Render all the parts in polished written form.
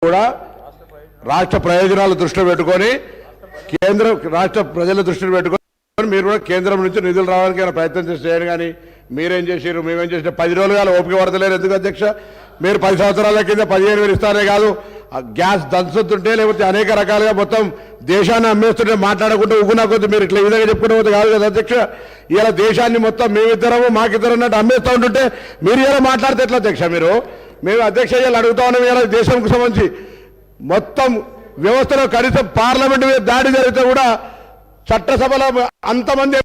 కూడా రాష్ట్ర ప్రయోజనాలు దృష్టిలో పెట్టుకొని కేంద్ర రాష్ట్ర ప్రజల దృష్టిలో పెట్టుకొని మీరు కూడా కేంద్రం నుంచి నిధులు రావడానికి ప్రయత్నం చేయాలి. కానీ మీరేం చేశారు, మేమేం చేసిన 10 రోజులుగా ఓపిక పడతలేరు. ఎందుకు అధ్యక్ష? మీరు 10 సంవత్సరాల కింద 15,000 ఇస్తారే కాదు, గ్యాస్ దంచుతుంటే లేకపోతే అనేక రకాలుగా మొత్తం దేశాన్ని అమ్మేస్తుంటే మాట్లాడకుండా ఉగునా కొద్ది మీరు ఇట్లా ఈ విధంగా చెప్పుకునే పోతే కాదు కదా అధ్యక్ష. ఇలా దేశాన్ని మొత్తం మేమిద్దరము మాకిద్దరు అన్నట్టు అమ్మేస్తూ ఉంటుంటే మీరు ఇలా మాట్లాడితే ఎట్లా అధ్యక్ష? మేము అధ్యక్ష ఇలా అడుగుతా ఉన్నాం. ఇలా దేశంకు సంబంధించి మొత్తం వ్యవస్థలో కనీసం పార్లమెంట్ మీద దాడి జరిగితే కూడా చట్టసభలో అంతమంది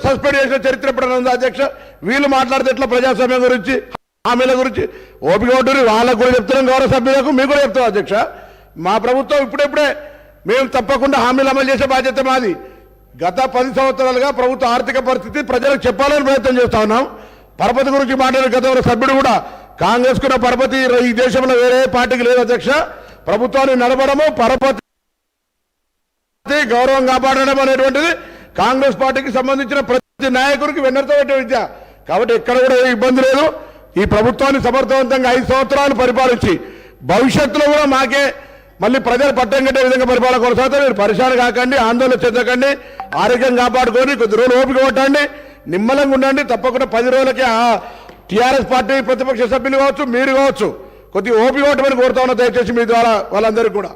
సస్పెండ్ చేసిన చరిత్ర ఎప్పుడైనా ఉందా అధ్యక్ష? వీళ్ళు మాట్లాడితే ఎట్లా ప్రజాస్వామ్యం గురించి, హామీల గురించి? ఓపిక ఉంటుంది, వాళ్ళకు కూడా చెప్తున్నాం, గౌరవ సభ్యులకు మీకు కూడా చెప్తాం అధ్యక్ష. మా ప్రభుత్వం ఇప్పుడే మేము తప్పకుండా హామీలు అమలు చేసే బాధ్యత మాది. గత 10 సంవత్సరాలుగా ప్రభుత్వ ఆర్థిక పరిస్థితి ప్రజలకు చెప్పాలని ప్రయత్నం చేస్తా ఉన్నాం. పరపతి గురించి మాట్లాడే గతంలో సభ్యుడు కూడా కాంగ్రెస్ కున్న పరపతి ఈ దేశంలో వేరే పార్టీకి లేదు అధ్యక్ష. ప్రభుత్వాన్ని నడపడము, పరపతి గౌరవం కాపాడడం అనేటువంటిది కాంగ్రెస్ పార్టీకి సంబంధించిన ప్రతి నాయకుడికి వెన్నెరతో పెట్టే విద్య. కాబట్టి ఎక్కడ కూడా ఏ ఇబ్బంది లేదు. ఈ ప్రభుత్వాన్ని సమర్థవంతంగా 5 సంవత్సరాలు పరిపాలించి భవిష్యత్తులో కూడా మాకే మళ్ళీ ప్రజలు పట్టం కట్టే విధంగా పరిపాలన కొనసాగుతారు. మీరు పరిశాన కాకండి, ఆందోళన చెందకండి, ఆరోగ్యం కాపాడుకొని కొద్ది రోజులు ఓపిక కొట్టండి, నిమ్మలంగా ఉండండి. తప్పకుండా 10 రోజులకి టీఆర్ఎస్ పార్టీ ప్రతిపక్ష సభ్యులు కావచ్చు, మీరు కావచ్చు, కొద్దిగా ఓపిక కొట్టమని కోరుతా ఉన్నా దయచేసి మీ ద్వారా వాళ్ళందరికీ కూడా.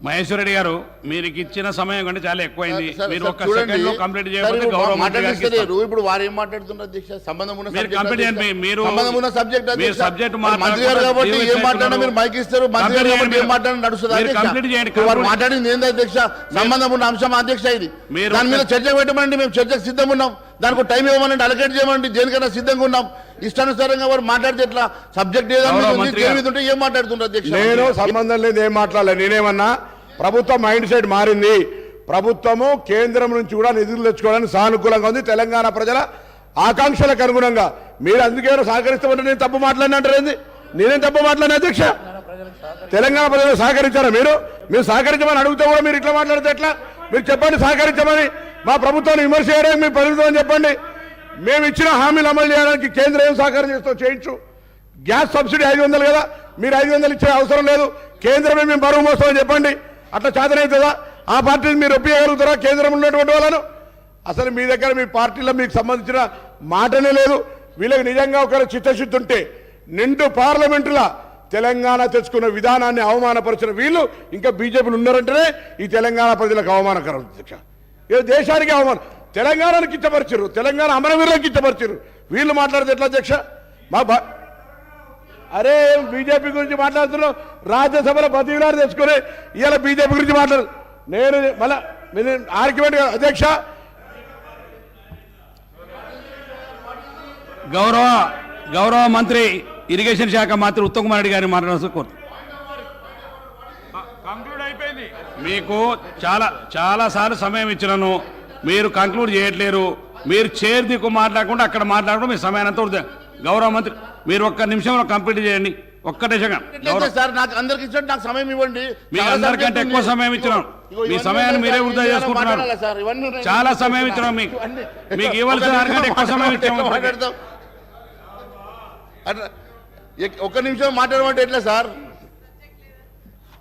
మహేశ్వర రెడ్డి గారు, మీరు ఇచ్చిన సమయం కంటే చాలా ఎక్కువైంది. మీరు ఒక్క సెకండ్ లో కంప్లీట్ చేయకపోతే గౌరవం మాట్లాడిస్తారు. ఇప్పుడు వారు ఏం మాట్లాడుతున్నారు అధ్యక్ష? సంబంధం ఉన్న సబ్జెక్ట్ మంత్రి గారు కాబట్టి ఏం మాట్లాడినా మీరు మైక్ ఇస్తారు. మంత్రి గారు కాబట్టి ఏం మాట్లాడినా నడుస్తుంది. వారు మాట్లాడింది ఏంది అధ్యక్ష? సంబంధం ఉన్న అంశం అధ్యక్ష. ఇది దాని మీద చర్చ పెట్టమండి, మేము చర్చకు సిద్ధంగా ఉన్నాం. దానికి టైం ఇవ్వమండి, అలకేట్ చేయమండి, దేనికైనా సిద్ధంగా ఉన్నాం. ఇష్టానుసారంగా వారు మాట్లాడితే ఎట్లా? సబ్జెక్ట్ ఏదంటే ఏం మాట్లాడుతున్నారు అధ్యక్ష? నేను సంబంధం లేదు, ఏం మాట్లాడలేదు. నేనేమన్నా ప్రభుత్వం మైండ్ సెట్ మారింది. ప్రభుత్వము కేంద్రం నుంచి కూడా నిధులు తెచ్చుకోవడానికి సానుకూలంగా ఉంది, తెలంగాణ ప్రజల ఆకాంక్షలకు అనుగుణంగా. మీరు అందుకే సహకరిస్తామంటే నేను తప్పు మాట్లాడినంటారు ఏంది? నేనేం తప్పు మాట్లాడిన అధ్యక్ష? తెలంగాణ ప్రజలు సహకరించారా? మీరు సహకరించమని అడిగితే కూడా మీరు ఇట్లా మాట్లాడితే ఎట్లా? మీరు చెప్పండి సహకరించమని. మా ప్రభుత్వాన్ని విమర్శ చేయడానికి మీ పరిమితం అని చెప్పండి. మేము ఇచ్చిన హామీలు అమలు చేయడానికి కేంద్రం ఏం సహకారం చేస్తూ చేయించు. గ్యాస్ సబ్సిడీ 500 కదా, మీరు 500 ఇచ్చే అవసరం లేదు, కేంద్రమే మేము బరువు మోస్తామని చెప్పండి. అట్లా చేతనవుతుందా? ఆ పార్టీని మీరు ఒప్పించగలుగుతారా కేంద్రంలో ఉన్నటువంటి వాళ్ళను? అసలు మీ దగ్గర మీ పార్టీలో మీకు సంబంధించిన మాటనే లేదు. వీళ్ళకి నిజంగా ఒకరు చిత్తశుద్ధి ఉంటే నిండు పార్లమెంటులా తెలంగాణ తెచ్చుకున్న విధానాన్ని అవమానపరిచిన వీళ్ళు ఇంకా బీజేపీలు ఉన్నారంటేనే ఈ తెలంగాణ ప్రజలకు అవమానకరం అధ్యక్ష. ఇది దేశానికి అవమానం. తెలంగాణను కిచ్చపరిచారు, తెలంగాణ అమరవీరులను కిచ్చపరిచారు. వీళ్ళు మాట్లాడితే ఎట్లా అధ్యక్ష? అరే బీజేపీ గురించి మాట్లాడుతున్నాం, రాజ్యసభలో బతిలాడు తెచ్చుకొని ఇవాళ బీజేపీ గురించి మాట్లాడు. నేను మళ్ళా ఆర్గ్యుమెంట్ అధ్యక్ష. గౌరవ మంత్రి ఇరిగేషన్ శాఖ మంత్రి ఉత్తమ్ కుమార్ రెడ్డి గారిని మాట్లాడాల్సి కోరుతున్నాను. మీకు చాలా సార్లు సమయం ఇచ్చినాను, మీరు కంక్లూడ్ చేయట్లేరు. మీరు చైర్ దిక్కు మాట్లాడకుండా అక్కడ మాట్లాడకుండా మీ సమయాన్ని అంతా. గౌరవ మంత్రి మీరు ఒక్క నిమిషంలో కంప్లీట్ చేయండి. ఒక్కటే సార్, నాకు అందరికి ఇచ్చాడు, నాకు సమయం ఇవ్వండి. మీకు అందరికంటే ఎక్కువ సమయం ఇచ్చినాం. మీ సమయాన్ని మీరే వృధా చేసుకుంటున్నారు. చాలా సమయం ఇచ్చినాం, మీకు ఇవ్వాల్సిన దానికంటే ఎక్కువ సమయం ఇచ్చాము. ఒక్క నిమిషం మాట్లాడమంటే ఎట్లా సార్?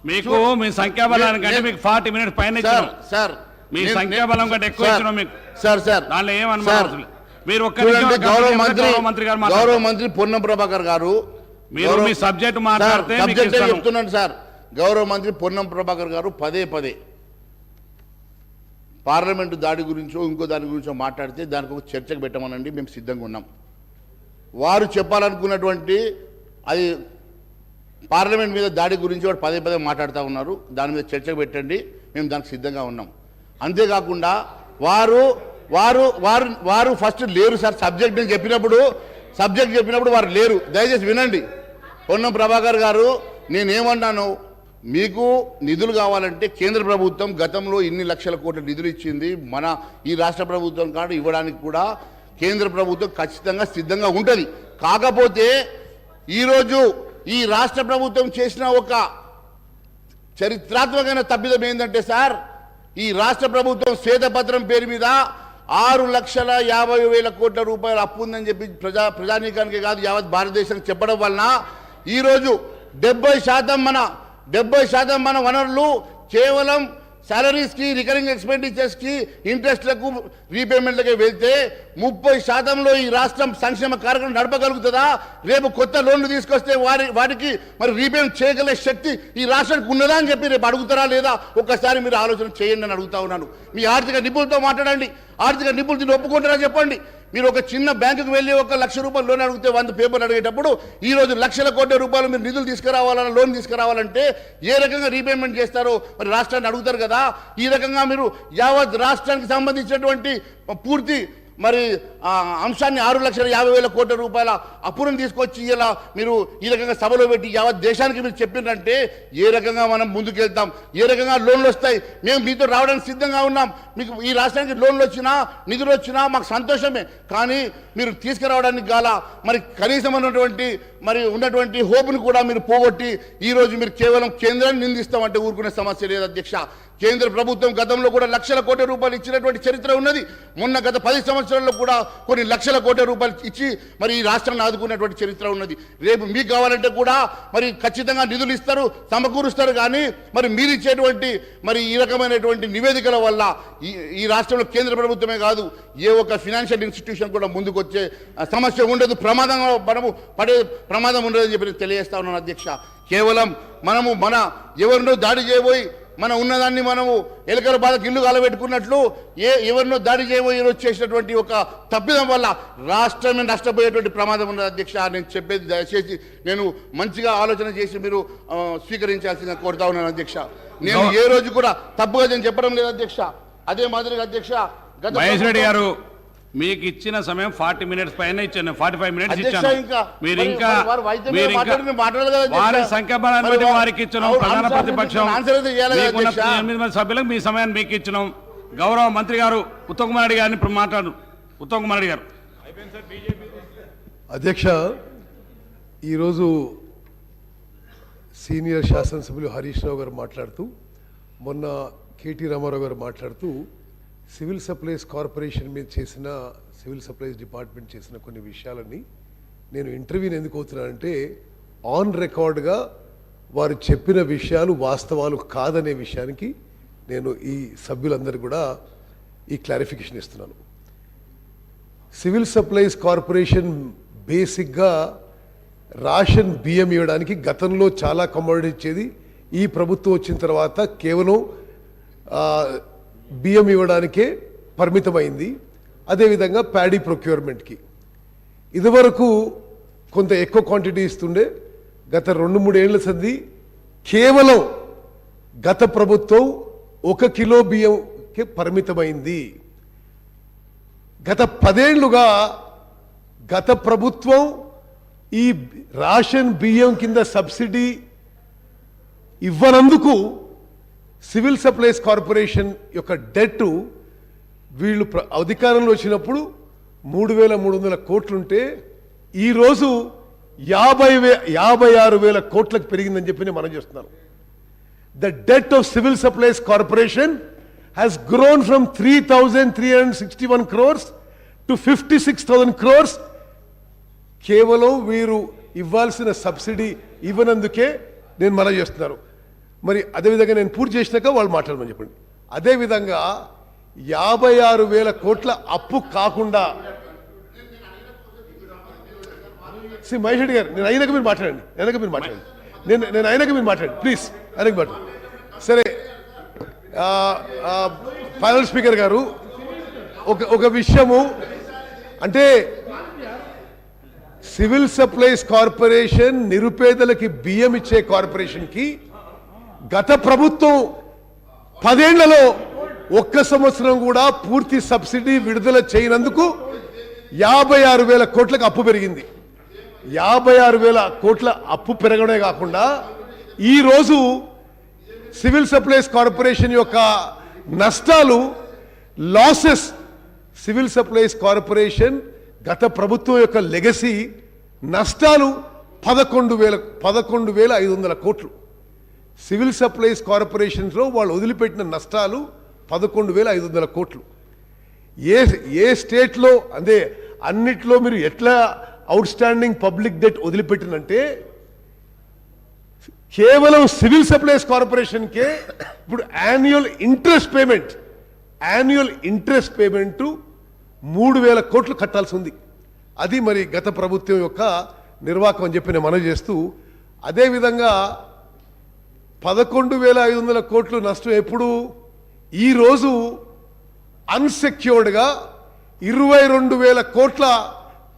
మీకు మీ సంఖ్యాబలానికంటే మీకు 40 minutes పైన ఇచ్చాం సార్. మీ సంఖ్యాబలం కంటే ఎక్కువ ఇచ్చినాం మీకు సార్. దాంట్లో ఏమనుమానం మీరు ఒక్క గౌరవ మంత్రి పొన్నం ప్రభాకర్ గారు, మీరు మీ సబ్జెక్ట్ మాట్లాడితే చెప్తున్నాను సార్. గౌరవ మంత్రి పొన్నం ప్రభాకర్ గారు పదే పార్లమెంటు దాడి గురించో ఇంకో దాని గురించో మాట్లాడితే దానికి ఒక చర్చకు పెట్టమనండి, మేము సిద్ధంగా ఉన్నాం. వారు చెప్పాలనుకున్నటువంటి అది పార్లమెంట్ మీద దాడి గురించి వాడు పదే మాట్లాడుతూ ఉన్నారు. దాని మీద చర్చకు పెట్టండి, మేము దానికి సిద్ధంగా ఉన్నాం. అంతేకాకుండా వారు ఫస్ట్ లేరు సార్. సబ్జెక్ట్ చెప్పినప్పుడు వారు లేరు. దయచేసి వినండి. పొన్నం ప్రభాకర్ గారు, నేనేమన్నాను, మీకు నిధులు కావాలంటే కేంద్ర ప్రభుత్వం గతంలో ఇన్ని లక్షల కోట్ల నిధులు ఇచ్చింది. మన ఈ రాష్ట్ర ప్రభుత్వం కాదు ఇవ్వడానికి కూడా కేంద్ర ప్రభుత్వం ఖచ్చితంగా సిద్ధంగా ఉంటుంది. కాకపోతే ఈరోజు ఈ రాష్ట్ర ప్రభుత్వం చేసిన ఒక చరిత్రాత్మకమైన తప్పిదం ఏంటంటే సార్, ఈ రాష్ట్ర ప్రభుత్వం శ్వేతపత్రం పేరు మీద 6,50,000 కోట్ల రూపాయలు అప్పు ఉందని చెప్పి ప్రజానీకానికి కాదు యావత్ భారతదేశానికి చెప్పడం వలన ఈరోజు 70% మన 70% మన వనరులు కేవలం సాలరీస్కి, రికరింగ్ ఎక్స్పెండిచర్స్కి, ఇంట్రెస్ట్లకు, రీపేమెంట్లకే వెళ్తే 30%లో ఈ రాష్ట్రం సంక్షేమ కార్యక్రమం నడపగలుగుతుందా? రేపు కొత్త లోన్లు తీసుకొస్తే వాటికి మరి రీపేమెంట్ చేయగలిగే శక్తి ఈ రాష్ట్రానికి ఉన్నదా అని చెప్పి రేపు అడుగుతారా లేదా? ఒక్కసారి మీరు ఆలోచన చేయండి అని అడుగుతా ఉన్నాను. మీ ఆర్థిక నిపుణులతో మాట్లాడండి. ఆర్థిక నిపుణులు ఒప్పుకుంటారా చెప్పండి. మీరు ఒక చిన్న బ్యాంకుకు వెళ్ళి 1 లక్ష రూపాయలు లోన్ అడిగితే 100 పేపర్లు అడిగేటప్పుడు ఈరోజు లక్షల కోట్ల రూపాయలు మీరు నిధులు తీసుకురావాలన్నా, లోన్ తీసుకురావాలంటే ఏ రకంగా రీపేమెంట్ చేస్తారో మరి రాష్ట్రాన్ని అడుగుతారు కదా. ఈ రకంగా మీరు యావత్ రాష్ట్రానికి సంబంధించినటువంటి పూర్తి మరి అంశాన్ని 6,50,000 కోట్ల రూపాయల అప్పులను తీసుకొచ్చి ఇలా మీరు ఈ రకంగా సభలో పెట్టి యావత్ దేశానికి మీరు చెప్పినంటే ఏ రకంగా మనం ముందుకెళ్తాం? ఏ రకంగా లోన్లు వస్తాయి? మేము మీతో రావడానికి సిద్ధంగా ఉన్నాం. మీకు ఈ రాష్ట్రానికి లోన్లు వచ్చినా, నిధులు వచ్చినా మాకు సంతోషమే. కానీ మీరు తీసుకురావడానికి గాల మరి కనీసం ఉన్నటువంటి హోప్ను కూడా మీరు పోగొట్టి ఈరోజు మీరు కేవలం కేంద్రాన్ని నిందిస్తామంటే ఊరుకునే సమస్య లేదు అధ్యక్ష. కేంద్ర ప్రభుత్వం గతంలో కూడా లక్షల కోట్ల రూపాయలు ఇచ్చినటువంటి చరిత్ర ఉన్నది. మొన్న గత 10 సంవత్సరాల్లో కూడా కొన్ని లక్షల కోట్ల రూపాయలు ఇచ్చి మరి ఈ రాష్ట్రాన్ని ఆదుకున్నటువంటి చరిత్ర ఉన్నది. రేపు మీకు కావాలంటే కూడా మరి ఖచ్చితంగా నిధులు ఇస్తారు, సమకూరుస్తారు. కానీ మరి మీరు ఇచ్చేటువంటి మరి ఈ రకమైనటువంటి నివేదికల వల్ల ఈ రాష్ట్రంలో కేంద్ర ప్రభుత్వమే కాదు, ఏ ఒక్క ఫినాన్షియల్ ఇన్స్టిట్యూషన్ కూడా ముందుకు వచ్చే సమస్య ఉండదు. మనము పడే ప్రమాదం ఉండదని చెప్పి తెలియజేస్తా ఉన్నాను అధ్యక్ష. కేవలం మన ఎవరినో దాడి చేయబోయి మన ఉన్నదాన్ని మనము ఎలకల బాధకు ఇల్లు కాలబెట్టుకున్నట్లు ఎవరినో దాడి చేయబోయి ఈరోజు చేసినటువంటి ఒక తప్పిదం వల్ల రాష్ట్రమే నష్టపోయేటువంటి ప్రమాదం ఉన్నది అధ్యక్ష. నేను చెప్పేది దయచేసి నేను మంచిగా ఆలోచన చేసి మీరు స్వీకరించాల్సిందిగా కోరుతా ఉన్నాను అధ్యక్ష. నేను ఏ రోజు కూడా తప్పుగా నేను చెప్పడం లేదు అధ్యక్ష. అదే మాదిరిగా అధ్యక్ష మహేష్ రెడ్డి గారు మీకు ఇచ్చిన సమయం 40 మినిట్స్ పైన ఇచ్చాను. 45 మినిట్స్ ఇచ్చాను. మీరు ఇంకా వారి సంఖ్యాబలాన్ని బట్టి వారికి ఇచ్చినాం. ప్రధాన ప్రతిపక్షం 8 మంది సభ్యులకు మీ సమయాన్ని మీకు ఇచ్చినాం. గౌరవ మంత్రి గారు ఉత్తమ్ కుమార్ రెడ్డి గారిని ఇప్పుడు మాట్లాడు. ఉత్తమ్ కుమార్ రెడ్డి గారు. అధ్యక్ష, ఈరోజు సీనియర్ శాసనసభ్యులు హరీష్ రావు గారు మాట్లాడుతూ, మొన్న కేటీ రామారావు గారు మాట్లాడుతూ సివిల్ సప్లైస్ కార్పొరేషన్ మీద చేసిన, సివిల్ సప్లైస్ డిపార్ట్మెంట్ చేసిన కొన్ని విషయాలని నేను ఇంటర్వ్యూని ఎందుకు అవుతున్నానంటే ఆన్ రికార్డ్గా వారు చెప్పిన విషయాలు వాస్తవాలు కాదనే విషయానికి నేను ఈ సభ్యులందరూ కూడా ఈ క్లారిఫికేషన్ ఇస్తున్నాను. సివిల్ సప్లైస్ కార్పొరేషన్ బేసిక్గా రేషన్ బియ్యం ఇవ్వడానికి గతంలో చాలా కమోడిటీ ఇచ్చేది. ఈ ప్రభుత్వం వచ్చిన తర్వాత కేవలం బియ్యం ఇవ్వడానికే పరిమితమైంది. అదేవిధంగా ప్యాడీ ప్రొక్యూర్మెంట్కి ఇదివరకు కొంత ఎక్కువ క్వాంటిటీ ఇస్తుండే. గత 2-3 ఏళ్ల సంది కేవలం గత ప్రభుత్వం 1 కిలో బియ్యంకి పరిమితమైంది. గత 10 ఏళ్లుగా గత ప్రభుత్వం ఈ రేషన్ బియ్యం కింద సబ్సిడీ ఇవ్వనందుకు సివిల్ సప్లైస్ కార్పొరేషన్ యొక్క డెట్ వీళ్ళు అధికారంలో వచ్చినప్పుడు 3,300 కోట్లుంటే ఈరోజు 56,000 కోట్లకు పెరిగిందని చెప్పి నేను మనం చేస్తున్నాను. The det of civil supplies corporation has grown from 3,361 crores to 56,000 crores. కేవలం వీరు ఇవ్వాల్సిన సబ్సిడీ ఇవ్వనందుకే నేను మనం చేస్తున్నారు. మరి అదేవిధంగా నేను పూర్తి చేసినాక వాళ్ళు మాట్లాడమని చెప్పండి. అదేవిధంగా 56,000 కోట్ల అప్పు కాకుండా మహేష్ రెడ్డి గారు, నేను అయినాక మీరు మాట్లాడండి. నేను అయినాక మీరు మాట్లాడండి ప్లీజ్. అయినాక మాట్లాడండి. సరే, ఫైనల్ స్పీకర్ గారు, ఒక విషయము అంటే సివిల్ సప్లైస్ కార్పొరేషన్ నిరుపేదలకి బియ్యం ఇచ్చే కార్పొరేషన్కి గత ప్రభుత్వం 10 ఏళ్లలో 1 సంవత్సరం కూడా పూర్తి సబ్సిడీ విడుదల చేయనందుకు 56,000 కోట్లకు అప్పు పెరిగింది. 56,000 కోట్ల అప్పు పెరగడమే కాకుండా ఈరోజు సివిల్ సప్లైస్ కార్పొరేషన్ యొక్క నష్టాలు, లాసెస్, సివిల్ సప్లైస్ కార్పొరేషన్ గత ప్రభుత్వం యొక్క లెగసీ నష్టాలు 11,500 కోట్లు. సివిల్ సప్లైస్ కార్పొరేషన్స్లో వాళ్ళు వదిలిపెట్టిన నష్టాలు 11,500 కోట్లు. ఏ స్టేట్లో అంటే అన్నిట్లో మీరు ఎట్లా అవుట్ స్టాండింగ్ పబ్లిక్ డెట్ వదిలిపెట్టినంటే కేవలం సివిల్ సప్లైస్ కార్పొరేషన్కే ఇప్పుడు యాన్యువల్ ఇంట్రెస్ట్ పేమెంట్ 3,000 కోట్లు కట్టాల్సి ఉంది. అది మరి గత ప్రభుత్వం యొక్క నిర్వాహకం అని చెప్పి నేను మనవి చేస్తూ, అదేవిధంగా 11,500 కోట్లు నష్టం ఎప్పుడు? ఈరోజు అన్సెక్యూర్డ్గా 22,000 కోట్ల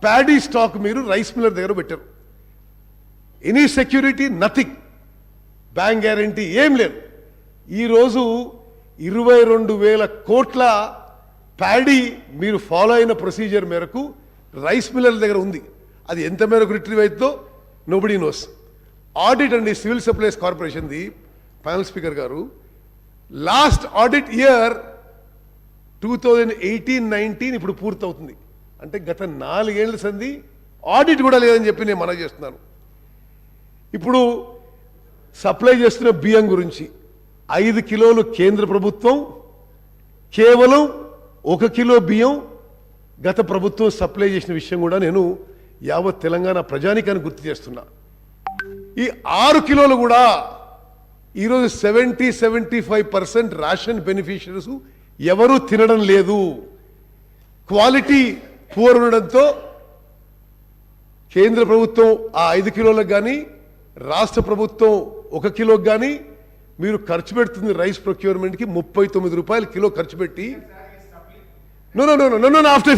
ప్యాడీ స్టాక్ మీరు రైస్ మిల్లర్ దగ్గర పెట్టారు. Any security nothing, bank guarantee ఏం లేదు. ఈరోజు 22,000 కోట్ల ప్యాడీ మీరు ఫాలో అయిన ప్రొసీజర్ మేరకు రైస్ మిల్లర్ దగ్గర ఉంది. అది ఎంత మేరకు రిట్రీవ్ అవుతుందో నోబడీ నోస్. ఆడిట్ అండి సివిల్ సప్లైస్ కార్పొరేషన్ది, ప్యానల్ స్పీకర్ గారు, లాస్ట్ ఆడిట్ ఇయర్ 2018-19 ఇప్పుడు పూర్తవుతుంది. అంటే గత 4 ఏళ్ల సంది ఆడిట్ కూడా లేదని చెప్పి నేను మనవి చేస్తున్నాను. ఇప్పుడు సప్లై చేస్తున్న బియ్యం గురించి 5 కిలోలు కేంద్ర ప్రభుత్వం, కేవలం 1 కిలో బియ్యం గత ప్రభుత్వం సప్లై చేసిన విషయం కూడా నేను యావత్ తెలంగాణ ప్రజానికాన్ని గుర్తు చేస్తున్నా. ఈ 6 కిలోలు కూడా ఈరోజు 70-75% రేషన్ బెనిఫిషరీస్ ఎవరూ తినడం లేదు. క్వాలిటీ పూర్ ఉండడంతో కేంద్ర ప్రభుత్వం ఆ 5 కిలోలకు కానీ, రాష్ట్ర ప్రభుత్వం 1 కిలోకి కానీ మీరు ఖర్చు పెడుతుంది రైస్ ప్రొక్యూర్మెంట్కి 39 రూపాయలు కిలో ఖర్చు పెట్టి. నో ఆఫ్టర్ ఐ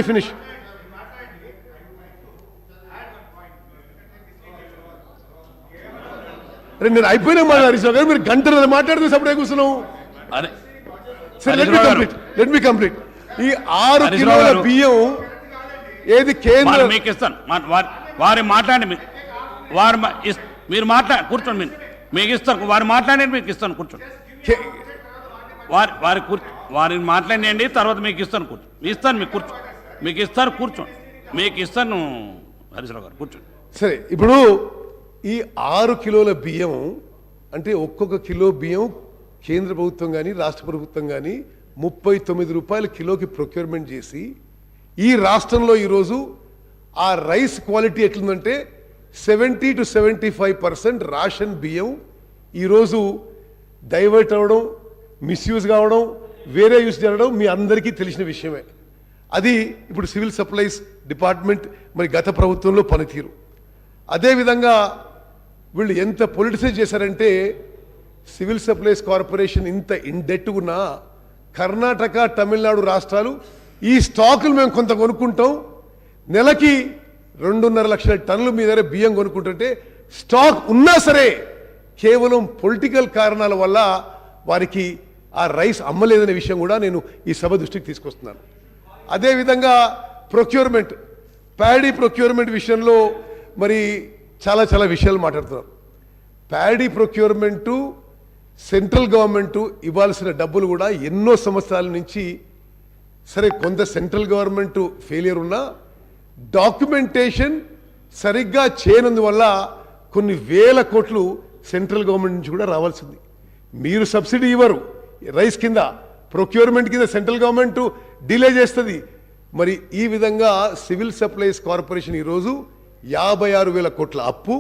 ఫినిష్ అరే నేను అయిపోయినా మాట్లాడేసావు కానీ మీరు గంటల మాట్లాడుతూ సపడే కూర్చున్నావు. Let me complete. ఈ 6 కిలోల బియ్యం ఏది కేంద్ర మీకు ఇస్తాను. వారి మాట్లాడి మీరు మాట్లాడి కూర్చోండి. మీకు ఇస్తాను. వారు మాట్లాడి మీకు ఇస్తాను, కూర్చోండి. వారిని మాట్లాడండి, తర్వాత మీకు ఇస్తాను, కూర్చోండి. మీకు ఇస్తాను కూర్చోండి. మీకు ఇస్తాను హరీశ్రావు గారు, కూర్చోండి. సరే, ఇప్పుడు ఈ 6 కిలోల బియ్యం అంటే ఒక్కొక్క కిలో బియ్యం కేంద్ర ప్రభుత్వం కానీ రాష్ట్ర ప్రభుత్వం కానీ 39 రూపాయల కిలోకి ప్రొక్యూర్మెంట్ చేసి, ఈ రాష్ట్రంలో ఈరోజు ఆ రైస్ క్వాలిటీ ఎట్లుందంటే 70-75% రేషన్ బియ్యం ఈరోజు డైవర్ట్ అవ్వడం, మిస్యూజ్ కావడం, వేరే యూస్ జరగడం మీ అందరికీ తెలిసిన విషయమే. అది ఇప్పుడు సివిల్ సప్లైస్ డిపార్ట్మెంట్ మరి గత ప్రభుత్వంలో పనితీరు. అదేవిధంగా వీళ్ళు ఎంత పొలిటిసైజ్ చేశారంటే, సివిల్ సప్లైస్ కార్పొరేషన్ ఇంత ఇండెట్ ఉన్నా కర్ణాటక, తమిళనాడు రాష్ట్రాలు ఈ స్టాకులు మేము కొంత కొనుక్కుంటాం, నెలకి 2.5 లక్షల టన్నులు మీ దగ్గర బియ్యం కొనుక్కుంటుంటే స్టాక్ ఉన్నా సరే కేవలం పొలిటికల్ కారణాల వల్ల వారికి ఆ రైస్ అమ్మలేదనే విషయం కూడా నేను ఈ సభ దృష్టికి తీసుకొస్తున్నాను. అదేవిధంగా ప్రొక్యూర్మెంట్, ప్యాడీ ప్రొక్యూర్మెంట్ విషయంలో మరి చాలా విషయాలు మాట్లాడుతున్నారు. ప్యాడీ ప్రొక్యూర్మెంటు సెంట్రల్ గవర్నమెంటు ఇవ్వాల్సిన డబ్బులు కూడా ఎన్నో సంవత్సరాల నుంచి, సరే కొంత సెంట్రల్ గవర్నమెంటు ఫెయిలియర్ ఉన్నా డాక్యుమెంటేషన్ సరిగ్గా చేయనందువల్ల కొన్ని వేల కోట్లు సెంట్రల్ గవర్నమెంట్ నుంచి కూడా రావాల్సింది. మీరు సబ్సిడీ ఇవ్వరు రైస్ కింద, ప్రొక్యూర్మెంట్ కింద సెంట్రల్ గవర్నమెంట్ డిలే చేస్తుంది. మరి ఈ విధంగా సివిల్ సప్లైస్ కార్పొరేషన్ ఈరోజు 56,000 కోట్ల అప్పు,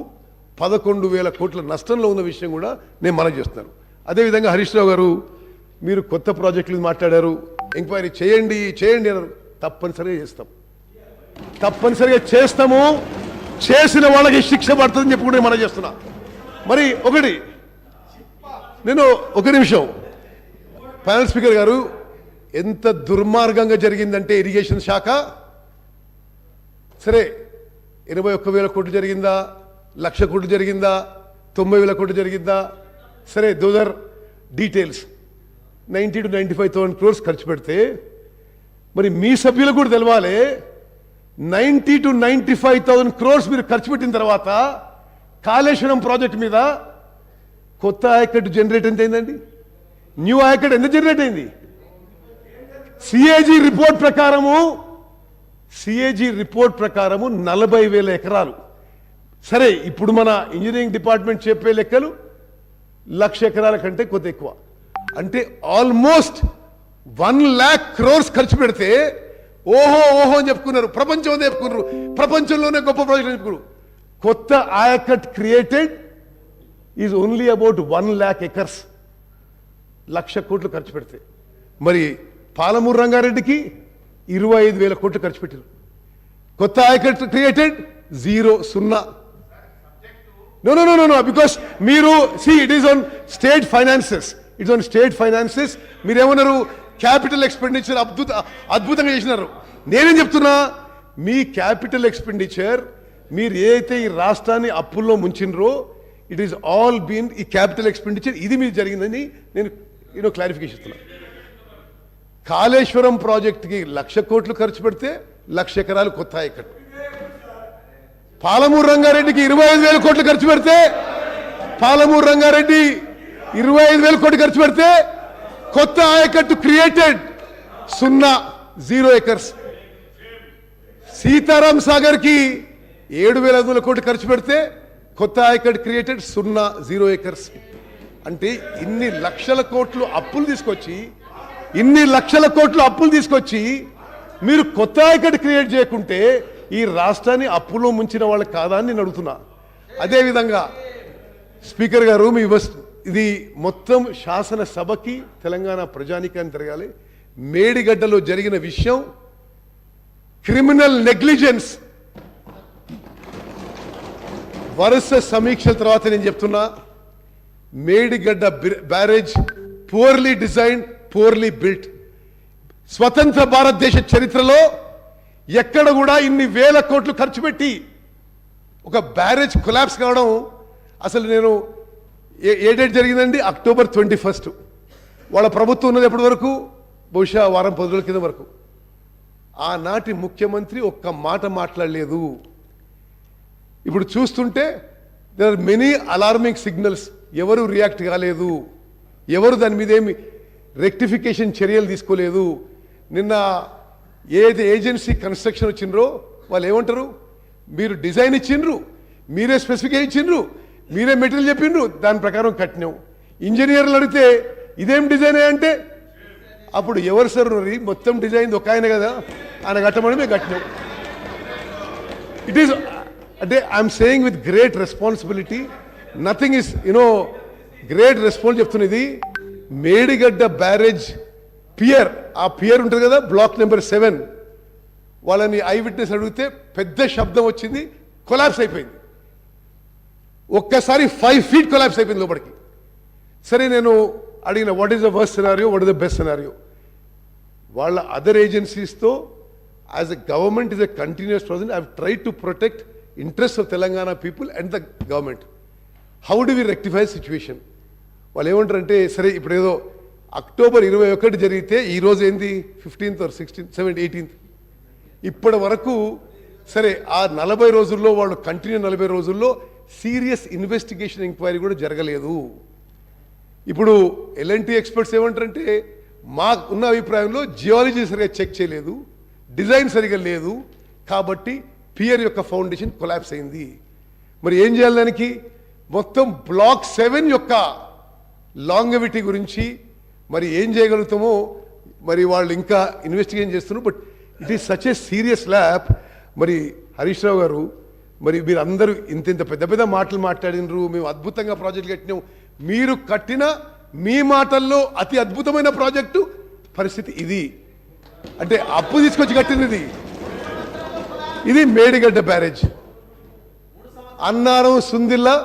11,000 కోట్ల నష్టంలో ఉన్న విషయం కూడా నేను మనవి చేస్తున్నాను. అదేవిధంగా హరీష్ రావు గారు, మీరు కొత్త ప్రాజెక్టులు మాట్లాడారు, ఎంక్వైరీ చేయండి అన్నారు. తప్పనిసరిగా చేస్తాము, చేసిన వాళ్ళకి శిక్ష పడుతుందని చెప్పి కూడా మనం చేస్తున్నా. మరి నేను ఒక నిమిషం, ప్యానల్ స్పీకర్ గారు, ఎంత దుర్మార్గంగా జరిగిందంటే ఇరిగేషన్ శాఖ, సరే 81,000 కోట్లు జరిగిందా, 1,00,000 కోట్లు జరిగిందా, 90,000 కోట్లు జరిగిందా, సరే దోస్ ఆర్ డీటెయిల్స్. 90,000-95,000 crores ఖర్చు పెడితే మరి మీ సభ్యులకు కూడా తెలవాలి, 90,000-95,000 crores మీరు ఖర్చు పెట్టిన తర్వాత కాళేశ్వరం ప్రాజెక్ట్ మీద కొత్త ఆయకట్టు జనరేట్ ఎంత అయిందండి? న్యూ ఆయకట్ ఎంత జనరేట్ అయింది? సిఏజీ రిపోర్ట్ ప్రకారము 40,000 ఎకరాలు. సరే, ఇప్పుడు మన ఇంజనీరింగ్ డిపార్ట్మెంట్ చెప్పే లెక్కలు 1,00,000 ఎకరాల కంటే కొంత ఎక్కువ. అంటే ఆల్మోస్ట్ 1,00,000 crores ఖర్చు పెడితే ఓహో అని చెప్పుకున్నారు, ప్రపంచంలోనే గొప్ప ప్రాజెక్ట్ అని చెప్పుకున్నారు. కొత్త ఆయకట్ created is only about 1 lakh acres, 1,00,000 కోట్లు ఖర్చు పెడితే. మరి పాలమూరు రంగారెడ్డికి 25,000 కోట్లు ఖర్చు పెట్టారు. కొత్త ఆయకట్టు క్రియేటెడ్ 0. No, because మీరు it is on state finances. మీరేమన్నారు, క్యాపిటల్ ఎక్స్పెండిచర్ అద్భుతంగా చేసినారు. నేనేం చెప్తున్నా, మీ క్యాపిటల్ ఎక్స్పెండిచర్ మీరు ఏదైతే ఈ రాష్ట్రాన్ని అప్పుల్లో ముంచినరో, ఇట్ ఈస్ ఆల్ బీన్ ఈ క్యాపిటల్ ఎక్స్పెండిచర్, ఇది మీరు జరిగిందని నేను క్లారిఫికేషన్ ఇస్తున్నా. కాళేశ్వరం ప్రాజెక్టుకి 1,00,000 కోట్లు ఖర్చు పెడితే 1,00,000 ఎకరాలు కొత్త ఆయకట్టు. పాలమూరు రంగారెడ్డికి 25,000 కోట్లు ఖర్చు పెడితే, పాలమూరు రంగారెడ్డి 25,000 కోట్లు ఖర్చు పెడితే కొత్త ఆయకట్టు క్రియేటెడ్ 0 acres. సీతారాం సాగర్ కి 7,500 కోట్లు ఖర్చు పెడితే కొత్త ఆయకట్టు క్రియేటెడ్ 0 acres. అంటే ఇన్ని లక్షల కోట్లు అప్పులు తీసుకొచ్చి మీరు కొత్త ఆయకట్టు క్రియేట్ చేయకుంటే ఈ రాష్ట్రాన్ని అప్పులో ముంచిన వాళ్ళు కాదా అని నేను అడుగుతున్నా. అదేవిధంగా స్పీకర్ గారు, ఇది మొత్తం శాసనసభకి తెలంగాణ ప్రజానికాన్ని తిరగాలి. మేడిగడ్డలో జరిగిన విషయం క్రిమినల్ నెగ్లిజెన్స్. వరుస సమీక్షల తర్వాత నేను చెప్తున్నా, Medigadda barrage purely design, purely built. స్వతంత్ర భారతదేశ చరిత్రలో ఎక్కడ కూడా ఇన్ని 1,000 కోట్లు ఖర్చు పెట్టి ఒక బ్యారేజ్ కొలాప్స్ కావడం, అసలు నేను ఏ డేట్ జరిగిందండి, October 21. వాళ్ళ ప్రభుత్వం ఉన్నది ఎప్పటి వరకు, బహుశా వారం 10 రోజుల కింద వరకు. ఆనాటి ముఖ్యమంత్రి ఒక్క మాట మాట్లాడలేదు. ఇప్పుడు చూస్తుంటే there are many alarming signals. ఎవరు రియాక్ట్ కాలేదు, ఎవరు దాని మీద ఏమి రెక్టిఫికేషన్ చర్యలు తీసుకోలేదు. నిన్న ఏది ఏజెన్సీ కన్స్ట్రక్షన్ వచ్చిండ్రో వాళ్ళు ఏమంటారు, మీరు డిజైన్ ఇచ్చిండ్రు, మీరే స్పెసిఫికేషన్ ఇచ్చిండ్రు, మీరే మెటీరియల్ చెప్పిండ్రు, దాని ప్రకారం కట్టినాం. ఇంజనీర్లు అడిగితే ఇదేం డిజైన్ అంటే అప్పుడు ఎవరు సార్ మొత్తం డిజైన్ ఒక ఆయన కదా, ఆయన కట్టమని మేము కట్టినాం. ఇట్ ఈస్ అంటే I'm saying with great responsibility, nothing is great response చెప్తున్నది. మేడిగడ్డ బ్యారేజ్ పియర్, ఆ పియర్ ఉంటుంది కదా, బ్లాక్ నెంబర్ 7, వాళ్ళని ఐ విట్నెస్ అడిగితే పెద్ద శబ్దం వచ్చింది, కొలాప్స్ అయిపోయింది. ఒక్కసారి 5 feet కొలాప్స్ అయిపోయింది లోపలికి. సరే నేను అడిగిన what is the worst scenario, what is the best scenario. వాళ్ళ అదర్ ఏజెన్సీస్తో as a government is a continuous process. I have tried to protect interest of Telangana people and the government. How do we rectify situation? వాళ్ళు ఏమంటారంటే, సరే ఇప్పుడు ఏదో October 21 జరిగితే ఈరోజు ఏంది 15th or 16th 17th 18th, ఇప్పటి వరకు సరే ఆ 40 రోజుల్లో వాళ్ళు కంటిన్యూ 40 రోజుల్లో సీరియస్ ఇన్వెస్టిగేషన్ ఎంక్వైరీ కూడా జరగలేదు. ఇప్పుడు ఎల్ఎన్టీ ఎక్స్పర్ట్స్ ఏమంటారంటే, మాకు ఉన్న అభిప్రాయంలో జియాలజీ సరిగా చెక్ చేయలేదు, డిజైన్ సరిగా లేదు, కాబట్టి పియర్ యొక్క ఫౌండేషన్ కొలాప్స్ అయింది. మరి ఏం చేయాలి దానికి? మొత్తం బ్లాక్ 7 యొక్క లాంగవిటీ గురించి మరి ఏం చేయగలుగుతామో మరి వాళ్ళు ఇంకా ఇన్వెస్టిగేషన్ చేస్తున్నారు. But it is such a serious lab. మరి హరీష్ రావు గారు, మరి మీరు అందరూ ఇంత పెద్ద పెద్ద మాటలు మాట్లాడినరు, మేము అద్భుతంగా ప్రాజెక్టులు కట్టినాం. మీరు కట్టిన మీ మాటల్లో అతి అద్భుతమైన ప్రాజెక్టు పరిస్థితి ఇది. అంటే అప్పు తీసుకొచ్చి కట్టినది ఇది మేడిగడ్డ బ్యారేజ్. అన్నారం సుందిల్లా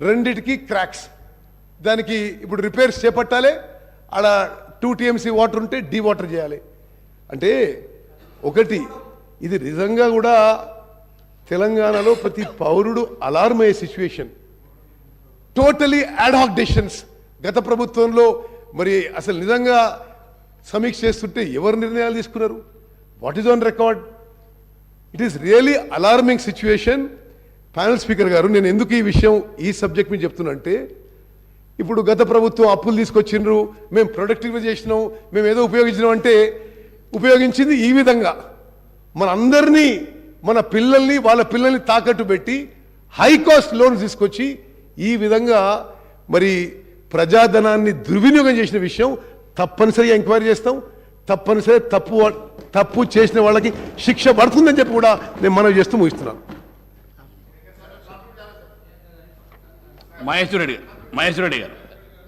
రెండిటికి క్రాక్స్. దానికి ఇప్పుడు రిపేర్స్ చేపట్టాలి. అలా 2 TMC వాటర్ ఉంటే డీ వాటర్ చేయాలి. అంటే ఒకటి, ఇది నిజంగా కూడా తెలంగాణలో ప్రతి పౌరుడు అలార్మ్ అయ్యే సిచ్యువేషన్. టోటలీ యాడ్హాక్ డెసిషన్స్ గత ప్రభుత్వంలో. మరి అసలు నిజంగా సమీక్ష చేస్తుంటే ఎవరు నిర్ణయాలు తీసుకున్నారు? What is on record? It is really alarming situation. Panel speaker గారు, నేను ఎందుకు ఈ విషయం ఈ సబ్జెక్ట్ మీద చెప్తున్నా అంటే, ఇప్పుడు గత ప్రభుత్వం అప్పులు తీసుకొచ్చిండ్రు, మేము ప్రొడక్టివ్గా చేసినాం, మేము ఏదో ఉపయోగించినాం అంటే ఉపయోగించింది ఈ విధంగా మన అందరినీ, మన పిల్లల్ని, వాళ్ళ పిల్లల్ని తాకట్టు పెట్టి హై కాస్ట్ లోన్స్ తీసుకొచ్చి ఈ విధంగా మరి ప్రజాధనాన్ని దుర్వినియోగం చేసిన విషయం తప్పనిసరిగా ఎంక్వైరీ చేస్తాం. తప్పనిసరి తప్పు చేసిన వాళ్ళకి శిక్ష పడుతుందని చెప్పి కూడా నేను మనవి చేస్తూ ముగిస్తున్నాను. మహేశ్వర రెడ్డి గారు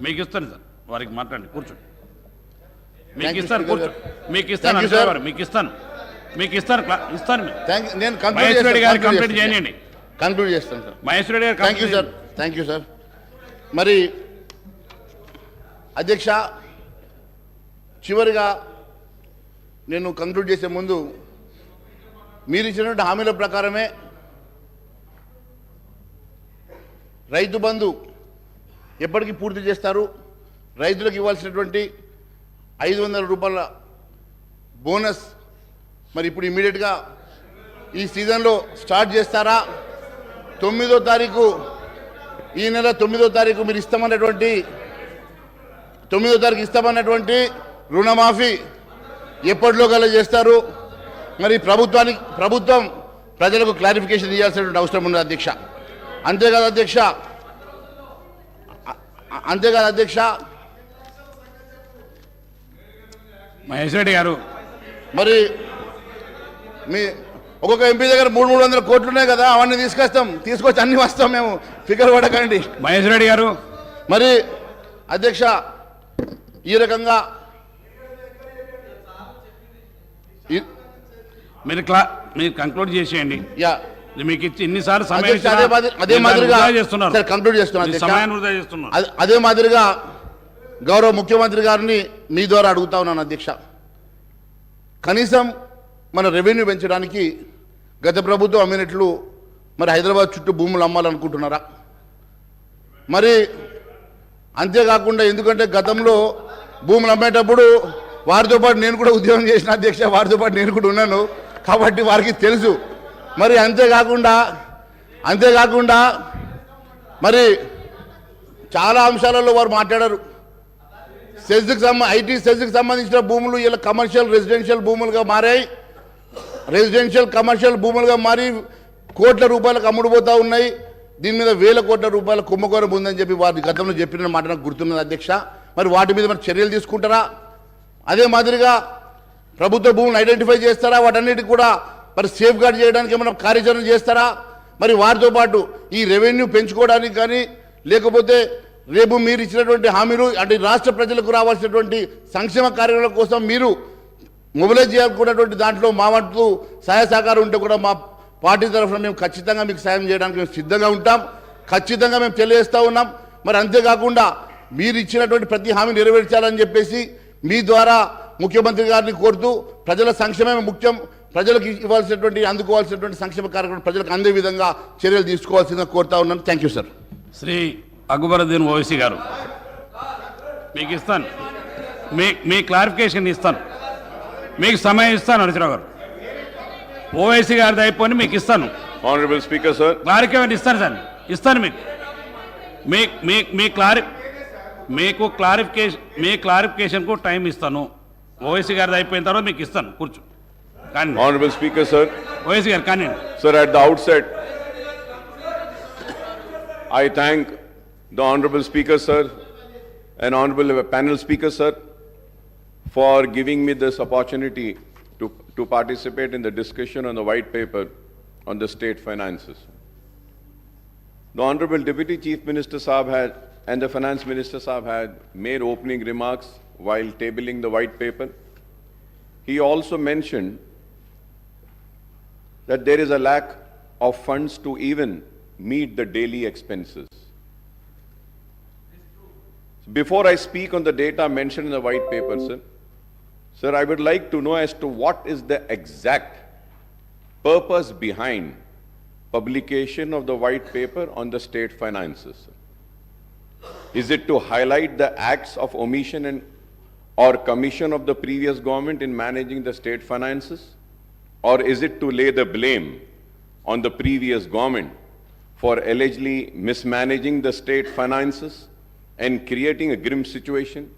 మీకు ఇస్తాను సార్, వారికి మాట్లాడండి, కూర్చోండి. మీకు Thank you, ఇస్తాను, Speaker కూర్చో. గారు. మీకు ఇస్తాను Thank you, అక్షయ్ sir. గారు, మీకు ఇస్తాను నేను మహేశ్వర రెడ్డి గారు కంప్లీట్ చేయండి. కంక్లూడ్ చేస్తాను సార్. మహేశ్వర రెడ్డి గారు thank you sir, thank you sir. మరి అధ్యక్ష, చివరిగా నేను కంక్లూడ్ చేసే ముందు మీరు ఇచ్చినటువంటి హామీల ప్రకారమే రైతు బంధు ఎప్పటికీ పూర్తి చేస్తారు, రైతులకు ఇవ్వాల్సినటువంటి 500 రూపాయల బోనస్ మరి ఇప్పుడు ఇమీడియట్గా ఈ సీజన్లో స్టార్ట్ చేస్తారా? 9వ తారీఖు, ఈ నెల 9వ తారీఖు మీరు ఇస్తామన్నటువంటి 9వ తారీఖు ఇస్తామన్నటువంటి రుణమాఫీ ఎప్పటిలో గల చేస్తారు? మరి ప్రభుత్వం ప్రజలకు క్లారిఫికేషన్ ఇవ్వాల్సినటువంటి అవసరం ఉంది అధ్యక్ష. అంతేకాదు అధ్యక్ష మహేశ్వర రెడ్డి గారు, మరి మీ ఒక్కొక్క ఎంపీ దగ్గర 300 కోట్లు ఉన్నాయి కదా, అవన్నీ తీసుకొచ్చి అన్ని వస్తాం మేము, ఫిగర్ పడకండి. మహేశ్వర రెడ్డి గారు, మరి అధ్యక్ష ఈ రకంగా మీరు కంక్లూడ్ చేసేయండి. యా మీకు ఇచ్చి ఇన్నిసార్లు సమయం అధ్యక్ష, అదే మాదిరిగా చేస్తున్నారు, సరే, కంక్లూడ్ చేస్తున్నాను సమయాన్ని వృధా చేస్తున్నారు. అదే మాదిరిగా గౌరవ ముఖ్యమంత్రి గారిని మీ ద్వారా అడుగుతా ఉన్నాను అధ్యక్ష. కనీసం మన రెవెన్యూ పెంచడానికి గత ప్రభుత్వం అమ్మినట్లు మరి హైదరాబాద్ చుట్టూ భూములు అమ్మాలనుకుంటున్నారా? మరి అంతేకాకుండా ఎందుకంటే గతంలో భూములు అమ్మేటప్పుడు వారితో పాటు నేను కూడా ఉద్యోగం చేసిన అధ్యక్ష, వారితో పాటు నేను కూడా ఉన్నాను కాబట్టి వారికి తెలుసు. మరి అంతేకాకుండా మరి చాలా అంశాలలో వారు మాట్లాడారు. ఐటీ సెజ్కి సంబంధించిన భూములు ఇలా కమర్షియల్ రెసిడెన్షియల్ భూములుగా మారాయి, కమర్షియల్ భూములుగా మారి కోట్ల రూపాయలకు అమ్ముడుపోతూ ఉన్నాయి. దీని మీద వేల కోట్ల రూపాయల కుంభకోణం ఉందని చెప్పి వారి గతంలో చెప్పిన మాట నాకు గుర్తున్నది అధ్యక్ష. మరి వాటి మీద మరి చర్యలు తీసుకుంటారా? అదే మాదిరిగా ప్రభుత్వ భూములను ఐడెంటిఫై చేస్తారా? వాటన్నిటికి కూడా మరి సేఫ్ గార్డ్ చేయడానికి ఏమైనా కార్యాచరణ చేస్తారా? మరి వారితో పాటు ఈ రెవెన్యూ పెంచుకోవడానికి కానీ లేకపోతే రేపు మీరు ఇచ్చినటువంటి హామీలు అంటే రాష్ట్ర ప్రజలకు రావాల్సినటువంటి సంక్షేమ కార్యక్రమాల కోసం మీరు మొబిలైజ్ చేయాలనుకున్నటువంటి దాంట్లో మా వంతు సహాయ సహకారం ఉంటే కూడా మా పార్టీ తరఫున మేము ఖచ్చితంగా మీకు సాయం చేయడానికి మేము సిద్ధంగా ఉంటాం, ఖచ్చితంగా మేము తెలియజేస్తూ ఉన్నాం. మరి అంతేకాకుండా మీరు ఇచ్చినటువంటి ప్రతి హామీ నెరవేర్చాలని చెప్పేసి మీ ద్వారా ముఖ్యమంత్రి గారిని కోరుతూ ప్రజల సంక్షేమమే ముఖ్యం, ప్రజలకు అందుకోవాల్సినటువంటి సంక్షేమ కార్యక్రమం ప్రజలకు అందే విధంగా చర్యలు తీసుకోవాల్సిందిగా కోరుతా ఉన్నాను. Thank you sir. Shri Akbaruddin Owaisi garu, మీకు ఇస్తాను, మీ క్లారిఫికేషన్ ఇస్తాను, మీకు సమయం ఇస్తాను. హరీశ్రావు గారు, ఓవైసీ గారిది అయిపోయి మీకు ఇస్తాను. Honorable Speaker, sir. క్లారిఫికేషన్ ఇస్తాను సార్, ఇస్తాను మీకు క్లారిఫికేషన్కు టైం ఇస్తాను. ఓవైసీ గారిది అయిపోయిన తర్వాత మీకు ఇస్తాను, కూర్చో. కానీ Honorable Speaker, sir. ఓవైసీ గారు కానీ Sir, at the outset, I thank the Honorable Speaker, sir, and Honorable Panel Speaker, sir, for giving me this opportunity to participate in the discussion on the white paper on the state finances. The Honorable Deputy Chief Minister Saab and the Finance Minister Saab had made opening remarks while tabling the white paper. He also mentioned that there is a lack of funds to even meet the daily expenses. Before I speak on the data mentioned in the white paper, sir, I would like to know as to what is the exact purpose behind publication of the white paper on the state finances. Is it to highlight the acts of omission or commission of the previous government in managing the state finances? Or is it to lay the blame on the previous government for allegedly mismanaging the state finances and creating a grim situation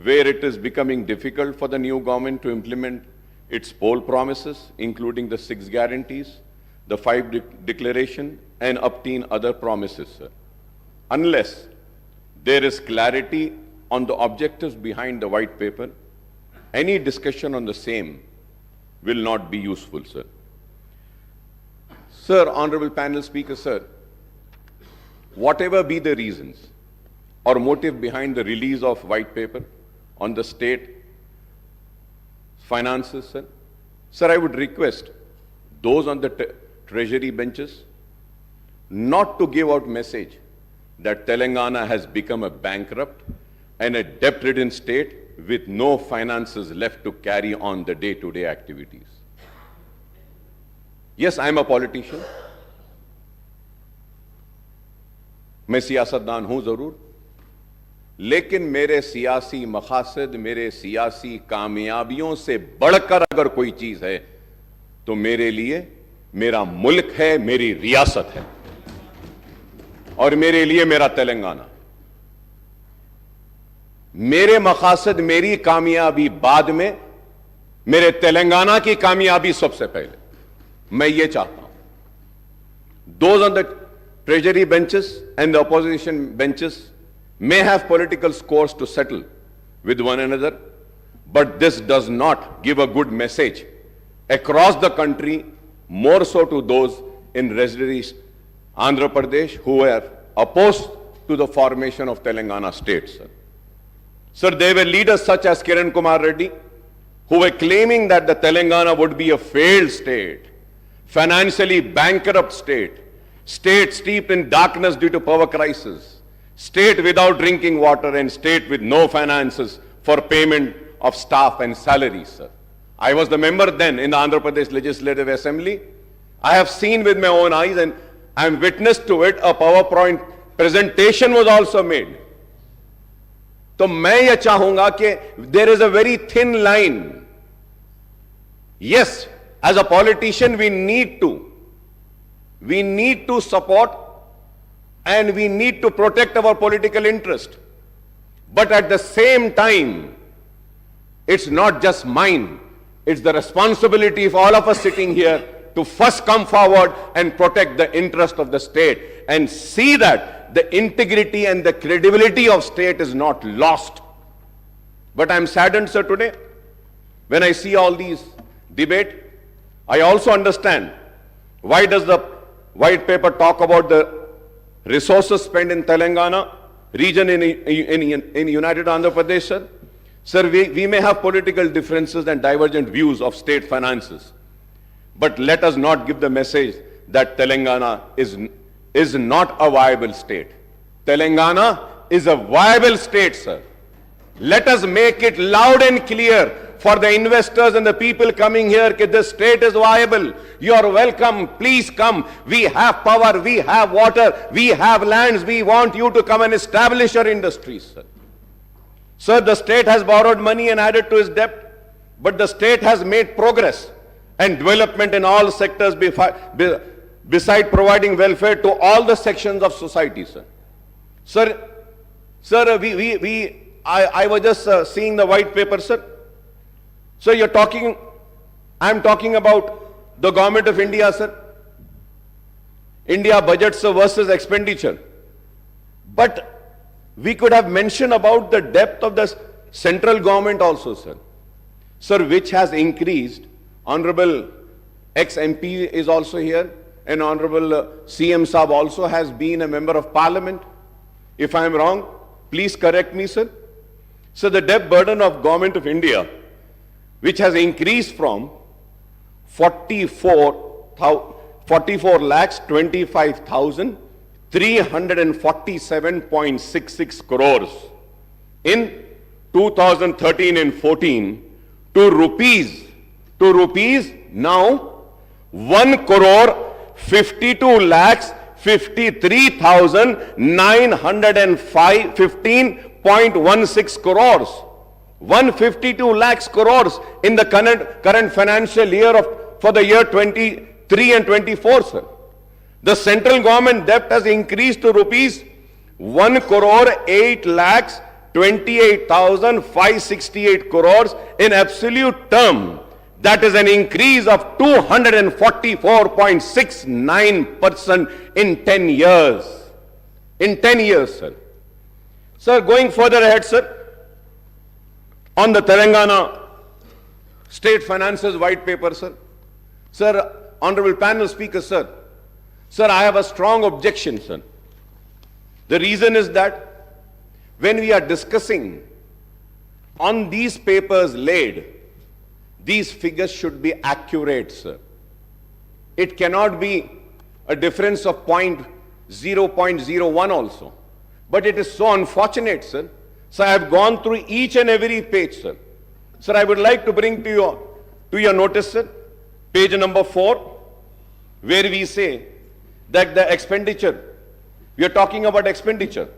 where it is becoming difficult for the new government to implement its poll promises, including the 6 guarantees, the 5 declaration, and obtain other promises, sir? Unless there is clarity on the objectives behind the white paper, any discussion on the same will not be useful, sir. Sir, Honorable Panel Speaker, sir, whatever be the reasons or motive behind the release of white paper on the state finances, sir, sir, I would request those on the treasury benches not to give out message that Telangana has become a bankrupt and a debt-ridden state with no finances left to carry on the day-to-day activities. Yes, I am a politician. मैं सियासतदान हूं जरूर, लेकिन मेरे सियासी मकासद, मेरे सियासी कामयाबियों से बढ़कर अगर कोई चीज है तो मेरे लिए मेरा मुल्क है, मेरी रियासत है और मेरे लिए मेरा तेलंगाना। मेरे मकासद, मेरी कामयाबी बाद में, मेरे तेलंगाना की कामयाबी सबसे पहले। मैं ये चाहता हूं those on the treasury benches and the opposition benches may have political scores to settle with one another, but this does not give a good message across the country, more so to those in residencies Andhra Pradesh who were opposed to the formation of Telangana state, sir. Sir, there were leaders such as Kiran Kumar Reddy who were claiming that the Telangana would be a failed state, financially bankrupt state, state steeped in darkness due to power crisis, state without drinking water, and state with no finances for payment of staff and salaries, sir. I was the member then in the Andhra Pradesh Legislative Assembly. I have seen with my own eyes and I am witness to it. A PowerPoint presentation was also made. तो मैं ये चाहूंगा कि there is a very thin line. Yes, as a politician we need to support and we need to protect our political interest. But at the same time, it's not just mine, it's the responsibility of all of us sitting here to first come forward and protect the interest of the state and see that the integrity and the credibility of state is not lost. But I'm saddened, sir, today when I see all these debate. I also understand why does the white paper talk about the resources spent in Telangana region in United Andhra Pradesh, sir. Sir, we may have political differences and divergent views of state finances, but let us not give the message that Telangana is not a viable state. Telangana is a viable state, sir. Let us make it loud and clear for the investors and the people coming here that this state is viable. You are welcome. Please come. We have power. We have water. We have lands. We want you to come and establish your industries, sir. Sir, the state has borrowed money and added to its debt, but the state has made progress and development in all sectors beside providing welfare to all the sections of society, sir. Sir, I was just seeing the white paper, sir. So I'm talking about the government of India, sir. India budgets versus expenditure. But we could have mentioned about the depth of the central government also, sir. Sir, which has increased. Honorable ex-MP is also here, and Honorable CM Saab also has been a member of parliament. If I am wrong, please correct me, sir. So the debt burden of government of India, which has increased from 44,25,347.66 crores in 2013 and 14 to rupees now 1,53,915.16 crores. 152 lakhs crores in the current financial year for the year 23 and 24, sir. The central government debt has increased to rupees 1,08,28,568 crores in absolute term. That is an increase of 244.69% in 10 years. In 10 years, sir. Sir, going further ahead, sir, on the Telangana State Finances White Paper, sir. Sir, Honorable Panel Speaker, sir. Sir, I have a strong objection, sir. The reason is that when we are discussing on these papers laid, these figures should be accurate, sir. It cannot be a difference of 0.01 also. But it is so unfortunate, sir. So I have gone through each and every page, sir. Sir, I would like to bring to your notice, sir, page number 4, where we say that the expenditure, we are talking about expenditure,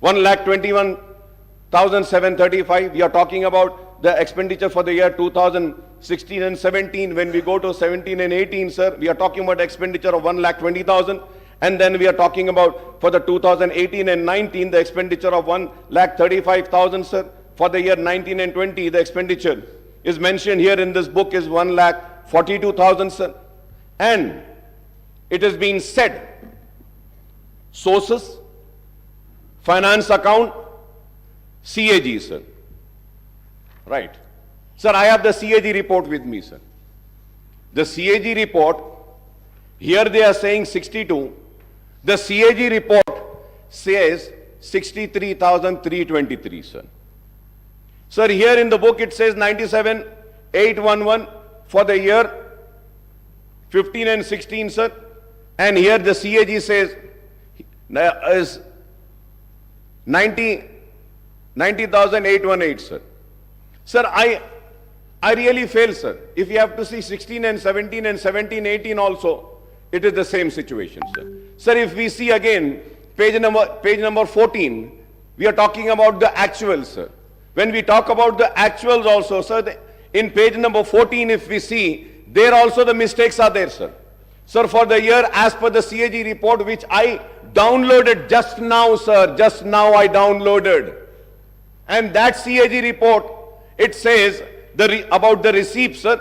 1,21,735. We are talking about the expenditure for the year 2016 and 17. When we go to 17 and 18, sir, we are talking about expenditure of 1,20,000. And then we are talking about for the 2018 and 19, the expenditure of 1,35,000, sir. For the year 19 and 20, the expenditure is mentioned here in this book is 1,42,000, sir. And it has been said, sources, finance account, CAG, sir. Right. Sir, I have the CAG report with me, sir. The CAG report, here they are saying 62. The CAG report says 63,323, sir. Sir, here in the book it says 97,811 for the year 15 and 16, sir. And here the CAG says is 90,818, sir. Sir, I really fail, sir. If you have to see 16 and 17 and 17, 18 also, it is the same situation, sir. Sir, if we see again page number 14, we are talking about the actuals, sir. When we talk about the actuals also, sir, in page number 14, if we see, there also the mistakes are there, sir. Sir, for the year as per the CAG report, which I downloaded just now, sir, just now I downloaded. And that CAG report, it says about the receipts, sir.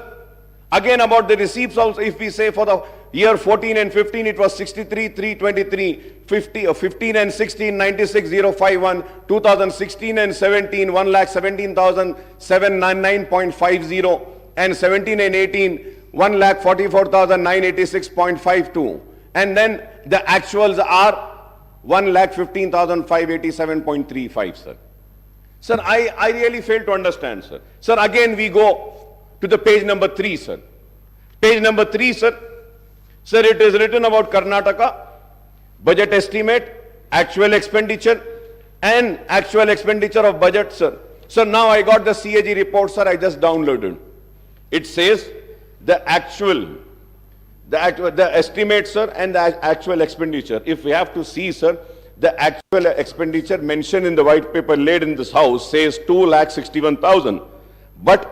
Again, about the receipts also, if we say for the year 14 and 15, it was 63,323, 15 and 16, 96,051, 2016 and 17, 1,17,799.50, and 17 and 18, 1,44,986.52. And then the actuals are 1,15,587.35, sir. Sir, I really fail to understand, sir. Sir, again we go to the page number 3, sir. Page number 3, sir. Sir, it is written about Karnataka, budget estimate, actual expenditure, and actual expenditure of budget, sir. So now I got the CAG report, sir, I just downloaded. It says the estimate, sir, and the actual expenditure. If we have to see, sir, the actual expenditure mentioned in the white paper laid in this house says 2,61,000. But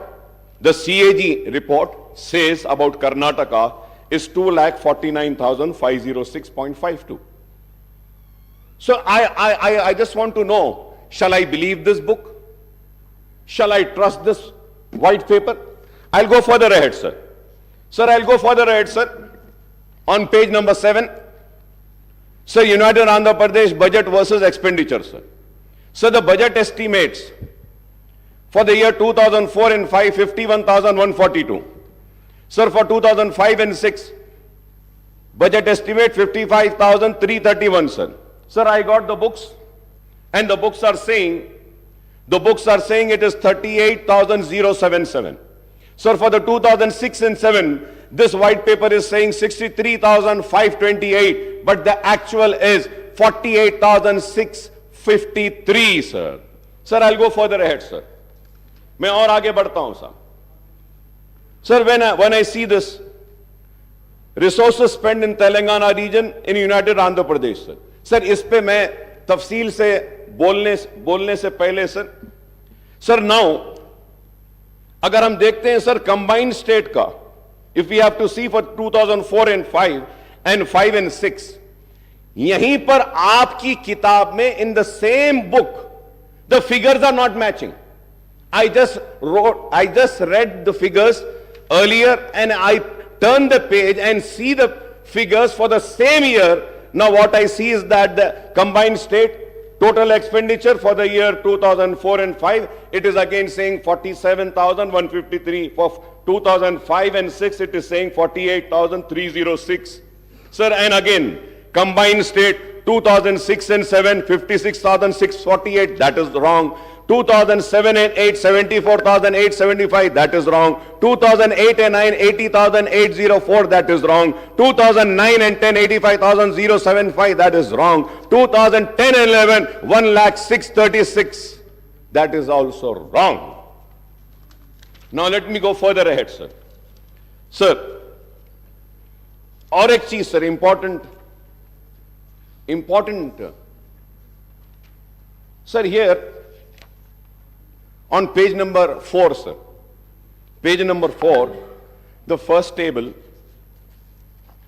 the CAG report says about Karnataka is 2,49,506.52. So I just want to know, shall I believe this book? Shall I trust this white paper? I'll go further ahead, sir. Sir, I'll go further ahead, sir. On page number 7, sir, United Andhra Pradesh budget versus expenditure, sir. So the budget estimates for the year 2004 and 5, 51,142. Sir, for 2005 and 6, budget estimate 55,331, sir. Sir, I got the books, and the books are saying it is 38,077. Sir, for the 2006 and 7, this white paper is saying 63,528, but the actual is 48,653, sir. Sir, I'll go further ahead, sir. मैं और आगे बढ़ता हूं, sir. Sir, when I see this, resources spent in Telangana region in United Andhra Pradesh, sir. Sir, इस पे मैं तफसील से बोलने से पहले, sir. Sir, now, अगर हम देखते हैं, sir, combined state का, if we have to see for 2004 and 5 and 5 and 6, यहीं पर आपकी किताब में in the same book, the figures are not matching. I just read the figures earlier and I turn the page and see the figures for the same year. Now what I see is that the combined state total expenditure for the year 2004 and 5, it is again saying 47,153. For 2005 and 6, it is saying 48,306. Sir, and again, combined state 2006 and 7, 56,648, that is wrong. 2007 and 8, 74,875, that is wrong. 2008 and 9, 80,804, that is wrong. 2009 and 10, 85,075, that is wrong. 2010 and 11, 1,06,36, that is also wrong. Now let me go further ahead, sir. Sir, और एक चीज sir important, sir, here on page number 4, sir, page number 4, the first table,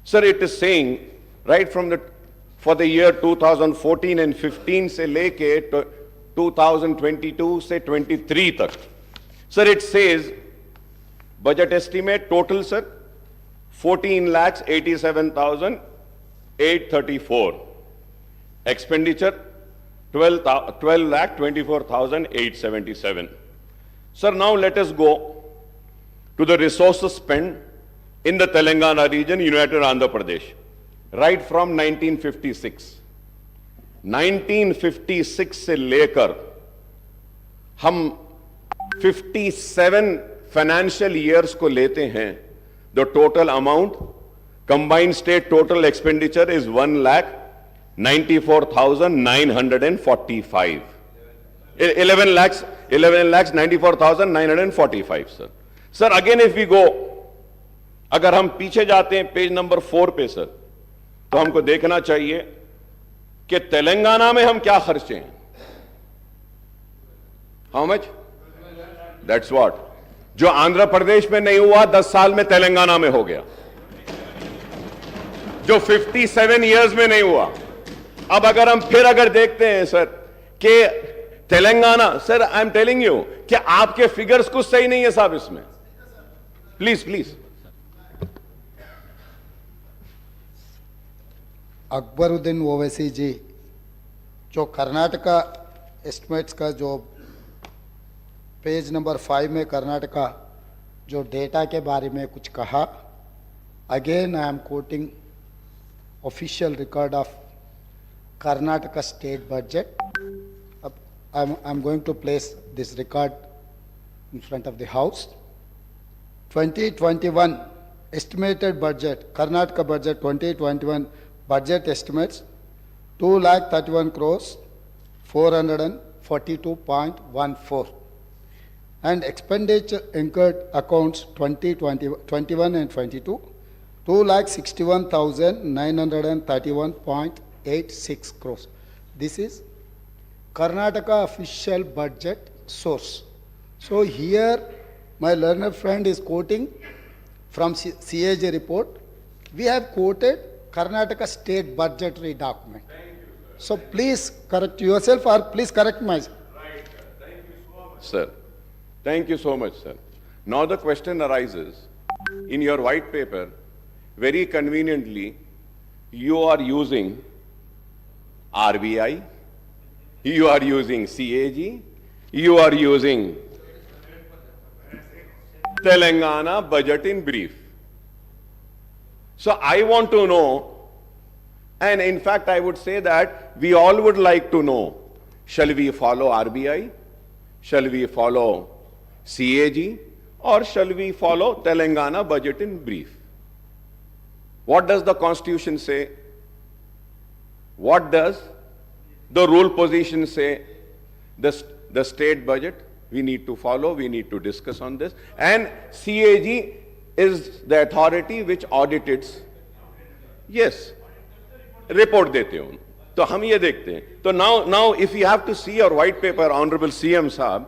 sir, it is saying right from for the year 2014 and 15 se leke 2022 se 23 tak, sir, it says budget estimate total, sir, 14,87,834. Expenditure 12,24,877. Sir, now let us go to the resources spent in the Telangana region, United Andhra Pradesh, right from 1956. 1956 से लेकर हम 57 financial years को लेते हैं, the total amount, combined state total expenditure is 1,94,945. 11,94,945, sir. Sir, again if we go, अगर हम पीछे जाते हैं पेज नंबर 4 पे सर, तो हमको देखना चाहिए कि तेलंगाना में हम क्या खर्चे हैं. How much? That's what. जो आंध्र प्रदेश में नहीं हुआ 10 साल में तेलंगाना में हो गया, जो 57 इयर्स में नहीं हुआ. अब अगर हम फिर अगर देखते हैं सर कि Telangana, sir I am telling you कि आपके फिगर्स कुछ सही नहीं है साहब इसमें. Please please. अकबरुद्दीन ओवैसी जी, जो कर्नाटका एस्टिमेट्स का जो पेज नंबर 5 में कर्नाटका जो डेटा के बारे में कुछ कहा, again I am quoting official record of Karnataka state budget. I am going to place this record in front of the house. 2021 estimated budget, Karnataka budget 2021 budget estimates 2,31 crores 442.14, and expenditure incurred accounts 2021 and 22 2,61,931.86 crores. This is Karnataka official budget source. So here my learned friend is quoting from CAG report. We have quoted Karnataka state budgetary document. So please correct yourself or please correct myself. Right, sir. Thank you so much. Sir, thank you so much, sir. Now the question arises, in your white paper, very conveniently, you are using RBI, you are using CAG, you are using Telangana budget in brief. So I want to know, and in fact I would say that we all would like to know, shall we follow RBI, shall we follow CAG, or shall we follow Telangana budget in brief? What does the Constitution say? What does the rule position say? The state budget, we need to follow, we need to discuss on this. And CAG is the authority which audits. Yes, report देते हैं. तो हम ये देखते हैं. तो now if you have to see your white paper, Honorable CM साहब,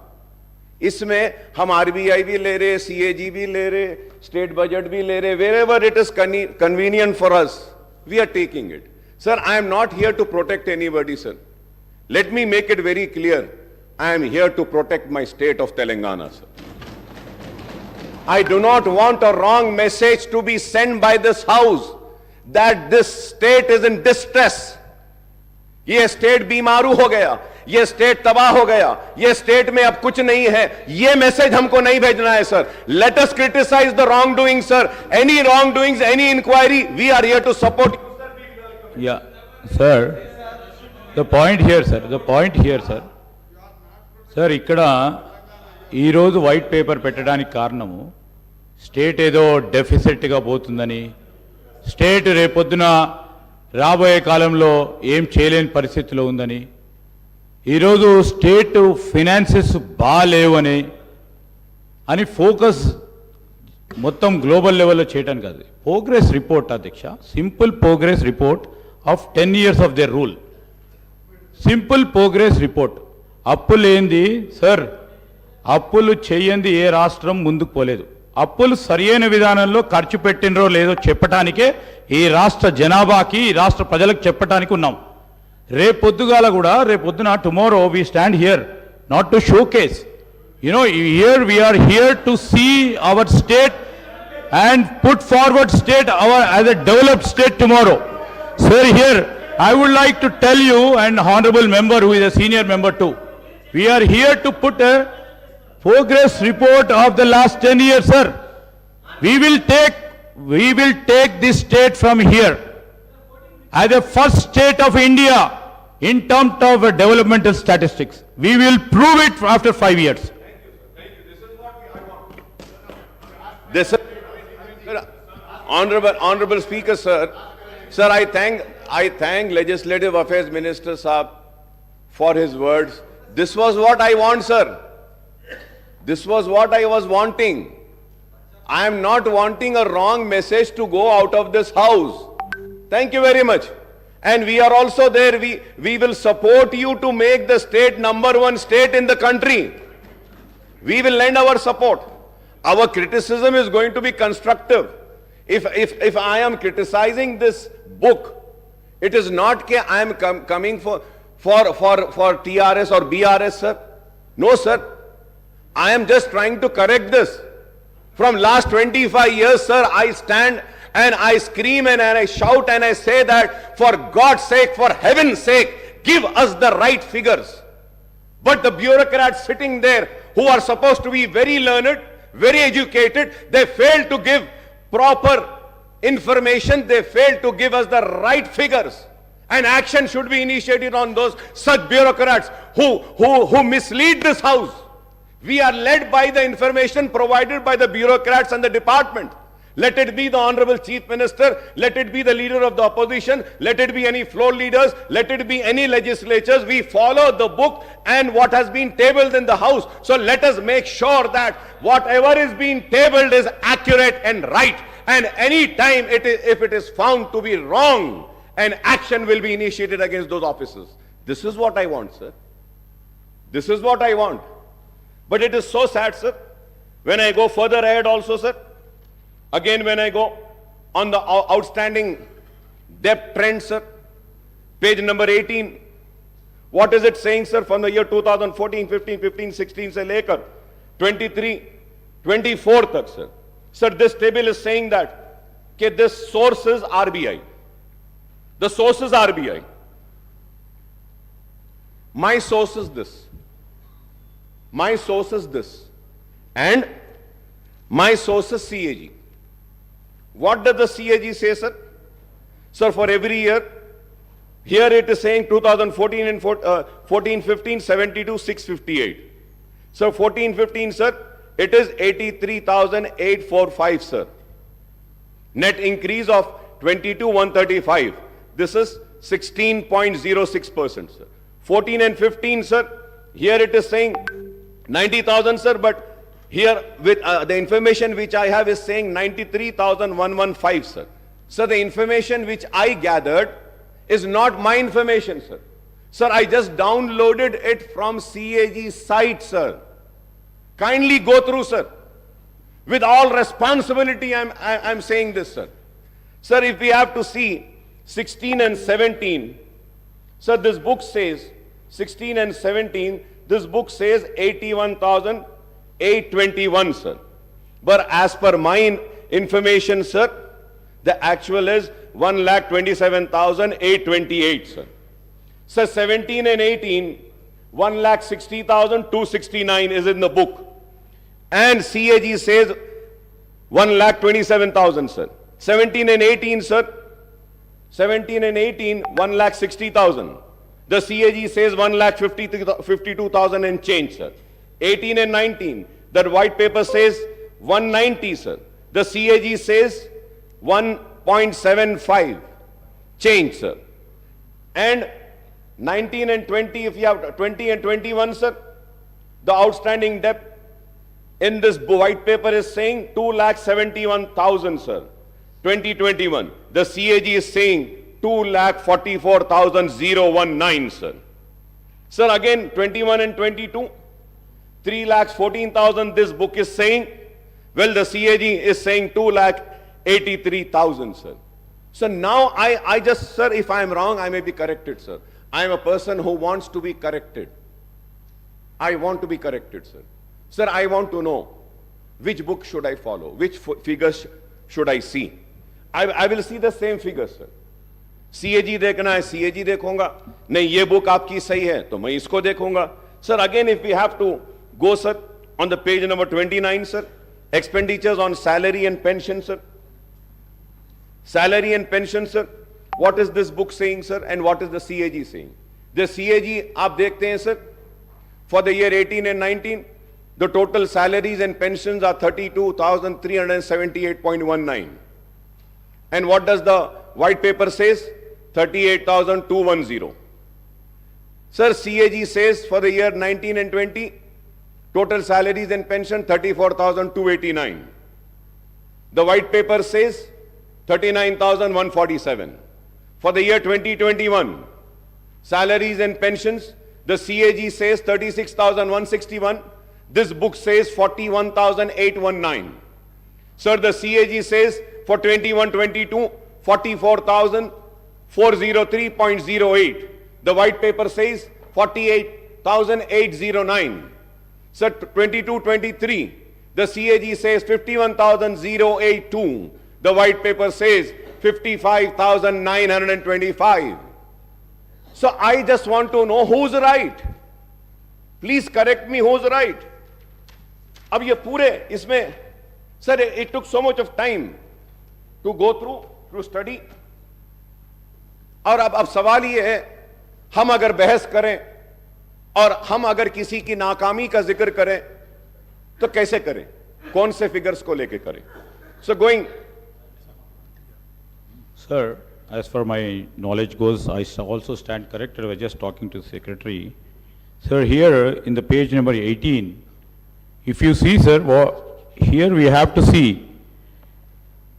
इसमें हम RBI भी ले रहे, CAG भी ले रहे, state budget भी ले रहे, wherever it is convenient for us, we are taking it. Sir, I am not here to protect anybody, sir. Let me make it very clear. I am here to protect my state of Telangana, sir. I do not want a wrong message to be sent by this house that this state is in distress. ये state बीमारू हो गया, ये state तबाह हो गया, ये state में अब कुछ नहीं है, ये मैसेज हमको नहीं भेजना है sir. Let us criticize the wrongdoing, sir. Any wrongdoings, any inquiry, we are here to support. Yeah, sir. The point here, sir. Sir ఇక్కడ ఈరోజు వైట్ పేపర్ పెట్టడానికి కారణము స్టేట్ ఏదో డెఫిసిట్గా పోతుందని, స్టేట్ రేపొద్దున రాబోయే కాలంలో ఏం చేయలేని పరిస్థితిలో ఉందని, ఈరోజు స్టేట్ ఫినాన్సెస్ బాగాలేవని అని ఫోకస్ మొత్తం గ్లోబల్ లెవెల్లో చేయడానికి కాదు. ప్రోగ్రెస్ రిపోర్ట్ అధ్యక్ష, simple progress report of 10 years of their rule. Simple progress report. అప్పులు ఏంది సార్? అప్పులు చెయ్యంది ఏ రాష్ట్రం ముందుకు పోలేదు. అప్పులు సరియైన విధానంలో ఖర్చు పెట్టినరో లేదో చెప్పటానికే ఈ రాష్ట్ర జనాభాకి, ఈ రాష్ట్ర ప్రజలకు చెప్పటానికి ఉన్నాం. రేపొద్దున tomorrow we stand here not to show case. Here we are here to see our state and put forward state as a developed state tomorrow. Sir, here I would like to tell you, and honorable member who is a senior member too, we are here to put a progress report of the last 10 years, sir. We will take this state from here as the first state of India in terms of developmental statistics. We will prove it after 5 years. This honorable speaker, sir. Sir, I thank Legislative Affairs Minister Saab for his words. This was what I want, sir. This was what I was wanting. I am not wanting a wrong message to go out of this house. Thank you very much. And we are also there. We will support you to make the state #1 state in the country. We will lend our support. Our criticism is going to be constructive. If I am criticizing this book, it is not that I am coming for TRS or BRS, sir. No, sir. I am just trying to correct this. From last 25 years, sir, I stand and I scream and I shout and I say that, for God's sake, for heaven's sake, give us the right figures. But the bureaucrats sitting there who are supposed to be very learned, very educated, they fail to give proper information. They fail to give us the right figures. And action should be initiated on those such bureaucrats who mislead this house. We are led by the information provided by the bureaucrats and the department. Let it be the Honorable Chief Minister, let it be the leader of the opposition, let it be any floor leaders, let it be any legislatures. We follow the book and what has been tabled in the house. So let us make sure that whatever is being tabled is accurate and right. And any time if it is found to be wrong, an action will be initiated against those officers. This is what I want, sir. This is what I want. But it is so sad, sir. When I go further ahead also, sir, again when I go on the outstanding debt trend, sir, page number 18, what is it saying, sir, from the year 2014, 15, 15, 16 se lekar 23, 24 tak, sir. Sir, this table is saying that this source is RBI. The source is RBI. My source is this. My source is this. And my source is CAG. What does the CAG say, sir? Sir, for every year, here it is saying 2014 and 14-15, 72, 658. Sir, 14-15, sir, it is 83,845, sir. Net increase of 22,135. This is 16.06%, sir. 14 and 15, sir, here it is saying 90,000, sir, but here with the information which I have is saying 93,115, sir. Sir, the information which I gathered is not my information, sir. Sir, I just downloaded it from CAG's site, sir. Kindly go through, sir. With all responsibility, I'm saying this, sir. Sir, if we have to see 16 and 17, sir, this book says 16 and 17, this book says 81,821, sir. But as per my information, sir, the actual is 1,27,828, sir. Sir, 17 and 18, 1,60,269 is in the book. And CAG says 1,27,000, sir. 17 and 18, sir. 17 and 18, 1,60,000. The CAG says 1,52,000 and change, sir. 18 and 19, the white paper says 190, sir. The CAG says 1.75 change, sir. And 19 and 20, if you have 20 and 21, sir, the outstanding debt in this white paper is saying 2,71,000, sir. 2021. The CAG is saying 2,44,019, sir. Sir, again, 21 and 22, 3,14,000 this book is saying. Well, the CAG is saying 2,83,000, sir. So now I just, sir, if I am wrong, I may be corrected, sir. I am a person who wants to be corrected. I want to be corrected, sir. Sir, I want to know which book should I follow, which figures should I see. I will see the same figures, sir. CAG देखना है, CAG देखूंगा. नहीं, ये book आपकी सही है, तो मैं इसको देखूंगा. Sir, again, if we have to go, sir, on the page number 29, sir, expenditures on salary and pension, sir. Salary and pension, sir. What is this book saying, sir, and what is the CAG saying? The CAG, आप देखते हैं, sir, for the year 18 and 19, the total salaries and pensions are 32,378.19. And what does the white paper says? 38,210. Sir, CAG says for the year 19 and 20, total salaries and pension 34,289. The white paper says 39,147. For the year 2021, salaries and pensions, the CAG says 36,161. This book says 41,819. Sir, the CAG says for 21-22, 44,403.08. The white paper says 48,809. Sir, 22-23, the CAG says 51,082. The white paper says 55,925. So I just want to know who's right. Please correct me, who's right. अब ये पूरे इसमें, sir, it took so much of time to go through, to study. और अब सवाल ये है, हम अगर बहस करें और हम अगर किसी की नाकामी का जिक्र करें तो कैसे करें, कौन से फिगर्स को लेके करें? So going. Sir, as far my knowledge goes, I also stand corrected. I was just talking to the secretary. Sir, here in the page number 18, if you see, sir, here we have to see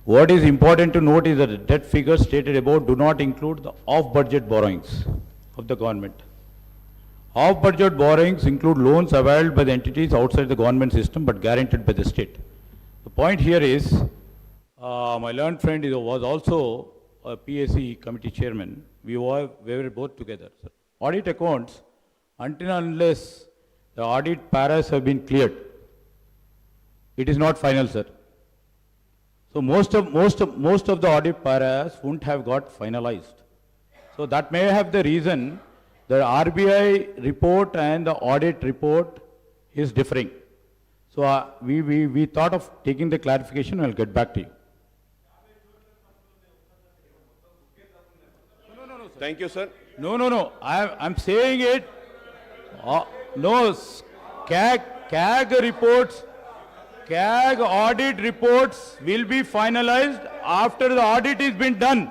what is important to note is that the debt figures stated above do not include the off-budget borrowings of the government. Off-budget borrowings include loans availed by the entities outside the government system but guaranteed by the state. The point here is, my learned friend was also a PAC committee chairman. We were both together. Sir. Audit accounts, until and unless the audit paras have been cleared, it is not final, sir. So most of the audit paras wouldn't have got finalized. So that may have the reason the RBI report and the audit report is differing. So we thought of taking the clarification and I'll get back to you. Thank you, sir. No. I'm saying it. No, CAG reports, CAG audit reports will be finalized after the audit has been done.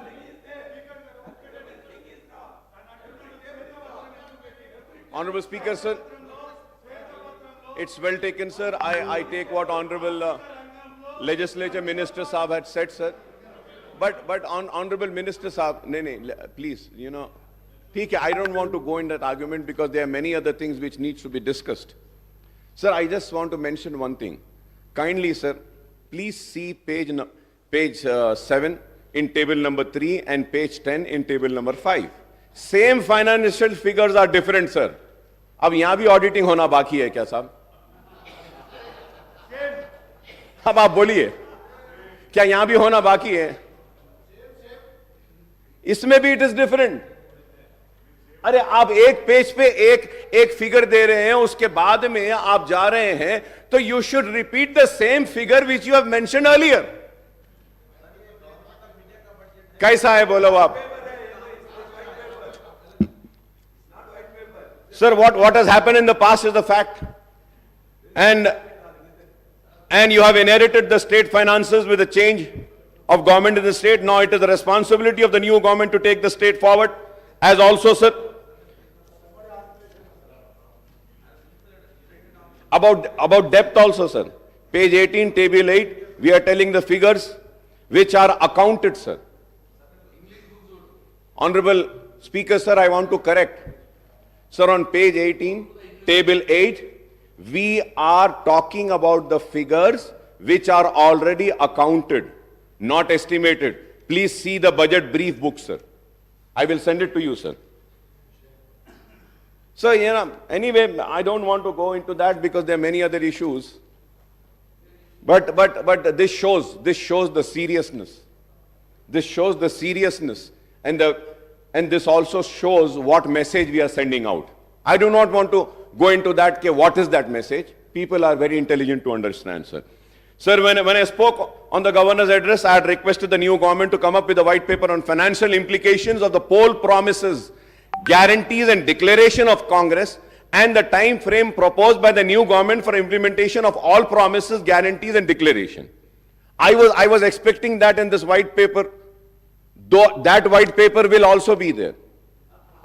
Honorable Speaker, sir. It's well taken, sir. I take what Honorable Legislature Minister Saab had said, sir. But Honorable Minister Saab, please, I don't want to go in that argument because there are many other things which needs to be discussed. Sir, I just want to mention one thing. Kindly, sir, please see page 7 in table number 3 and page 10 in table number 5. Same financial figures are different, sir. अब यहाँ भी auditing होना बाकी है क्या साहब? अब आप बोलिए, क्या यहाँ भी होना बाकी है? इसमें भी it is different. अरे आप एक पेज पे एक फिगर दे रहे हैं, उसके बाद में आप जा रहे हैं, तो you should repeat the same figure which you have mentioned earlier. कैसा है बोलो आप? Sir, what has happened in the past is the fact. And you have inherited the state finances with a change of government in the state. Now it is the responsibility of the new government to take the state forward. As also, sir, about depth also, sir. Page 18, table 8, we are telling the figures which are accounted, sir. Honorable Speaker, sir, I want to correct. Sir, on page 18, table 8, we are talking about the figures which are already accounted, not estimated. Please see the budget brief book, sir. I will send it to you, sir. So, anyway, I don't want to go into that because there are many other issues. But this shows the seriousness. This shows the seriousness, and this also shows what message we are sending out. I do not want to go into that. What is that message? People are very intelligent to understand, sir. Sir, when I spoke on the governor's address, I had requested the new government to come up with a white paper on financial implications of the poll promises, guarantees and declaration of Congress, and the time frame proposed by the new government for implementation of all promises, guarantees and declaration. I was expecting that in this white paper, though that white paper will also be there.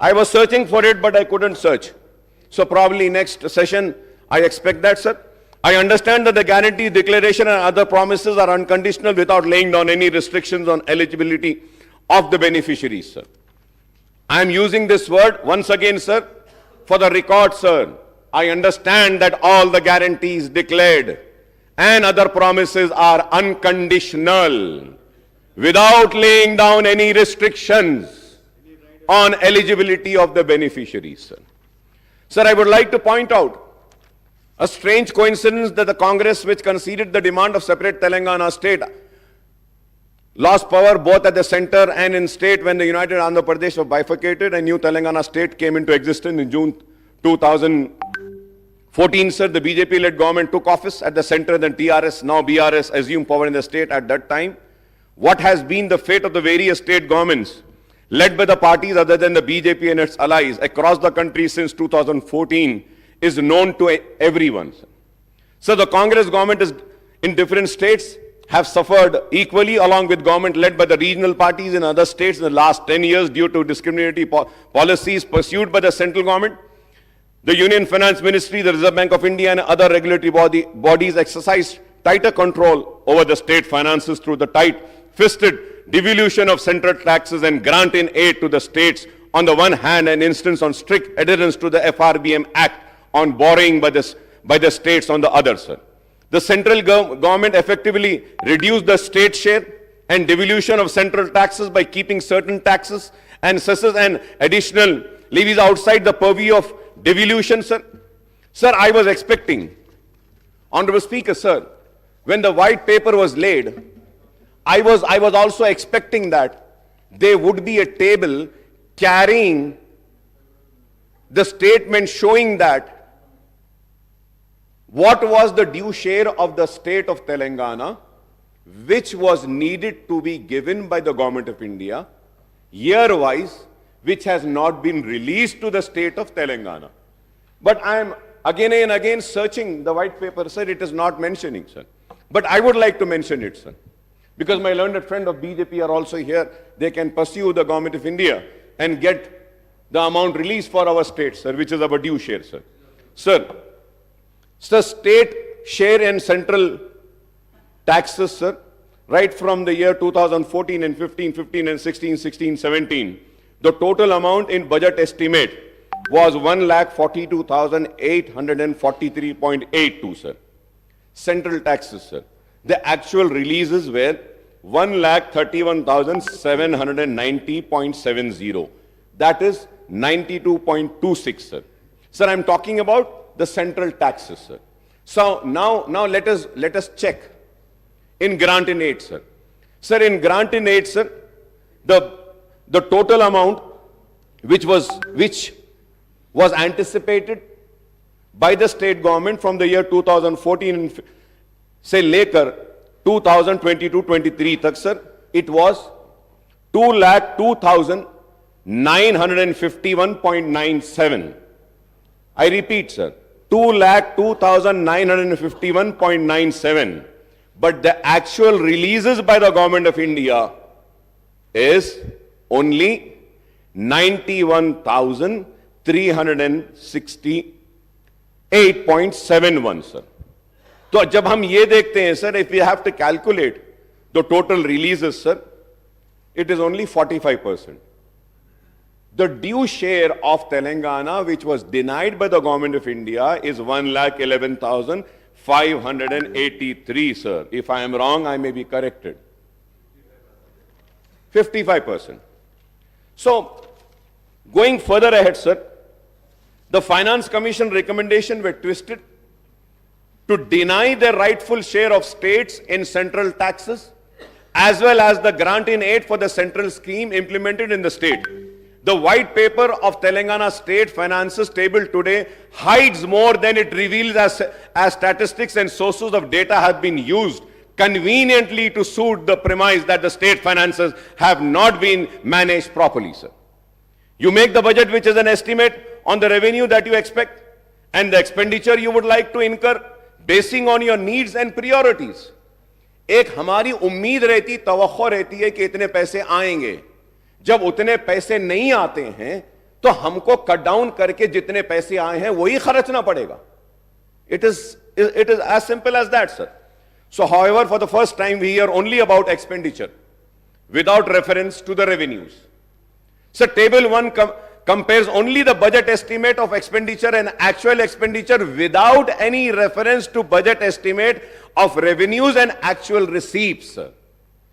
I was searching for it, but I couldn't search. So probably next session, I expect that, sir. I understand that the guarantee, declaration and other promises are unconditional without laying down any restrictions on eligibility of the beneficiaries, sir. I am using this word once again, sir, for the record, sir. I understand that all the guarantees declared and other promises are unconditional without laying down any restrictions on eligibility of the beneficiaries, sir. Sir, I would like to point out a strange coincidence that the Congress, which conceded the demand of separate Telangana state, lost power both at the center and in state when the United Andhra Pradesh was bifurcated and new Telangana state came into existence in June 2014, sir. The BJP-led government took office at the center, then TRS, now BRS, assumed power in the state at that time. What has been the fate of the various state governments led by the parties other than the BJP and its allies across the country since 2014 is known to everyone. So the Congress government is in different states have suffered equally along with government led by the regional parties in other states in the last 10 years due to discriminatory policies pursued by the central government. The Union Finance Ministry, the Reserve Bank of India and other regulatory bodies exercise tighter control over the state finances through the tight-fisted devolution of central taxes and grant in aid to the states on the one hand and instance on strict adherence to the FRBM Act on borrowing by the states on the other, sir. The central government effectively reduced the state share and devolution of central taxes by keeping certain taxes and cesses and additional levies outside the purview of devolution, sir. Sir, I was expecting, Honorable Speaker, sir, when the white paper was laid, I was also expecting that there would be a table carrying the statement showing that what was the due share of the state of Telangana, which was needed to be given by the government of India, year-wise, which has not been released to the state of Telangana. But I am again and again searching the white paper, sir, it is not mentioning, sir. But I would like to mention it, sir. Because my learned friend of BJP are also here, they can pursue the government of India and get the amount released for our state, sir, which is our due share, sir. Sir, state share and central taxes, sir, right from the year 2014 and 15 and 16, 17, the total amount in budget estimate was 1,42,843.82, sir. Central taxes, sir. The actual releases were 1,31,790.70. That is 92.26, sir. Sir, I'm talking about the central taxes, sir. So now let us check in grant in aid, sir. Sir, in grant in aid, sir, the total amount which was anticipated by the state government from the year 2014 and say later 2022-23 tak, sir, it was 2,02,951.97. I repeat, sir, 2,02,951.97. But the actual releases by the government of India is only 91,368.71, sir. तो जब हम ये देखते हैं, sir, if we have to calculate the total releases, sir, it is only 45%. The due share of Telangana, which was denied by the government of India, is 1,11,583, sir. If I am wrong, I may be corrected. 55%. So, going further ahead, sir, the Finance Commission recommendation were twisted to deny the rightful share of states in central taxes, as well as the grant in aid for the central scheme implemented in the state. The white paper of Telangana state finances table today hides more than it reveals, as statistics and sources of data have been used conveniently to suit the premise that the state finances have not been managed properly, sir. You make the budget, which is an estimate on the revenue that you expect and the expenditure you would like to incur, basing on your needs and priorities. एक हमारी उम्मीद रहती, तवक्को रहती है कि इतने पैसे आएंगे. जब उतने पैसे नहीं आते हैं तो हमको कट डाउन करके जितने पैसे आए हैं वही खर्चना पड़ेगा. It is as simple as that, sir. So, however, for the first time we hear only about expenditure without reference to the revenues. So, table 1 compares only the budget estimate of expenditure and actual expenditure without any reference to budget estimate of revenues and actual receipts, sir.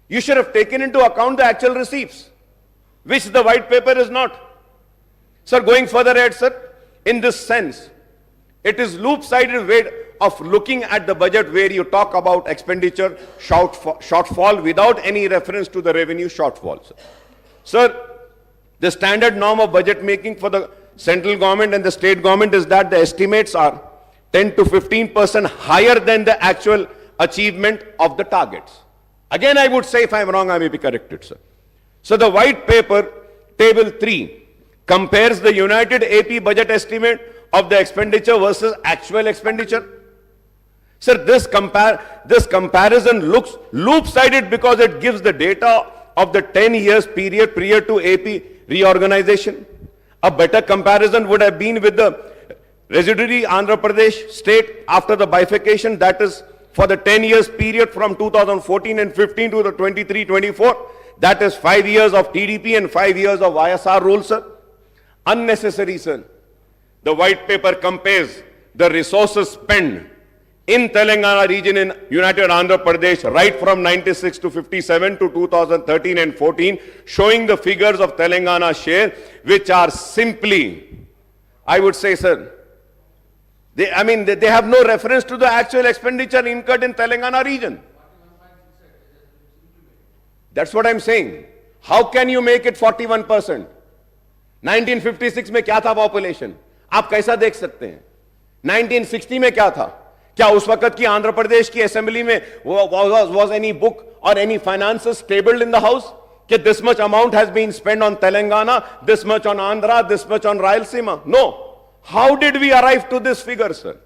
You should have taken into account the actual receipts, which the white paper is not. Sir, going further ahead, sir, in this sense, it is loop-sided way of looking at the budget where you talk about expenditure shortfall without any reference to the revenue shortfall, sir. Sir, the standard norm of budget making for the central government and the state government is that the estimates are 10 to 15% higher than the actual achievement of the targets. Again, I would say, if I am wrong, I may be corrected, sir. So the white paper, table 3, compares the United AP budget estimate of the expenditure versus actual expenditure. Sir, this comparison looks loop-sided because it gives the data of the 10 years period prior to AP reorganization. A better comparison would have been with the residuary Andhra Pradesh state after the bifurcation, that is for the 10 years period from 2014 and 15 to the 23-24. That is 5 years of TDP and 5 years of YSR rule, sir. Unnecessary, sir. The white paper compares the resources spent in Telangana region in United Andhra Pradesh right from 96 to 57 to 2013 and 14, showing the figures of Telangana share, which are simply, I would say, sir, they have no reference to the actual expenditure incurred in Telangana region. That's what I'm saying. How can you make it 41%? 1956 में क्या था population? आप कैसा देख सकते हैं? 1960 में क्या था? क्या उस वक्त की आंध्र प्रदेश की असेंबली में was any book or any finances tabled in the house? That this much amount has been spent on Telangana, this much on Andhra, this much on Rayalaseema? No. How did we arrive to this figure, sir?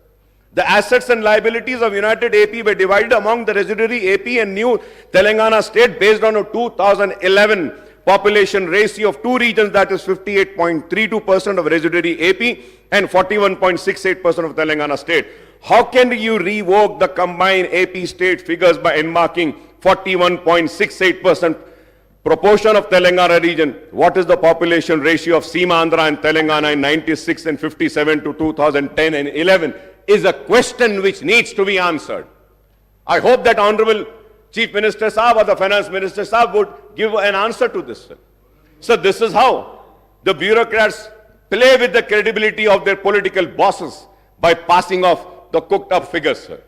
The assets and liabilities of United AP were divided among the residuary AP and new Telangana state based on a 2011 population ratio of two regions, that is 58.32% of residuary AP and 41.68% of Telangana state. How can you revoke the combined AP state figures by enmarking 41.68% proportion of Telangana region? What is the population ratio of Seema Andhra and Telangana in 96 and 57 to 2010 and 11 is a question which needs to be answered. I hope that Honorable Chief Minister Saab or the Finance Minister Saab would give an answer to this, sir. So this is how the bureaucrats play with the credibility of their political bosses by passing off the cooked up figures, sir.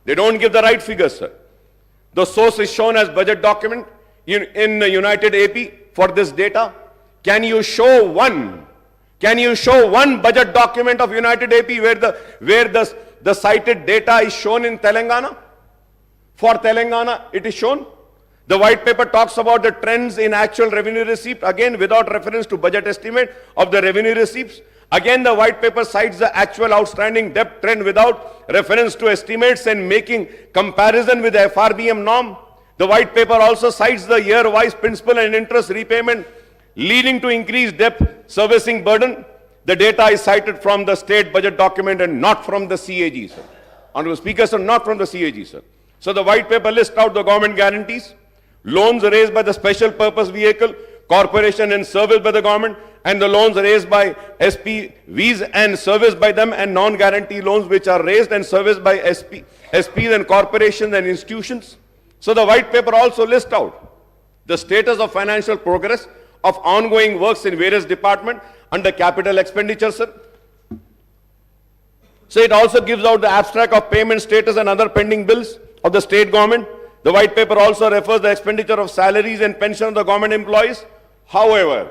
They don't give the right figures, sir. The source is shown as budget document in the United AP for this data. Can you show one budget document of United AP where the cited data is shown in Telangana? For Telangana, it is shown. The white paper talks about the trends in actual revenue receipt, again without reference to budget estimate of the revenue receipts. Again, the white paper cites the actual outstanding debt trend without reference to estimates and making comparison with the FRBM norm. The white paper also cites the year-wise principal and interest repayment leading to increased debt servicing burden. The data is cited from the state budget document and not from the CAG, sir. Honorable Speaker, sir, not from the CAG, sir. So the white paper lists out the government guarantees, loans raised by the special purpose vehicle, corporation and serviced by the government, and the loans raised by SPVs and serviced by them, and non-guarantee loans which are raised and serviced by SPs and corporations and institutions. So the white paper also lists out the status of financial progress of ongoing works in various departments under capital expenditure, sir. So it also gives out the abstract of payment status and other pending bills of the state government. The white paper also refers the expenditure of salaries and pension of the government employees. However,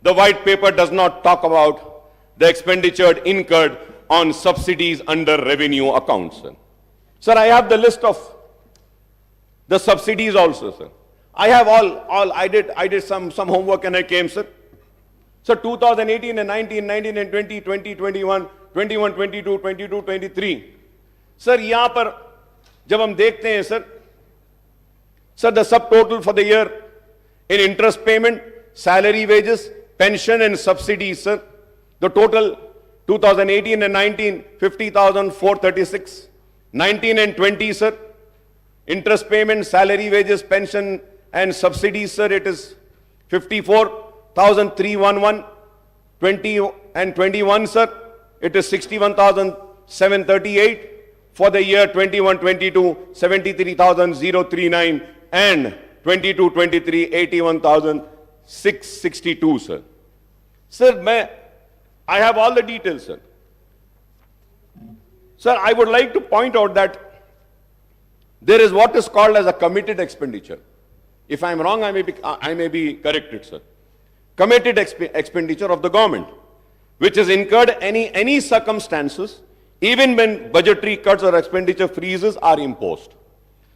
the white paper does not talk about the expenditure incurred on subsidies under revenue accounts, sir. Sir, I have the list of the subsidies also, sir. I have I did some homework and I came, sir. So 2018 and 19, 19 and 20, 20, 21, 21, 22, 22, 23. Sir, यहाँ पर जब हम देखते हैं, sir, the subtotal for the year in interest payment, salary, wages, pension and subsidies, sir, the total 2018 and 19, 50,436. 19 and 20, sir, interest payment, salary, wages, pension and subsidies, sir, it is 54,311. 20 and 21, sir, it is 61,738. For the year 21-22, 73,039, and 22-23, 81,662, sir. Sir, I have all the details, sir. Sir, I would like to point out that there is what is called as a committed expenditure. If I am wrong, I may be corrected, sir. Committed expenditure of the government, which is incurred any circumstances, even when budgetary cuts or expenditure freezes are imposed.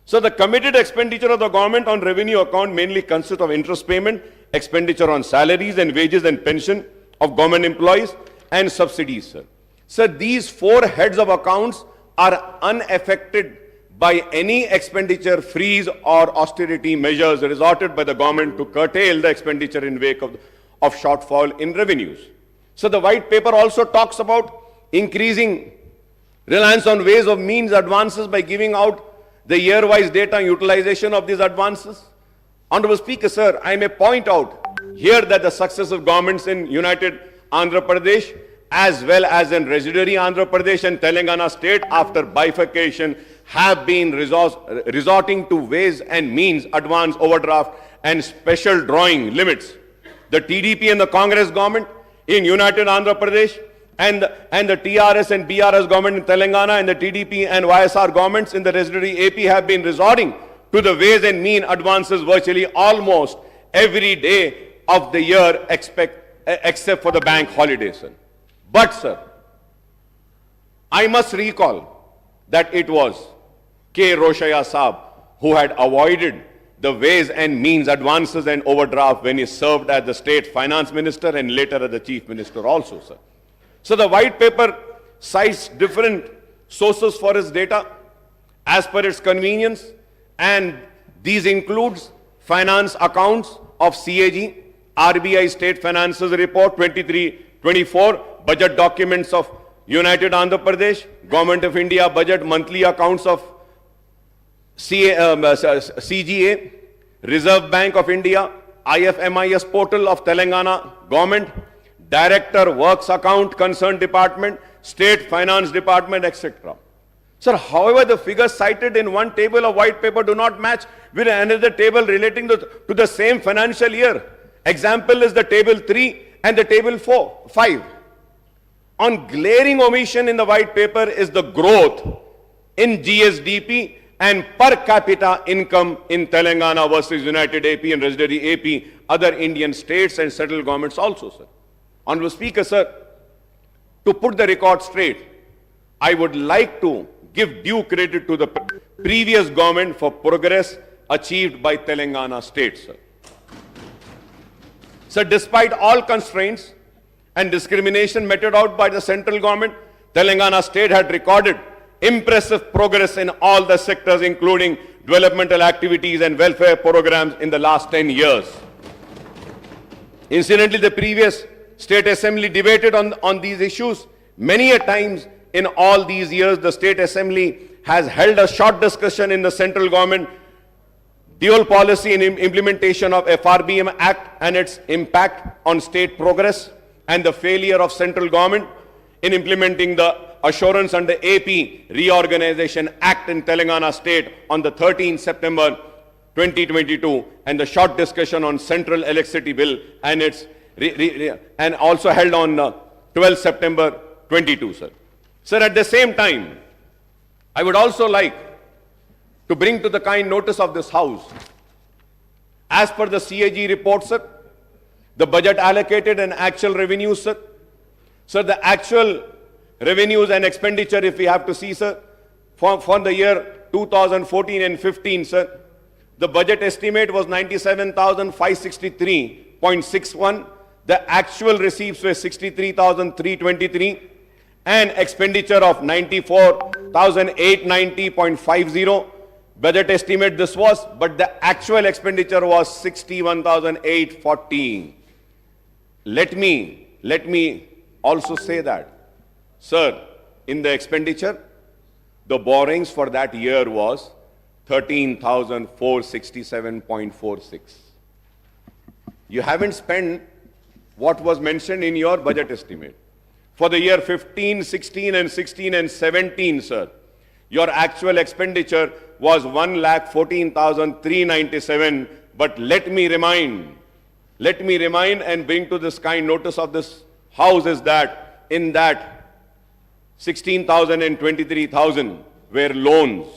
So the committed expenditure of the government on revenue account mainly consists of interest payment, expenditure on salaries and wages and pension of government employees, and subsidies, sir. So these four heads of accounts are unaffected by any expenditure freeze or austerity measures resorted by the government to curtail the expenditure in wake of shortfall in revenues. So the white paper also talks about increasing reliance on ways of means advances by giving out the year-wise data utilization of these advances. Honorable Speaker, sir, I may point out here that the successive governments in United Andhra Pradesh as well as in residuary Andhra Pradesh and Telangana state after bifurcation have been resorting to ways and means advance overdraft and special drawing limits. The TDP and the Congress government in United Andhra Pradesh and the TRS and BRS government in Telangana and the TDP and YSR governments in the residuary AP have been resorting to the ways and mean advances virtually almost every day of the year except for the bank holidays, sir. But, sir, I must recall that it was K. Roshaya Saab who had avoided the ways and means advances and overdraft when he served as the state finance minister and later as the chief minister also, sir. So the white paper cites different sources for its data as per its convenience, and these includes finance accounts of CAG, RBI State Finances Report 23-24, budget documents of United Andhra Pradesh, Government of India budget monthly accounts of CGA, Reserve Bank of India, IFMIS portal of Telangana government, Director Works Account Concerned Department, State Finance Department, etc. Sir, however, the figures cited in one table of white paper do not match with another table relating to the same financial year. Example is the table 3 and the table 5. On glaring omission in the white paper is the growth in GSDP and per capita income in Telangana versus United AP and residuary AP, other Indian states and central governments also, sir. Honorable Speaker, sir, to put the record straight, I would like to give due credit to the previous government for progress achieved by Telangana state, sir. So despite all constraints and discrimination meted out by the central government, Telangana state had recorded impressive progress in all the sectors, including developmental activities and welfare programs in the last 10 years. Incidentally, the previous State Assembly debated on these issues many a times. In all these years, the State Assembly has held a short discussion in the central government dual policy and implementation of FRBM Act and its impact on state progress, and the failure of central government in implementing the Assurance under AP Reorganization Act in Telangana state on the 13th September 2022, and the short discussion on Central Electricity Bill and its and also held on 12th September 22, sir. Sir, at the same time, I would also like to bring to the kind notice of this House, as per the CAG report, sir, the budget allocated and actual revenues, sir. Sir, the actual revenues and expenditure, if we have to see, sir, for the year 2014 and 15, sir, the budget estimate was 97,563.61. The actual receipts were 63,323, and expenditure of 94,890.50. Budget estimate this was, but the actual expenditure was 61,840. Let me also say that, sir, in the expenditure, the borrowings for that year was 13,467.46. You haven't spent what was mentioned in your budget estimate. For the year 15, 16 and 16 and 17, sir, your actual expenditure was 1,14,397. But let me remind and bring to this kind notice of this House is that in that 16,000 and 23,000 were loans.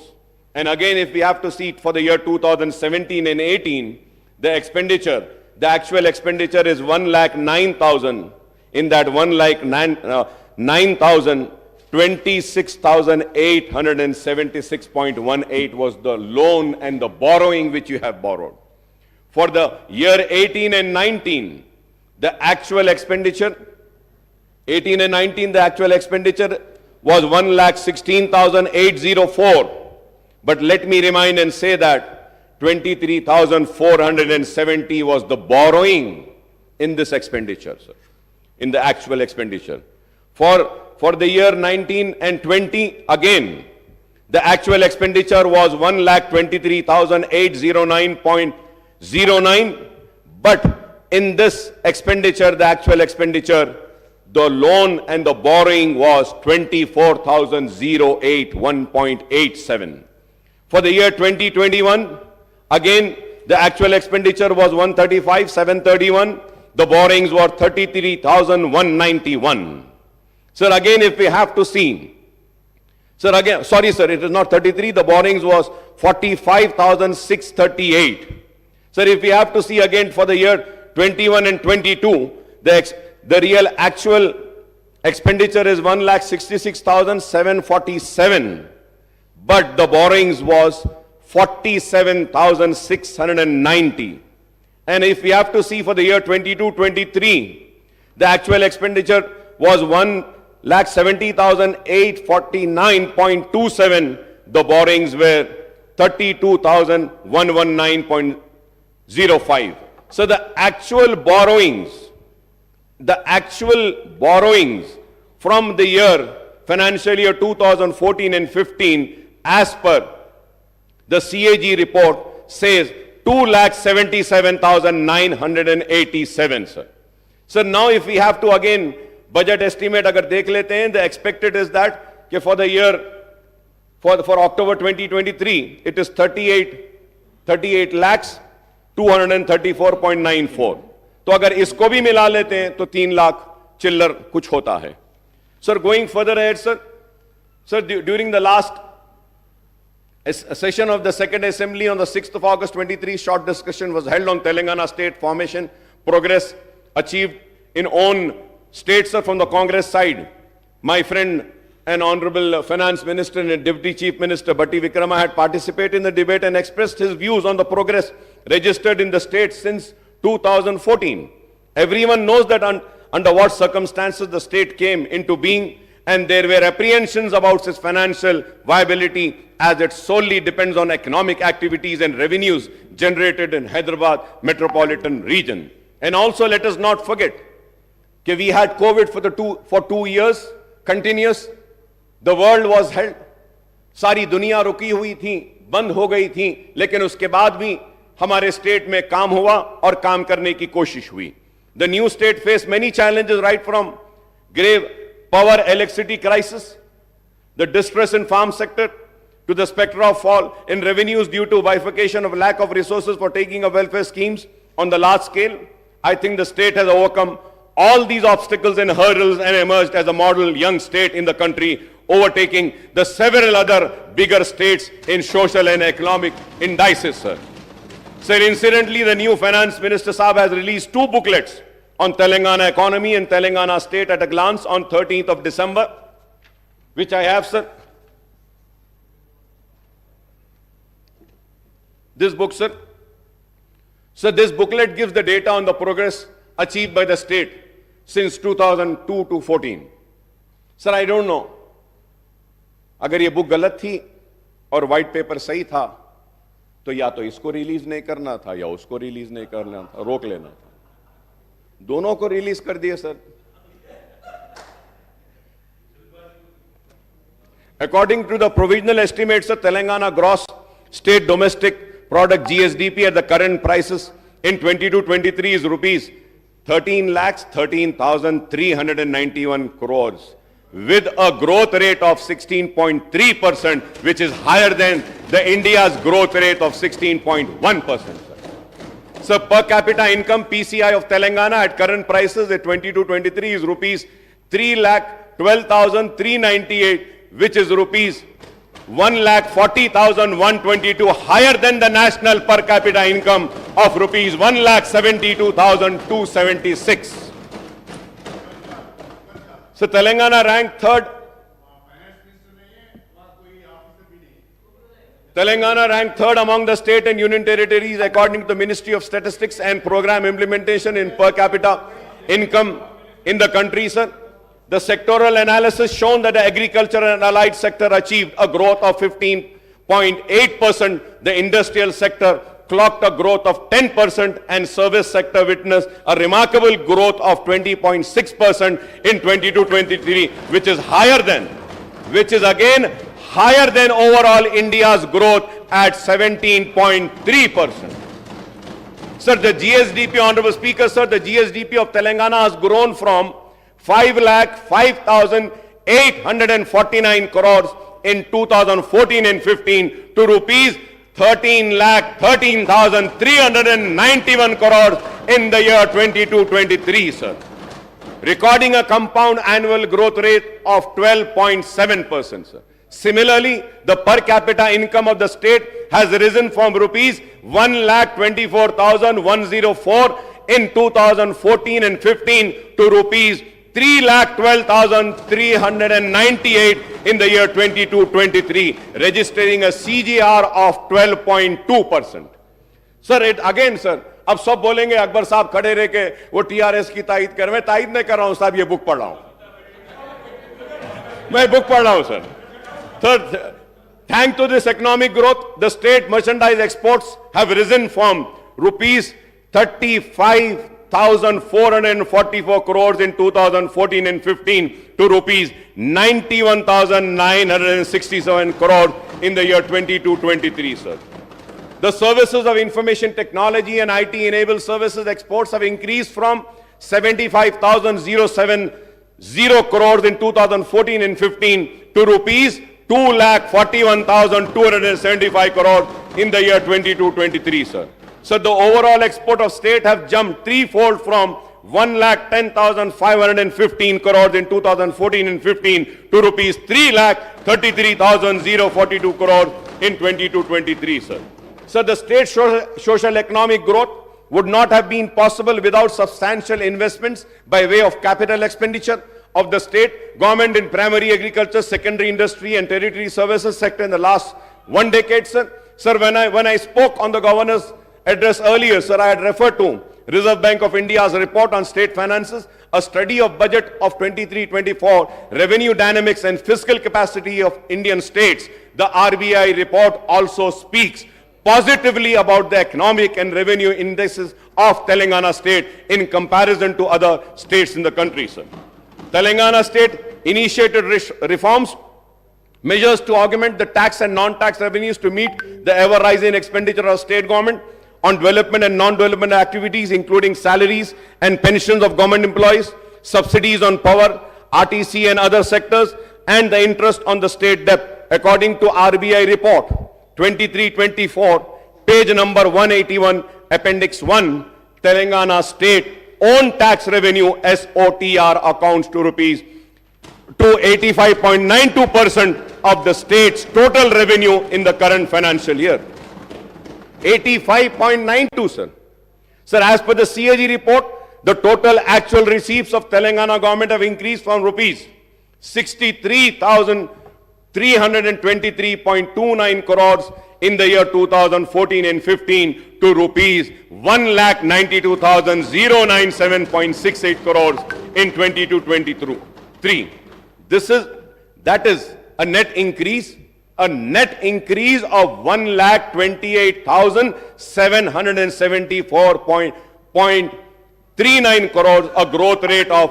And again, if we have to see for the year 2017 and 18, the actual expenditure is 1,09,000. In that 1,09,000, 26,876.18 was the loan and the borrowing which you have borrowed. For the year 18 and 19, the actual expenditure, 18 and 19, the actual expenditure was 1,16,804. But let me remind and say that 23,470 was the borrowing in this expenditure, sir, in the actual expenditure. For the year 19 and 20, again, the actual expenditure was 1,23,809.09. But in this expenditure, the actual expenditure, the loan and the borrowing was 24,081.87. For the year 2021, again, the actual expenditure was 135,731. The borrowings were 33,191. Sir, again, if we have to see, sir, again, sorry, sir, it is not 33. The borrowings was 45,638. Sir, if we have to see again for the year 21 and 22, the real actual expenditure is 1,66,747. But the borrowings was 47,690. And if we have to see for the year 22-23, the actual expenditure was 1,70,849.27. The borrowings were 32,119.05. So the actual borrowings from the year, financial year 2014 and 15, as per the CAG report, says 2,77,987, sir. So now if we have to again budget estimate agar dekh lete hain, the expected is that for the year, for October 2023, it is 38 lakhs 234.94. तो अगर इसको भी मिला लेते हैं तो 3 लाख चिल्लर कुछ होता है. Sir, going further ahead, sir, during the last session of the Second Assembly on the 6th of August 23, short discussion was held on Telangana state formation, progress achieved in own states, sir, from the Congress side. My friend and Honorable Finance Minister and Deputy Chief Minister Bhatti Vikrama had participated in the debate and expressed his views on the progress registered in the states since 2014. Everyone knows that under what circumstances the state came into being, and there were apprehensions about its financial viability as it solely depends on economic activities and revenues generated in Hyderabad metropolitan region. And also let us not forget that we had COVID for 2 years continuous. The world was held. सारी दुनिया रुकी हुई थी, बंद हो गई थी, लेकिन उसके बाद भी हमारे स्टेट में काम हुआ और काम करने की कोशिश हुई. The new state faced many challenges, right from grave power electricity crisis, the distress in farm sector, to the specter of fall in revenues due to bifurcation of lack of resources for taking of welfare schemes on the large scale. I think the state has overcome all these obstacles and hurdles and emerged as a model young state in the country, overtaking the several other bigger states in social and economic indices, sir. Sir, incidentally, the new Finance Minister Saab has released 2 booklets on Telangana economy and Telangana state at a glance on 13th of December, which I have, sir. This book, sir. So this booklet gives the data on the progress achieved by the state since 2002 to 14. Sir, I don't know. अगर ये book गलत थी और white paper सही था तो या तो इसको रिलीज नहीं करना था या उसको रिलीज नहीं करना था, रोक लेना था. दोनों को रिलीज कर दिए sir. According to the provisional estimates of Telangana gross state domestic product GSDP at the current prices in 22-23 is rupees 13,13,391 crores with a growth rate of 16.3%, which is higher than the India's growth rate of 16.1%. So per capita income PCI of Telangana at current prices at 22-23 is rupees 3,12,398, which is rupees 1,40,122, higher than the national per capita income of rupees 1,72,276. So Telangana ranked third. Telangana ranked third among the state and union territories according to the Ministry of Statistics and Program Implementation in per capita income in the country, sir. The sectoral analysis shown that the agriculture and allied sector achieved a growth of 15.8%, the industrial sector clocked a growth of 10%, and service sector witnessed a remarkable growth of 20.6% in 22-23, which is again higher than overall India's growth at 17.3%. Sir, the GSDP, Honorable Speaker, sir, the GSDP of Telangana has grown from 5,05,849 crores in 2014 and 15 to rupees 13,13,391 crores in the year 22-23, sir, recording a compound annual growth rate of 12.7%, sir. Similarly, the per capita income of the state has risen from rupees 1,24,104 in 2014 and 15 to rupees 3,12,398 in the year 22-23, registering a CGR of 12.2%. Sir, it again, sir, अब सब बोलेंगे अकबर साहब खड़े रह के वो TRS की तायद कर, मैं तायद नहीं कर रहा हूं साहब, ये बुक पढ़ रहा हूं, मैं बुक पढ़ रहा हूं sir. Third, thanks to this economic growth, the state merchandise exports have risen from rupees 35,444 crores in 2014 and 15 to rupees 91,967 crores in the year 22-23, sir. The services of information technology and IT-enabled services exports have increased from 75,070 crores in 2014 and 15 to rupees 2,41,275 crores in the year 22-23, sir. So the overall export of state have jumped threefold from 1,10,515 crores in 2014 and 15 to rupees 3,33,042 crores in 22-23, sir. So the state social economic growth would not have been possible without substantial investments by way of capital expenditure of the state government in primary agriculture, secondary industry and territory services sector in the last 1 decade, sir. Sir, when I spoke on the governor's address earlier, sir, I had referred to Reserve Bank of India's report on state finances, a study of budget of 23-24, revenue dynamics and fiscal capacity of Indian states, the RBI report also speaks positively about the economic and revenue indices of Telangana state in comparison to other states in the country, sir. Telangana state initiated reforms, measures to augment the tax and non-tax revenues to meet the ever-rising expenditure of state government on development and non-development activities, including salaries and pensions of government employees, subsidies on power, RTC and other sectors, and the interest on the state debt, according to RBI report 23-24, page number 181, appendix 1, Telangana state own tax revenue SOTR accounts to rupees to 85.92% of the state's total revenue in the current financial year. 85.92, sir. Sir, as per the CAG report, the total actual receipts of Telangana government have increased from rupees 63,323.29 crores in the year 2014 and 15 to rupees 1,92,097.68 crores in 22-23. That is a net increase of 1,28,774.39 crores, a growth rate of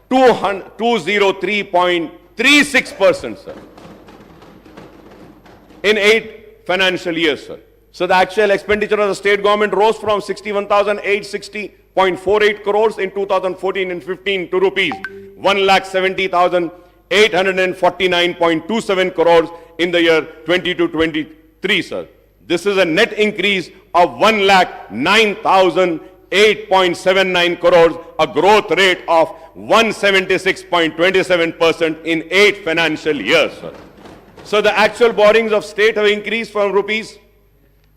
203.36%, sir, in 8 financial years, sir. So the actual expenditure of the state government rose from 61,860.48 crores in 2014 and 15 to rupees 1,70,849.27 crores in the year 22-23, sir. This is a net increase of 1,09,008.79 crores, a growth rate of 176.27% in 8 financial years, sir. So the actual borrowings of state have increased from rupees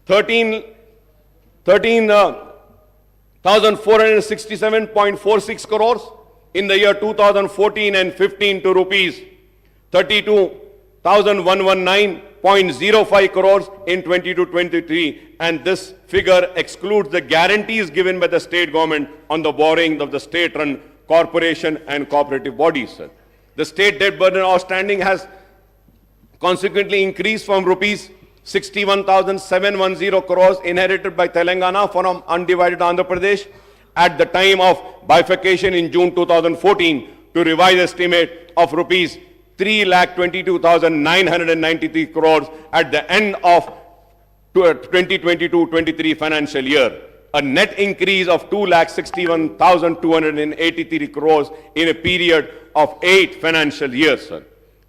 13,467.46 crores in the year 2014 and 15 to rupees 32,119.05 crores in 22-23, and this figure excludes the guarantees given by the state government on the borrowing of the state-run corporation and cooperative bodies, sir. The state debt burden outstanding has consequently increased from rupees 61,710 crores inherited by Telangana from undivided Andhra Pradesh at the time of bifurcation in June 2014 to revised estimate of rupees 3,22,993 crores at the end of 2022-23 financial year, a net increase of 2,61,283 crores in a period of 8 financial years, sir.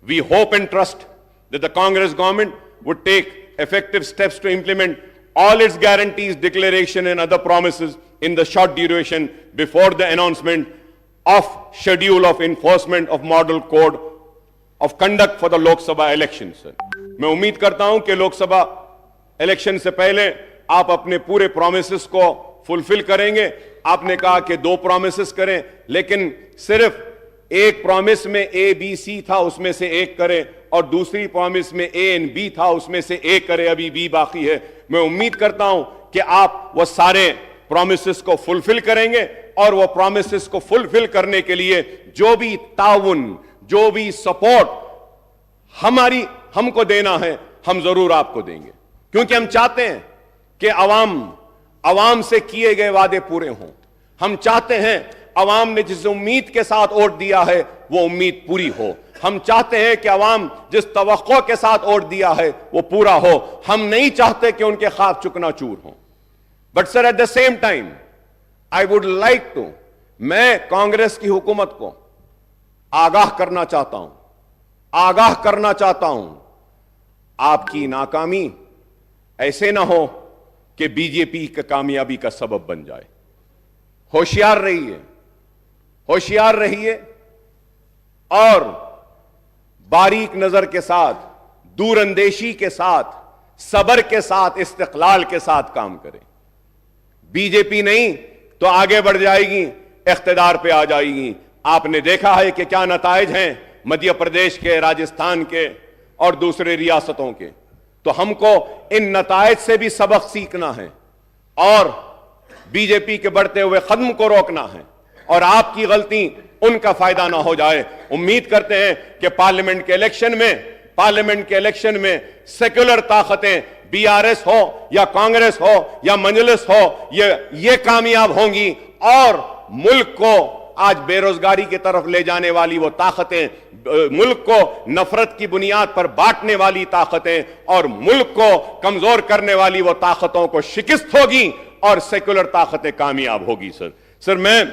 We hope and trust that the Congress government would take effective steps to implement all its guarantees, declaration and other promises in the short duration before the announcement of schedule of enforcement of model code of conduct for the Lok Sabha elections, sir. मैं उम्मीद करता हूं कि Lok Sabha election से पहले आप अपने पूरे प्रोमिसेस को फुलफिल करेंगे। आपने कहा कि 2 प्रोमिसेस करें, लेकिन सिर्फ एक प्रॉमिस में ए बी सी था, उसमें से एक करें, और दूसरी प्रॉमिस में ए एंड बी था, उसमें से एक करें, अभी बी बाकी है। मैं उम्मीद करता हूं कि आप वो सारे प्रॉमिसेस को फुलफिल करेंगे और वो प्रॉमिसेस को फुलफिल करने के लिए जो भी ताउन, जो भी सपोर्ट हमको देना है, हम जरूर आपको देंगे, क्योंकि हम चाहते हैं कि अवाम से किए गए वादे पूरे हों। हम चाहते हैं अवाम ने जिस उम्मीद के साथ वोट दिया है वो उम्मीद पूरी हो। हम चाहते हैं कि अवाम जिस तवक्को के साथ वोट दिया है वो पूरा हो। हम नहीं चाहते कि उनके ख्वाब चुकनाचूर हों। But sir, at the same time I would like to, मैं कांग्रेस की हुकूमत को आगाह करना चाहता हूं, आपकी नाकामी ऐसे ना हो कि बीजेपी की कामयाबी का सबब बन जाए। होशियार रहिए और बारीक नजर के साथ, दूरंदेशी के साथ, सब्र के साथ, इस्तिक़लाल के साथ काम करें। बीजेपी नहीं तो आगे बढ़ जाएगी, इख्तिदार पे आ जाएगी। आपने देखा है कि क्या नताइज हैं मध्य प्रदेश के, राजस्थान के और दूसरे रियासतों के। तो हमको इन नताइज से भी सबक सीखना है और बीजेपी के बढ़ते हुए कदम को रोकना है और आपकी गलती उनका फायदा ना हो जाए। उम्मीद करते हैं कि पार्लियामेंट के इलेक्शन में सेक्युलर ताकतें बीआरएस हो या कांग्रेस हो या मजलिस हो ये कामयाब होंगी और मुल्क को आज बेरोजगारी की तरफ ले जाने वाली वो ताकतें, मुल्क को नफरत की बुनियाद पर बांटने वाली ताकतें और मुल्क को कमजोर करने वाली वो ताकतों को शिकस्त होगी और सेक्युलर ताकतें कामयाब होगी। सर मैं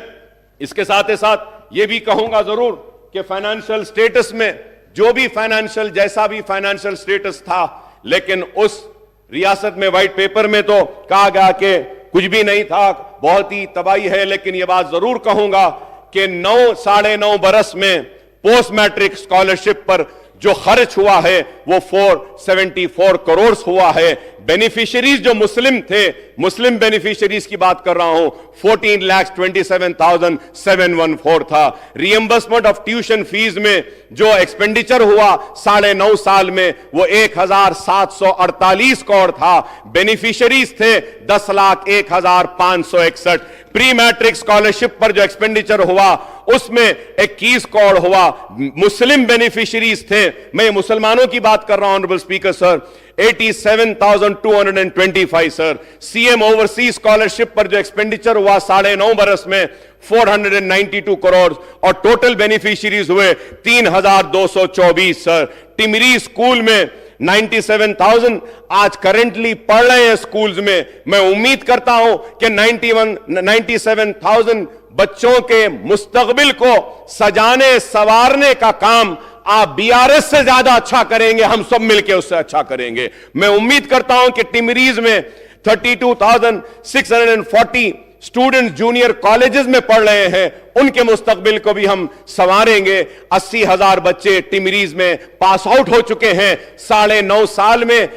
इसके साथ ही साथ ये भी कहूंगा जरूर कि फाइनेंशियल स्टेटस में जो भी जैसा भी फाइनेंशियल स्टेटस था, लेकिन उस रियासत में व्हाइट पेपर में तो कहा गया कि कुछ भी नहीं था, बहुत ही तबाही है। लेकिन यह बात जरूर कहूंगा कि 9-9.5 बरस में पोस्ट मैट्रिक स्कॉलरशिप पर जो खर्च हुआ है वो 474 करोड़ हुआ है। बेनिफिशियरीज जो मुस्लिम थे, मुस्लिम बेनिफिशियरीज की बात कर रहा हूं, 14,27,714 था। रीएम्बर्समेंट ऑफ ट्यूशन फीस में जो एक्सपेंडिचर हुआ 9.5 साल में वो 1,748 करोड़ था। बेनिफिशियरीज थे 10,01,561। प्री मैट्रिक स्कॉलरशिप पर जो एक्सपेंडिचर हुआ उसमें 21 करोड़ हुआ। मुस्लिम बेनिफिशियरीज थे, मैं मुसलमानों की बात कर रहा हूं honourable speaker sir, 87,225 sir. CM overseas scholarship पर जो एक्सपेंडिचर हुआ 9.5 बरस में 492 करोड़ और टोटल बेनिफिशियरीज हुए 3,224 सर। टिमरी स्कूल में 97,000 आज करेंटली पढ़ रहे हैं स्कूल्स में। मैं उम्मीद करता हूं कि 97,000 बच्चों के मुस्तकबिल को सजाने संवारने का काम आप बीआरएस से ज्यादा अच्छा करेंगे, हम सब मिलकर उससे अच्छा करेंगे। मैं उम्मीद करता हूं कि टिमरीज में 32,640 स्टूडेंट्स जूनियर कॉलेजेस में पढ़ रहे हैं, उनके मुस्तकबिल को भी हम संवारेंगे। 80,000 बच्चे टिमरीज में पास आउट हो चुके हैं। 9.5 साल में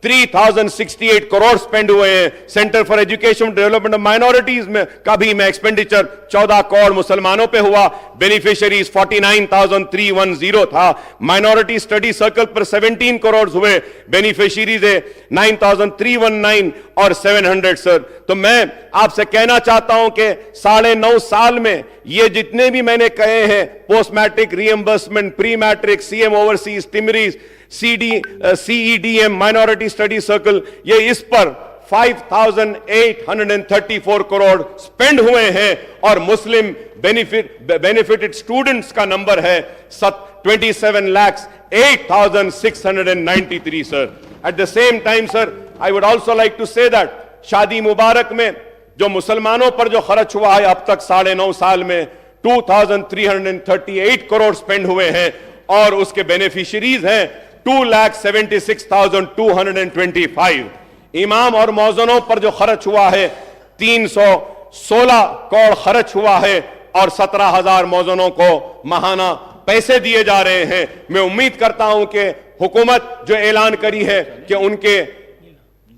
3,068 करोड़ स्पेंड हुए हैं। Centre for education development of minorities में का भी में एक्सपेंडिचर 14 करोड़ मुसलमानों पे हुआ। बेनिफिशियरीज 49,310 था। माइनॉरिटी स्टडी सर्कल पर 17 करोड़ हुए। बेनिफिशियरीज है 9,319 और 700 सर। तो मैं आपसे कहना चाहता हूं कि 9.5 साल में ये जितने भी मैंने कहे हैं, post matric reimbursement, pre matric, CM overseas, TMREIS, CEDM minority study circle, ये इस पर 5,834 करोड़ स्पेंड हुए हैं और मुस्लिम बेनिफिटेड स्टूडेंट्स का नंबर है 27,08,693 सर। At the same time sir, I would also like to say that Shaadi Mubarak में जो मुसलमानों पर जो खर्च हुआ है अब तक 9.5 साल में 2,338 करोड़ स्पेंड हुए हैं और उसके बेनिफिशियरीज हैं 2,76,225। इमाम और मौजनों पर जो खर्च हुआ है 316 करोड़ खर्च हुआ है और 17,000 मौजनों को माहाना पैसे दिए जा रहे हैं। मैं उम्मीद करता हूं कि हुकूमत जो ऐलान करी है कि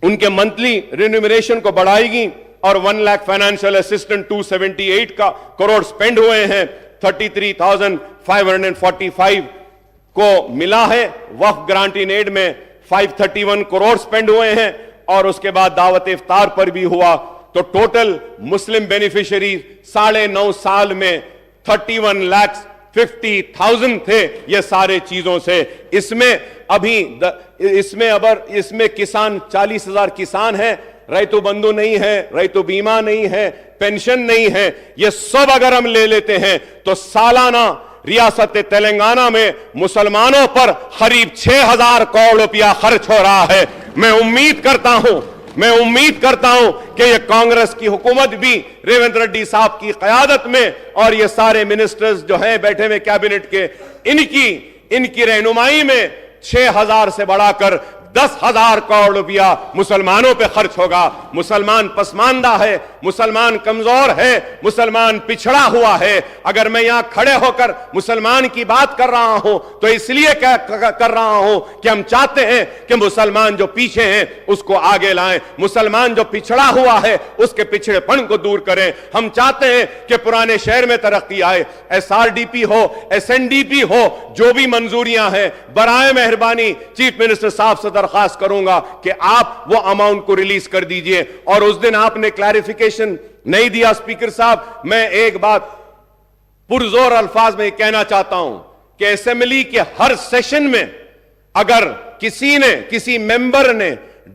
उनके मंथली रिन्यूमरेशन को बढ़ाएगी और 1 lakh financial assistant 278 crore spend हुए हैं। 33,545 को मिला है। वक्फ ग्रांट इन एड में 531 करोड़ स्पेंड हुए हैं और उसके बाद दावत इफ्तार पर भी हुआ। तो टोटल मुस्लिम बेनिफिशियरी 9.5 साल में 31,50,000 थे ये सारे चीजों से। इसमें किसान 40,000 किसान हैं, रैतु बंधु नहीं है, रैतु बीमा नहीं है, पेंशन नहीं है। ये सब अगर हम ले लेते हैं तो सालाना रियासत तेलंगाना में मुसलमानों पर करीब 6,000 करोड़ रुपया खर्च हो रहा है। मैं उम्मीद करता हूं कि ये कांग्रेस की हुकूमत भी रेवंत रेड्डी साहब की क़यादत में और ये सारे मिनिस्टर्स जो हैं बैठे हुए कैबिनेट के, इनकी रहनुमाई में 6,000 से बढ़ाकर 10,000 करोड़ रुपया मुसलमानों पे खर्च होगा। मुसलमान पसमानदा है, मुसलमान कमजोर है, मुसलमान पिछड़ा हुआ है। अगर मैं यहां खड़े होकर मुसलमान की बात कर रहा हूं तो इसलिए कर रहा हूं कि हम चाहते हैं कि मुसलमान जो पीछे हैं उसको आगे लाएं, मुसलमान जो पिछड़ा हुआ है उसके पिछड़ेपन को दूर करें। हम चाहते हैं कि पुराने शहर में तरक्की आए, SRDP हो, SNDP हो, जो भी मंजूरियां हैं बराए मेहरबानी चीफ मिनिस्टर साहब से दरख्वास्त करूंगा कि आप वो अमाउंट को रिलीज कर दीजिए। और उस दिन आपने क्लैरिफिकेशन नहीं दिया स्पीकर साहब। मैं एक बात पुरजोर अल्फाज में कहना चाहता हूं कि असेंबली के हर सेशन में अगर किसी मेंबर ने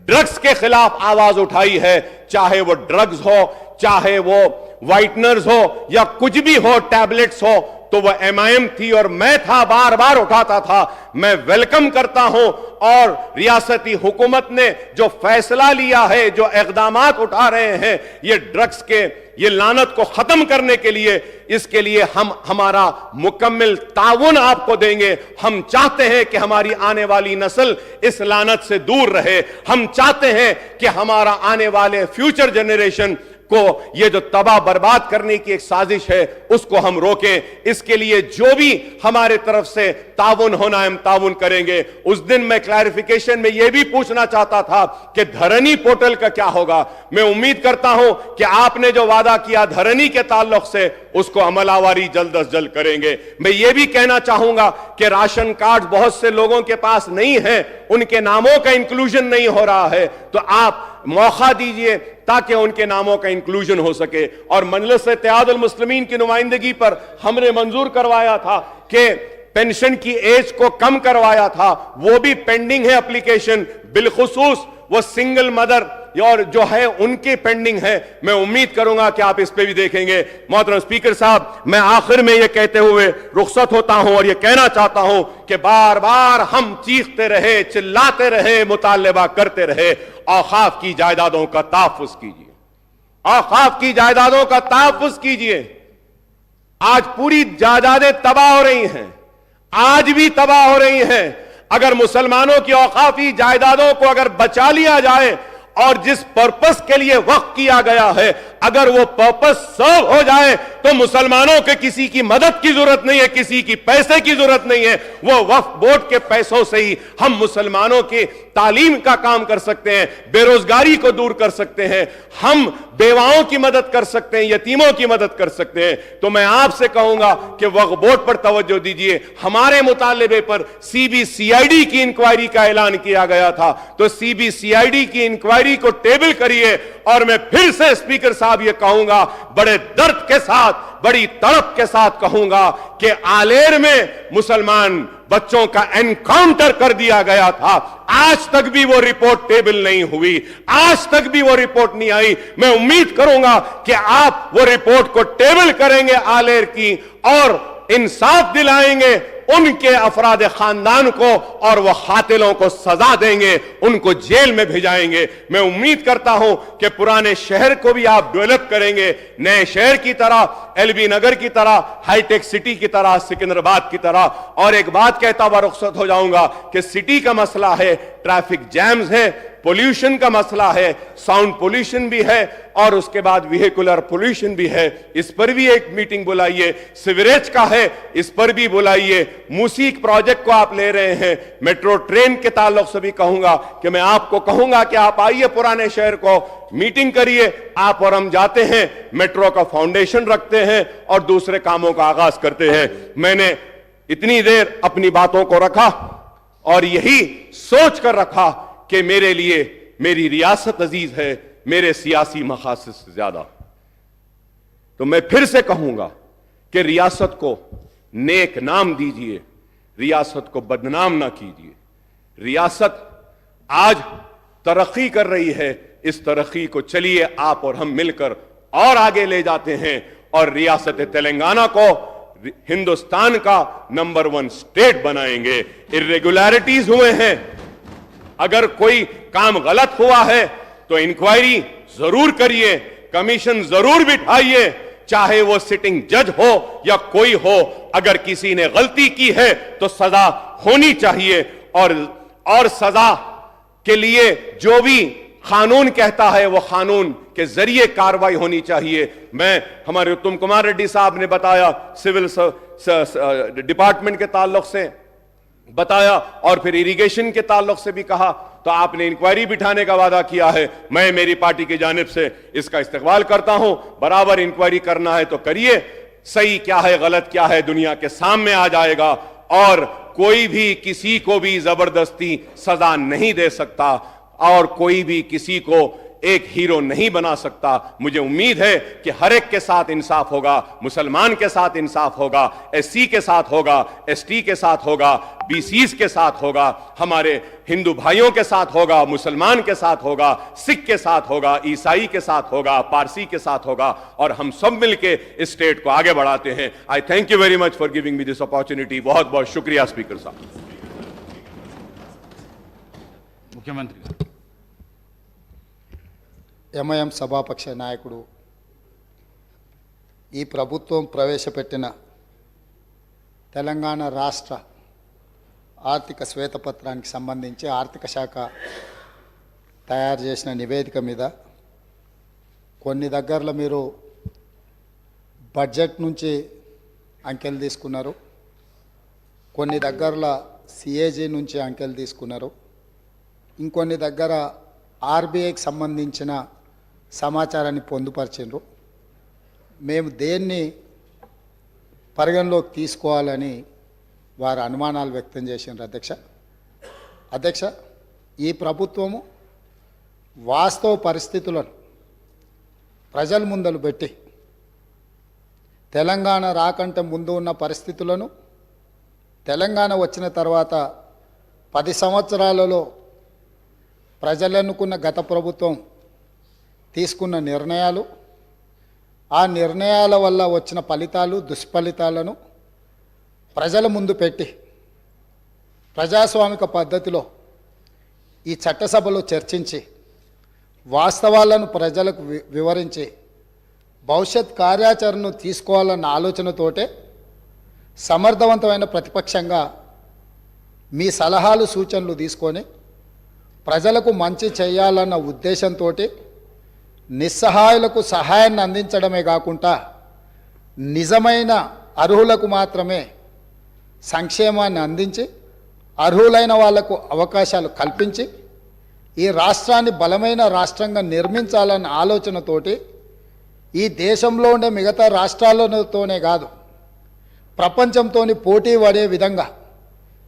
ड्रग्स के खिलाफ आवाज उठाई है, चाहे वो ड्रग्स हो, चाहे वो व्हाइटनर्स हो, या कुछ भी हो, टैबलेट्स हो, तो वह MIM थी और मैं था, बार बार उठाता था। मैं वेलकम करता हूं और रियासती हुकूमत ने जो फैसला लिया है, जो इक़दामात उठा रहे हैं ये ड्रग्स के ये लानत को खत्म करने के लिए, इसके लिए हम हमारा मुकम्मल ताउन आपको देंगे। हम चाहते हैं कि हमारी आने वाली नस्ल इस लानत से दूर रहे। हम चाहते हैं कि हमारा आने वाले फ्यूचर जनरेशन को ये जो तबाह बर्बाद करने की एक साजिश है उसको हम रोकें। इसके लिए जो भी हमारे तरफ से ताउन होना है हम ताउन करेंगे। उस दिन मैं क्लैरिफिकेशन में यह भी पूछना चाहता था कि धरनी पोर्टल का क्या होगा। मैं उम्मीद करता हूं कि आपने जो वादा किया धरनी के ताल्लुक से उसको अमलावारी जल्द अज जल्द करेंगे। मैं ये भी कहना चाहूंगा कि राशन कार्ड बहुत से लोगों के पास नहीं है, उनके नामों का इंक्लूजन नहीं हो रहा है, तो आप मौका दीजिए ताकि उनके नामों का इंक्लूजन हो सके। और मजलिस इत्तेहादुल मुस्लिमीन की नुमाइंदगी पर हमने मंजूर करवाया था कि पेंशन की एज को कम करवाया था, वो भी पेंडिंग है एप्लीकेशन, बिलखुसूस वो सिंगल मदर और जो है उनकी पेंडिंग है। मैं उम्मीद करूंगा कि आप इस पे भी देखेंगे। मोहतरम स्पीकर साहब, मैं आखिर में यह कहते हुए रुखसत होता हूं और यह कहना चाहता हूं कि बार बार हम चीखते रहे, चिल्लाते रहे, मुतालबा करते रहे, औकाफ की जायदादों का तहफ्फुज कीजिए, औकाफ की जायदादों का तहफ्फुज कीजिए। आज पूरी जायदादें तबाह हो रही हैं, आज भी तबाह हो रही हैं। अगर मुसलमानों की औकाफी जायदादों को अगर बचा लिया जाए और जिस पर्पस के लिए वक्फ किया गया है अगर वो पर्पस सर्व हो जाए तो मुसलमानों के किसी की मदद की जरूरत नहीं है, किसी की पैसे की जरूरत नहीं है। वो वक्फ बोर्ड के पैसों से ही हम मुसलमानों की तालीम का काम कर सकते हैं, बेरोजगारी को दूर कर सकते हैं, हम बेवाओं की मदद कर सकते हैं, यतीमों की मदद कर सकते हैं। तो मैं आपसे कहूंगा कि वक्फ बोर्ड पर तवज्जो दीजिए। हमारे मुतालिबे पर CBCID की इंक्वायरी का ऐलान किया गया था, तो CBCID की इंक्वायरी को टेबल करिए। और मैं फिर से स्पीकर साहब ये कहूंगा, बड़े दर्द के साथ, बड़ी तड़प के साथ कहूंगा कि आलेर में मुसलमान बच्चों का एनकाउंटर कर दिया गया था, आज तक भी वो रिपोर्ट टेबल नहीं हुई, आज तक भी वो रिपोर्ट नहीं आई। मैं उम्मीद करूंगा कि आप वो रिपोर्ट को टेबल करेंगे आलेर की और इंसाफ दिलाएंगे उनके अफराद खानदान को और वह कातिलों को सजा देंगे, उनको जेल में भेजाएंगे। मैं उम्मीद करता हूं कि पुराने शहर को भी आप डेवलप करेंगे, नए शहर की तरह, LB नगर की तरह, हाईटेक सिटी की तरह, सिकंदराबाद की तरह। और एक बात कहता हुआ रुखसत हो जाऊंगा कि सिटी का मसला है, ट्रैफिक जैम्स है, पोल्यूशन का मसला है, साउंड पोल्यूशन भी है और उसके बाद व्हीकुलर पोल्यूशन भी है। इस पर भी एक मीटिंग बुलाइए। सिवरेज का है, इस पर भी बुलाइए। मूसीक प्रोजेक्ट को आप ले रहे हैं, मेट्रो ट्रेन के ताल्लुक से भी कहूंगा कि मैं आपको कहूंगा कि आप आइए पुराने शहर को, मीटिंग करिए। आप और हम जाते हैं, मेट्रो का फाउंडेशन रखते हैं और दूसरे कामों का आगाज करते हैं। मैंने इतनी देर अपनी बातों को रखा और यही सोच कर रखा कि मेरे लिए मेरी रियासत अजीज है मेरे सियासी मकासद से ज्यादा। तो मैं फिर से कहूंगा कि रियासत को नेक नाम दीजिए, रियासत को बदनाम ना कीजिए। रियासत आज तरक्की कर रही है, इस तरक्की को चलिए आप और हम मिलकर और आगे ले जाते हैं और रियासत तेलंगाना को हिंदुस्तान का नंबर 1 स्टेट बनाएंगे। इर्रेगुलरिटीज हुए हैं, अगर कोई काम गलत हुआ है तो इंक्वायरी जरूर करिए, कमीशन जरूर बिठाइए, चाहे वो सिटिंग जज हो या कोई हो। अगर किसी ने गलती की है तो सजा होनी चाहिए और सजा के लिए जो भी कानून कहता है वो कानून के जरिए कार्रवाई होनी चाहिए। मैं हमारे उत्तम कुमार रेड्डी साहब ने बताया, सिविल डिपार्टमेंट के ताल्लुक से बताया और फिर इरिगेशन के ताल्लुक से भी कहा, तो आपने इंक्वायरी बिठाने का वादा किया है। मैं मेरी पार्टी की जानिब से इसका इस्तकबाल करता हूं। बराबर इंक्वायरी करना है तो करिए, सही क्या है गलत क्या है दुनिया के सामने आ जाएगा और कोई भी किसी को भी जबरदस्ती सजा नहीं दे सकता और कोई भी किसी को एक हीरो नहीं बना सकता। मुझे उम्मीद है कि हर एक के साथ इंसाफ होगा, मुसलमान के साथ इंसाफ होगा, एससी के साथ होगा, एसटी के साथ होगा, बीसीज के साथ होगा, हमारे हिंदू भाइयों के साथ होगा, मुसलमान के साथ होगा, सिख के साथ होगा, ईसाई के साथ होगा, पारसी के साथ होगा और हम सब मिलके इस स्टेट को आगे बढ़ाते हैं। आई thank you very much for giving me this opportunity. बहुत बहुत शुक्रिया स्पीकर साहब। ముఖ్యమంత్రి గారు ఎంఐఎం సభాపక్ష నాయకుడు ఈ ప్రభుత్వం ప్రవేశపెట్టిన తెలంగాణ రాష్ట్ర ఆర్థిక శ్వేతపత్రానికి సంబంధించి ఆర్థిక శాఖ తయారు చేసిన నివేదిక మీద కొన్ని దగ్గరలో మీరు బడ్జెట్ నుంచి అంకెలు తీసుకున్నారు, కొన్ని దగ్గరలో సిఏజీ నుంచి అంకెలు తీసుకున్నారు, ఇంకొన్ని దగ్గర ఆర్బీఐకి సంబంధించిన సమాచారాన్ని పొందుపరిచిండ్రు. మేము దేన్ని పరిగణలోకి తీసుకోవాలని వారు అనుమానాలు వ్యక్తం చేసిండ్రు. అధ్యక్ష ఈ ప్రభుత్వము వాస్తవ పరిస్థితులను ప్రజల ముందలు పెట్టి తెలంగాణ రాకంటే ముందు ఉన్న పరిస్థితులను, తెలంగాణ వచ్చిన తర్వాత 10 సంవత్సరాలలో ప్రజలు ఎన్నుకున్న గత ప్రభుత్వం తీసుకున్న నిర్ణయాలు, ఆ నిర్ణయాల వల్ల వచ్చిన ఫలితాలు, దుష్ఫలితాలను ప్రజల ముందు పెట్టి ప్రజాస్వామిక పద్ధతిలో ఈ చట్టసభలో చర్చించి వాస్తవాలను ప్రజలకు వివరించి భవిష్యత్ కార్యాచరణను తీసుకోవాలన్న ఆలోచనతోటే సమర్థవంతమైన ప్రతిపక్షంగా మీ సలహాలు సూచనలు తీసుకొని ప్రజలకు మంచి చేయాలన్న ఉద్దేశంతో నిస్సహాయులకు సహాయాన్ని అందించడమే కాకుండా నిజమైన అర్హులకు మాత్రమే సంక్షేమాన్ని అందించి అర్హులైన వాళ్లకు అవకాశాలు కల్పించి ఈ రాష్ట్రాన్ని బలమైన రాష్ట్రంగా నిర్మించాలన్న ఆలోచనతోటి ఈ దేశంలో ఉండే మిగతా రాష్ట్రాలతోనే కాదు ప్రపంచంతో పోటీ పడే విధంగా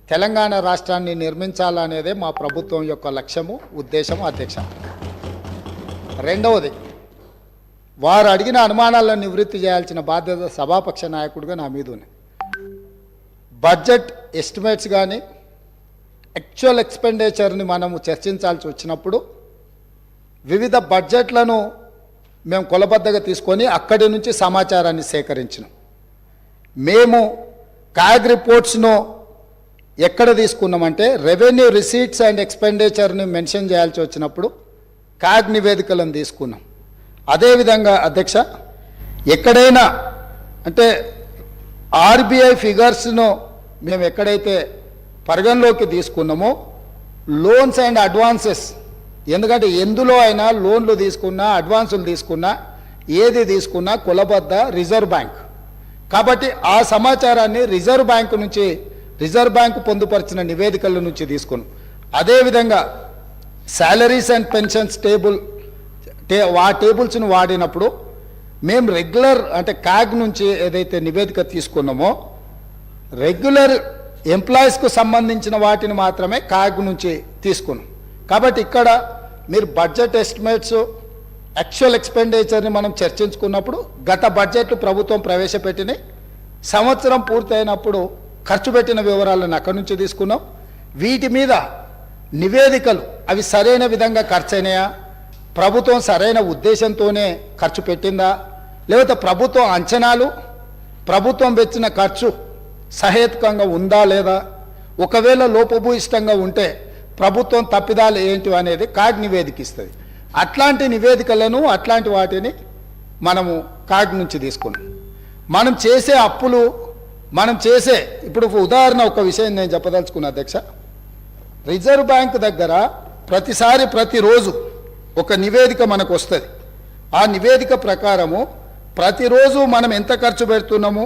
తెలంగాణ రాష్ట్రాన్ని నిర్మించాలనేదే మా ప్రభుత్వం యొక్క లక్ష్యము, ఉద్దేశము. అధ్యక్ష, రెండవది, వారు అడిగిన అనుమానాలను నివృత్తి చేయాల్సిన బాధ్యత సభాపక్ష నాయకుడిగా నా మీద ఉంది. బడ్జెట్ ఎస్టిమేట్స్ కానీ యాక్చువల్ ఎక్స్పెండిచర్ని మనము చర్చించాల్సి వచ్చినప్పుడు వివిధ బడ్జెట్లను మేము కొలబద్దగా తీసుకొని అక్కడి నుంచి సమాచారాన్ని సేకరించినాం. మేము కాగ్ రిపోర్ట్స్ను ఎక్కడ తీసుకున్నామంటే రెవెన్యూ రిసీట్స్ అండ్ ఎక్స్పెండిచర్ని మెన్షన్ చేయాల్సి వచ్చినప్పుడు కాగ్ నివేదికలను తీసుకున్నాం. అదేవిధంగా అధ్యక్ష, ఎక్కడైనా అంటే ఆర్బీఐ ఫిగర్స్ను మేము ఎక్కడైతే పరిగణలోకి తీసుకున్నామో లోన్స్ అండ్ అడ్వాన్సెస్, ఎందుకంటే ఎందులో అయినా లోన్లు తీసుకున్నా అడ్వాన్సులు తీసుకున్నా ఏది తీసుకున్నా కొలబద్ద రిజర్వ్ బ్యాంక్ కాబట్టి ఆ సమాచారాన్ని రిజర్వ్ బ్యాంకు పొందుపరిచిన నివేదికల నుంచి తీసుకున్నాం. అదేవిధంగా శాలరీస్ అండ్ పెన్షన్స్ ఆ టేబుల్స్ను వాడినప్పుడు మేము రెగ్యులర్ అంటే కాగ్ నుంచి ఏదైతే నివేదిక తీసుకున్నామో రెగ్యులర్ ఎంప్లాయీస్కు సంబంధించిన వాటిని మాత్రమే కాగ్ నుంచి తీసుకున్నాం. కాబట్టి ఇక్కడ మీరు బడ్జెట్ ఎస్టిమేట్స్ యాక్చువల్ ఎక్స్పెండిచర్ని మనం చర్చించుకున్నప్పుడు గత బడ్జెట్లు ప్రభుత్వం ప్రవేశపెట్టిన సంవత్సరం పూర్తయినప్పుడు ఖర్చు పెట్టిన వివరాలను అక్కడి నుంచి తీసుకున్నాం. వీటి మీద నివేదికలు అవి సరైన విధంగా ఖర్చు అయినాయా, ప్రభుత్వం సరైన ఉద్దేశంతోనే ఖర్చు పెట్టిందా, లేకపోతే ప్రభుత్వం అంచనాలు ప్రభుత్వం పెట్టిన ఖర్చు సహేతుకంగా ఉందా లేదా, ఒకవేళ లోపభూయిష్టంగా ఉంటే ప్రభుత్వం తప్పిదాలు ఏంటి అనేది కాగ్ నివేదిక ఇస్తుంది. అట్లాంటి నివేదికలను అట్లాంటి వాటిని మనము కాగ్ నుంచి తీసుకున్నాం. మనం చేసే అప్పులు ఇప్పుడు ఉదాహరణ ఒక విషయం నేను చెప్పదలుచుకున్నా అధ్యక్ష. రిజర్వ్ బ్యాంక్ దగ్గర ప్రతిరోజు ఒక నివేదిక మనకు వస్తుంది. ఆ నివేదిక ప్రకారము ప్రతిరోజు మనం ఎంత ఖర్చు పెడుతున్నాము,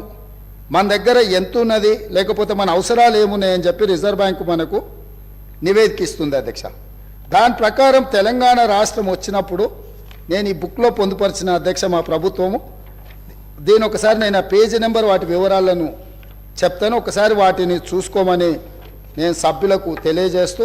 మన దగ్గర ఎంత ఉన్నది, లేకపోతే మన అవసరాలు ఏమున్నాయని చెప్పి రిజర్వ్ బ్యాంకు మనకు నివేదిక ఇస్తుంది అధ్యక్ష. దాని ప్రకారం తెలంగాణ రాష్ట్రం వచ్చినప్పుడు నేను ఈ బుక్లో పొందుపరిచిన అధ్యక్ష మా ప్రభుత్వము దీని ఒకసారి నేను ఆ పేజీ నెంబర్ వాటి వివరాలను చెప్తాను, ఒకసారి వాటిని చూసుకోమని నేను సభ్యులకు తెలియజేస్తూ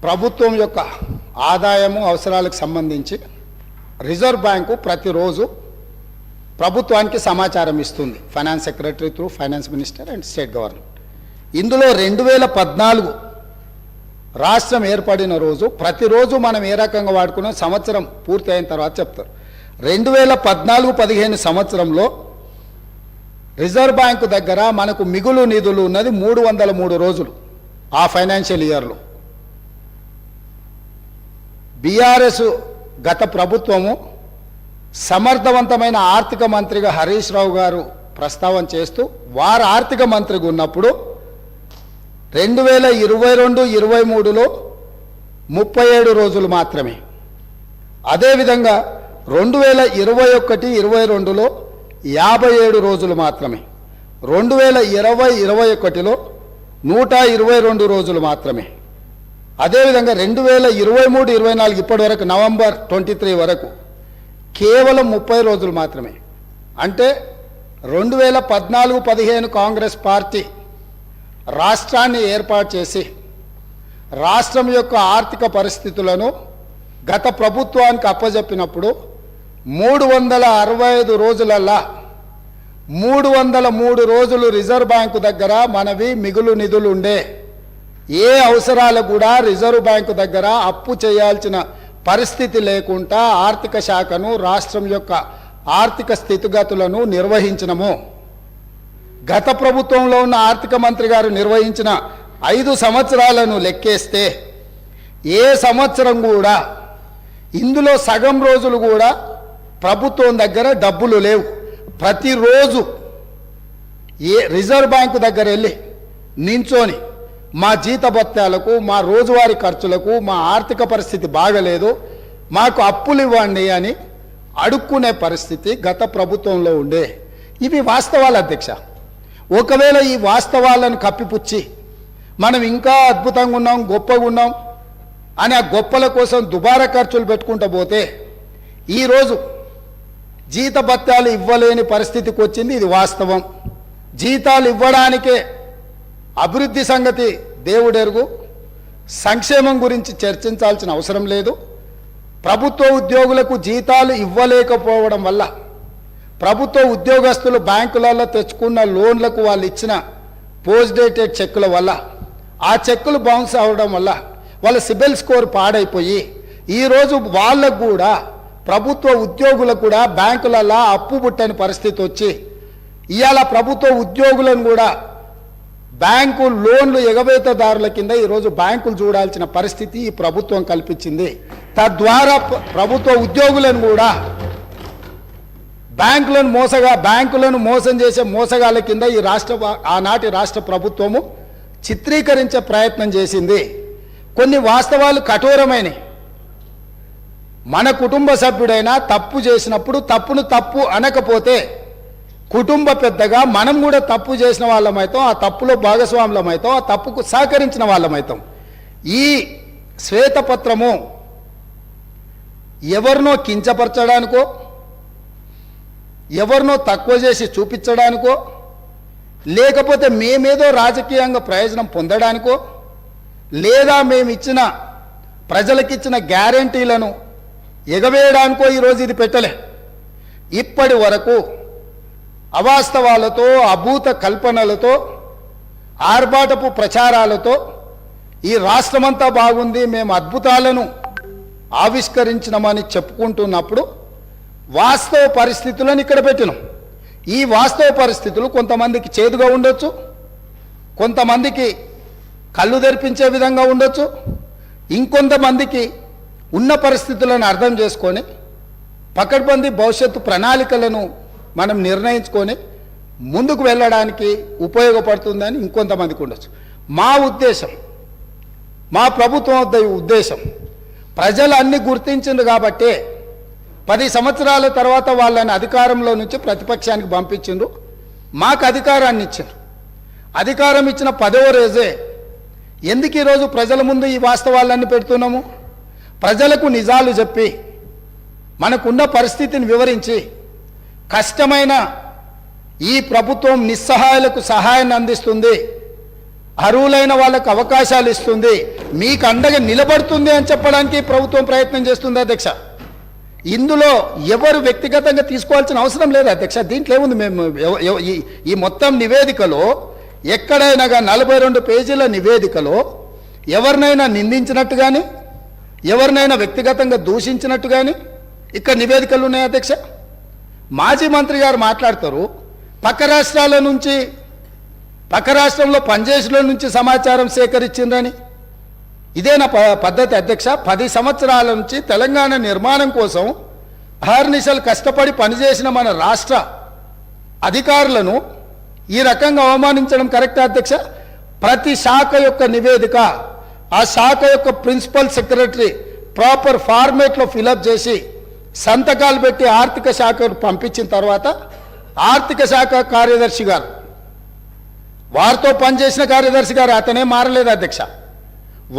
ప్రభుత్వం యొక్క ఆదాయము అవసరాలకు సంబంధించి రిజర్వ్ బ్యాంకు ప్రతిరోజు ప్రభుత్వానికి సమాచారం ఇస్తుంది, finance secretary through finance minister and state government. ఇందులో 2014 రాష్ట్రం ఏర్పడిన రోజు ప్రతిరోజు మనం ఏ రకంగా వాడుకున్నాం సంవత్సరం పూర్తి అయిన తర్వాత చెప్తారు. 2014-15 సంవత్సరంలో రిజర్వ్ బ్యాంకు దగ్గర మనకు మిగులు నిధులు ఉన్నది 303 రోజులు. ఆ ఫైనాన్షియల్ ఇయర్లో బీఆర్ఎస్ గత ప్రభుత్వము సమర్థవంతమైన ఆర్థిక మంత్రిగా హరీష్ రావు గారు ప్రస్తావన చేస్తూ వారు ఆర్థిక మంత్రిగా ఉన్నప్పుడు 2022-23లో 37 రోజులు మాత్రమే. అదేవిధంగా 2021-22లో 57 రోజులు మాత్రమే. 2020-21లో 122 రోజులు మాత్రమే. అదేవిధంగా 2023-24 ఇప్పటి వరకు నవంబర్ 23 వరకు కేవలం 30 రోజులు మాత్రమే. అంటే 2014-15 కాంగ్రెస్ పార్టీ రాష్ట్రాన్ని ఏర్పాటు చేసి రాష్ట్రం యొక్క ఆర్థిక పరిస్థితులను గత ప్రభుత్వానికి అప్పజెప్పినప్పుడు 365 రోజులల్లా 303 రోజులు రిజర్వ్ బ్యాంకు దగ్గర మనవి మిగులు నిధులు ఉండే. ఏ అవసరాలు కూడా రిజర్వ్ బ్యాంకు దగ్గర అప్పు చేయాల్సిన పరిస్థితి లేకుండా ఆర్థిక శాఖను రాష్ట్రం యొక్క ఆర్థిక స్థితిగతులను నిర్వహించినము. గత ప్రభుత్వంలో ఉన్న ఆర్థిక మంత్రి గారు నిర్వహించిన 5 సంవత్సరాలను లెక్కేస్తే ఏ సంవత్సరం కూడా ఇందులో సగం రోజులు కూడా ప్రభుత్వం దగ్గర డబ్బులు లేవు. ప్రతిరోజు రిజర్వ్ బ్యాంకు దగ్గర వెళ్ళి నించొని మా జీతభత్యాలకు, మా రోజువారీ ఖర్చులకు, మా ఆర్థిక పరిస్థితి బాగలేదు, మాకు అప్పులు ఇవ్వండి అని అడుక్కునే పరిస్థితి గత ప్రభుత్వంలో ఉండే. ఇవి వాస్తవాలు అధ్యక్ష. ఒకవేళ ఈ వాస్తవాలను కప్పిపుచ్చి మనం ఇంకా అద్భుతంగా ఉన్నాం, గొప్పగా ఉన్నాం అని ఆ గొప్పల కోసం దుబారా ఖర్చులు పెట్టుకుంటూ పోతే ఈరోజు జీతభత్యాలు ఇవ్వలేని పరిస్థితికి వచ్చింది. ఇది వాస్తవం. జీతాలు ఇవ్వడానికే అభివృద్ధి సంగతి దేవుడెరుగు, సంక్షేమం గురించి చర్చించాల్సిన అవసరం లేదు. ప్రభుత్వ ఉద్యోగులకు జీతాలు ఇవ్వలేకపోవడం వల్ల ప్రభుత్వ ఉద్యోగస్తులు బ్యాంకులలో తెచ్చుకున్న లోన్లకు వాళ్ళు ఇచ్చిన పోస్ట్ డేటెడ్ చెక్కుల వల్ల ఆ చెక్కులు బౌన్స్ అవ్వడం వల్ల వాళ్ళ సిబిల్ స్కోర్ పాడైపోయి ఈరోజు వాళ్ళకు కూడా ప్రభుత్వ ఉద్యోగులకు కూడా బ్యాంకులలో అప్పు పుట్టని పరిస్థితి వచ్చి ఇవాళ ప్రభుత్వ ఉద్యోగులను కూడా బ్యాంకు లోన్లు ఎగవేతదారుల కింద ఈరోజు బ్యాంకులు చూడాల్సిన పరిస్థితి ఈ ప్రభుత్వం కల్పించింది. తద్వారా ప్రభుత్వ ఉద్యోగులను కూడా బ్యాంకులను మోసం చేసే మోసగాళ్ళ కింద ఈ ఆనాటి రాష్ట్ర ప్రభుత్వము చిత్రీకరించే ప్రయత్నం చేసింది. కొన్ని వాస్తవాలు కఠోరమైనవి. మన కుటుంబ సభ్యుడైనా తప్పు చేసినప్పుడు తప్పును తప్పు అనకపోతే కుటుంబ పెద్దగా మనం కూడా తప్పు చేసిన వాళ్ళమైతాం, ఆ తప్పులో భాగస్వాములమైతాం, ఆ తప్పుకు సహకరించిన వాళ్ళమైతాం. ఈ శ్వేతపత్రము ఎవరినో కించపరచడానికో, ఎవరినో తక్కువ చేసి చూపించడానికో, లేకపోతే మేమేదో రాజకీయంగా ప్రయోజనం పొందడానికో, లేదా మేమిచ్చిన ప్రజలకిచ్చిన గ్యారంటీలను ఎగవేయడానికో ఈరోజు ఇది పెట్టలే. ఇప్పటి వరకు అవాస్తవాలతో, అభూత కల్పనలతో, ఆర్భాటపు ప్రచారాలతో ఈ రాష్ట్రమంతా బాగుంది, మేము అద్భుతాలను ఆవిష్కరించినామని చెప్పుకుంటున్నప్పుడు వాస్తవ పరిస్థితులను ఇక్కడ పెట్టినాం. ఈ వాస్తవ పరిస్థితులు కొంతమందికి చేదుగా ఉండొచ్చు, కొంతమందికి కళ్ళు తెరిపించే విధంగా ఉండొచ్చు, ఇంకొంతమందికి ఉన్న పరిస్థితులను అర్థం చేసుకొని పకడ్బందీ భవిష్యత్తు ప్రణాళికలను మనం నిర్ణయించుకొని ముందుకు వెళ్ళడానికి ఉపయోగపడుతుందని ఇంకొంతమందికి ఉండొచ్చు. మా ఉద్దేశం, మా ప్రభుత్వం ఉద్దేశం ప్రజలు అన్ని గుర్తించింది కాబట్టే 10 సంవత్సరాల తర్వాత వాళ్ళని అధికారంలో నుంచి ప్రతిపక్షానికి పంపించిండ్రు, మాకు అధికారాన్ని ఇచ్చారు. అధికారం ఇచ్చిన 10వ రోజే ఎందుకు ఈరోజు ప్రజల ముందు ఈ వాస్తవాలన్నీ పెడుతున్నాము? ప్రజలకు నిజాలు చెప్పి మనకున్న పరిస్థితిని వివరించి కష్టమైన ఈ ప్రభుత్వం నిస్సహాయులకు సహాయాన్ని అందిస్తుంది, అర్హులైన వాళ్ళకు అవకాశాలు ఇస్తుంది, మీకు అండగా నిలబడుతుంది అని చెప్పడానికి ప్రభుత్వం ప్రయత్నం చేస్తుంది అధ్యక్ష. ఇందులో ఎవరు వ్యక్తిగతంగా తీసుకోవాల్సిన అవసరం లేదు అధ్యక్ష. దీంట్లో ఏముంది? మేము ఈ మొత్తం నివేదికలో ఎక్కడైనా 42 పేజీల నివేదికలో ఎవరినైనా నిందించినట్టు కానీ ఎవరినైనా వ్యక్తిగతంగా దూషించినట్టు కానీ ఇక్కడ నివేదికలు ఉన్నాయి అధ్యక్ష. మాజీ మంత్రి గారు మాట్లాడతారు పక్క రాష్ట్రాల నుంచి, పక్క రాష్ట్రంలో పనిచేసిన నుంచి సమాచారం సేకరించిందని. ఇదేనా పద్ధతి అధ్యక్ష? 10 సంవత్సరాల నుంచి తెలంగాణ నిర్మాణం కోసం అహర్నిశలు కష్టపడి పనిచేసిన మన రాష్ట్ర అధికారులను ఈ రకంగా అవమానించడం కరెక్టా అధ్యక్ష? ప్రతి శాఖ యొక్క నివేదిక ఆ శాఖ యొక్క ప్రిన్సిపల్ సెక్రటరీ ప్రాపర్ ఫార్మేట్లో ఫిలప్ చేసి సంతకాలు పెట్టి ఆర్థిక శాఖకు పంపించిన తర్వాత ఆర్థిక శాఖ కార్యదర్శి గారు, వారితో పనిచేసిన కార్యదర్శి గారు, అతనే మారలేదు అధ్యక్ష,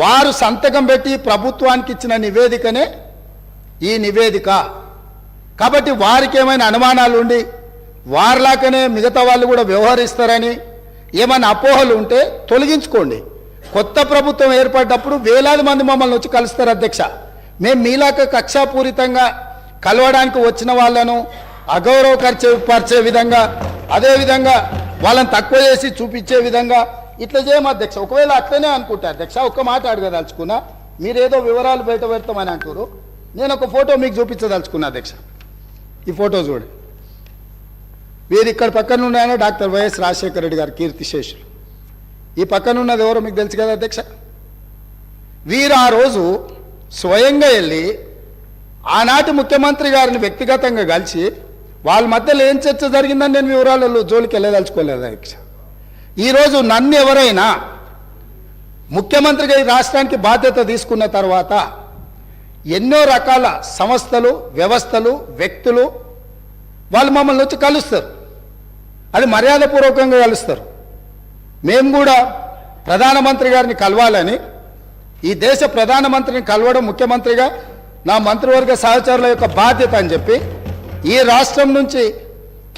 వారు సంతకం పెట్టి ప్రభుత్వానికి ఇచ్చిన నివేదికనే ఈ నివేదిక. కాబట్టి వారికి ఏమైనా అనుమానాలు ఉండి వారిలాగానే మిగతా వాళ్ళు కూడా వ్యవహరిస్తారని ఏమైనా అపోహలు ఉంటే తొలగించుకోండి. కొత్త ప్రభుత్వం ఏర్పడ్డప్పుడు వేలాది మంది మమ్మల్ని వచ్చి కలుస్తారు అధ్యక్ష. మేము మీలాక కక్షాపూరితంగా కలవడానికి వచ్చిన వాళ్ళను అగౌరవపరిచే విధంగా, అదేవిధంగా వాళ్ళని తక్కువ చేసి చూపించే విధంగా ఇట్లా చేయము అధ్యక్ష. ఒకవేళ అట్లనే అనుకుంటా అధ్యక్ష, ఒక్క మాట అడగదలుచుకున్నా, మీరేదో వివరాలు బయట పెడతామని అంటారు, నేను ఒక ఫోటో మీకు చూపించదలుచుకున్నా అధ్యక్ష. ఈ ఫోటో చూడండి. వీరు ఇక్కడ పక్కన ఉన్నాయన డాక్టర్ వైఎస్ రాజశేఖర రెడ్డి గారు కీర్తిశేషులు. ఈ పక్కన ఉన్నది ఎవరో మీకు తెలుసు కదా అధ్యక్ష. వీరు ఆ రోజు స్వయంగా వెళ్ళి ఆనాటి ముఖ్యమంత్రి గారిని వ్యక్తిగతంగా కలిసి వాళ్ళ మధ్యలో ఏం చర్చ జరిగిందని నేను వివరాలలో జోలికి వెళ్ళదలుచుకోలేదు అధ్యక్ష. ఈరోజు నన్ను ఎవరైనా ముఖ్యమంత్రిగా ఈ రాష్ట్రానికి బాధ్యత తీసుకున్న తర్వాత ఎన్నో రకాల సంస్థలు, వ్యవస్థలు, వ్యక్తులు వాళ్ళు మమ్మల్ని వచ్చి కలుస్తారు. అది మర్యాదపూర్వకంగా కలుస్తారు. మేము కూడా ప్రధానమంత్రి గారిని కలవాలని, ఈ దేశ ప్రధానమంత్రిని కలవడం ముఖ్యమంత్రిగా నా మంత్రివర్గ సహచరుల యొక్క బాధ్యత అని చెప్పి ఈ రాష్ట్రం నుంచి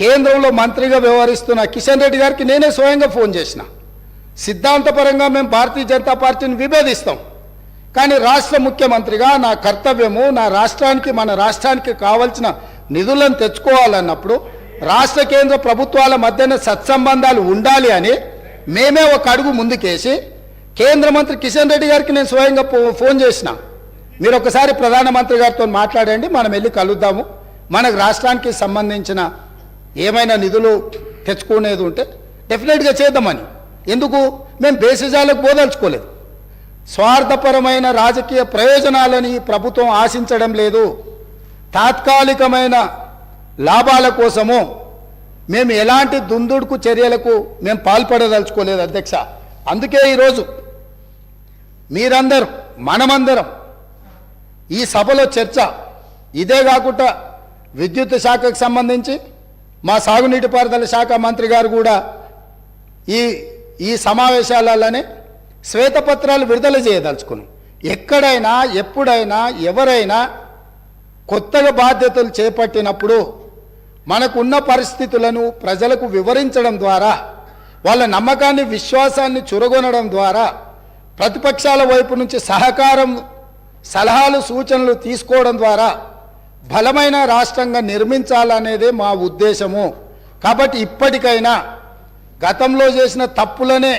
కేంద్రంలో మంత్రిగా వ్యవహరిస్తున్న కిషన్ రెడ్డి గారికి నేనే స్వయంగా ఫోన్ చేసిన. సిద్ధాంతపరంగా మేము భారతీయ జనతా పార్టీని విభేదిస్తాం, కానీ రాష్ట్ర ముఖ్యమంత్రిగా నా కర్తవ్యము నా రాష్ట్రానికి, మన రాష్ట్రానికి కావాల్సిన నిధులను తెచ్చుకోవాలన్నప్పుడు రాష్ట్ర కేంద్ర ప్రభుత్వాల మధ్యన సత్సంబంధాలు ఉండాలి అని మేమే ఒక అడుగు ముందుకేసి కేంద్ర మంత్రి కిషన్ రెడ్డి గారికి నేను స్వయంగా ఫోన్ చేసిన. మీరు ఒకసారి ప్రధానమంత్రి గారితో మాట్లాడండి, మనం వెళ్ళి కలుద్దాము, మనకు రాష్ట్రానికి సంబంధించిన ఏమైనా నిధులు తెచ్చుకునేది ఉంటే డెఫినెట్గా చేద్దామని. ఎందుకు? మేము బేసిజాలకు పోదలుచుకోలేదు. స్వార్థపరమైన రాజకీయ ప్రయోజనాలని ప్రభుత్వం ఆశించడం లేదు. తాత్కాలికమైన లాభాల కోసము మేము ఎలాంటి దుందుడుకు చర్యలకు మేము పాల్పడదలుచుకోలేదు అధ్యక్ష. అందుకే ఈరోజు మీరందరూ, మనమందరం ఈ సభలో చర్చ ఇదే కాకుండా విద్యుత్ శాఖకు సంబంధించి మా సాగునీటి పారుదల శాఖ మంత్రి గారు కూడా ఈ సమావేశాలలోనే శ్వేతపత్రాలు విడుదల చేయదలుచుకున్నాం. ఎక్కడైనా ఎప్పుడైనా ఎవరైనా కొత్తగా బాధ్యతలు చేపట్టినప్పుడు మనకున్న పరిస్థితులను ప్రజలకు వివరించడం ద్వారా, వాళ్ళ నమ్మకాన్ని, విశ్వాసాన్ని చురగొనడం ద్వారా, ప్రతిపక్షాల వైపు నుంచి సహకారం, సలహాలు, సూచనలు తీసుకోవడం ద్వారా బలమైన రాష్ట్రంగా నిర్మించాలనేదే మా ఉద్దేశము. కాబట్టి ఇప్పటికైనా గతంలో చేసిన తప్పులనే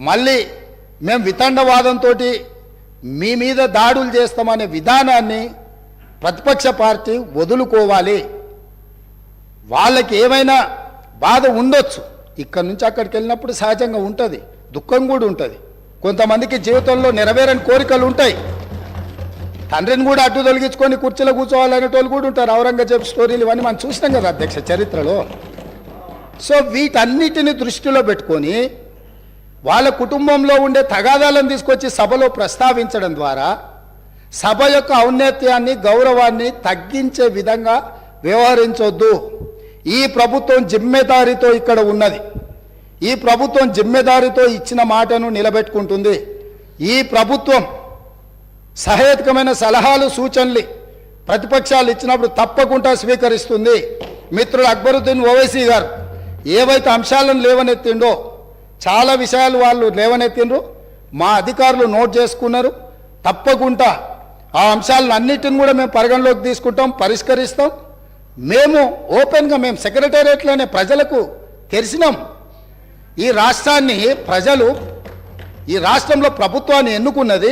మళ్ళీ మేము వితండవాదంతో మీ మీద దాడులు చేస్తామనే విధానాన్ని ప్రతిపక్ష పార్టీ వదులుకోవాలి. వాళ్ళకి ఏమైనా బాధ ఉండొచ్చు, ఇక్కడి నుంచి అక్కడికి వెళ్ళినప్పుడు సహజంగా ఉంటుంది, దుఃఖం కూడా ఉంటుంది. కొంతమందికి జీవితంలో నెరవేరని కోరికలు ఉంటాయి. తండ్రిని కూడా అడ్డు తొలగించుకొని కుర్చీలో కూర్చోవాలనేటోళ్ళు కూడా ఉంటారు. ఔరంగజేబ్ స్టోరీలు ఇవన్నీ మనం చూసినాం కదా అధ్యక్ష చరిత్రలో. సో వీటన్నిటిని దృష్టిలో పెట్టుకొని వాళ్ళ కుటుంబంలో ఉండే తగాదాలను తీసుకొచ్చి సభలో ప్రస్తావించడం ద్వారా సభ యొక్క ఔన్నత్యాన్ని గౌరవాన్ని తగ్గించే విధంగా వ్యవహరించొద్దు. ఈ ప్రభుత్వం జిమ్మెదారితో ఇక్కడ ఉన్నది. ఈ ప్రభుత్వం జిమ్మెదారితో ఇచ్చిన మాటను నిలబెట్టుకుంటుంది. ఈ ప్రభుత్వం సహేతుకమైన సలహాలు సూచనలు ప్రతిపక్షాలు ఇచ్చినప్పుడు తప్పకుండా స్వీకరిస్తుంది. మిత్రుడు అక్బరుద్దీన్ ఓవైసీ గారు ఏవైతే అంశాలను లేవనెత్తిండో చాలా విషయాలు వాళ్ళు లేవనెత్తిండ్రు, మా అధికారులు నోట్ చేసుకున్నారు. తప్పకుండా ఆ అంశాలను అన్నిటిని కూడా మేము పరిగణలోకి తీసుకుంటాం, పరిష్కరిస్తాం. మేము ఓపెన్గా మేము సెక్రటేరియట్లోనే ప్రజలకు తెరిచినాం. ఈ రాష్ట్రాన్ని ప్రజలు, ఈ రాష్ట్రంలో ప్రభుత్వాన్ని ఎన్నుకున్నది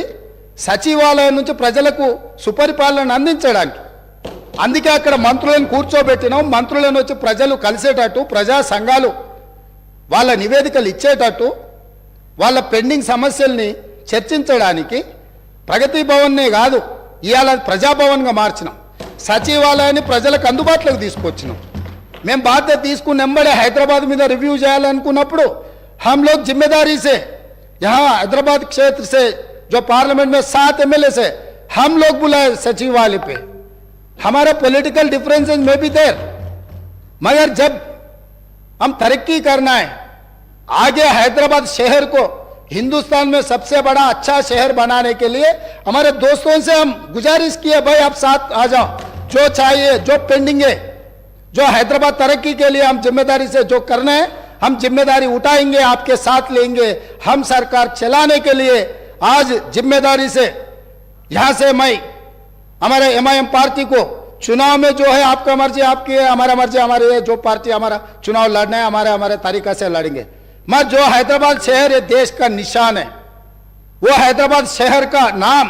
సచివాలయం నుంచి ప్రజలకు సుపరిపాలన అందించడానికి. అందుకే అక్కడ మంత్రులను కూర్చోబెట్టినాం. మంత్రులను వచ్చి ప్రజలు కలిసేటట్టు, ప్రజా సంఘాలు వాళ్ళ నివేదికలు ఇచ్చేటట్టు, వాళ్ళ పెండింగ్ సమస్యల్ని చర్చించడానికి ప్రగతి భవన్నే కాదు ఇవాళ ప్రజాభవన్గా మార్చినాం. సచివాలయాన్ని ప్రజలకు అందుబాటులోకి తీసుకొచ్చినాం. మేము బాధ్యత తీసుకుని వెంబడే హైదరాబాద్ మీద రివ్యూ చేయాలనుకున్నప్పుడు हम लोग जिम्मेदारी से यहाँ हैदराबाद क्षेत्र से जो पार्लियामेंट में 7 एमएलए से हम लोग बुलाए सचिवालय पे. हमारा पॉलिटिकल डिफरेंसेस में भी देर, मगर जब हम तरक्की करना है, आगे हैदराबाद शहर को हिंदुस्तान में सबसे बड़ा अच्छा शहर बनाने के लिए हमारे दोस्तों से हम गुजारिश किए, भाई आप साथ आ जाओ, जो चाहिए, जो पेंडिंग है, जो हैदराबाद तरक्की के लिए हम जिम्मेदारी से जो करना है हम जिम्मेदारी उठाएंगे, आपके साथ लेंगे. हम सरकार चलाने के लिए आज जिम्मेदारी से यहां से मैं हमारे एमआईएम पार्टी को चुनाव में जो है आपका मर्जी आपकी है, हमारा मर्जी हमारी है. जो पार्टी हमारा चुनाव लड़ना है हमारे तरीका से लड़ेंगे. मैं जो हैदराबाद शहर ये देश का निशान है, वो हैदराबाद शहर का नाम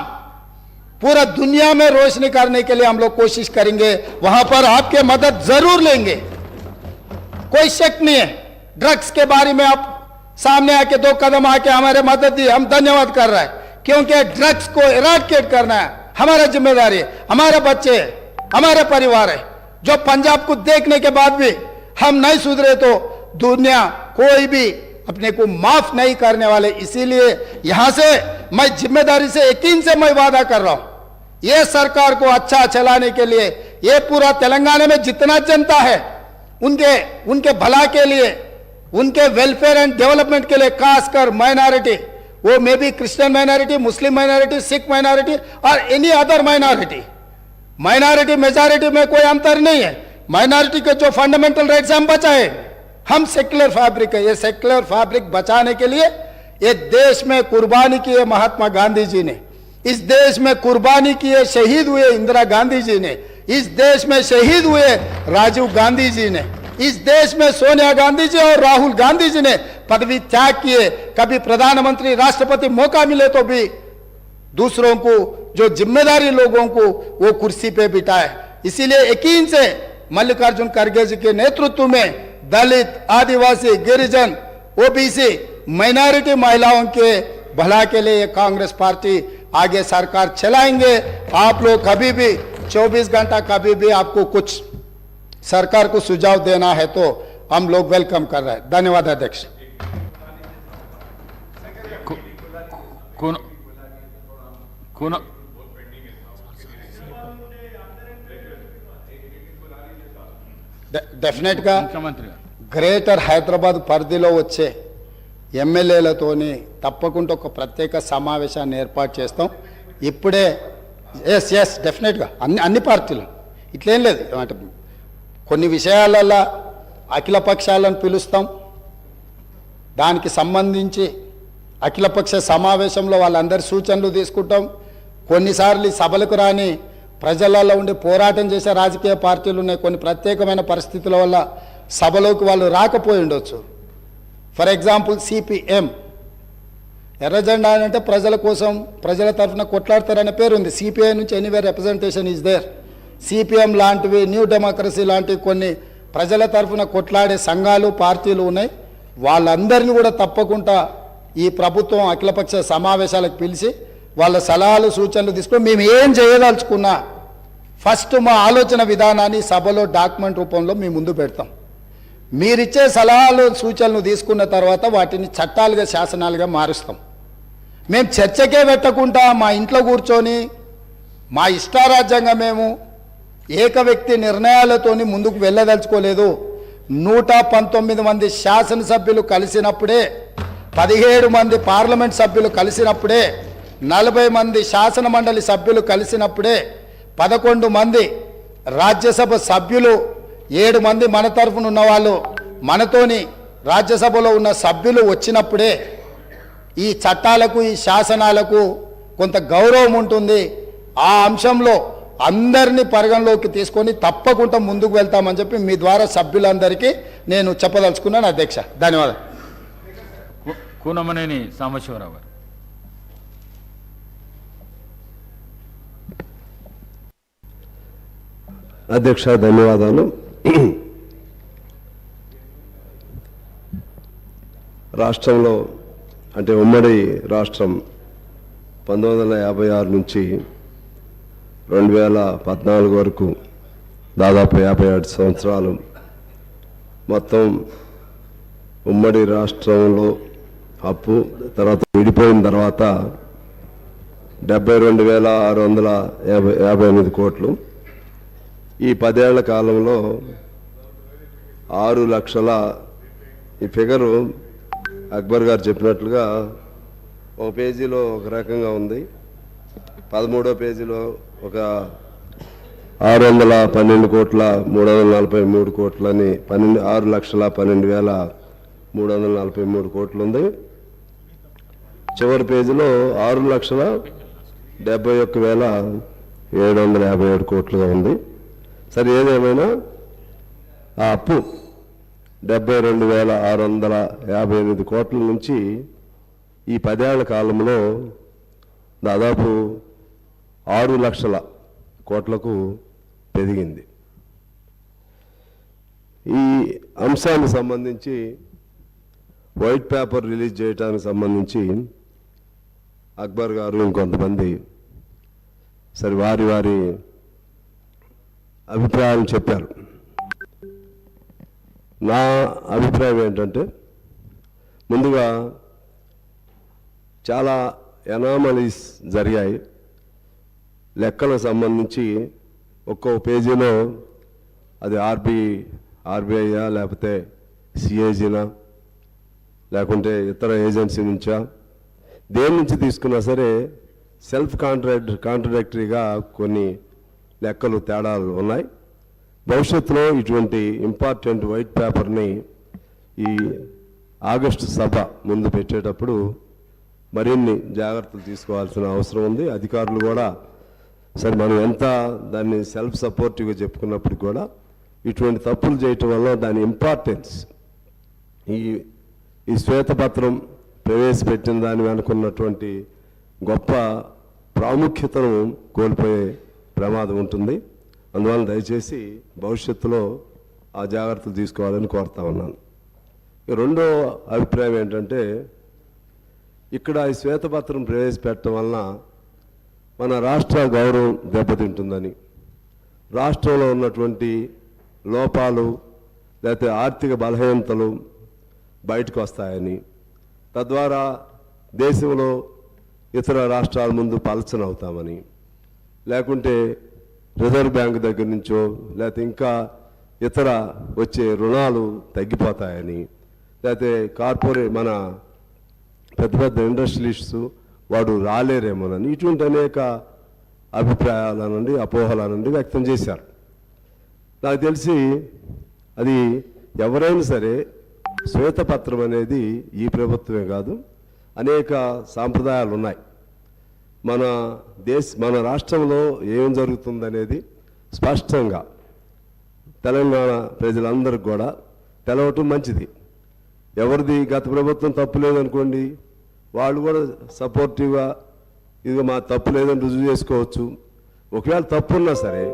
पूरा दुनिया में रोशनी करने के लिए हम लोग कोशिश करेंगे. वहां पर आपके मदद जरूर लेंगे, कोई शक नहीं है. ड्रग्स के बारे में आप सामने आके 2 कदम आके हमारे मदद दी, हम धन्यवाद कर रहे हैं, क्योंकि ड्रग्स को इराडिकेट करना है हमारा जिम्मेदारी है. हमारे बच्चे है, हमारे परिवार है. जो पंजाब को देखने के बाद भी हम नहीं सुधरे तो दुनिया कोई भी अपने को माफ नहीं करने वाले. इसीलिए यहां से मैं जिम्मेदारी से यकीन से मैं वादा कर रहा हूं, ये सरकार को अच्छा चलाने के लिए ये पूरा तेलंगाना में जितना जनता है उनके भला के लिए, उनके वेलफेयर एंड डेवलपमेंट के लिए, खासकर माइनॉरिटी, वो may be Christian minority, Muslim minority, Sikh minority और any other minority. Minority majority में कोई अंतर नहीं है. माइनॉरिटी के जो फंडामेंटल राइट्स हम बचाए, हम सेक्युलर फैब्रिक है. ये सेक्युलर फैब्रिक बचाने के लिए ये देश में कुर्बानी की है महात्मा गांधी जी ने, इस देश में कुर्बानी की है शहीद हुए इंदिरा गांधी जी ने, इस देश में शहीद हुए राजीव गांधी जी ने, इस देश में सोनिया गांधी जी और राहुल गांधी जी ने पदवी त्याग किए. कभी प्रधानमंत्री राष्ट्रपति मौका मिले तो भी दूसरों को, जो जिम्मेदारी लोगों को, वो कुर्सी पे बिठाए. इसीलिए यकीन से मल्लिकार्जुन खड़गे जी के नेतृत्व में दलित, आदिवासी, गिरिजन, ओबीसी, माइनॉरिटी महिलाओं के भला के लिए कांग्रेस पार्टी आगे सरकार चलाएंगे. आप लोग कभी भी 24 घंटा कभी भी आपको कुछ सरकार को सुझाव देना है तो हम लोग वेलकम कर रहे हैं. धन्यवाद अध्यक्ष. డెఫినెట్ గా గ్రేటర్ హైదరాబాద్ పరిధిలో వచ్చే ఎమ్మెల్యేలతోని తప్పకుండా ఒక ప్రత్యేక సమావేశాన్ని ఏర్పాటు చేస్తాం. ఇప్పుడే ఎస్ డెఫినెట్గా అన్ని పార్టీలు ఇట్లేం లేదు. అంటే కొన్ని విషయాలలో అఖిల పక్షాలను పిలుస్తాం, దానికి సంబంధించి అఖిలపక్ష సమావేశంలో వాళ్ళందరి సూచనలు తీసుకుంటాం. కొన్నిసార్లు సభలకు రాని ప్రజలలో ఉండి పోరాటం చేసే రాజకీయ పార్టీలు ఉన్నాయి. కొన్ని ప్రత్యేకమైన పరిస్థితుల వల్ల సభలోకి వాళ్ళు రాకపోయి ఉండొచ్చు. ఫర్ ఎగ్జాంపుల్ సిపిఎం, ఎర్రజెండా అంటే ప్రజల కోసం, ప్రజల తరఫున కొట్లాడతారనే పేరు ఉంది. సిపిఐ నుంచి anywhere representation is there. CPM లాంటివి, న్యూ డెమోక్రసీ లాంటివి కొన్ని ప్రజల తరఫున కొట్లాడే సంఘాలు, పార్టీలు ఉన్నాయి. వాళ్ళందరినీ కూడా తప్పకుండా ఈ ప్రభుత్వం అఖిలపక్ష సమావేశాలకు పిలిచి వాళ్ళ సలహాలు, సూచనలు తీసుకొని మేము ఏం చేయదలుచుకున్నా ఫస్ట్ మా ఆలోచన విధానాన్ని సభలో డాక్యుమెంట్ రూపంలో మేము ముందు పెడతాం. మీరిచ్చే సలహాలు, సూచనలు తీసుకున్న తర్వాత వాటిని చట్టాలుగా, శాసనాలుగా మారుస్తాం. మేము చర్చకే పెట్టకుండా మా ఇంట్లో కూర్చొని మా ఇష్టారాజ్యంగా మేము ఏక వ్యక్తి నిర్ణయాలతోని ముందుకు వెళ్ళదలుచుకోలేదు. 119 మంది శాసనసభ్యులు కలిసినప్పుడే, 17 మంది పార్లమెంట్ సభ్యులు కలిసినప్పుడే, 40 మంది శాసన మండలి సభ్యులు కలిసినప్పుడే, 11 మంది రాజ్యసభ సభ్యులు, 7 మంది మన తరఫున ఉన్నవాళ్ళు, మనతోని రాజ్యసభలో ఉన్న సభ్యులు వచ్చినప్పుడే ఈ చట్టాలకు, ఈ శాసనాలకు కొంత గౌరవం ఉంటుంది. ఆ అంశంలో అందరినీ పరిగణలోకి తీసుకొని తప్పకుండా ముందుకు వెళ్తామని చెప్పి మీ ద్వారా సభ్యులందరికీ నేను చెప్పదలుచుకున్నాను అధ్యక్ష. ధన్యవాదాలు. కూనమనేని సాంబశివరావు గారు. అధ్యక్ష ధన్యవాదాలు. రాష్ట్రంలో అంటే ఉమ్మడి రాష్ట్రం 1956 నుంచి 2014 వరకు దాదాపు 57 సంవత్సరాలు మొత్తం ఉమ్మడి రాష్ట్రంలో అప్పు, తర్వాత విడిపోయిన తర్వాత 72,658 కోట్లు. ఈ 10 ఏళ్ల కాలంలో 6 లక్షల, ఈ ఫిగరు అక్బర్ గారు చెప్పినట్లుగా ఒక పేజీలో ఒక రకంగా ఉంది, 13వ పేజీలో ఒక 612 కోట్ల 343 కోట్లని 6,12,343 కోట్లు ఉంది. చివరి పేజీలో 6,71,757 కోట్లుగా ఉంది. సరే, ఏదేమైనా ఆ అప్పు 72,658 కోట్ల నుంచి ఈ 10 ఏళ్ల కాలంలో దాదాపు 6 లక్షల కోట్లకు పెరిగింది. ఈ అంశానికి సంబంధించి వైట్ పేపర్ రిలీజ్ చేయడానికి సంబంధించి అక్బర్ గారు ఇంకొంతమంది సరే వారి వారి అభిప్రాయాలు చెప్పారు. నా అభిప్రాయం ఏంటంటే, ముందుగా చాలా ఎనామలీస్ జరిగాయి. లెక్కలకు సంబంధించి ఒక్కో పేజీలో అది ఆర్బీఐయా లేకపోతే సిఏజీనా లేకుంటే ఇతర ఏజెన్సీ నుంచా, దేని నుంచి తీసుకున్నా సరే సెల్ఫ్ కాంట్రడిక్టరీగా కొన్ని లెక్కలు తేడాలు ఉన్నాయి. భవిష్యత్తులో ఇటువంటి ఇంపార్టెంట్ వైట్ పేపర్ని ఈ ఆగస్టు సభ ముందు పెట్టేటప్పుడు మరిన్ని జాగ్రత్తలు తీసుకోవాల్సిన అవసరం ఉంది. అధికారులు కూడా సరే మనం ఎంత దాన్ని సెల్ఫ్ సపోర్టివ్గా చెప్పుకున్నప్పుడు కూడా ఇటువంటి తప్పులు చేయటం వల్ల దాని ఇంపార్టెన్స్, ఈ శ్వేతపత్రం ప్రవేశపెట్టిన దాని వెనుకున్నటువంటి గొప్ప ప్రాముఖ్యతను కోల్పోయే ప్రమాదం ఉంటుంది. అందువల్ల దయచేసి భవిష్యత్తులో ఆ జాగ్రత్తలు తీసుకోవాలని కోరుతా ఉన్నాను. రెండో అభిప్రాయం ఏంటంటే, ఇక్కడ ఈ శ్వేతపత్రం ప్రవేశపెట్టడం వలన మన రాష్ట్ర గౌరవం దెబ్బతింటుందని, రాష్ట్రంలో ఉన్నటువంటి లోపాలు లేకపోతే ఆర్థిక బలహీనతలు బయటకు వస్తాయని, తద్వారా దేశంలో ఇతర రాష్ట్రాల ముందు పలచన అవుతామని, లేకుంటే రిజర్వ్ బ్యాంక్ దగ్గర నుంచో లేకపోతే ఇంకా ఇతర వచ్చే రుణాలు తగ్గిపోతాయని, లేకపోతే మన పెద్ద పెద్ద ఇండస్ట్రియలిస్ట్స్ వాడు రాలేరేమోనని, ఇటువంటి అనేక అభిప్రాయాలనండి అపోహలనండి వ్యక్తం చేశారు. నాకు తెలిసి అది ఎవరైనా సరే శ్వేతపత్రం అనేది ఈ ప్రభుత్వమే కాదు, అనేక సాంప్రదాయాలు ఉన్నాయి. మన రాష్ట్రంలో ఏం జరుగుతుందనేది స్పష్టంగా తెలంగాణ ప్రజలందరికీ కూడా తెలవటం మంచిది. ఎవరిది గత ప్రభుత్వం తప్పు లేదనుకోండి, వాళ్ళు కూడా సపోర్టివ్గా ఇది మా తప్పు లేదని రుజువు చేసుకోవచ్చు. ఒకవేళ తప్పున్నా సరే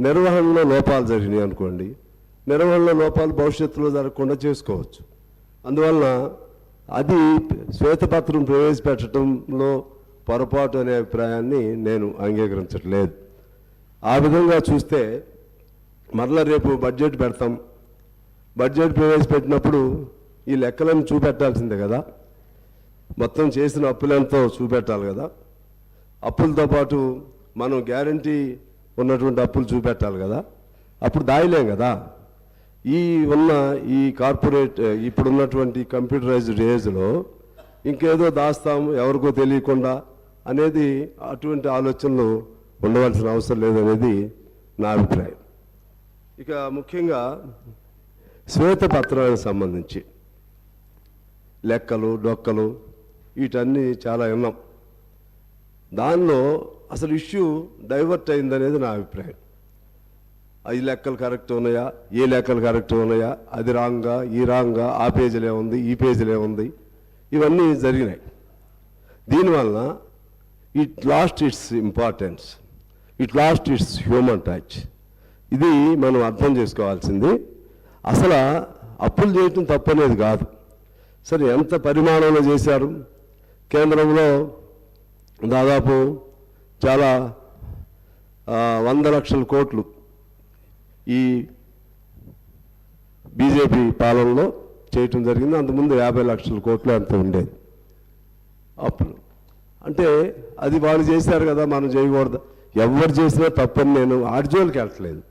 నిర్వహణలో లోపాలు జరిగినాయి అనుకోండి, నిర్వహణలో లోపాలు భవిష్యత్తులో జరగకుండా చేసుకోవచ్చు. అందువలన అది శ్వేతపత్రం ప్రవేశపెట్టడంలో పొరపాటు అనే అభిప్రాయాన్ని నేను అంగీకరించట్లేదు. ఆ విధంగా చూస్తే మరలా రేపు బడ్జెట్ పెడతాం, బడ్జెట్ ప్రవేశపెట్టినప్పుడు ఈ లెక్కలను చూపెట్టాల్సిందే కదా, మొత్తం చేసిన అప్పులెంతో చూపెట్టాలి కదా. అప్పులతో పాటు మనం గ్యారంటీ ఉన్నటువంటి అప్పులు చూపెట్టాలి కదా, అప్పుడు దాయలేం కదా. ఈ కార్పొరేట్ ఇప్పుడున్నటువంటి కంప్యూటరైజ్డ్ ఏజ్లో ఇంకేదో దాస్తాం ఎవరికో తెలియకుండా అనేది అటువంటి ఆలోచనలు ఉండవలసిన అవసరం లేదనేది నా అభిప్రాయం. ఇక ముఖ్యంగా శ్వేతపత్రానికి సంబంధించి లెక్కలు డొక్కలు వీటన్నీ చాలా విన్నాం. దానిలో అసలు ఇష్యూ డైవర్ట్ అయిందనేది నా అభిప్రాయం. ఈ లెక్కలు కరెక్ట్ ఉన్నాయా, ఏ లెక్కలు కరెక్ట్ ఉన్నాయా, అది రాంగా ఈ రాంగా, ఆ పేజీలే ఉంది ఈ పేజీలే ఉంది, ఇవన్నీ జరిగినాయి. దీనివలన it lost its importance, it lost its human touch. ఇది మనం అర్థం చేసుకోవాల్సింది. అసలు అప్పులు చేయటం తప్పనేది కాదు. సరే, ఎంత పరిమాణంలో చేశారు? కేంద్రంలో దాదాపు చాలా 100 లక్షల కోట్లు ఈ బీజేపీ పాలనలో చేయటం జరిగింది. అంతకుముందు 50 లక్షల కోట్లు అంత ఉండేది అప్పులు. అంటే అది వాళ్ళు చేశారు కదా, మనం చేయకూడదు. ఎవరు చేసినా తప్పని నేను ఆర్జోలకి వెళ్ళట్లేదు.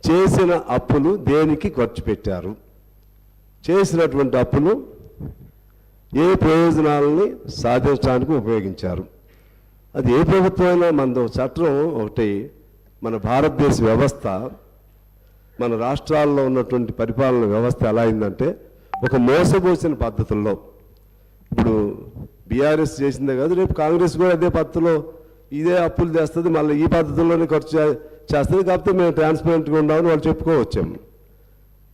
చేసిన అప్పులు దేనికి ఖర్చు పెట్టారు, చేసినటువంటి అప్పులు ఏ ప్రయోజనాలని సాధించడానికి ఉపయోగించారు. అది ఏ ప్రభుత్వం అయినా మన చట్టం ఒకటి, మన భారతదేశ వ్యవస్థ, మన రాష్ట్రాల్లో ఉన్నటువంటి పరిపాలన వ్యవస్థ ఎలా అయిందంటే ఒక మోసపోసిన పద్ధతుల్లో. ఇప్పుడు బీఆర్ఎస్ చేసిందే కాదు, రేపు కాంగ్రెస్ కూడా అదే పద్ధతిలో ఇదే అప్పులు చేస్తుంది, మళ్ళీ ఈ పద్ధతుల్లోనే ఖర్చు చేస్తుంది. కాకపోతే మేము ట్రాన్స్పరెంట్గా ఉండామని వాళ్ళు చెప్పుకోవచ్చాము,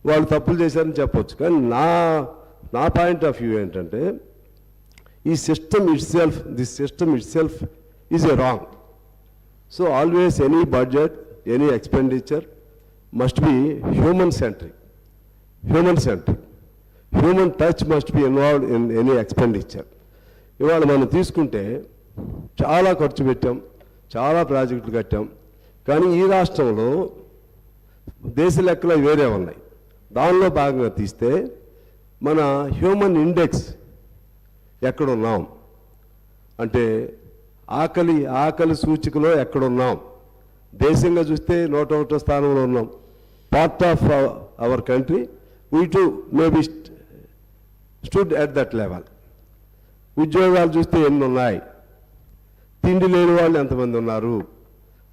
వాళ్ళు తప్పులు చేశారని చెప్పవచ్చు. కానీ నా పాయింట్ ఆఫ్ వ్యూ ఏంటంటే ఈ system it self is a wrong. So always any budget, any expenditure must be human centric. Human touch must be involved in any expenditure. ఇవాళ మనం తీసుకుంటే చాలా ఖర్చు పెట్టాం, చాలా ప్రాజెక్టులు కట్టాం. కానీ ఈ రాష్ట్రంలో దేశ లెక్కలు వేరే ఉన్నాయి. దానిలో భాగంగా తీస్తే మన హ్యూమన్ ఇండెక్స్ ఎక్కడున్నాం అంటే ఆకలి సూచికలో ఎక్కడున్నాం. దేశంగా చూస్తే 101వ స్థానంలో ఉన్నాం. Part of our country we to maybe stood at that level. ఉద్యోగాలు చూస్తే ఎన్ని ఉన్నాయి, తిండి లేని వాళ్ళు ఎంతమంది ఉన్నారు,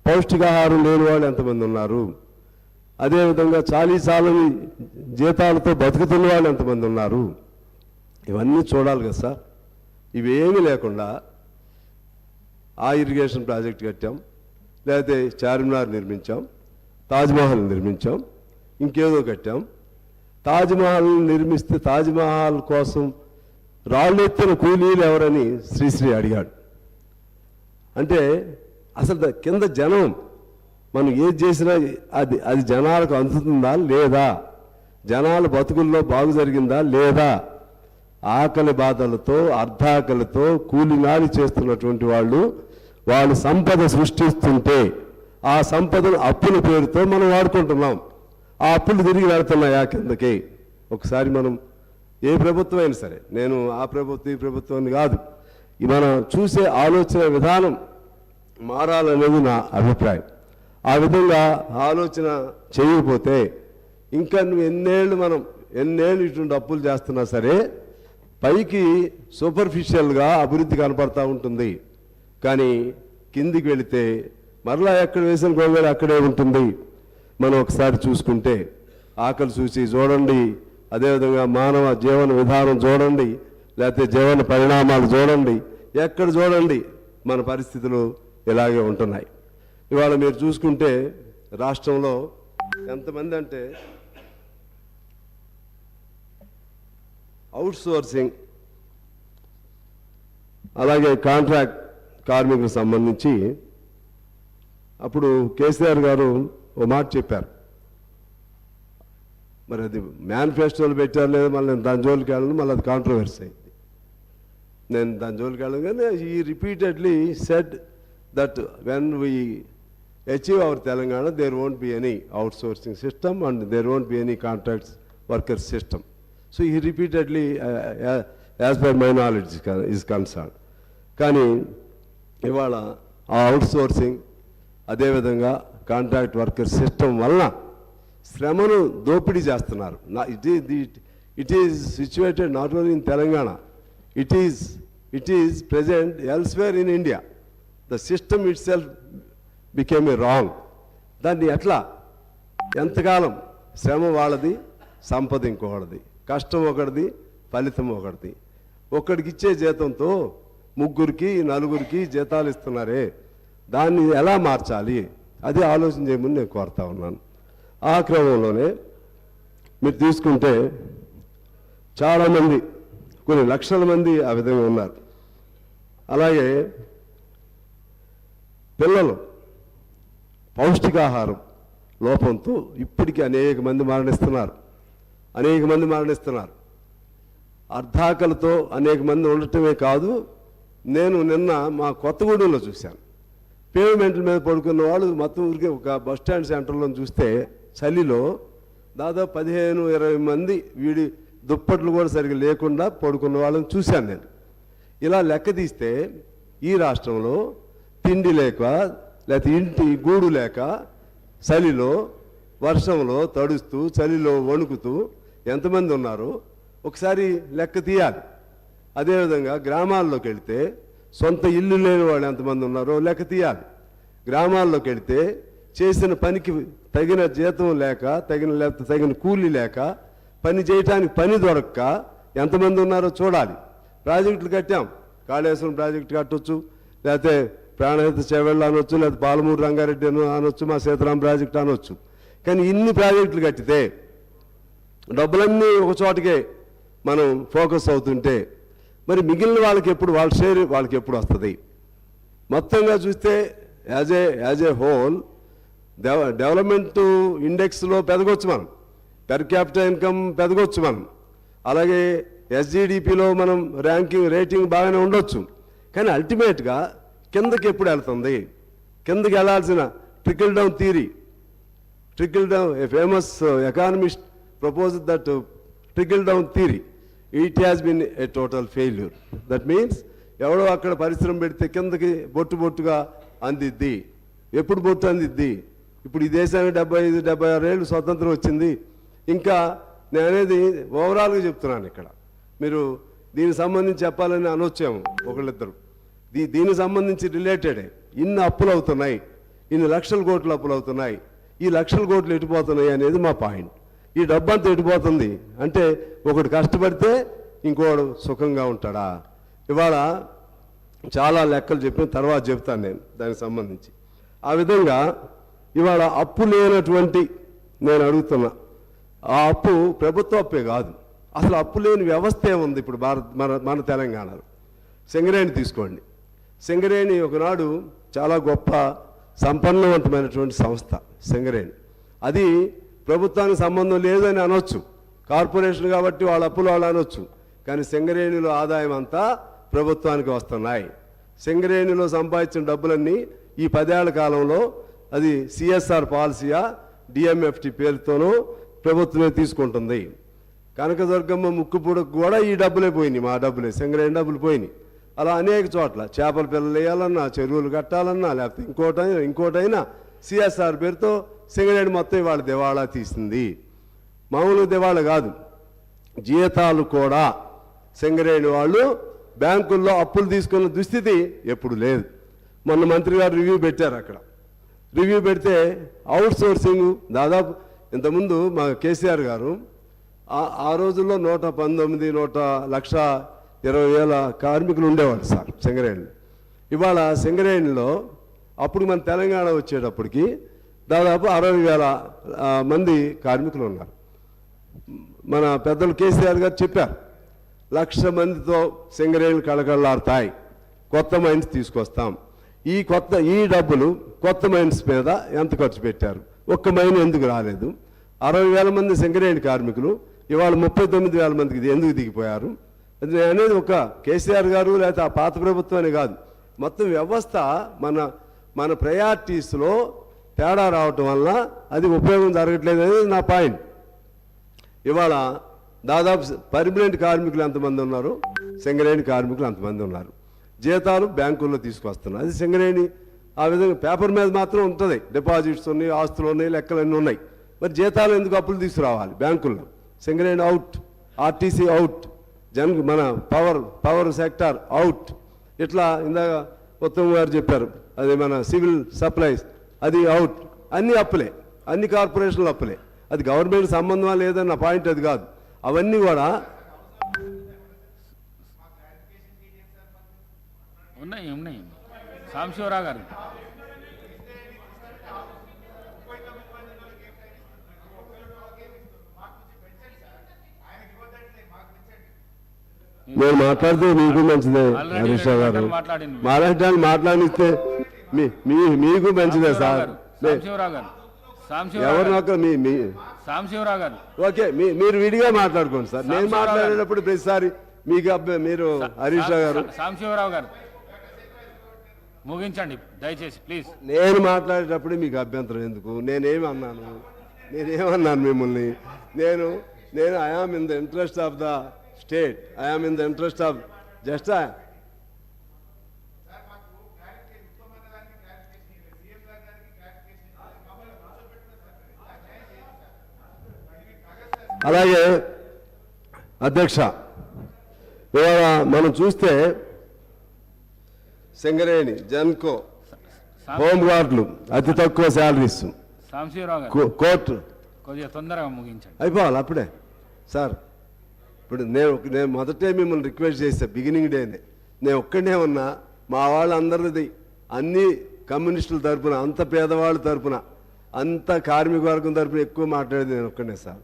పౌష్టికాహారం లేని వాళ్ళు ఎంతమంది ఉన్నారు, అదేవిధంగా చాలని జీతాలతో బతుకుతున్న వాళ్ళు ఎంతమంది ఉన్నారు, ఇవన్నీ చూడాలి కదా సార్. ఇవేమీ లేకుండా ఆ ఇరిగేషన్ ప్రాజెక్ట్ కట్టాం, లేకపోతే చార్మినార్ నిర్మించాం, తాజ్మహల్ నిర్మించాం, ఇంకేదో కట్టాం. తాజ్మహల్ నిర్మిస్తే తాజ్మహల్ కోసం రాళ్ళెత్తిన కూలీలు ఎవరని శ్రీశ్రీ అడిగాడు. అంటే అసలు కింద జనం మనం ఏది చేసినా అది జనాలకు అందుతుందా లేదా, జనాల బతుకుల్లో బాగు జరిగిందా లేదా, ఆకలి బాధలతో అర్ధాకలితో కూలినాలి చేస్తున్నటువంటి వాళ్ళు సంపద సృష్టిస్తుంటే ఆ సంపదను అప్పుల పేరుతో మనం వాడుకుంటున్నాం. ఆ అప్పులు తిరిగి వెళ్తున్నాయా కిందకి? ఒకసారి మనం ఏ ప్రభుత్వం అయినా సరే, నేను ఆ ప్రభుత్వం ఈ ప్రభుత్వాన్ని కాదు, మనం చూసే ఆలోచన విధానం మారాలనేది నా అభిప్రాయం. ఆ విధంగా ఆలోచన చేయకపోతే ఇంకా నువ్వు ఎన్నేళ్ళు ఇటువంటి అప్పులు చేస్తున్నా సరే పైకి సూపర్ఫిషియల్గా అభివృద్ధి కనపడతా ఉంటుంది. కానీ కిందికి వెళితే మరలా ఎక్కడ వేసిన గొంగళి అక్కడే ఉంటుంది. మనం ఒకసారి చూసుకుంటే ఆకలి చూసి చూడండి, అదేవిధంగా మానవ జీవన విధానం చూడండి, లేకపోతే జీవన పరిణామాలు చూడండి, ఎక్కడ చూడండి మన పరిస్థితులు ఇలాగే ఉంటున్నాయి. ఇవాళ మీరు చూసుకుంటే రాష్ట్రంలో ఎంతమంది అంటే అవుట్సోర్సింగ్, అలాగే కాంట్రాక్ట్ కార్మికులకు సంబంధించి అప్పుడు కేసీఆర్ గారు ఓ మాట చెప్పారు. మరి అది మేనిఫెస్టోలు పెట్టారు లేదా, మళ్ళీ నేను దాని జోలికి వెళ్ళను, మళ్ళీ అది కాంట్రవర్సీ అయింది. నేను దాని జోలికి వెళ్ళను. కానీ ఈ repeatedly said that when we achieve our Telangana, there won't be any outsourcing system and there won't be any contracts workers system. So he repeatedly, as per my knowledge is concerned. కానీ ఇవాళ ఆ outsourcing అదేవిధంగా contract worker system వలన శ్రమను దోపిడీ చేస్తున్నారు. It is situated not only in Telangana, it is present elsewhere in India. The system it self became a wrong. దాన్ని ఎట్లా ఎంతకాలం శ్రమ వాళ్ళది, సంపద ఇంకొకటిది, కష్టం ఒకటిది, ఫలితం ఒకటిది. ఒక్కడికి ఇచ్చే జీతంతో ముగ్గురికి నలుగురికి జీతాలు ఇస్తున్నారే, దాన్ని ఎలా మార్చాలి అది ఆలోచన చేయమని నేను కోరుతా ఉన్నాను. ఆ క్రమంలోనే మీరు తీసుకుంటే చాలామంది, కొన్ని లక్షల మంది ఆ విధంగా ఉన్నారు. అలాగే పిల్లలు పౌష్టికాహారం లోపంతో ఇప్పటికీ అనేక మంది మరణిస్తున్నారు. అర్ధాకలతో అనేక మంది ఉండటమే కాదు, నేను నిన్న మా కొత్తగూడెంలో చూశాను. పేమెంట్ల మీద పడుకున్న వాళ్ళు మొత్తం ఊరికి ఒక బస్ స్టాండ్ సెంటర్లో చూస్తే చలిలో దాదాపు 15-20 మంది వీడి దుప్పట్లు కూడా సరిగ్గా లేకుండా పడుకున్న వాళ్ళని చూశాను నేను. ఇలా లెక్క తీస్తే ఈ రాష్ట్రంలో తిండి లేక, లేకపోతే ఇంటి గూడు లేక, చలిలో వర్షంలో తడుస్తూ చలిలో వణుకుతూ ఎంతమంది ఉన్నారో ఒకసారి లెక్క తీయాలి. అదేవిధంగా గ్రామాల్లోకి వెళితే సొంత ఇల్లు లేని వాళ్ళు ఎంతమంది ఉన్నారో లెక్క తీయాలి. గ్రామాల్లోకి వెళితే చేసిన పనికి తగిన జీతం లేక, తగిన కూలీ లేక, పని చేయటానికి పని దొరక్క ఎంతమంది ఉన్నారో చూడాలి. ప్రాజెక్టులు కట్టాం, కాళేశ్వరం ప్రాజెక్టు కట్టొచ్చు, లేకపోతే ప్రాణహిత చెవెళ్ళు అనొచ్చు, లేకపోతే పాలమూరు రంగారెడ్డి అనొచ్చు, మా సీతారాం ప్రాజెక్టు అనొచ్చు. కానీ ఇన్ని ప్రాజెక్టులు కట్టితే డబ్బులన్నీ ఒక చోటకే మనం ఫోకస్ అవుతుంటే మరి మిగిలిన వాళ్ళకి ఎప్పుడు వాళ్ళ షేర్ వాళ్ళకి ఎప్పుడు వస్తుంది? మొత్తంగా చూస్తే యాజ్ ఏ హోల్ డెవలప్మెంట్ ఇండెక్స్లో పెదగొచ్చు మనం, పెర్ క్యాపిటల్ ఇన్కమ్ పెదగొచ్చు మనం, అలాగే ఎస్జిడిపిలో మనం రేటింగ్ బాగానే ఉండొచ్చు. కానీ అల్టిమేట్గా కిందకి ఎప్పుడు వెళ్తుంది? కిందకి వెళ్ళాల్సిన trickle down theory, a famous economist proposed that trickle down theory. It has been a total failure. That means ఎవడో అక్కడ పరిశ్రమ పెడితే కిందకి బొట్టుగా అందిద్ది. ఎప్పుడు బొట్టు అందిద్ది? ఇప్పుడు ఈ దేశానికి 75-76 ఏళ్ళు స్వతంత్రం వచ్చింది. ఇంకా నేను అనేది ఓవరాల్గా చెప్తున్నాను. ఇక్కడ మీరు దీనికి సంబంధించి చెప్పాలని అనొచ్చాము ఒకళ్ళిద్దరు. దీనికి సంబంధించి రిలేటెడే ఇన్ని అప్పులు అవుతున్నాయి, ఇన్ని లక్షల కోట్లు అప్పులు అవుతున్నాయి, ఈ లక్షల కోట్లు ఎటుపోతున్నాయి అనేది మా పాయింట్. ఈ డబ్బంతా ఎటుపోతుంది అంటే ఒకడు కష్టపడితే ఇంకోడు సుఖంగా ఉంటాడా? ఇవాళ చాలా లెక్కలు చెప్పిన తర్వాత చెప్తాను నేను దానికి సంబంధించి. ఆ విధంగా ఇవాళ అప్పు లేనటువంటి, నేను అడుగుతున్నా, ఆ అప్పు ప్రభుత్వ అప్పే కాదు, అసలు అప్పు లేని వ్యవస్థ ఏముంది ఇప్పుడు మన తెలంగాణలో? సింగరేణి తీసుకోండి. సింగరేణి ఒకనాడు చాలా గొప్ప సంపన్నవంతమైనటువంటి సంస్థ సింగరేణి. అది ప్రభుత్వానికి సంబంధం లేదని అనొచ్చు, కార్పొరేషన్ కాబట్టి వాళ్ళ అప్పులు వాళ్ళు అనొచ్చు. కానీ సింగరేణిలో ఆదాయం అంతా ప్రభుత్వానికి వస్తున్నాయి. సింగరేణిలో సంపాదించిన డబ్బులన్నీ ఈ 10 ఏళ్ల కాలంలో అది సిఎస్ఆర్ పాలసీయా డిఎంఎఫ్టి పేరుతోనూ ప్రభుత్వమే తీసుకుంటుంది. కనకదుర్గమ్మ ముక్కుపూడకు కూడా ఈ డబ్బులే పోయినాయి, మా డబ్బులే, సింగరేణి డబ్బులు పోయినాయి. అలా అనేక చోట్ల చేపల పిల్లలు వేయాలన్నా, చెరువులు కట్టాలన్నా, లేకపోతే ఇంకోటైనా సిఎస్ఆర్ పేరుతో సింగరేణి మొత్తం ఇవాళ దివాళా తీసింది. మామూలుగా దివాళా కాదు, జీతాలు కూడా సింగరేణి వాళ్ళు బ్యాంకుల్లో అప్పులు తీసుకున్న దుస్థితి ఎప్పుడు లేదు. మొన్న మంత్రి గారు రివ్యూ పెట్టారు. అక్కడ రివ్యూ పెడితే అవుట్ సోర్సింగ్ దాదాపు ఇంతకుముందు మా కేసీఆర్ గారు ఆ రోజుల్లో 119,120,000 కార్మికులు ఉండేవాళ్ళు సార్ సింగరేణిలో. ఇవాళ సింగరేణిలో అప్పుడు మన తెలంగాణ వచ్చేటప్పటికి దాదాపు 60,000 మంది కార్మికులు ఉన్నారు. మన పెద్దలు కేసీఆర్ గారు చెప్పారు, 1,00,000 మందితో సింగరేణులు కళకళలాడతాయి, కొత్త మైన్స్ తీసుకొస్తాం. ఈ డబ్బులు కొత్త మైన్స్ మీద ఎంత ఖర్చు పెట్టారు? ఒక్క మైన్ ఎందుకు రాలేదు? 60,000 మంది సింగరేణి కార్మికులు ఇవాళ 39,000 మందికి ఎందుకు దిగిపోయారు? అనేది ఒక కేసీఆర్ గారు లేకపోతే ఆ పాత ప్రభుత్వాన్ని కాదు, మొత్తం వ్యవస్థ మన ప్రయారిటీస్లో తేడా రావటం వల్ల అది ఉపయోగం జరగట్లేదు అనేది నా పాయింట్. ఇవాళ దాదాపు పర్మనెంట్ కార్మికులు ఎంతమంది ఉన్నారు? సింగరేణి కార్మికులు అంతమంది ఉన్నారు. జీతాలు బ్యాంకుల్లో తీసుకొస్తున్నారు. అది సింగరేణి ఆ విధంగా పేపర్ మీద మాత్రం ఉంటుంది, డిపాజిట్స్ ఉన్నాయి, ఆస్తులు ఉన్నాయి, లెక్కలన్నీ ఉన్నాయి. మరి జీతాలు ఎందుకు అప్పులు తీసుకురావాలి బ్యాంకుల్లో? సింగరేణి అవుట్, ఆర్టీసీ అవుట్, మన పవర్ సెక్టార్ అవుట్. ఇట్లా ఇందాక ఉత్తమ్ గారు చెప్పారు, అది మన సివిల్ సప్లైస్ అది అవుట్. అన్ని అప్పులే, అన్ని కార్పొరేషన్లు అప్పులే. అది గవర్నమెంట్ సంబంధమా లేదన్న పాయింట్ అది కాదు. అవన్నీ కూడా ఉన్నాయి. సాంబశివరావు గారు నేను మాట్లాడితే మీకు మంచిదే హరీష్ రావు గారు. మాట్లాడటానికి మాట్లాడిస్తే మీకు మంచిదే సార్. సాంబశివరావు గారు ఓకే, మీరు విడిగా మాట్లాడుకోండి సార్. నేను మాట్లాడేటప్పుడు ప్రతిసారి మీకు మీరు హరీష్ రావు గారు. సాంబశివరావు గారు ముగించండి దయచేసి ప్లీజ్. నేను మాట్లాడేటప్పుడు మీకు అభ్యంతరం ఎందుకు? నేనేమన్నాను మిమ్మల్ని? నేను I am in the interest of the state, I am in the interest of just అలాగే అధ్యక్ష, ఇవాళ మనం చూస్తే సింగరేణి, జన్కో, హోమ్ గార్డులు అతి తక్కువ శాలరీస్, కోర్టు కొద్దిగా తొందరగా ముగించండి. అయిపోవాలి అప్పుడే సార్. ఇప్పుడు నేను మొదటే మిమ్మల్ని రిక్వెస్ట్ చేస్తే బిగినింగ్ డేనే, నేను ఒక్కడే ఉన్నా, మా వాళ్ళందరిది అన్ని కమ్యూనిస్టుల తరఫున, అంత పేదవాళ్ళ తరఫున, అంత కార్మిక వర్గం తరఫున ఎక్కువ మాట్లాడేది నేను ఒక్కడే సార్.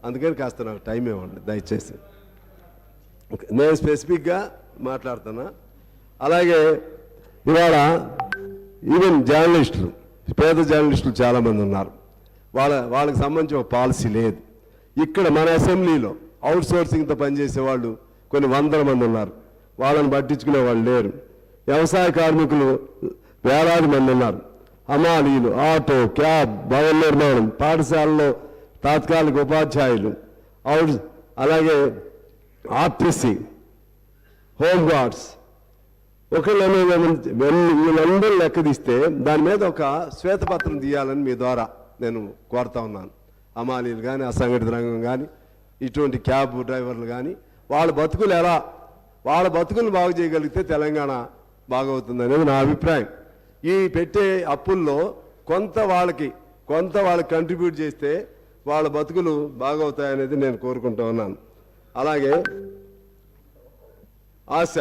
అందుకని కాస్త నాకు టైం ఇవ్వండి దయచేసి. నేను స్పెసిఫిక్గా మాట్లాడుతున్నా. అలాగే ఇవాళ ఈవెన్ జర్నలిస్టులు, పేద జర్నలిస్టులు చాలామంది ఉన్నారు. వాళ్ళకి సంబంధించి ఒక పాలసీ లేదు. ఇక్కడ మన అసెంబ్లీలో అవుట్ సోర్సింగ్తో పనిచేసే వాళ్ళు కొన్ని వందల మంది ఉన్నారు, వాళ్ళని పట్టించుకునే వాళ్ళు లేరు. వ్యవసాయ కార్మికులు వేలాది మంది ఉన్నారు, హమాలీలు, ఆటో, క్యాబ్, భవన నిర్మాణం, పాఠశాలలో తాత్కాలిక ఉపాధ్యాయులు, అలాగే ఆర్టీసీ, హోమ్ గార్డ్స్, వీళ్ళందరూ లెక్క తీస్తే దాని మీద ఒక శ్వేతపత్రం తీయాలని మీ ద్వారా నేను కోరుతా ఉన్నాను. హమాలీలు కానీ, అసంఘటిత రంగం కానీ, ఇటువంటి క్యాబ్ డ్రైవర్లు కానీ, వాళ్ళ బతుకులు బాగు చేయగలిగితే తెలంగాణ బాగవుతుంది అనేది నా అభిప్రాయం. ఈ పెట్టే అప్పుల్లో కొంత వాళ్ళకి కంట్రిబ్యూట్ చేస్తే వాళ్ళ బతుకులు బాగవుతాయనేది నేను కోరుకుంటూ ఉన్నాను. అలాగే ఆశ,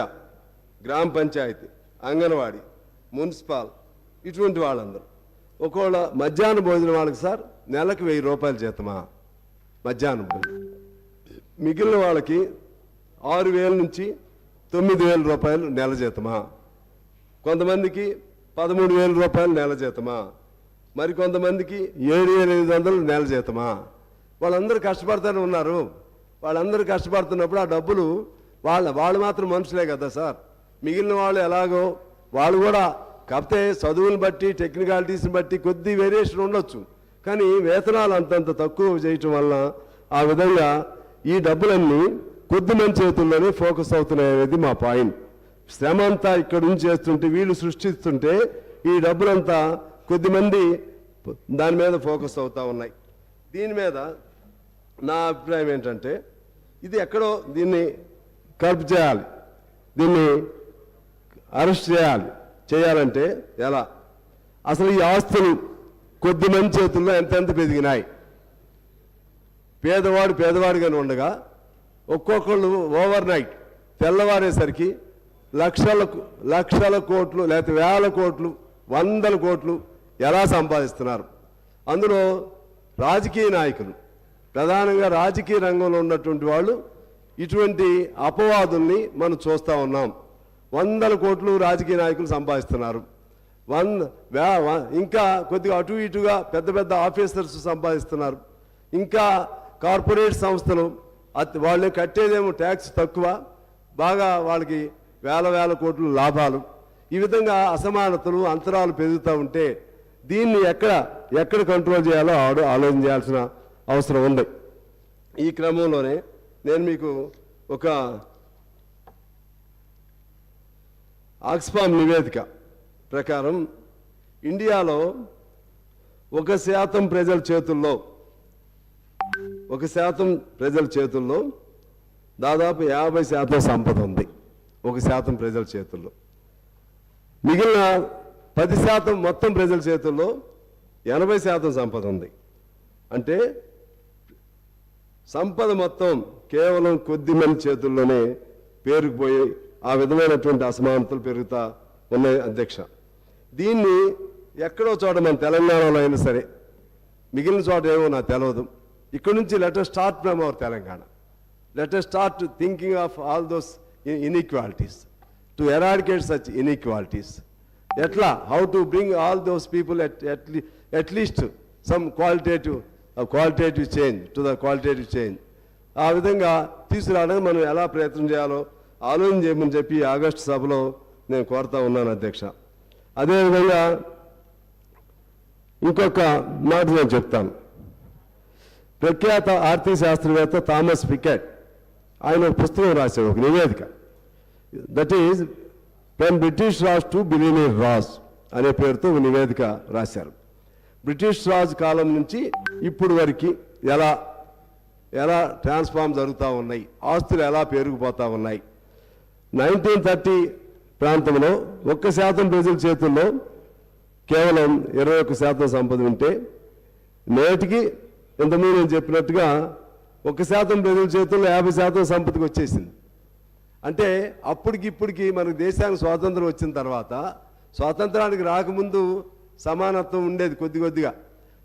గ్రామ పంచాయతీ, అంగన్వాడీ, మున్సిపల్, ఇటువంటి వాళ్ళందరూ ఒకవేళ మధ్యాహ్న భోజనం వాళ్ళకి సార్ నెలకు 1000 రూపాయలు జీతమా మధ్యాహ్నం భోజనం, మిగిలిన వాళ్ళకి 6000 నుంచి 9000 రూపాయలు నెల జీతమా, కొంతమందికి 13,000 రూపాయలు నెల జీతమా, మరి కొంతమందికి 7,500 నెల జీతమా. వాళ్ళందరూ కష్టపడుతూనే ఉన్నారు. వాళ్ళందరూ కష్టపడుతున్నప్పుడు ఆ డబ్బులు వాళ్ళు మాత్రం మనుషులే కదా సార్. మిగిలిన వాళ్ళు ఎలాగో వాళ్ళు కూడా, కాకపోతే చదువుని బట్టి, టెక్నికాలిటీస్ని బట్టి కొద్ది వేరియేషన్ ఉండొచ్చు, కానీ వేతనాలు అంతంత తక్కువ చేయటం వల్ల ఆ విధంగా ఈ డబ్బులన్నీ కొద్ది మంది చేతుల్లోనే ఫోకస్ అవుతున్నాయి అనేది మా పాయింట్. శ్రమ అంతా ఇక్కడ నుంచి చేస్తుంటే, వీళ్ళు సృష్టిస్తుంటే ఈ డబ్బులంతా కొద్దిమంది దాని మీద ఫోకస్ అవుతూ ఉన్నాయి. దీని మీద నా అభిప్రాయం ఏంటంటే, ఇది ఎక్కడో దీన్ని కర్బ్ చేయాలి, దీన్ని అరెస్ట్ చేయాలంటే ఎలా? అసలు ఈ ఆస్తులు కొద్దిమంది చేతుల్లో ఎంతెంత పెరిగినాయి. పేదవాడిగానే ఉండగా ఒక్కొక్కళ్ళు ఓవర్ నైట్ తెల్లవారేసరికి లక్షల కోట్లు, లేకపోతే వేల కోట్లు, 100 కోట్లు ఎలా సంపాదిస్తున్నారు. అందులో రాజకీయ నాయకులు, ప్రధానంగా రాజకీయ రంగంలో ఉన్నటువంటి వాళ్ళు ఇటువంటి అపవాదుల్ని మనం చూస్తూ ఉన్నాం. 100 కోట్లు రాజకీయ నాయకులు సంపాదిస్తున్నారు. ఇంకా కొద్దిగా అటు ఇటుగా పెద్ద ఆఫీసర్స్ సంపాదిస్తున్నారు. ఇంకా కార్పొరేట్ సంస్థలు వాళ్ళు కట్టేదేమో ట్యాక్స్ తక్కువ, బాగా వాళ్ళకి వేల కోట్లు లాభాలు. ఈ విధంగా అసమానతలు, అంతరాలు పెరుగుతూ ఉంటే దీన్ని ఎక్కడ కంట్రోల్ చేయాలో ఆలోచన చేయాల్సిన అవసరం ఉంది. ఈ క్రమంలోనే నేను మీకు ఒక ఆక్స్ఫామ్ నివేదిక ప్రకారం ఇండియాలో 1% ప్రజల చేతుల్లో 1% ప్రజల చేతుల్లో దాదాపు 50% సంపద ఉంది. 1% ప్రజల చేతుల్లో. మిగిలిన 10% మొత్తం ప్రజల చేతుల్లో 80% సంపద ఉంది. అంటే సంపద మొత్తం కేవలం కొద్ది మంది చేతుల్లోనే పేరుకుపోయి ఆ విధమైనటువంటి అసమానతలు పెరుగుతా ఉన్నాయి అధ్యక్ష. దీన్ని ఎక్కడో చోట మన తెలంగాణలో అయినా సరే, మిగిలిన చోట ఏమో నాకు తెలియదు. ఇక్కడ నుంచి let us start from our Telangana. Let us start thinking of all those inequalities to eradicate such inequalities. ఎట్లా how to bring all those people at least some qualitative change to the qualitative change. ఆ విధంగా తీసుకురావడానికి మనం ఎలా ప్రయత్నం చేయాలో ఆలోచన చేయమని చెప్పి ఆగస్టు సభలో నేను కోరుతా ఉన్నాను అధ్యక్ష. అదేవిధంగా ఇంకొక మాట నేను చెప్తాను. ప్రఖ్యాత ఆర్థిక శాస్త్రవేత్త థామస్ పికెట్ ఆయన ఒక పుస్తకం రాశాడు, ఒక నివేదిక. That is when British Raj to billionaire Raj అనే పేరుతో ఒక నివేదిక రాశారు. బ్రిటిష్ రాజ్ కాలం నుంచి ఇప్పుడు వరకు ఎలా ట్రాన్స్ఫార్మ్ జరుగుతూ ఉన్నాయి, ఆస్తులు ఎలా పెరిగిపోతూ ఉన్నాయి. 1930 ప్రాంతంలో 1% ప్రజల చేతుల్లో కేవలం 21% సంపద ఉంటే నేటికి ఇంతకుముందు నేను చెప్పినట్టుగా 1% ప్రజల చేతుల్లో 50% సంపదకి వచ్చేసింది. అంటే ఇప్పటికి మనకు దేశానికి స్వాతంత్రం వచ్చిన తర్వాత, స్వాతంత్రానికి రాకముందు సమానత్వం ఉండేది కొద్దిగా.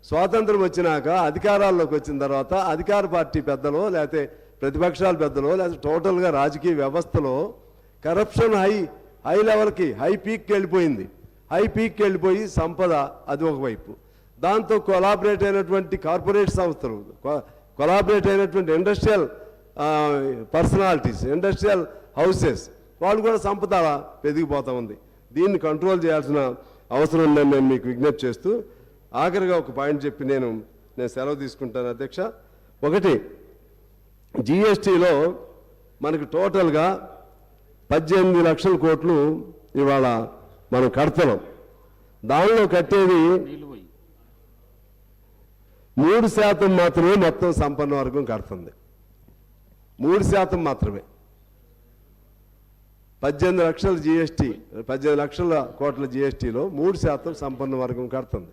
స్వాతంత్రం వచ్చినాక అధికారాల్లోకి వచ్చిన తర్వాత అధికార పార్టీ పెద్దలో లేకపోతే ప్రతిపక్షాల పెద్దలో లేకపోతే టోటల్గా రాజకీయ వ్యవస్థలో కరప్షన్ హై లెవెల్కి హై పీక్కి వెళ్ళిపోయింది. హై పీక్కి వెళ్ళిపోయి సంపద అది ఒకవైపు, దాంతో కొలాబరేట్ అయినటువంటి కార్పొరేట్ సంస్థలు, కొలాబరేట్ అయినటువంటి ఇండస్ట్రియల్ పర్సనాలిటీస్, ఇండస్ట్రియల్ హౌసెస్, వాళ్ళు కూడా సంపద పెరిగిపోతూ ఉంది. దీన్ని కంట్రోల్ చేయాల్సిన అవసరం ఉందని నేను మీకు విజ్ఞప్తి చేస్తూ ఆఖరిగా ఒక పాయింట్ చెప్పి నేను సెలవు తీసుకుంటాను అధ్యక్ష. ఒకటి, జిఎస్టీలో మనకు టోటల్గా 18 లక్షల కోట్లు ఇవాళ మనం కడుతున్నాం. దానిలో కట్టేది 3% మాత్రమే మొత్తం సంపన్న వర్గం కడుతుంది. 3% మాత్రమే. 18 లక్షల జిఎస్టీ, 18 లక్షల కోట్ల జిఎస్టీలో 3% సంపన్న వర్గం కడుతుంది.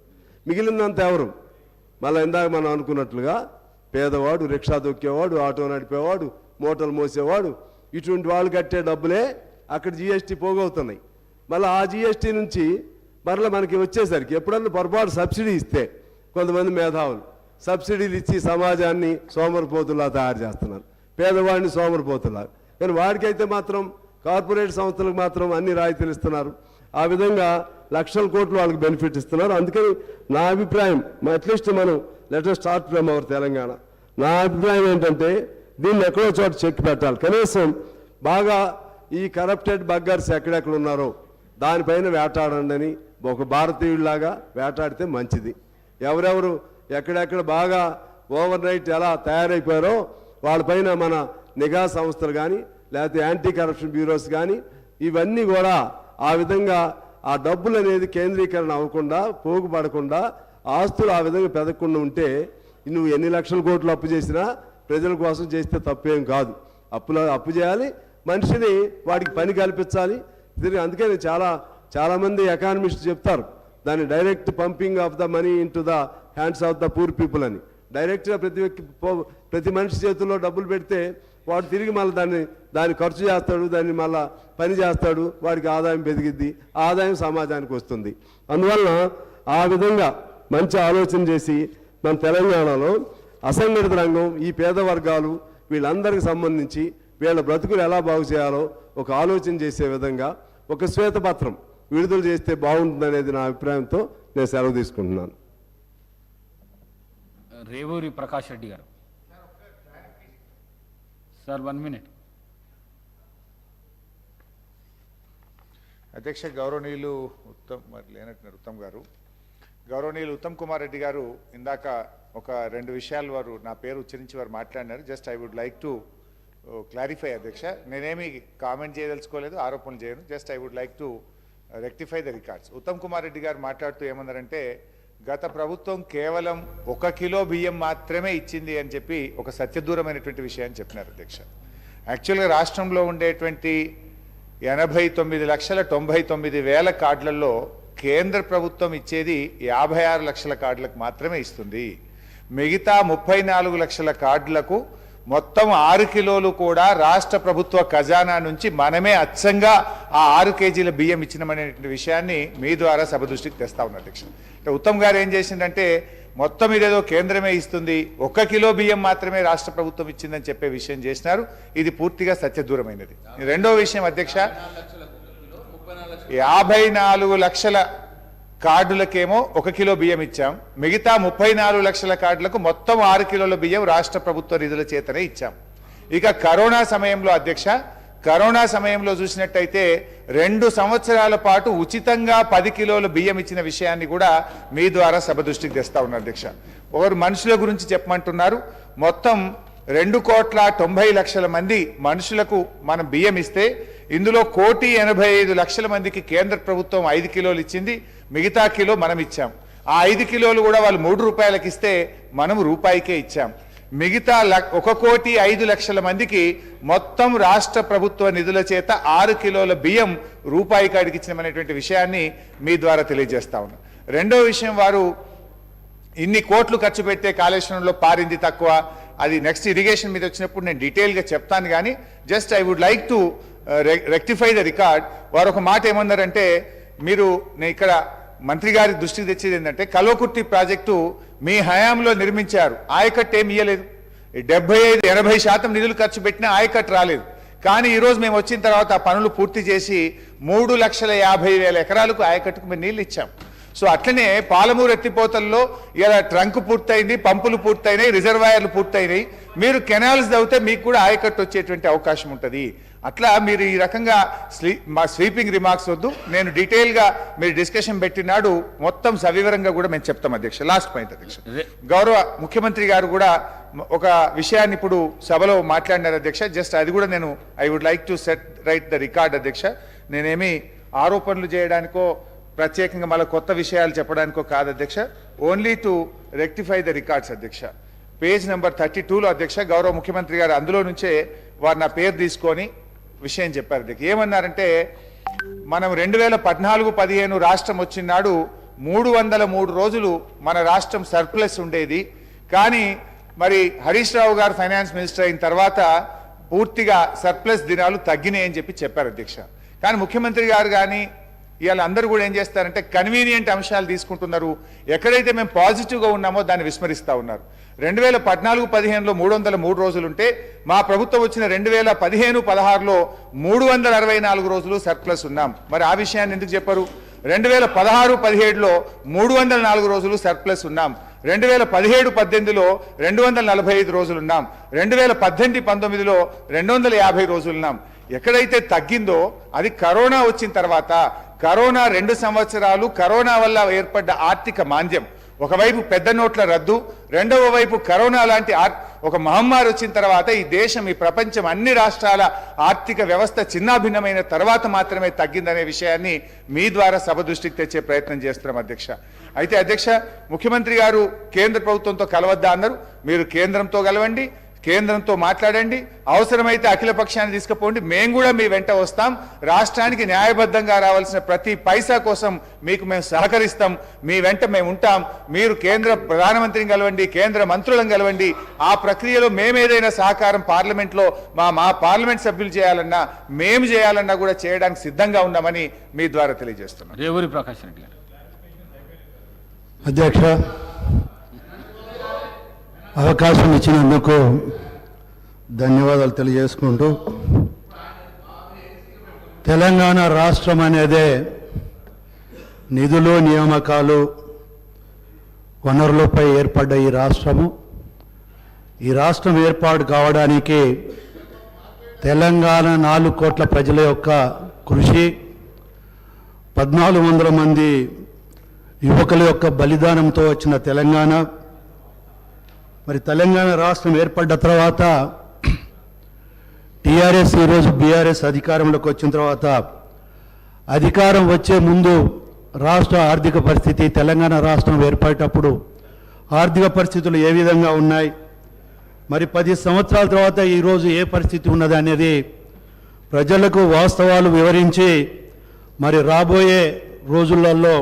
మిగిలినంత ఎవరు? మళ్ళీ ఇందాక మనం అనుకున్నట్లుగా పేదవాడు, రిక్షా దొక్కేవాడు, ఆటో నడిపేవాడు, మూటలు మోసేవాడు, ఇటువంటి వాళ్ళు కట్టే డబ్బులే అక్కడ జిఎస్టీ పోగవుతున్నాయి. మళ్ళీ ఆ జిఎస్టీ నుంచి మరలా మనకి వచ్చేసరికి ఎప్పుడన్నా పొరపాటు సబ్సిడీ ఇస్తే కొంతమంది మేధావులు సబ్సిడీలు ఇచ్చి సమాజాన్ని సోమరిపోతులా తయారు చేస్తున్నారు, పేదవాడిని సోమరిపోతులా. కానీ వాడికైతే మాత్రం కార్పొరేట్ సంస్థలకు మాత్రం అన్ని రాయితీలు ఇస్తున్నారు. ఆ విధంగా లక్షల కోట్లు వాళ్ళకి బెనిఫిట్ ఇస్తున్నారు. అందుకని నా అభిప్రాయం, అట్లీస్ట్ మనం let us start from our Telangana. నా అభిప్రాయం ఏంటంటే దీన్ని ఎక్కడో చోట చెక్ పెట్టాలి. కనీసం బాగా ఈ కరప్టెడ్ బగ్గర్స్ ఎక్కడెక్కడ ఉన్నారో దానిపైన వేటాడండి అని ఒక భారతీయుడిలాగా వేటాడితే మంచిది. ఎవరెవరు ఎక్కడెక్కడ బాగా ఓవర్ నైట్ ఎలా తయారైపోయారో వాళ్ళపైన మన నిఘా సంస్థలు కానీ లేకపోతే యాంటీ కరప్షన్ బ్యూరోస్ కానీ ఇవన్నీ కూడా ఆ విధంగా ఆ డబ్బులు అనేది కేంద్రీకరణ అవ్వకుండా, పోగుపడకుండా, ఆస్తులు ఆ విధంగా పెదగకుండా ఉంటే నువ్వు ఎన్ని లక్షల కోట్లు అప్పు చేసినా ప్రజల కోసం చేస్తే తప్పేం కాదు. అప్పు చేయాలి, మనిషిని వాడికి పని కల్పించాలి. అందుకని చాలామంది ఎకానమిస్ట్ చెప్తారు దాన్ని direct pumping of the money in to the hands of the poor people అని. డైరెక్ట్గా ప్రతి మనిషి చేతుల్లో డబ్బులు పెడితే వాడు తిరిగి మళ్ళీ దాన్ని ఖర్చు చేస్తాడు, దాన్ని మళ్ళీ పని చేస్తాడు, వాడికి ఆదాయం పెరిగిద్ది, ఆదాయం సమాజానికి వస్తుంది. అందువలన ఆ విధంగా మంచి ఆలోచన చేసి మన తెలంగాణలో అసంఘటిత రంగం, ఈ పేద వర్గాలు వీళ్ళందరికీ సంబంధించి వీళ్ళ బ్రతుకులు ఎలా బాగు చేయాలో ఒక ఆలోచన చేసే విధంగా ఒక శ్వేతపత్రం విడుదల చేస్తే బాగుంటుందనేది నా అభిప్రాయంతో నేను సెలవు తీసుకుంటున్నాను. రేవూరి ప్రకాష్ రెడ్డి గారు. Sir 1 minute. అధ్యక్ష, గౌరవనీయులు ఉత్తమ్ గారు, గౌరవనీయులు ఉత్తమ్ కుమార్ రెడ్డి గారు ఇందాక ఒక 2 విషయాలు వారు నా పేరు ఉచ్చరించి వారు మాట్లాడినారు. Just I would like to clarify అధ్యక్ష. నేనేమి కామెంట్ చేయదలుచుకోలేదు, ఆరోపణలు చేయను. Just I would like to rectify the records. Uttam Kumar Reddy garu మాట్లాడుతూ ఏమన్నారంటే గత ప్రభుత్వం కేవలం 1 కిలో బియ్యం మాత్రమే ఇచ్చింది అని చెప్పి ఒక సత్యదూరమైనటువంటి విషయాన్ని చెప్పినారు అధ్యక్ష. యాక్చువల్గా రాష్ట్రంలో ఉండేటువంటి 89,99,000 కార్డులలో కేంద్ర ప్రభుత్వం ఇచ్చేది 56 లక్షల కార్డులకు మాత్రమే ఇస్తుంది. మిగతా 34 లక్షల కార్డులకు మొత్తం 6 కిలోలు కూడా రాష్ట్ర ప్రభుత్వ ఖజానా నుంచి మనమే అచ్చంగా ఆ 6 కేజీల బియ్యం ఇచ్చినమనేటువంటి విషయాన్ని మీ ద్వారా సభ దృష్టికి తెస్తా ఉన్నా అధ్యక్ష. ఉత్తమ్ గారు ఏం చేసిందంటే మొత్తం ఇదేదో కేంద్రమే ఇస్తుంది, 1 కిలో బియ్యం మాత్రమే రాష్ట్ర ప్రభుత్వం ఇచ్చిందని చెప్పే విషయం చేసినారు. ఇది పూర్తిగా సత్యదూరమైనది. రెండో విషయం అధ్యక్ష, 54 లక్షల కార్డులకేమో 1 కిలో బియ్యం ఇచ్చాం, మిగతా 34 లక్షల కార్డులకు మొత్తం 6 కిలోల బియ్యం రాష్ట్ర ప్రభుత్వ నిధుల చేతనే ఇచ్చాం. ఇక కరోనా సమయంలో అధ్యక్ష, కరోనా సమయంలో చూసినట్టయితే 2 సంవత్సరాల పాటు ఉచితంగా 10 కిలోల బియ్యం ఇచ్చిన విషయాన్ని కూడా మీ ద్వారా సభ దృష్టికి తెస్తా ఉన్నారు అధ్యక్ష. ఒకరు మనుషుల గురించి చెప్పమంటున్నారు. మొత్తం 2,90,00,000 మంది మనుషులకు మనం బియ్యం ఇస్తే ఇందులో 1,85,00,000 మందికి కేంద్ర ప్రభుత్వం 5 కిలోలు ఇచ్చింది, మిగతా కిలో మనం ఇచ్చాం. ఆ 5 కిలోలు కూడా వాళ్ళు 3 రూపాయలకి ఇస్తే మనం రూపాయికే ఇచ్చాం. మిగతా 1,05,00,000 మందికి మొత్తం రాష్ట్ర ప్రభుత్వ నిధుల చేత 6 కిలోల బియ్యం రూపాయి కాడికి ఇచ్చినటువంటి విషయాన్ని మీ ద్వారా తెలియజేస్తా ఉన్నాం. రెండో విషయం, వారు ఇన్ని కోట్లు ఖర్చు పెడితే కాళేశ్వరంలో పారింది తక్కువ, అది నెక్స్ట్ ఇరిగేషన్ మీద వచ్చినప్పుడు నేను డీటెయిల్గా చెప్తాను. కానీ just I would like to rectify the record. వారు ఒక మాట ఏమన్నారంటే, మీరు నేను ఇక్కడ మంత్రి గారి దృష్టికి తెచ్చేది ఏంటంటే కల్వకుర్తి ప్రాజెక్టు మీ హయాంలో నిర్మించారు, ఆయకట్టు ఏమి ఇయ్యలేదు. 75-80% నిధులు ఖర్చు పెట్టినా ఆయకట్టు రాలేదు. కానీ ఈరోజు మేము వచ్చిన తర్వాత ఆ పనులు పూర్తి చేసి 3,50,000 ఎకరాలకు ఆయకట్టుకు మేము నీళ్ళు ఇచ్చాం. సో అట్లనే పాలమూరు ఎత్తిపోతల్లో ఇలా ట్రంక్ పూర్తయింది, పంపులు పూర్తయినాయి, రిజర్వాయర్లు పూర్తయినాయి. మీరు కెనాల్స్ తవ్వితే మీకు కూడా ఆయకట్టు వచ్చేటువంటి అవకాశం ఉంటుంది. అట్లా మీరు ఈ రకంగా మా స్వీపింగ్ రిమార్క్స్ వద్దు, నేను డీటెయిల్గా మీరు డిస్కషన్ పెట్టినాడు మొత్తం సవివరంగా కూడా మేము చెప్తాం అధ్యక్ష. లాస్ట్ పాయింట్ అధ్యక్ష, గౌరవ ముఖ్యమంత్రి గారు కూడా ఒక విషయాన్ని ఇప్పుడు సభలో మాట్లాడినారు అధ్యక్ష. జస్ట్ అది కూడా నేను I would like to set right the record అధ్యక్ష. నేనేమి ఆరోపణలు చేయడానికో ప్రత్యేకంగా మళ్ళీ కొత్త విషయాలు చెప్పడానికో కాదు అధ్యక్ష, only to rectify the records అధ్యక్ష. పేజ్ నెంబర్ 32లో అధ్యక్ష గౌరవ ముఖ్యమంత్రి గారు అందులో నుంచే వారు నా పేరు తీసుకొని విషయం చెప్పారు అధ్యక్ష. ఏమన్నారంటే, మనం 2014-15 రాష్ట్రం వచ్చినాడు 303 రోజులు మన రాష్ట్రం సర్ప్లస్ ఉండేది. కానీ మరి హరీష్ రావు గారు ఫైనాన్స్ మినిస్టర్ అయిన తర్వాత పూర్తిగా సర్ప్లస్ దినాలు తగ్గినాయి అని చెప్పారు అధ్యక్ష. కానీ ముఖ్యమంత్రి గారు కానీ ఇవాళ అందరూ కూడా ఏం చేస్తారంటే కన్వీనియంట్ అంశాలు తీసుకుంటున్నారు, ఎక్కడైతే మేము పాజిటివ్గా ఉన్నామో దాన్ని విస్మరిస్తూ ఉన్నారు. 2014-15లో 303 రోజులుంటే మా ప్రభుత్వం వచ్చిన 2015-16లో 364 రోజులు సర్ప్లస్ ఉన్నాం. మరి ఆ విషయాన్ని ఎందుకు చెప్పరు? 2016-17లో 304 రోజులు సర్ప్లస్ ఉన్నాం. 2017-18లో 245 రోజులున్నాం. 2018-19లో 250 రోజులున్నాం. ఎక్కడైతే తగ్గిందో అది కరోనా వచ్చిన తర్వాత, కరోనా 2 సంవత్సరాలు కరోనా వల్ల ఏర్పడ్డ ఆర్థిక మాంద్యం, ఒకవైపు పెద్ద నోట్ల రద్దు, రెండవ వైపు కరోనా లాంటి ఒక మహమ్మారి వచ్చిన తర్వాత ఈ దేశం, ఈ ప్రపంచం, అన్ని రాష్ట్రాల ఆర్థిక వ్యవస్థ చిన్నాభిన్నమైన తర్వాత మాత్రమే తగ్గిందనే విషయాన్ని మీ ద్వారా సభ దృష్టికి తెచ్చే ప్రయత్నం చేస్తున్నాం అధ్యక్ష. అయితే అధ్యక్ష, ముఖ్యమంత్రి గారు కేంద్ర ప్రభుత్వంతో కలవద్దా అన్నారు. మీరు కేంద్రంతో కలవండి, కేంద్రంతో మాట్లాడండి, అవసరమైతే అఖిల పక్షాన్ని తీసుకుపోండి, మేము కూడా మీ వెంట వస్తాం. రాష్ట్రానికి న్యాయబద్ధంగా రావాల్సిన ప్రతి పైసా కోసం మీకు మేము సహకరిస్తాం, మీ వెంట మేము ఉంటాం. మీరు కేంద్ర ప్రధానమంత్రిని కలవండి, కేంద్ర మంత్రులను కలవండి. ఆ ప్రక్రియలో మేమేదైనా సహకారం పార్లమెంట్లో మా పార్లమెంట్ సభ్యులు చేయాలన్నా, మేము చేయాలన్నా కూడా చేయడానికి సిద్ధంగా ఉన్నామని మీ ద్వారా తెలియజేస్తున్నాం. రేవూరి ప్రకాష్ రెడ్డి గారు. అధ్యక్ష, అవకాశం ఇచ్చినందుకు ధన్యవాదాలు తెలియజేసుకుంటూ, తెలంగాణ రాష్ట్రం అనేదే నిధులు, నియామకాలు, వనరులపై ఏర్పడ్డ ఈ రాష్ట్రము. ఈ రాష్ట్రం ఏర్పాటు కావడానికి తెలంగాణ 4 కోట్ల ప్రజల యొక్క కృషి, 1400 మంది యువకుల యొక్క బలిదానంతో వచ్చిన తెలంగాణ. మరి తెలంగాణ రాష్ట్రం ఏర్పడ్డ తర్వాత టీఆర్ఎస్ ఈరోజు బీఆర్ఎస్ అధికారంలోకి వచ్చిన తర్వాత అధికారం వచ్చే ముందు రాష్ట్ర ఆర్థిక పరిస్థితి, తెలంగాణ రాష్ట్రం ఏర్పడేటప్పుడు ఆర్థిక పరిస్థితులు ఏ విధంగా ఉన్నాయి, మరి 10 సంవత్సరాల తర్వాత ఈరోజు ఏ పరిస్థితి ఉన్నది అనేది ప్రజలకు వాస్తవాలు వివరించి మరి రాబోయే రోజులలో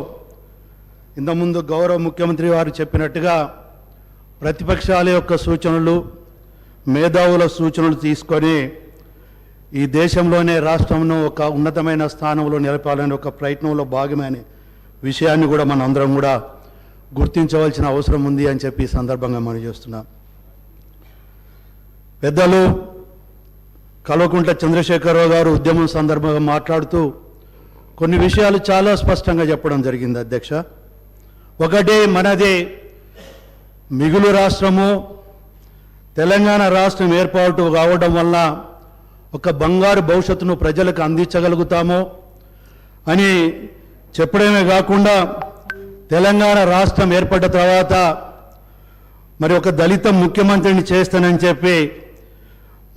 ఇంతకుముందు గౌరవ ముఖ్యమంత్రి వారు చెప్పినట్టుగా ప్రతిపక్షాల యొక్క సూచనలు, మేధావుల సూచనలు తీసుకొని ఈ దేశంలోనే రాష్ట్రంను ఒక ఉన్నతమైన స్థానంలో నిలపాలనే ఒక ప్రయత్నంలో భాగమైన విషయాన్ని కూడా మనం అందరం కూడా గుర్తించవలసిన అవసరం ఉంది అని చెప్పి ఈ సందర్భంగా మనం చేస్తున్నాం. పెద్దలు కల్వకుంట్ల చంద్రశేఖరరావు గారు ఉద్యమం సందర్భంగా మాట్లాడుతూ కొన్ని విషయాలు చాలా స్పష్టంగా చెప్పడం జరిగింది అధ్యక్ష. ఒకటి, మనది మిగులు రాష్ట్రము, తెలంగాణ రాష్ట్రం ఏర్పాటు కావడం వల్ల ఒక బంగారు భవిష్యత్తును ప్రజలకు అందించగలుగుతాము అని చెప్పడమే కాకుండా తెలంగాణ రాష్ట్రం ఏర్పడ్డ తర్వాత మరి ఒక దళిత ముఖ్యమంత్రిని చేస్తానని చెప్పి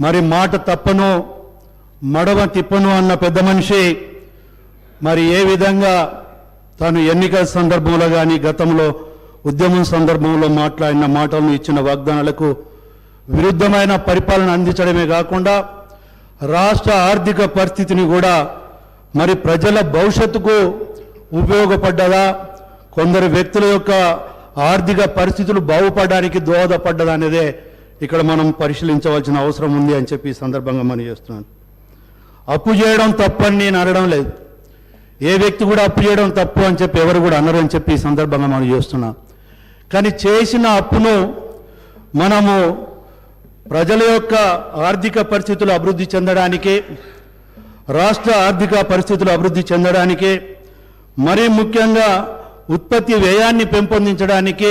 మరి మాట తప్పను మడవ తిప్పను అన్న పెద్ద మనిషి మరి ఏ విధంగా తాను ఎన్నికల సందర్భంలో కానీ గతంలో ఉద్యమం సందర్భంలో మాట్లాడిన మాటలను ఇచ్చిన వాగ్దానాలకు విరుద్ధమైన పరిపాలన అందించడమే కాకుండా రాష్ట్ర ఆర్థిక పరిస్థితిని కూడా మరి ప్రజల భవిష్యత్తుకు ఉపయోగపడ్డదా, కొందరు వ్యక్తుల యొక్క ఆర్థిక పరిస్థితులు బాగుపడడానికి దోహదపడ్డదా అనేదే ఇక్కడ మనం పరిశీలించవలసిన అవసరం ఉంది అని చెప్పి ఈ సందర్భంగా మనం చేస్తున్నాను. అప్పు చేయడం తప్పని నేను అనడం లేదు, ఏ వ్యక్తి కూడా అప్పు చేయడం తప్పు అని చెప్పి ఎవరు కూడా అనరు అని చెప్పి ఈ సందర్భంగా మనం చేస్తున్నాం. కానీ చేసిన అప్పును మనము ప్రజల యొక్క ఆర్థిక పరిస్థితులు అభివృద్ధి చెందడానికి, రాష్ట్ర ఆర్థిక పరిస్థితులు అభివృద్ధి చెందడానికి, మరీ ముఖ్యంగా ఉత్పత్తి వ్యయాన్ని పెంపొందించడానికి,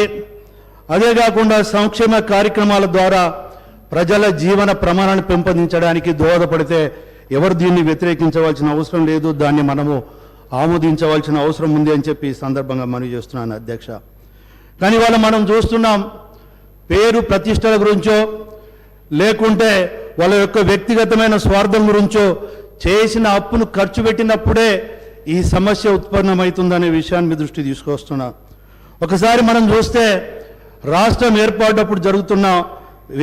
అదే కాకుండా సంక్షేమ కార్యక్రమాల ద్వారా ప్రజల జీవన ప్రమాణాలను పెంపొందించడానికి దోహదపడితే ఎవరు దీన్ని వ్యతిరేకించవలసిన అవసరం లేదు, దాన్ని మనము ఆమోదించవలసిన అవసరం ఉంది అని చెప్పి ఈ సందర్భంగా మనవి చేస్తున్నాను అధ్యక్ష. కానీ ఇవాళ మనం చూస్తున్నాం, పేరు ప్రతిష్టల గురించో లేకుంటే వాళ్ళ యొక్క వ్యక్తిగతమైన స్వార్థం గురించో చేసిన అప్పును ఖర్చు పెట్టినప్పుడే ఈ సమస్య ఉత్పన్నమవుతుందనే విషయాన్ని మీ దృష్టి తీసుకొస్తున్నా. ఒకసారి మనం చూస్తే రాష్ట్రం ఏర్పాటప్పుడు జరుగుతున్న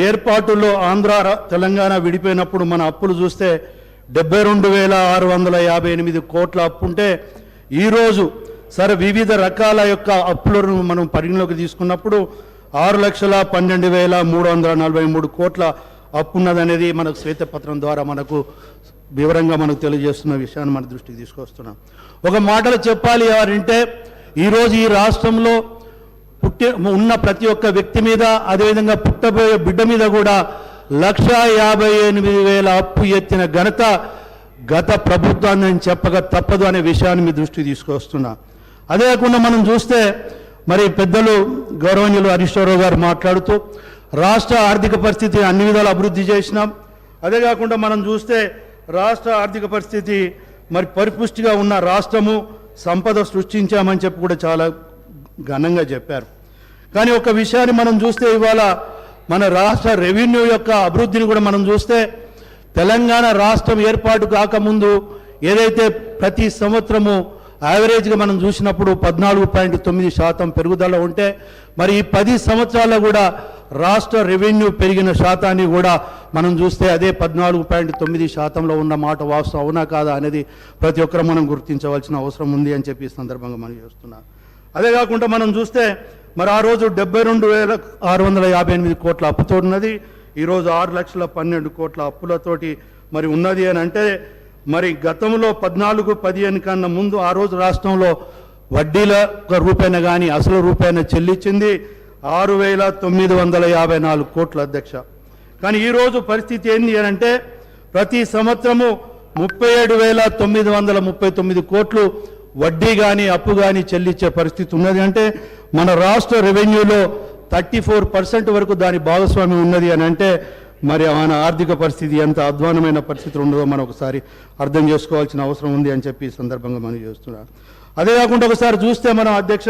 ఏర్పాటులో ఆంధ్ర తెలంగాణ విడిపోయినప్పుడు మన అప్పులు చూస్తే 72,658 కోట్ల అప్పు ఉంటే ఈరోజు సరే వివిధ రకాల యొక్క అప్పులను మనం పరిగణలోకి తీసుకున్నప్పుడు 6,12,343 కోట్ల అప్పు ఉన్నదనేది మనకు శ్వేతపత్రం ద్వారా మనకు వివరంగా మనకు తెలియజేస్తున్న విషయాన్ని మన దృష్టికి తీసుకొస్తున్నాం. ఒక మాటలో చెప్పాలి అంటే ఈరోజు ఈ రాష్ట్రంలో ఉన్న ప్రతి ఒక్క వ్యక్తి మీద, అదేవిధంగా పుట్టబోయే బిడ్డ మీద కూడా 1,58,000 అప్పు ఎత్తిన ఘనత గత ప్రభుత్వాన్ని నేను చెప్పక తప్పదు అనే విషయాన్ని మీ దృష్టికి తీసుకొస్తున్నా. అదే కాకుండా మనం చూస్తే మరి పెద్దలు గౌరవనీయులు హరీశ్వరరావు గారు మాట్లాడుతూ రాష్ట్ర ఆర్థిక పరిస్థితి అన్ని విధాలు అభివృద్ధి చేసినాం, అదే కాకుండా మనం చూస్తే రాష్ట్ర ఆర్థిక పరిస్థితి మరి పరిపుష్టిగా ఉన్న రాష్ట్రము, సంపద సృష్టించామని చెప్పి కూడా చాలా ఘనంగా చెప్పారు. కానీ ఒక విషయాన్ని మనం చూస్తే ఇవాళ మన రాష్ట్ర రెవెన్యూ యొక్క అభివృద్ధిని కూడా మనం చూస్తే తెలంగాణ రాష్ట్రం ఏర్పాటు కాకముందు ఏదైతే ప్రతి సంవత్సరము యావరేజ్గా మనం చూసినప్పుడు 14.9% పెరుగుదల ఉంటే మరి ఈ 10 సంవత్సరాల్లో కూడా రాష్ట్ర రెవెన్యూ పెరిగిన శాతాన్ని కూడా మనం చూస్తే అదే 14.9% ఉన్న మాట వాస్తవం అవునా కాదా అనేది ప్రతి ఒక్కరు మనం గుర్తించవలసిన అవసరం ఉంది అని చెప్పి ఈ సందర్భంగా మనం చేస్తున్నాం. అదే కాకుండా మనం చూస్తే మరి ఆ రోజు 72,658 కోట్ల అప్పుతో ఉన్నది, ఈరోజు 6,12,000 కోట్ల అప్పులతోటి మరి ఉన్నది అని అంటే మరి గతంలో 14-15 కన్నా ముందు ఆ రోజు రాష్ట్రంలో వడ్డీల రూపాయన కానీ అసలు రూపాయన చెల్లించింది 6,954 కోట్ల అధ్యక్ష. కానీ ఈరోజు పరిస్థితి ఏంటి అని అంటే ప్రతి సంవత్సరము 37,939 కోట్లు వడ్డీ కానీ అప్పు కానీ చెల్లించే పరిస్థితి ఉన్నది. అంటే మన రాష్ట్ర రెవెన్యూలో 34% వరకు దాని భాగస్వామ్యం ఉన్నది అని అంటే మరి మన ఆర్థిక పరిస్థితి ఎంత అధ్వానమైన పరిస్థితులు ఉండదో మనం ఒకసారి అర్థం చేసుకోవాల్సిన అవసరం ఉంది అని చెప్పి ఈ సందర్భంగా మనం చేస్తున్నాం. అదే కాకుండా ఒకసారి చూస్తే మనం అధ్యక్ష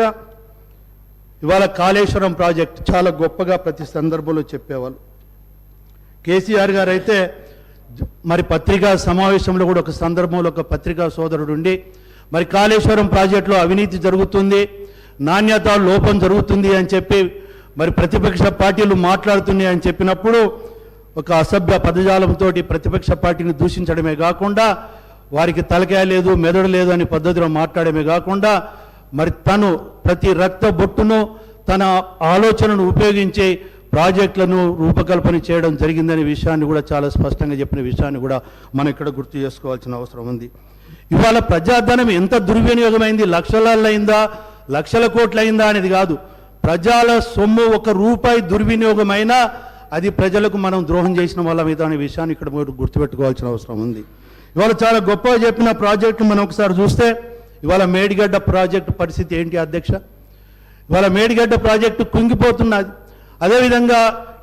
ఇవాళ కాళేశ్వరం ప్రాజెక్ట్ చాలా గొప్పగా ప్రతి సందర్భంలో చెప్పేవాళ్ళు. కేసీఆర్ గారు అయితే మరి పత్రికా సమావేశంలో కూడా ఒక సందర్భంలో ఒక పత్రికా సోదరుడు ఉండి మరి కాళేశ్వరం ప్రాజెక్టులో అవినీతి జరుగుతుంది, నాణ్యత లోపం జరుగుతుంది అని చెప్పి మరి ప్రతిపక్ష పార్టీలు మాట్లాడుతున్నాయి అని చెప్పినప్పుడు ఒక అసభ్య పదజాలంతో ప్రతిపక్ష పార్టీని దూషించడమే కాకుండా వారికి తలకాయ లేదు మెదడు లేదు అనే పద్ధతిలో మాట్లాడమే కాకుండా మరి తను ప్రతి రక్త బొట్టును తన ఆలోచనను ఉపయోగించి ప్రాజెక్టులను రూపకల్పన చేయడం జరిగిందనే విషయాన్ని కూడా చాలా స్పష్టంగా చెప్పిన విషయాన్ని కూడా మనం ఇక్కడ గుర్తు చేసుకోవాల్సిన అవసరం ఉంది. ఇవాళ ప్రజాధనం ఎంత దుర్వినియోగమైంది, లక్షలలో అయిందా లక్షల కోట్ల అయిందా అనేది కాదు, ప్రజల సొమ్ము 1 రూపాయి దుర్వినియోగమైనా అది ప్రజలకు మనం ద్రోహం చేసిన వాళ్ళ మీద అనే విషయాన్ని ఇక్కడ మీరు గుర్తుపెట్టుకోవాల్సిన అవసరం ఉంది. ఇవాళ చాలా గొప్పగా చెప్పిన ప్రాజెక్టు మనం ఒకసారి చూస్తే ఇవాళ మేడిగడ్డ ప్రాజెక్టు పరిస్థితి ఏంటి అధ్యక్ష? ఇవాళ మేడిగడ్డ ప్రాజెక్టు కుంగిపోతున్నది. అదేవిధంగా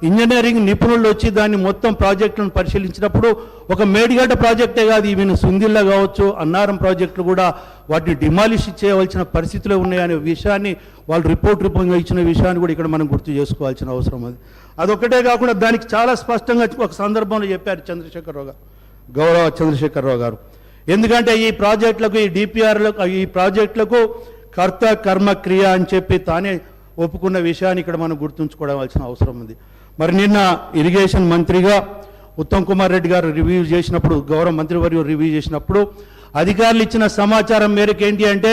ఇంజనీరింగ్ నిపుణులు వచ్చి దాన్ని మొత్తం ప్రాజెక్టులను పరిశీలించినప్పుడు ఒక మేడిగడ్డ ప్రాజెక్టే కాదు, ఈవెన్ సుందిల్ల కావచ్చు, అన్నారం ప్రాజెక్టులు కూడా వాటిని డిమాలిష్ చేయవలసిన పరిస్థితులు ఉన్నాయనే విషయాన్ని వాళ్ళు రిపోర్ట్ రూపంగా ఇచ్చిన విషయాన్ని కూడా ఇక్కడ మనం గుర్తు చేసుకోవాల్సిన అవసరం ఉంది. అదొక్కటే కాకుండా దానికి చాలా స్పష్టంగా ఒక సందర్భంలో చెప్పారు చంద్రశేఖరరావు గారు, గౌరవ చంద్రశేఖరరావు గారు. ఎందుకంటే ఈ ప్రాజెక్టులకు, ఈ డిపిఆర్లకు, ఈ ప్రాజెక్టులకు కర్త కర్మ క్రియ అని చెప్పి తానే ఒప్పుకున్న విషయాన్ని ఇక్కడ మనం గుర్తుంచుకోవాల్సిన అవసరం ఉంది. మరి నిన్న ఇరిగేషన్ మంత్రిగా ఉత్తమ్ కుమార్ రెడ్డి గారు రివ్యూ చేసినప్పుడు, గౌరవ మంత్రివర్యులు రివ్యూ చేసినప్పుడు అధికారులు ఇచ్చిన సమాచారం మేరకు ఏంటి అంటే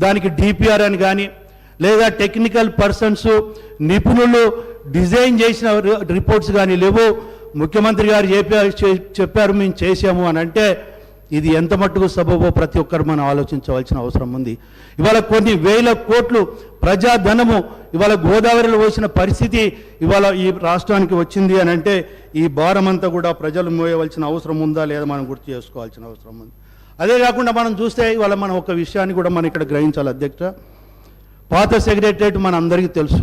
దానికి డిపిఆర్ అని కానీ లేదా టెక్నికల్ పర్సన్స్ నిపుణులు డిజైన్ చేసిన రిపోర్ట్స్ కానీ లేవు. ముఖ్యమంత్రి గారు చెప్పారు మేము చేసాము అని అంటే ఇది ఎంత మట్టుకు సబబో ప్రతి ఒక్కరు మనం ఆలోచించవలసిన అవసరం ఉంది. ఇవాళ కొన్ని వేల కోట్లు ప్రజాధనము ఇవాళ గోదావరిలో వచ్చిన పరిస్థితి ఇవాళ ఈ రాష్ట్రానికి వచ్చింది అని అంటే ఈ భారం అంతా కూడా ప్రజలు మోయవలసిన అవసరం ఉందా లేదా మనం గుర్తు చేసుకోవాల్సిన అవసరం ఉంది. అదే కాకుండా మనం చూస్తే ఇవాళ మనం ఒక విషయాన్ని కూడా మనం ఇక్కడ గ్రహించాలి అధ్యక్ష. పాత సెక్రటరియట్ మన అందరికీ తెలుసు.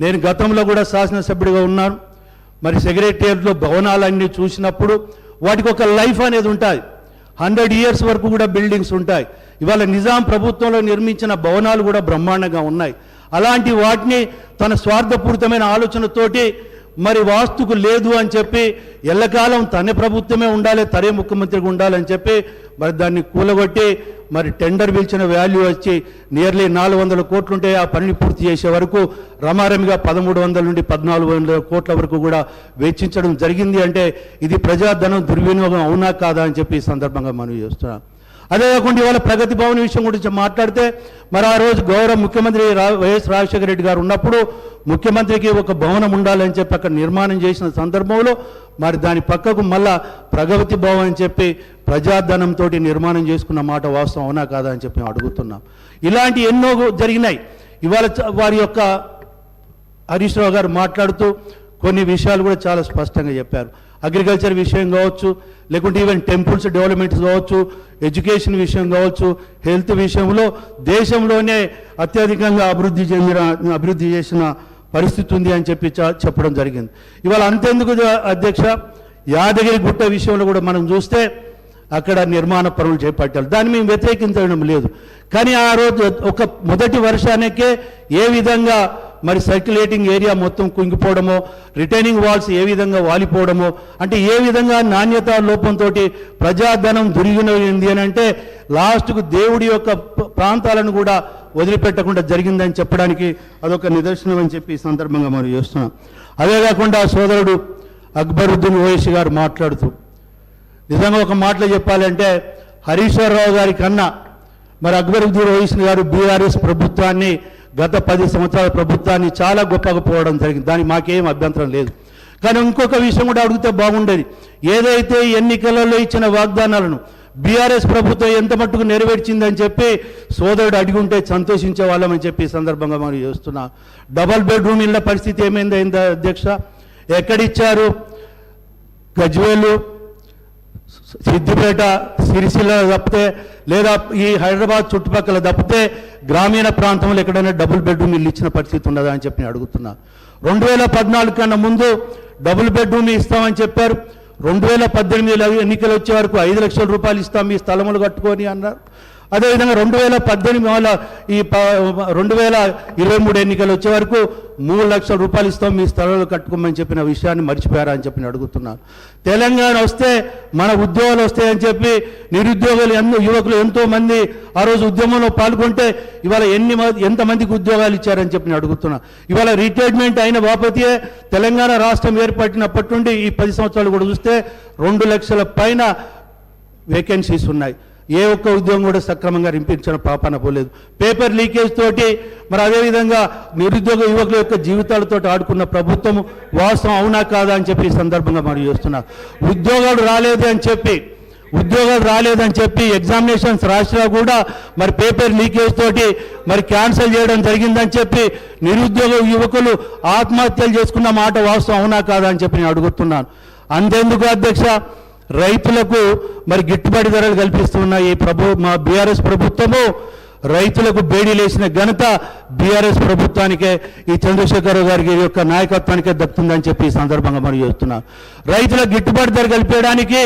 నేను గతంలో కూడా శాసనసభ్యుడిగా ఉన్నాను. మరి సెక్రటరియట్లో భవనాలన్నీ చూసినప్పుడు వాటికి ఒక లైఫ్ అనేది ఉంటుంది. 100 years వరకు కూడా బిల్డింగ్స్ ఉంటాయి. ఇవాళ నిజాం ప్రభుత్వంలో నిర్మించిన భవనాలు కూడా బ్రహ్మాండంగా ఉన్నాయి. అలాంటి వాటిని తన స్వార్థపూరితమైన ఆలోచనతోటి మరి వాస్తుకు లేదు అని చెప్పి ఎల్లకాలం తన ప్రభుత్వమే ఉండాలి, తనే ముఖ్యమంత్రిగా ఉండాలని చెప్పి మరి దాన్ని కూలగొట్టి మరి టెండర్ పిలిచిన వాల్యూ వచ్చి నియర్లీ 400 కోట్లు ఉంటే ఆ పనిని పూర్తి చేసే వరకు రమారమిగా 1300 నుండి 1400 కోట్ల వరకు కూడా వెచ్చించడం జరిగింది. అంటే ఇది ప్రజాధనం దుర్వినియోగం అవునా కాదా అని చెప్పి ఈ సందర్భంగా మనం చేస్తున్నాం. అదే కాకుండా ఇవాళ ప్రగతి భవన్ విషయం గురించి మాట్లాడితే మరి ఆ రోజు గౌరవ ముఖ్యమంత్రి వైఎస్ రాజశేఖర రెడ్డి గారు ఉన్నప్పుడు ముఖ్యమంత్రికి ఒక భవనం ఉండాలని చెప్పి అక్కడ నిర్మాణం చేసిన సందర్భంలో మరి దాని పక్కకు మళ్ళా ప్రగతి భవన్ అని చెప్పి ప్రజాధనంతో నిర్మాణం చేసుకున్న మాట వాస్తవం అవునా కాదా అని చెప్పి అడుగుతున్నాం. ఇలాంటి ఎన్నో జరిగినాయి. ఇవాళ వారి యొక్క హరీష్ రావు గారు మాట్లాడుతూ కొన్ని విషయాలు కూడా చాలా స్పష్టంగా చెప్పారు. అగ్రికల్చర్ విషయం కావచ్చు, లేకుంటే ఈవెన్ టెంపుల్స్ డెవలప్మెంట్స్ కావచ్చు, ఎడ్యుకేషన్ విషయం కావచ్చు, హెల్త్ విషయంలో దేశంలోనే అత్యధికంగా అభివృద్ధి చేసిన పరిస్థితి ఉంది అని చెప్పి చెప్పడం జరిగింది. ఇవాళ అంతెందుకు అధ్యక్ష, యాదగిరి గుట్ట విషయంలో కూడా మనం చూస్తే అక్కడ నిర్మాణ పనులు చేపట్టారు. దాన్ని మేము వ్యతిరేకించడం లేదు. కానీ ఆ రోజు ఒక మొదటి వర్షానికే ఏ విధంగా మరి సర్క్యులేటింగ్ ఏరియా మొత్తం కుంగిపోవడమో, రిటైనింగ్ వాల్స్ ఏ విధంగా వాలిపోవడమో, అంటే ఏ విధంగా నాణ్యత లోపంతో ప్రజాధనం దుర్వినియోగమైంది అని అంటే లాస్ట్కు దేవుడి యొక్క ప్రాంతాలను కూడా వదిలిపెట్టకుండా జరిగిందని చెప్పడానికి అదొక నిదర్శనం అని చెప్పి ఈ సందర్భంగా మనం చేస్తున్నాం. అదే కాకుండా సోదరుడు అక్బరుద్దీన్ ఓవైసీ గారు మాట్లాడుతూ నిజంగా ఒక మాటలో చెప్పాలంటే హరీశ్వరరావు గారి కన్నా మరి అక్బరుద్దీన్ ఓవైసీ గారు బీఆర్ఎస్ ప్రభుత్వాన్ని గత 10 సంవత్సరాల ప్రభుత్వాన్ని చాలా గొప్పగా పోవడం జరిగింది. దానికి మాకేం అభ్యంతరం లేదు. కానీ ఇంకొక విషయం కూడా అడిగితే బాగుండేది. ఏదైతే ఎన్నికలలో ఇచ్చిన వాగ్దానాలను బీఆర్ఎస్ ప్రభుత్వం ఎంత మట్టుకు నెరవేర్చిందని చెప్పి సోదరుడు అడిగి ఉంటే సంతోషించే వాళ్ళమని చెప్పి ఈ సందర్భంగా మనం చేస్తున్నాం. డబల్ బెడ్రూమ్ ఇళ్ళ పరిస్థితి ఏమైంది అధ్యక్ష? ఎక్కడిచ్చారు? గజ్వేలు, సిద్దిపేట, సిరిసిల్ల తప్పితే లేదా ఈ హైదరాబాద్ చుట్టుపక్కల తప్పితే గ్రామీణ ప్రాంతంలో ఎక్కడైనా డబుల్ బెడ్రూమ్ ఇల్లు ఇచ్చిన పరిస్థితి ఉండదా అని చెప్పి నేను అడుగుతున్నా. 2014 కన్నా ముందు డబుల్ బెడ్రూమ్ ఇస్తామని చెప్పారు. 2018 ఎన్నికలు వచ్చే వరకు 5 లక్షల రూపాయలు ఇస్తాం మీ స్థలములు కట్టుకొని అన్నారు. అదేవిధంగా 2018 ఈ 2023 ఎన్నికలు వచ్చే వరకు 3 లక్షల రూపాయలు ఇస్తాం మీ స్థలాలు కట్టుకోమని చెప్పిన విషయాన్ని మర్చిపోయారా అని చెప్పి నేను తెలంగాణ వస్తే మన ఉద్యోగాలు వస్తాయని చెప్పి నిరుద్యోగులు యువకులు ఎంతోమంది ఆ రోజు ఉద్యమంలో పాల్గొంటే ఇవాళ ఎంతమందికి ఉద్యోగాలు ఇచ్చారని చెప్పి నేను ఇవాళ రిటైర్మెంట్ అయిన బాపతియే తెలంగాణ రాష్ట్రం ఏర్పడినప్పటి నుండి ఈ 10 సంవత్సరాలు కూడా చూస్తే 2 లక్షల పైన వేకెన్సీస్ ఉన్నాయి. ఏ ఒక్క ఉద్యోగం కూడా సక్రమంగా రింపించిన పాపాన పోలేదు. పేపర్ లీకేజ్ తోటి మరి అదేవిధంగా నిరుద్యోగ యువకుల యొక్క జీవితాలతో ఆడుకున్న ప్రభుత్వం వాస్తవం అవునా కాదా అని చెప్పి ఈ సందర్భంగా మరి చేస్తున్నా. ఉద్యోగాలు రాలేదని చెప్పి ఎగ్జామినేషన్స్ రాసినా కూడా మరి పేపర్ లీకేజ్ తోటి మరి క్యాన్సిల్ చేయడం జరిగిందని చెప్పి నిరుద్యోగ యువకులు ఆత్మహత్యలు చేసుకున్న మాట వాస్తవం అవునా కాదా అని చెప్పి నేను అడుగుతున్నాను. అంతేందుకు అధ్యక్ష, రైతులకు మరి గిట్టుబాటు ధరలు కల్పిస్తున్న మా బీఆర్ఎస్ ప్రభుత్వము రైతులకు బేడీలేసిన ఘనత బీఆర్ఎస్ ప్రభుత్వానికే, ఈ చంద్రశేఖరరావు గారికి యొక్క నాయకత్వానికే దక్కుతుందని చెప్పి ఈ సందర్భంగా మరి చేస్తున్నారు. రైతులకు గిట్టుబాటు ధర కల్పించడానికి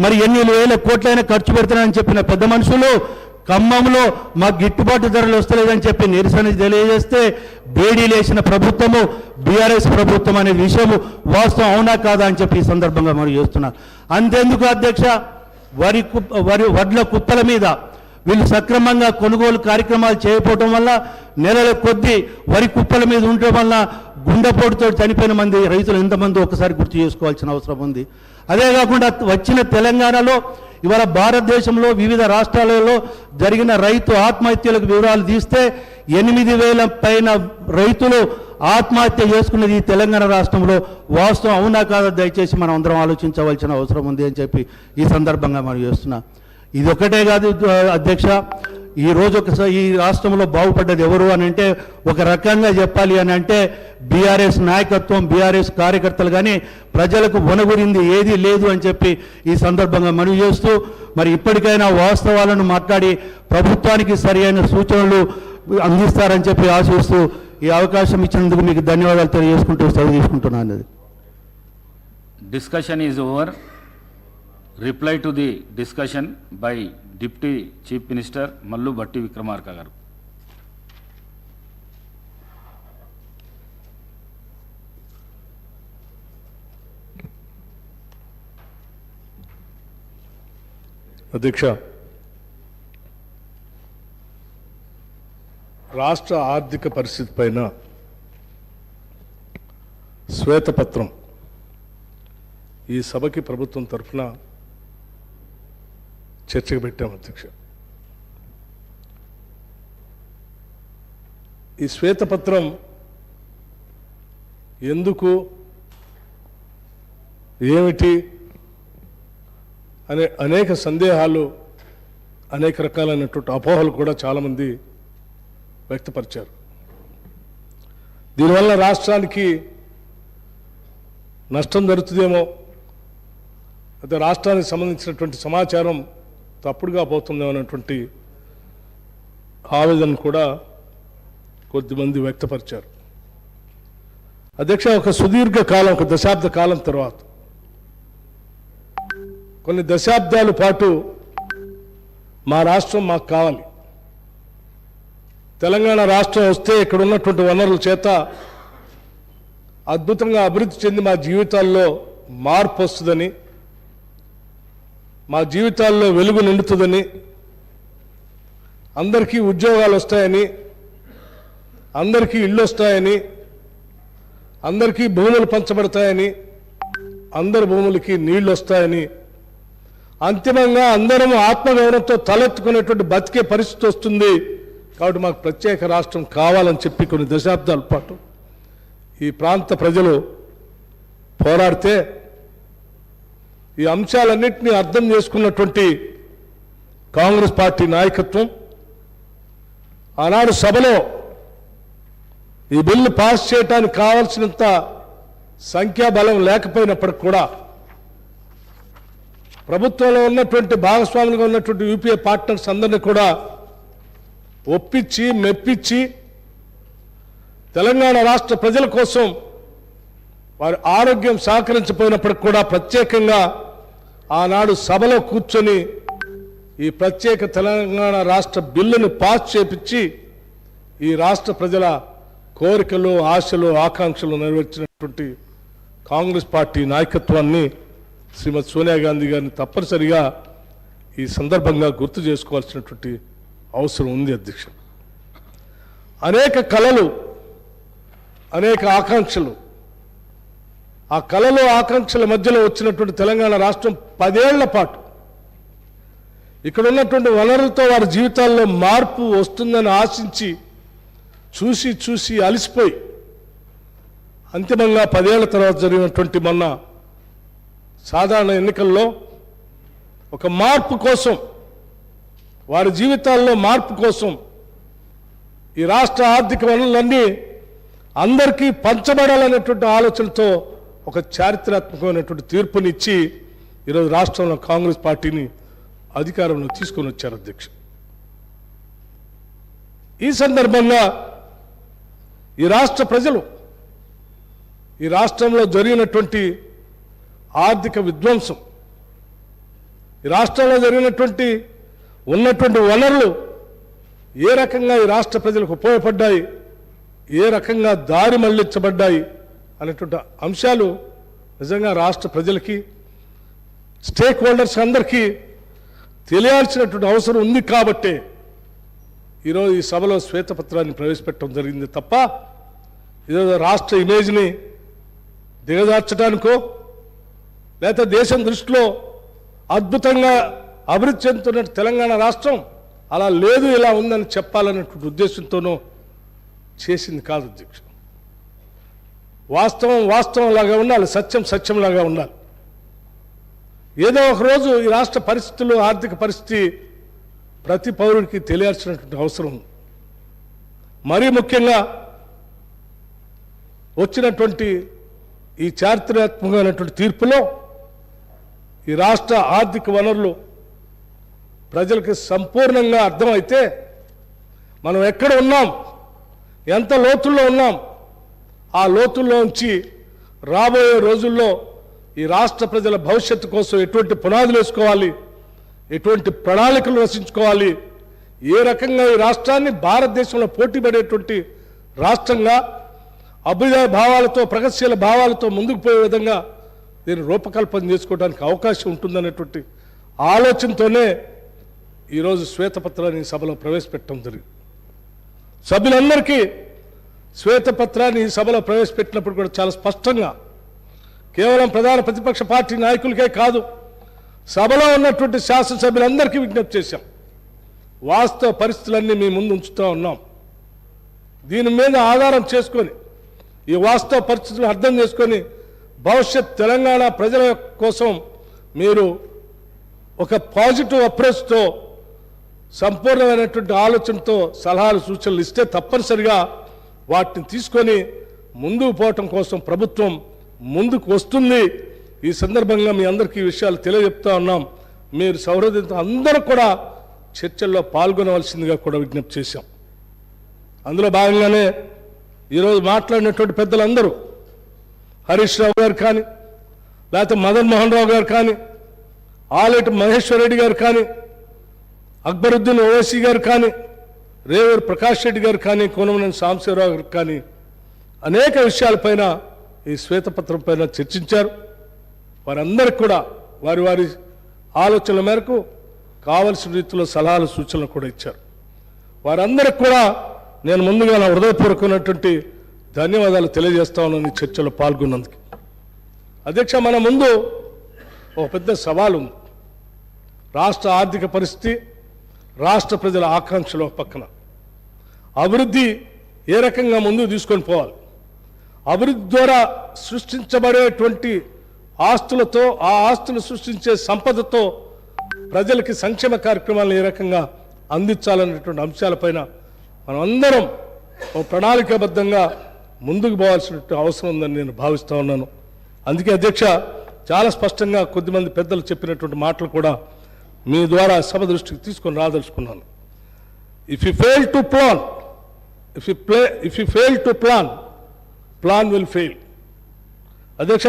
మరి ఎన్ని వేల కోట్లైనా ఖర్చు పెడుతున్నారని చెప్పిన పెద్ద మనుషులు ఖమ్మంలో మాకు గిట్టుబాటు ధరలు వస్తలేదని చెప్పి నిరసన తెలియజేస్తే బేడీలేసిన ప్రభుత్వము బీఆర్ఎస్ ప్రభుత్వం అనే విషయము వాస్తవం అవునా కాదా అని చెప్పి ఈ సందర్భంగా మరి చేస్తున్నారు. అంతేందుకు అధ్యక్ష, వడ్ల కుప్పల మీద వీళ్ళు సక్రమంగా కొనుగోలు కార్యక్రమాలు చేయకపోవటం వల్ల నెలల కొద్దీ వరి కుప్పల మీద ఉండటం వల్ల గుండెపోటుతో చనిపోయిన మంది రైతులు ఎంతమంది ఒకసారి గుర్తు చేసుకోవాల్సిన అవసరం ఉంది. అదే కాకుండా వచ్చిన తెలంగాణలో ఇవాళ భారతదేశంలో వివిధ రాష్ట్రాలలో జరిగిన రైతు ఆత్మహత్యలకు వివరాలు తీస్తే 8,000 పైన రైతులు ఆత్మహత్య చేసుకున్నది ఈ తెలంగాణ రాష్ట్రంలో వాస్తవం అవునా కాదా దయచేసి మనం అందరం ఆలోచించవలసిన అవసరం ఉంది అని చెప్పి ఈ సందర్భంగా మనం చేస్తున్నా. ఇది ఒకటే కాదు అధ్యక్ష, ఈరోజు ఒకసారి ఈ రాష్ట్రంలో బాగుపడ్డది ఎవరు అని అంటే ఒక రకంగా చెప్పాలి అని అంటే బీఆర్ఎస్ నాయకత్వం, బీఆర్ఎస్ కార్యకర్తలు, కానీ ప్రజలకు వనగురింది ఏదీ లేదు అని చెప్పి ఈ సందర్భంగా మనవి చేస్తూ మరి ఇప్పటికైనా వాస్తవాలను మాట్లాడి ప్రభుత్వానికి సరి అయిన సూచనలు అందిస్తారని చెప్పి ఆశిస్తూ ఈ అవకాశం ఇచ్చినందుకు మీకు ధన్యవాదాలు తెలియజేసుకుంటూ సెలవు తీసుకుంటున్నాను. Discussion is over. Reply to the discussion by Deputy Chief Minister Mallu Bhatti Vikramarka garu. అధ్యక్ష, రాష్ట్ర ఆర్థిక పరిస్థితి పైన శ్వేతపత్రం ఈ సభకి ప్రభుత్వం తరఫున చర్చకు పెట్టాం అధ్యక్ష. ఈ శ్వేతపత్రం ఎందుకు, ఏమిటి అనే అనేక సందేహాలు, అనేక రకాలైనటువంటి అపోహలు కూడా చాలామంది వ్యక్తపరిచారు. దీనివల్ల రాష్ట్రానికి నష్టం జరుగుతుందేమో, అయితే రాష్ట్రానికి సంబంధించినటువంటి సమాచారం తప్పుడుగా పోతుందేమో అనేటువంటి ఆవేదన కూడా కొద్దిమంది వ్యక్తపరిచారు. అధ్యక్ష, ఒక సుదీర్ఘ కాలం, ఒక దశాబ్ద కాలం తర్వాత, కొన్ని దశాబ్దాల పాటు మా రాష్ట్రం మాకు కావాలి, తెలంగాణ రాష్ట్రం వస్తే ఇక్కడ ఉన్నటువంటి వనరుల చేత అద్భుతంగా అభివృద్ధి చెంది మా జీవితాల్లో మార్పు వస్తుందని, మా జీవితాల్లో వెలుగు నిండుతుందని, అందరికీ ఉద్యోగాలు వస్తాయని, అందరికీ ఇళ్ళు వస్తాయని, అందరికీ భూములు పంచబడతాయని, అందరి భూములకి నీళ్లు వస్తాయని, అంతిమంగా అందరం ఆత్మగౌరవంతో తలెత్తుకునేటువంటి బతికే పరిస్థితి వస్తుంది, కాబట్టి మాకు ప్రత్యేక రాష్ట్రం కావాలని చెప్పి కొన్ని దశాబ్దాల పాటు ఈ ప్రాంత ప్రజలు పోరాడితే ఈ అంశాలన్నింటినీ అర్థం చేసుకున్నటువంటి కాంగ్రెస్ పార్టీ నాయకత్వం ఆనాడు సభలో ఈ బిల్లు పాస్ చేయడానికి కావాల్సినంత సంఖ్యాబలం లేకపోయినప్పటికి కూడా ప్రభుత్వంలో ఉన్నటువంటి భాగస్వాములుగా ఉన్నటువంటి యూపీఏ పార్ట్నర్స్ అందరినీ కూడా ఒప్పించి మెప్పించి తెలంగాణ రాష్ట్ర ప్రజల కోసం వారి ఆరోగ్యం సహకరించకపోయినప్పటికి కూడా ప్రత్యేకంగా ఆనాడు సభలో కూర్చొని ఈ ప్రత్యేక తెలంగాణ రాష్ట్ర బిల్లును పాస్ చేపించి ఈ రాష్ట్ర ప్రజల కోరికలు, ఆశలు, ఆకాంక్షలు నెరవేర్చినటువంటి కాంగ్రెస్ పార్టీ నాయకత్వాన్ని శ్రీమతి సోనియా గాంధీ గారిని తప్పనిసరిగా ఈ సందర్భంగా గుర్తు చేసుకోవాల్సినటువంటి అవసరం ఉంది అధ్యక్ష. అనేక కలలు, అనేక ఆకాంక్షలు, ఆ కలలు ఆకాంక్షల మధ్యలో వచ్చినటువంటి తెలంగాణ రాష్ట్రం 10 ఏళ్ల పాటు ఇక్కడ ఉన్నటువంటి వనరులతో వారి జీవితాల్లో మార్పు వస్తుందని ఆశించి చూసి చూసి అలసిపోయి అంతిమంగా 10 ఏళ్ల తర్వాత జరిగినటువంటి మొన్న సాధారణ ఎన్నికల్లో ఒక మార్పు కోసం, వారి జీవితాల్లో మార్పు కోసం ఈ రాష్ట్ర ఆర్థిక వనరులన్నీ అందరికీ పంచబడాలనేటువంటి ఆలోచనతో ఒక చారిత్రాత్మకమైనటువంటి తీర్పునిచ్చి ఈరోజు రాష్ట్రంలో కాంగ్రెస్ పార్టీని అధికారంలో తీసుకొని వచ్చారు అధ్యక్ష. ఈ సందర్భంగా ఈ రాష్ట్ర ప్రజలు ఈ రాష్ట్రంలో జరిగినటువంటి ఆర్థిక విధ్వంసం, ఈ రాష్ట్రంలో జరిగినటువంటి ఉన్నటువంటి వనరులు ఏ రకంగా ఈ రాష్ట్ర ప్రజలకు ఉపయోగపడ్డాయి, ఏ రకంగా దారి మళ్లించబడ్డాయి అనేటువంటి అంశాలు నిజంగా రాష్ట్ర ప్రజలకి, స్టేక్ హోల్డర్స్ అందరికీ తెలియాల్సినటువంటి అవసరం ఉంది. కాబట్టే ఈరోజు ఈ సభలో శ్వేతపత్రాన్ని ప్రవేశపెట్టడం జరిగింది తప్ప ఈరోజు రాష్ట్ర ఇమేజ్ని దిగజార్చడానికో లేకపోతే దేశం దృష్టిలో అద్భుతంగా అభివృద్ధి చెందుతున్న తెలంగాణ రాష్ట్రం అలా లేదు, ఇలా ఉందని చెప్పాలనేటువంటి ఉద్దేశంతోనూ చేసింది కాదు అధ్యక్ష. వాస్తవం వాస్తవంలాగా ఉండాలి, సత్యం సత్యంలాగా ఉండాలి. ఏదో ఒకరోజు ఈ రాష్ట్ర పరిస్థితులు, ఆర్థిక పరిస్థితి ప్రతి పౌరుడికి తెలియాల్సినటువంటి అవసరం ఉంది. మరీ ముఖ్యంగా వచ్చినటువంటి ఈ చారిత్రాత్మకమైనటువంటి తీర్పులో ఈ రాష్ట్ర ఆర్థిక వనరులు ప్రజలకు సంపూర్ణంగా అర్థమైతే మనం ఎక్కడ ఉన్నాం, ఎంత లోతుల్లో ఉన్నాం, ఆ లోతుల్లో నుంచి రాబోయే రోజుల్లో ఈ రాష్ట్ర ప్రజల భవిష్యత్తు కోసం ఎటువంటి పునాదులు వేసుకోవాలి, ఎటువంటి ప్రణాళికలు రచించుకోవాలి, ఏ రకంగా ఈ రాష్ట్రాన్ని భారతదేశంలో పోటీపడేటువంటి రాష్ట్రంగా అభ్యుదయ భావాలతో, ప్రగతిశీల భావాలతో ముందుకు పోయే విధంగా దీన్ని రూపకల్పన చేసుకోవడానికి అవకాశం ఉంటుందనేటువంటి ఆలోచనతోనే ఈరోజు శ్వేతపత్రాన్ని సభలో ప్రవేశపెట్టడం జరిగింది. సభ్యులందరికీ శ్వేతపత్రాన్ని ఈ సభలో ప్రవేశపెట్టినప్పుడు కూడా చాలా స్పష్టంగా కేవలం ప్రధాన ప్రతిపక్ష పార్టీ నాయకులకే కాదు, సభలో ఉన్నటువంటి శాసనసభ్యులందరికీ విజ్ఞప్తి చేశాం. వాస్తవ పరిస్థితులన్నీ మీ ముందు ఉంచుతూ ఉన్నాం. దీని మీద ఆధారం చేసుకొని, ఈ వాస్తవ పరిస్థితులను అర్థం చేసుకొని భవిష్యత్ తెలంగాణ ప్రజల కోసం మీరు ఒక పాజిటివ్ అప్రోచ్తో, సంపూర్ణమైనటువంటి ఆలోచనతో సలహాలు సూచనలు ఇస్తే తప్పనిసరిగా వాటిని తీసుకొని ముందుకు పోవటం కోసం ప్రభుత్వం ముందుకు వస్తుంది. ఈ సందర్భంగా మీ అందరికీ ఈ విషయాలు తెలియజెప్తా ఉన్నాం. మీరు సౌహృదయంతో అందరూ కూడా చర్చల్లో పాల్గొనవలసిందిగా కూడా విజ్ఞప్తి చేశాం. అందులో భాగంగానే ఈరోజు మాట్లాడినటువంటి పెద్దలందరూ హరీష్ రావు గారు కానీ, లేకపోతే మదన్ మోహన్ రావు గారు కానీ, ఆలేటి మహేశ్వర్ రెడ్డి గారు కానీ, అక్బరుద్దీన్ ఓవైసీ గారు కానీ, రేవూరు ప్రకాష్ రెడ్డి గారు కానీ, కోనమనేని సాంబశివరావు గారు కానీ అనేక విషయాలపైన ఈ శ్వేతపత్రం పైన చర్చించారు. వారందరికీ కూడా వారి వారి ఆలోచనల మేరకు కావలసిన రీతిలో సలహాలు సూచనలు కూడా ఇచ్చారు. వారందరికీ కూడా నేను ముందుగా నా హృదయపూర్వకమైనటువంటి ధన్యవాదాలు తెలియజేస్తా ఉన్నాను ఈ చర్చలో పాల్గొన్నందుకు. అధ్యక్ష, మన ముందు ఒక పెద్ద సవాలు ఉంది. రాష్ట్ర ఆర్థిక పరిస్థితి, రాష్ట్ర ప్రజల ఆకాంక్షలు ఒక పక్కన, అభివృద్ధి ఏ రకంగా ముందుకు తీసుకొని పోవాలి, అభివృద్ధి ద్వారా సృష్టించబడేటువంటి ఆస్తులతో, ఆ ఆస్తులు సృష్టించే సంపదతో ప్రజలకి సంక్షేమ కార్యక్రమాలను ఏ రకంగా అందించాలనేటువంటి అంశాలపైన మనం అందరం ఒక ప్రణాళికాబద్ధంగా ముందుకు పోవాల్సిన అవసరం ఉందని నేను భావిస్తూ ఉన్నాను. అందుకే అధ్యక్ష, చాలా స్పష్టంగా కొద్దిమంది పెద్దలు చెప్పినటువంటి మాటలు కూడా మీ ద్వారా సభ దృష్టికి తీసుకొని రాదలుచుకున్నాను. If you fail to plan, if you fail to plan, plan will fail. అధ్యక్ష,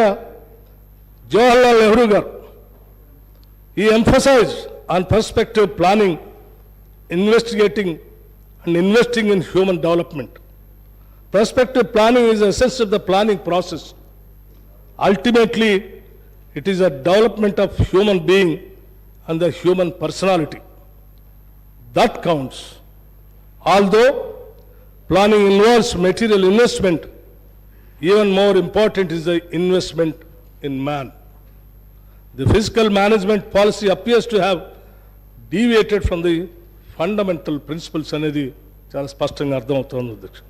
జవహర్లాల్ నెహ్రూ గారు ఈ emphasize on perspective planning, investigating and investing in human development. Prospective planning is the essence of the planning process. Ultimately, it is a development of human being and the human personality. That counts. Although planning involves material investment, even more important is the investment in man. The fiscal management policy appears to have deviated from the fundamental principles అనేది చాలా స్పష్టంగా అర్థమవుతోంది అధ్యక్ష.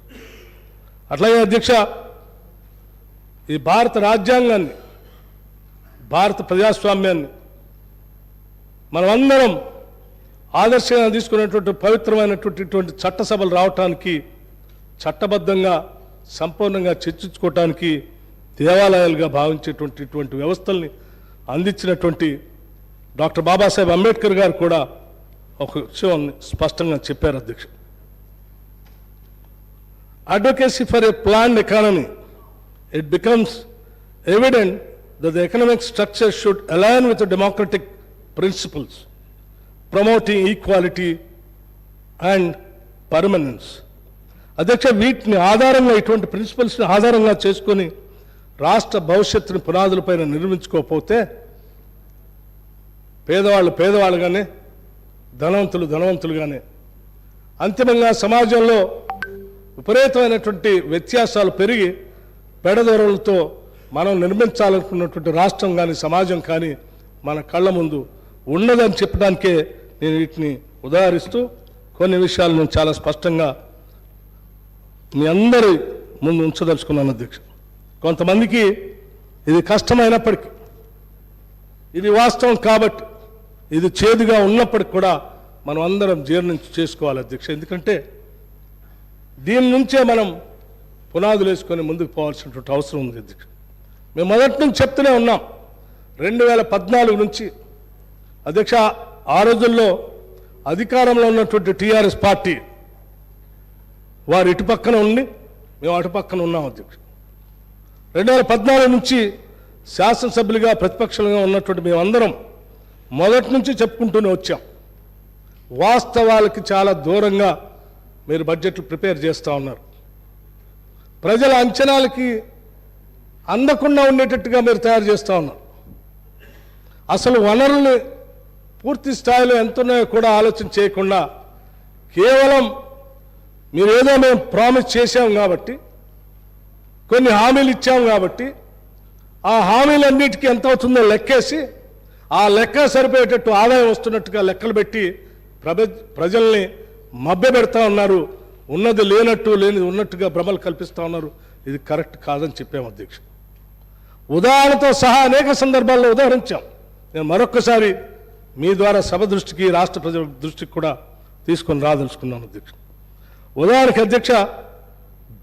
అట్లాగే అధ్యక్ష, ఈ భారత రాజ్యాంగాన్ని, భారత ప్రజాస్వామ్యాన్ని మనమందరం ఆదర్శంగా తీసుకునేటువంటి పవిత్రమైనటువంటి చట్టసభలు రావటానికి, చట్టబద్ధంగా సంపూర్ణంగా చర్చించుకోవటానికి దేవాలయాలుగా భావించేటువంటి వ్యవస్థల్ని అందించినటువంటి డాక్టర్ బాబాసాహెబ్ అంబేద్కర్ గారు కూడా ఒక విషయాన్ని స్పష్టంగా చెప్పారు అధ్యక్ష. Advocacy for a planned economy, it becomes evident that the economic structure should align with the democratic principles, promoting equality and permanence. అధ్యక్ష, వీటిని ఆధారంగా, ఇటువంటి ప్రిన్సిపల్స్ని ఆధారంగా చేసుకొని రాష్ట్ర భవిష్యత్తుని పునాదులపైన నిర్మించుకోకపోతే పేదవాళ్ళు పేదవాళ్ళుగానే, ధనవంతులు ధనవంతులుగానే, అంతిమంగా సమాజంలో విపరీతమైనటువంటి వ్యత్యాసాలు పెరిగి పెడదొరలతో మనం నిర్మించాలనుకున్నటువంటి రాష్ట్రం కానీ సమాజం కానీ మన కళ్ళ ముందు ఉన్నదని చెప్పడానికే నేను వీటిని ఉదాహరిస్తూ కొన్ని విషయాలు నేను చాలా స్పష్టంగా మీ అందరి ముందు ఉంచదలుచుకున్నాను అధ్యక్ష. కొంతమందికి ఇది కష్టమైనప్పటికీ, ఇది వాస్తవం కాబట్టి, ఇది చేదుగా ఉన్నప్పటికి కూడా మనం అందరం జీర్ణించి చేసుకోవాలి అధ్యక్ష. ఎందుకంటే దీని నుంచే మనం పునాదులు వేసుకొని ముందుకు పోవాల్సినటువంటి అవసరం ఉంది అధ్యక్ష. మేము మొదటి నుంచి చెప్తూనే ఉన్నాం. 2014 నుంచి అధ్యక్ష, ఆ రోజుల్లో అధికారంలో ఉన్నటువంటి టీఆర్ఎస్ పార్టీ వారు ఇటు పక్కన ఉండి మేము అటు పక్కన ఉన్నాం అధ్యక్ష. 2014 నుంచి శాసనసభ్యులుగా ప్రతిపక్షంగా ఉన్నటువంటి మేమందరం మొదటి నుంచి చెప్పుకుంటూనే వచ్చాం. వాస్తవాలకి చాలా దూరంగా మీరు బడ్జెట్లు ప్రిపేర్ చేస్తూ ఉన్నారు. ప్రజల అంచనాలకి అందకుండా ఉండేటట్టుగా మీరు తయారు చేస్తూ ఉన్నారు. అసలు వనరులు పూర్తి స్థాయిలో ఎంత ఉన్నాయో కూడా ఆలోచన చేయకుండా కేవలం మీరు ఏదో మేము ప్రామిస్ చేశాం కాబట్టి, కొన్ని హామీలు ఇచ్చాం కాబట్టి, ఆ హామీలన్నిటికీ ఎంత అవుతుందో లెక్కేసి ఆ లెక్క సరిపోయేటట్టు ఆదాయం వస్తున్నట్టుగా లెక్కలు పెట్టి ప్రజల్ని మభ్యపెడతా ఉన్నారు. ఉన్నది లేనట్టు, లేనిది ఉన్నట్టుగా భ్రమలు కల్పిస్తూ ఉన్నారు. ఇది కరెక్ట్ కాదని చెప్పాము అధ్యక్ష. ఉదాహరణతో సహా అనేక సందర్భాల్లో ఉదాహరించాం. నేను మరొక్కసారి మీ ద్వారా సభ దృష్టికి, రాష్ట్ర ప్రజల దృష్టికి కూడా తీసుకొని రాదలుచుకున్నాను అధ్యక్ష. ఉదాహరణకి అధ్యక్ష,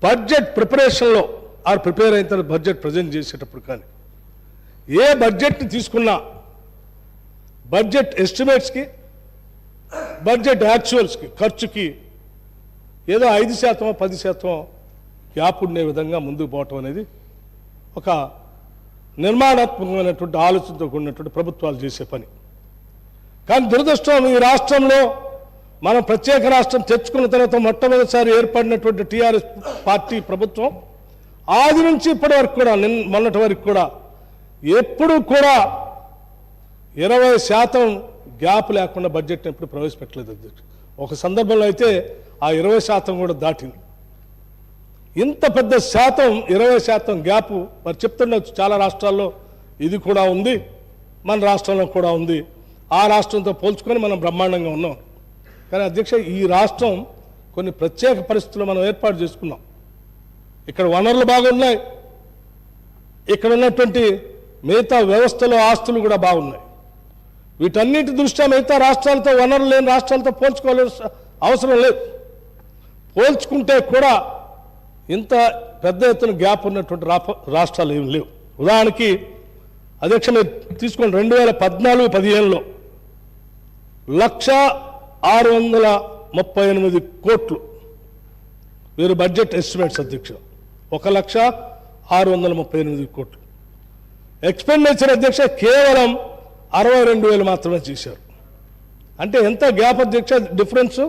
బడ్జెట్ ప్రిపరేషన్లో ప్రిపేర్ అయిన తర్వాత బడ్జెట్ ప్రజెంట్ చేసేటప్పుడు కానీ ఏ బడ్జెట్ని తీసుకున్నా బడ్జెట్ ఎస్టిమేట్స్కి, బడ్జెట్ యాక్చువల్స్కి, ఖర్చుకి ఏదో 5% 10% గ్యాప్ ఉండే విధంగా ముందుకు పోవటం అనేది ఒక నిర్మాణాత్మకమైనటువంటి ఆలోచనతో కూడినటువంటి ప్రభుత్వాలు చేసే పని. కానీ దురదృష్టం, ఈ రాష్ట్రంలో మనం ప్రత్యేక రాష్ట్రం తెచ్చుకున్న తర్వాత మొట్టమొదటిసారి ఏర్పడినటువంటి టీఆర్ఎస్ పార్టీ ప్రభుత్వం ఆది నుంచి ఇప్పటి వరకు కూడా, మొన్నటి వరకు కూడా ఎప్పుడు కూడా 20% గ్యాప్ లేకుండా బడ్జెట్ని ఎప్పుడు ప్రవేశపెట్టలేదు అధ్యక్ష. ఒక సందర్భంలో అయితే ఆ 20% కూడా దాటింది. ఇంత పెద్ద శాతం, 20% గ్యాప్ మరి చెప్తుండొచ్చు. చాలా రాష్ట్రాల్లో ఇది కూడా ఉంది, మన రాష్ట్రంలో కూడా ఉంది. ఆ రాష్ట్రంతో పోల్చుకొని మనం బ్రహ్మాండంగా ఉన్నాం. కానీ అధ్యక్ష, ఈ రాష్ట్రం కొన్ని ప్రత్యేక పరిస్థితులు మనం ఏర్పాటు చేసుకున్నాం. ఇక్కడ వనరులు బాగున్నాయి, ఇక్కడ ఉన్నటువంటి మిగతా వ్యవస్థలో ఆస్తులు కూడా బాగున్నాయి. వీటన్నిటి దృష్ట్యా మిగతా రాష్ట్రాలతో, వనరులు లేని రాష్ట్రాలతో పోల్చుకోవాల్సిన అవసరం లేదు. పోల్చుకుంటే కూడా ఇంత పెద్ద ఎత్తున గ్యాప్ ఉన్నటువంటి రాష్ట్రాలు ఏమి లేవు. ఉదాహరణకి అధ్యక్ష, మీరు తీసుకోండి, 2014-15లో 1,638 కోట్లు వీరు బడ్జెట్ ఎస్టిమేట్స్ అధ్యక్ష. 1,638 కోట్లు. ఎక్స్పెండిచర్ అధ్యక్ష కేవలం 62,000 మాత్రమే చేశారు. అంటే ఎంత గ్యాప్ అధ్యక్ష? Difference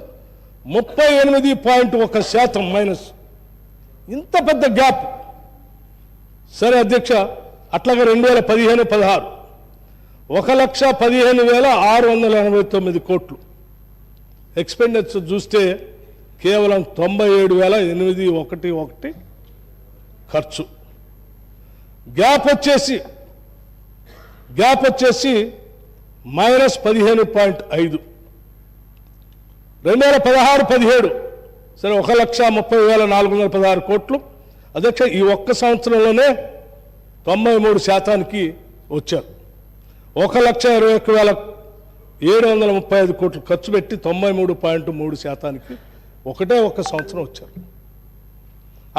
38.1% minus. ఇంత పెద్ద గ్యాప్. సరే అధ్యక్ష, అట్లాగే 2015-16 1,15,689 కోట్లు ఎక్స్పెండిచర్ చూస్తే కేవలం 97,811 ఖర్చు. గ్యాప్ వచ్చేసి -15.5. 2016-17 సరే 1,30,416 కోట్లు అధ్యక్ష. ఈ ఒక్క సంవత్సరంలోనే 93% వచ్చారు. 1,21,735 కోట్లు ఖర్చు పెట్టి 93.3% ఒకటే ఒక్క సంవత్సరం వచ్చారు.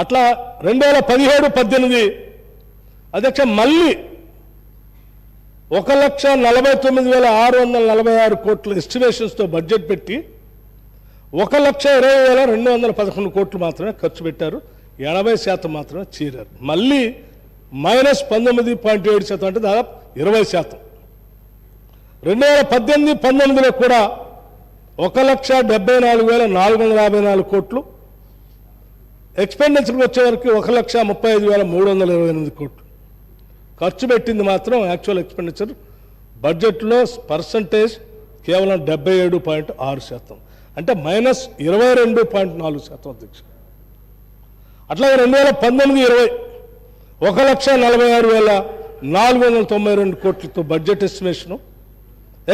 అట్లా 2017-18 అధ్యక్ష మళ్ళీ 1,49,646 కోట్ల ఎస్టిమేషన్స్తో బడ్జెట్ పెట్టి 1,20,211 కోట్లు మాత్రమే ఖర్చు పెట్టారు. 80% మాత్రమే చేరారు. మళ్ళీ -19.7% అంటే దాదాపు 20%. 2018-19లో కూడా 1,74,454 కోట్లు ఎక్స్పెండిచర్కి వచ్చేవరకు 1,35,328 కోట్లు ఖర్చు పెట్టింది మాత్రం యాక్చువల్ ఎక్స్పెండిచర్ బడ్జెట్లో పర్సంటేజ్ కేవలం 77.6%, అంటే -22.4% అధ్యక్ష. అట్లాగే 2019-20 1,46,492 కోట్లతో బడ్జెట్ ఎస్టిమేషను,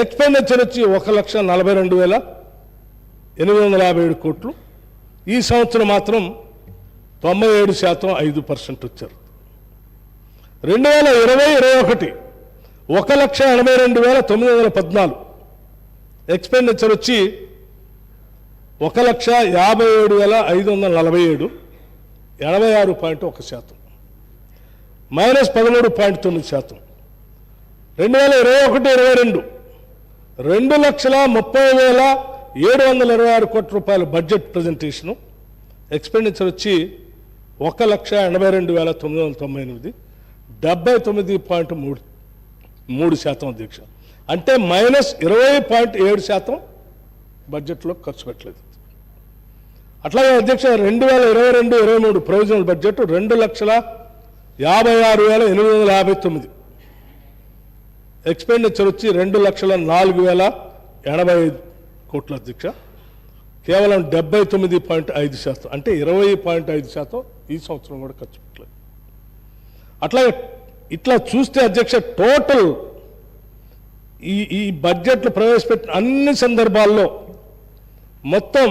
ఎక్స్పెండిచర్ వచ్చి 1,42,857 కోట్లు. ఈ సంవత్సరం మాత్రం 97% 5% వచ్చారు. 2020-21 1,82,914 ఎక్స్పెండిచర్ వచ్చి 1,57,547 86.1%, -13.9%. 2021-22 2,30,726 కోట్ల రూపాయల బడ్జెట్ ప్రజెంటేషను, ఎక్స్పెండిచర్ వచ్చి 1,82,998 79.3% అధ్యక్ష. అంటే -20.7% బడ్జెట్లో ఖర్చు పెట్టలేదు. అట్లాగే అధ్యక్ష 2022-23 ప్రొవిజనల్ బడ్జెట్ 2,56,859 ఎక్స్పెండిచర్ వచ్చి 2,04,085 కోట్ల అధ్యక్ష. కేవలం 79.5%, అంటే 20.5% ఈ సంవత్సరం కూడా ఖర్చు పెట్టలేదు. అట్లాగే ఇట్లా చూస్తే అధ్యక్ష టోటల్ ఈ బడ్జెట్లు ప్రవేశపెట్టిన అన్ని సందర్భాల్లో మొత్తం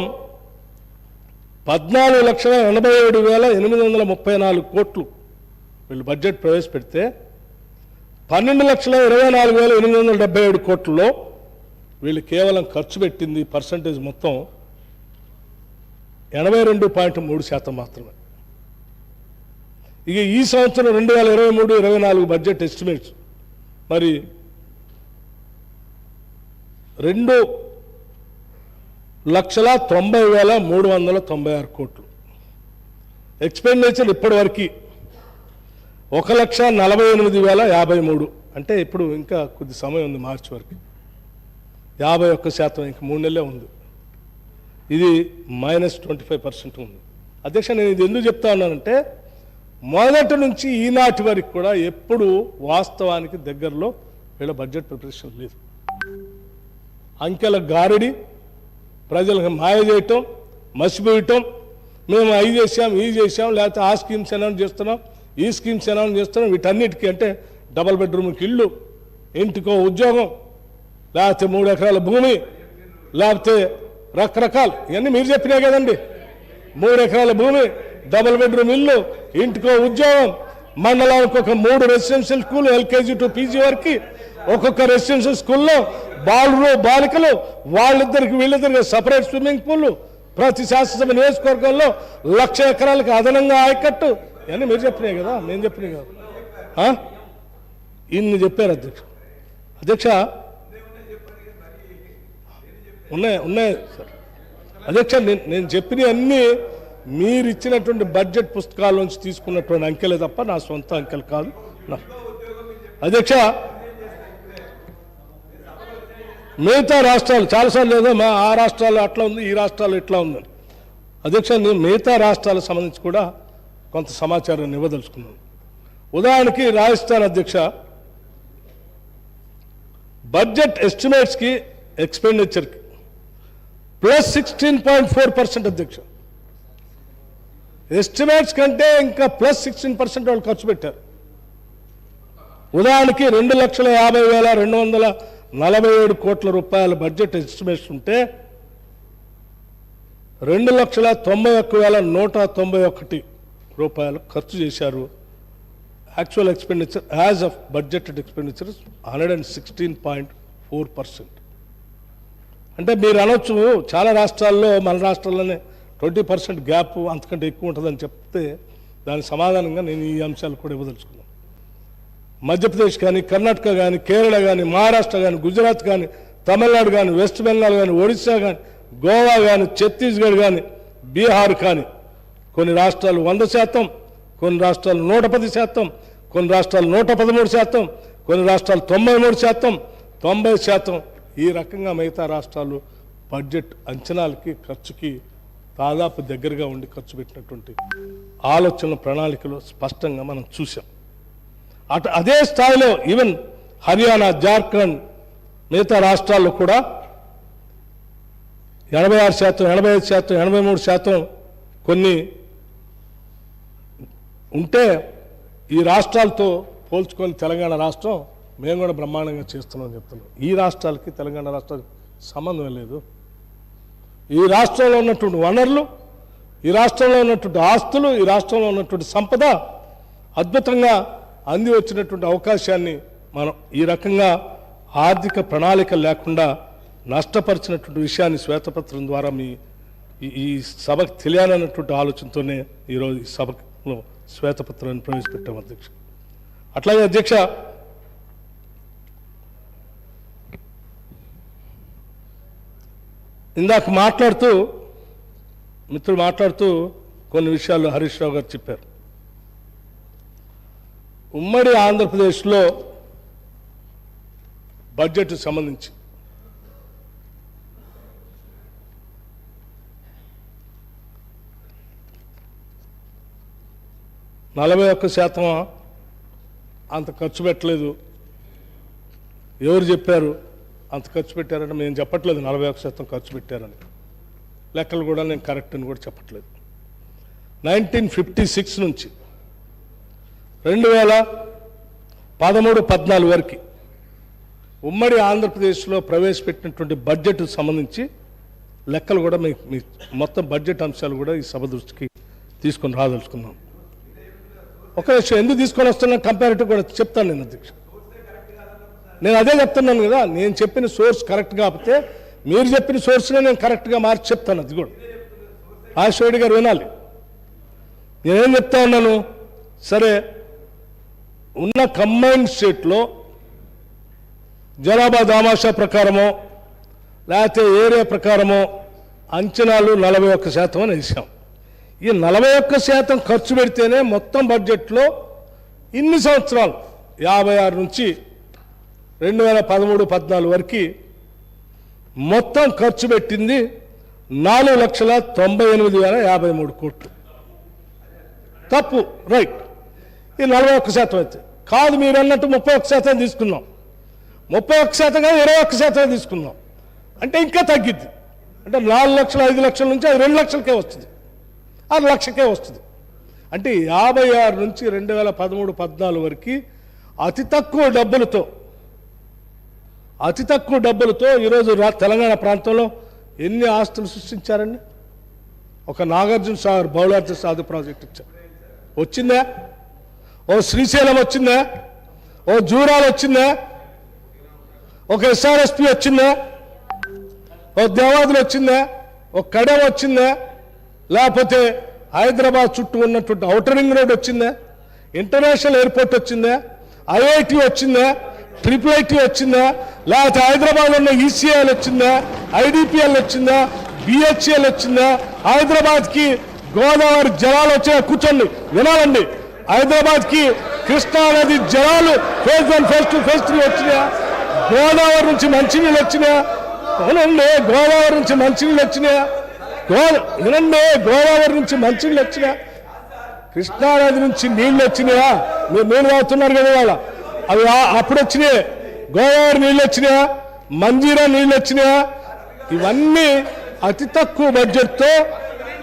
14,87,834 కోట్లు వీళ్ళు బడ్జెట్ ప్రవేశపెడితే 12,24,877 కోట్లలో వీళ్ళు కేవలం ఖర్చు పెట్టింది పర్సంటేజ్ మొత్తం 82.3% మాత్రమే. ఇక ఈ సంవత్సరం 2023-24 బడ్జెట్ ఎస్టిమేట్స్ మరి 2,90,396 కోట్లు ఎక్స్పెండిచర్ ఇప్పటి వరకు 1,48,053, అంటే ఇప్పుడు ఇంకా కొద్ది సమయం ఉంది, మార్చి వరకు 51%, ఇంకా 3 నెలలే ఉంది. ఇది -25% ఉంది అధ్యక్ష. నేను ఇది ఎందుకు చెప్తా ఉన్నానంటే మొదటి నుంచి ఈనాటి వరకు కూడా ఎప్పుడు వాస్తవానికి దగ్గరలో వీళ్ళ బడ్జెట్ ప్రిపరేషన్ లేదు. అంకెల గారడి, ప్రజలకు మాయ చేయటం, మసిపోయటం, మేము అవి చేసాం ఈ చేసాం, లేకపోతే ఆ స్కీమ్స్ అనౌన్స్ చేస్తున్నాం ఈ స్కీమ్స్ అనౌన్స్ చేస్తున్నాం, వీటన్నిటికీ అంటే డబల్ బెడ్రూమ్కి ఇల్లు, ఇంటికో ఉద్యోగం, లేకపోతే 3 ఎకరాల భూమి, లేకపోతే రకరకాలు ఇవన్నీ మీరు చెప్పినాయి కదండి. 3 ఎకరాల భూమి, డబుల్ బెడ్రూమ్ ఇల్లు, ఇంటికో ఉద్యోగం, మండలానికి ఒక 3 residential school LKG to PG వరకు, ఒక్కొక్క రెసిడెన్షియల్ స్కూల్లో బాలురు బాలికలు వాళ్ళిద్దరికి వీళ్ళిద్దరికి సపరేట్ స్విమ్మింగ్ పూల్, ప్రతి శాసనసభ నియోజకవర్గంలో 1,00,000 ఎకరాలకు అదనంగా ఆయకట్టు, ఇవన్నీ మీరు చెప్పినాయి కదా, నేను చెప్పినాయి కదా. ఇన్ని చెప్పారు అధ్యక్ష. అధ్యక్ష ఉన్నాయి సార్ అధ్యక్ష. నేను చెప్పినవి అన్నీ మీరు ఇచ్చినటువంటి బడ్జెట్ పుస్తకాల నుంచి తీసుకున్నటువంటి అంకెలే తప్ప నా సొంత అంకెలు కాదు అధ్యక్ష. మిగతా రాష్ట్రాలు చాలాసార్లు లేదా ఆ రాష్ట్రాలు అట్లా ఉంది, ఈ రాష్ట్రాలు ఇట్లా ఉందని అధ్యక్ష. నేను మిగతా రాష్ట్రాలకు సంబంధించి కూడా కొంత సమాచారాన్ని ఇవ్వదలుచుకున్నాను. ఉదాహరణకి రాజస్థాన్ అధ్యక్ష బడ్జెట్ ఎస్టిమేట్స్కి ఎక్స్పెండిచర్కి +16.4% అధ్యక్ష. ఎస్టిమేట్స్ కంటే ఇంకా +16% వాళ్ళు ఖర్చు పెట్టారు. ఉదాహరణకి 2,50,247 కోట్ల రూపాయల బడ్జెట్ ఎస్టిమేట్స్ ఉంటే 2,91,191 రూపాయలు ఖర్చు చేశారు. Actual expenditure as of budgeted expenditure 116.4%. అంటే మీరు అనొచ్చు చాలా రాష్ట్రాల్లో మన రాష్ట్రాల్లోనే 20% గ్యాప్ అంతకంటే ఎక్కువ ఉంటుందని చెప్తే దాని సమాధానంగా నేను ఈ అంశాలు కూడా ఇవ్వదలుచుకున్నాను. మధ్యప్రదేశ్ కానీ, కర్ణాటక కానీ, కేరళ కానీ, మహారాష్ట్ర కానీ, గుజరాత్ కానీ, తమిళనాడు కానీ, వెస్ట్ బెంగాల్ కానీ, ఒడిశా కానీ, గోవా కానీ, ఛత్తీస్గఢ్ కానీ, బీహార్ కానీ కొన్ని రాష్ట్రాలు 100%, కొన్ని రాష్ట్రాలు 110%, కొన్ని రాష్ట్రాలు 113%, కొన్ని రాష్ట్రాలు 93%, 90%. ఈ రకంగా మిగతా రాష్ట్రాలు బడ్జెట్ అంచనాలకి ఖర్చుకి దాదాపు దగ్గరగా ఉండి ఖర్చు పెట్టినటువంటి ఆలోచన ప్రణాళికలు స్పష్టంగా మనం చూసాం. అదే స్థాయిలో ఈవెన్ హర్యానా, జార్ఖండ్ మిగతా రాష్ట్రాల్లో కూడా 86%, 85%, 83% కొన్ని ఉంటే ఈ రాష్ట్రాలతో పోల్చుకొని తెలంగాణ రాష్ట్రం మేము కూడా బ్రహ్మాండంగా చేస్తున్నామని చెప్తున్నాం. ఈ రాష్ట్రాలకి తెలంగాణ రాష్ట్రాలకి సంబంధం లేదు. ఈ రాష్ట్రంలో ఉన్నటువంటి వనరులు, ఈ రాష్ట్రంలో ఉన్నటువంటి ఆస్తులు, ఈ రాష్ట్రంలో ఉన్నటువంటి సంపద అద్భుతంగా అంది వచ్చినటువంటి అవకాశాన్ని మనం ఈ రకంగా ఆర్థిక ప్రణాళిక లేకుండా నష్టపరిచినటువంటి విషయాన్ని శ్వేతపత్రం ద్వారా ఈ సభకు తెలియాలన్నటువంటి ఆలోచనతోనే ఈరోజు ఈ సభలో శ్వేతపత్రాన్ని ప్రవేశపెట్టాం అధ్యక్ష. అట్లాగే అధ్యక్ష ఇందాక మిత్రుడు మాట్లాడుతూ కొన్ని విషయాలు హరీష్ రావు గారు చెప్పారు. ఉమ్మడి ఆంధ్రప్రదేశ్లో బడ్జెట్ సంబంధించి %41 అంత ఖర్చు పెట్టలేదు. ఎవరు చెప్పారు అంత ఖర్చు పెట్టారని? మేము చెప్పట్లేదు 41% ఖర్చు పెట్టారని. లెక్కలు కూడా నేను కరెక్ట్ అని కూడా చెప్పట్లేదు. 1956 నుంచి 2013-14 వరకు ఉమ్మడి ఆంధ్రప్రదేశ్లో ప్రవేశపెట్టినటువంటి బడ్జెట్ సంబంధించి లెక్కలు కూడా మీ మొత్తం బడ్జెట్ అంశాలు కూడా ఈ సభ దృష్టికి తీసుకొని రాదలుచుకున్నాం. ఒక విషయం ఎందుకు తీసుకొని వస్తున్నా కంపారిటివ్ కూడా చెప్తాను నేను అధ్యక్ష. నేను అదే చెప్తున్నాను కదా, నేను చెప్పిన సోర్స్ కరెక్ట్ కాకపోతే మీరు చెప్పిన సోర్స్నే నేను కరెక్ట్గా మార్చి చెప్తాను. అది కూడా రాజశేఖర్ గారు వినాలి. నేనేం చెప్తా ఉన్నాను, సరే ఉన్న కంబైన్డ్ స్టేట్లో జనాభా దామాషా ప్రకారమో లేకపోతే ఏరియా ప్రకారమో అంచనాలు 41% అని వేసాం. ఈ 41% ఖర్చు పెడితేనే మొత్తం బడ్జెట్లో ఇన్ని సంవత్సరాలు 56 నుంచి 2013-14 వరకు మొత్తం ఖర్చు పెట్టింది 4,98,053 కోట్లు. తప్పు, రైట్. ఈ 41% అయితే కాదు, మీరు అన్నట్టు 31% తీసుకున్నాం. 31% కాదు 21% తీసుకున్నాం అంటే ఇంకా తగ్గిద్ది. అంటే 4 లక్షలు 5 లక్షల నుంచి అది 2 లక్షలకే వస్తుంది, 6 లక్షకే వస్తుంది. అంటే 56 నుంచి 2013-14 వరకు అతి తక్కువ డబ్బులతో ఈరోజు తెలంగాణ ప్రాంతంలో ఎన్ని ఆస్తులు సృష్టించారండి? ఒక నాగార్జున సాగర్ బౌలార్జ సాధు ప్రాజెక్ట్ ఇచ్చారు, వచ్చిందా? ఓ శ్రీశైలం వచ్చిందా? ఓ జూరాలు వచ్చిందా? ఒక SRSP వచ్చిందా? ఓ దేవాదులు వచ్చిందా? ఒక కడెం వచ్చిందా? లేకపోతే హైదరాబాద్ చుట్టూ ఉన్నటువంటి ఔటర్ రింగ్ రోడ్ వచ్చిందా? ఇంటర్నేషనల్ ఎయిర్పోర్ట్ వచ్చిందా? IIT వచ్చిందా? IIIT వచ్చిందా? లేకపోతే హైదరాబాద్ ఉన్న ECL వచ్చిందా? IDPL వచ్చిందా? BHL వచ్చిందా? హైదరాబాద్కి గోదావరి జలాలు వచ్చాయా? కూర్చోండి వినాలండి. హైదరాబాద్కి కృష్ణానది జలాలు ఫేజ్ 1, ఫేజ్ 2, ఫేజ్ 3 వచ్చినాయా? గోదావరి నుంచి మంచినీళ్ళు వచ్చినాయా? అవునండి, గోదావరి నుంచి మంచినీళ్ళు వచ్చినాయా? వినండి, గోదావరి నుంచి మంచినీళ్ళు వచ్చినా కృష్ణానది నుంచి నీళ్లు వచ్చినాయా? మీరు నీళ్ళు తాగుతున్నారు కదా ఇవాళ, అవి అప్పుడు వచ్చినాయి. గోదావరి నీళ్ళు వచ్చినాయా? మంజీరా నీళ్ళు వచ్చినాయా? ఇవన్నీ అతి తక్కువ బడ్జెట్తో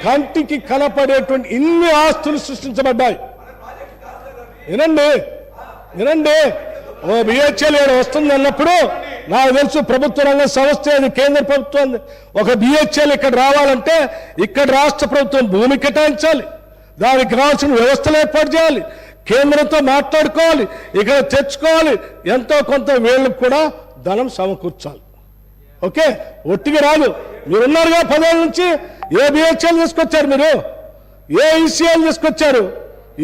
కంటికి కనపడేటువంటి ఇన్ని ఆస్తులు సృష్టించబడ్డాయి. వినండి వినండి, ఓ బిహెచ్ఎల్ ఇక్కడ వస్తుంది అన్నప్పుడు నాకు తెలుసు ప్రభుత్వ రంగ సంస్థ, అది కేంద్ర ప్రభుత్వం. ఒక బిహెచ్ఎల్ ఇక్కడ రావాలంటే ఇక్కడ రాష్ట్ర ప్రభుత్వం భూమి కేటాయించాలి, దానికి కావాల్సిన వ్యవస్థలు ఏర్పాటు చేయాలి, కేంద్రంతో మాట్లాడుకోవాలి, ఇక్కడ తెచ్చుకోవాలి, ఎంతో కొంత వీళ్ళకు కూడా ధనం సమకూర్చాలి. ఓకే, ఒట్టిగా రాదు. మీరున్నారుగా 10 ఏళ్ళ నుంచి. ఏ బిహెచ్ఎల్ తీసుకొచ్చారు మీరు? ఏ ఈసీఎల్ తీసుకొచ్చారు?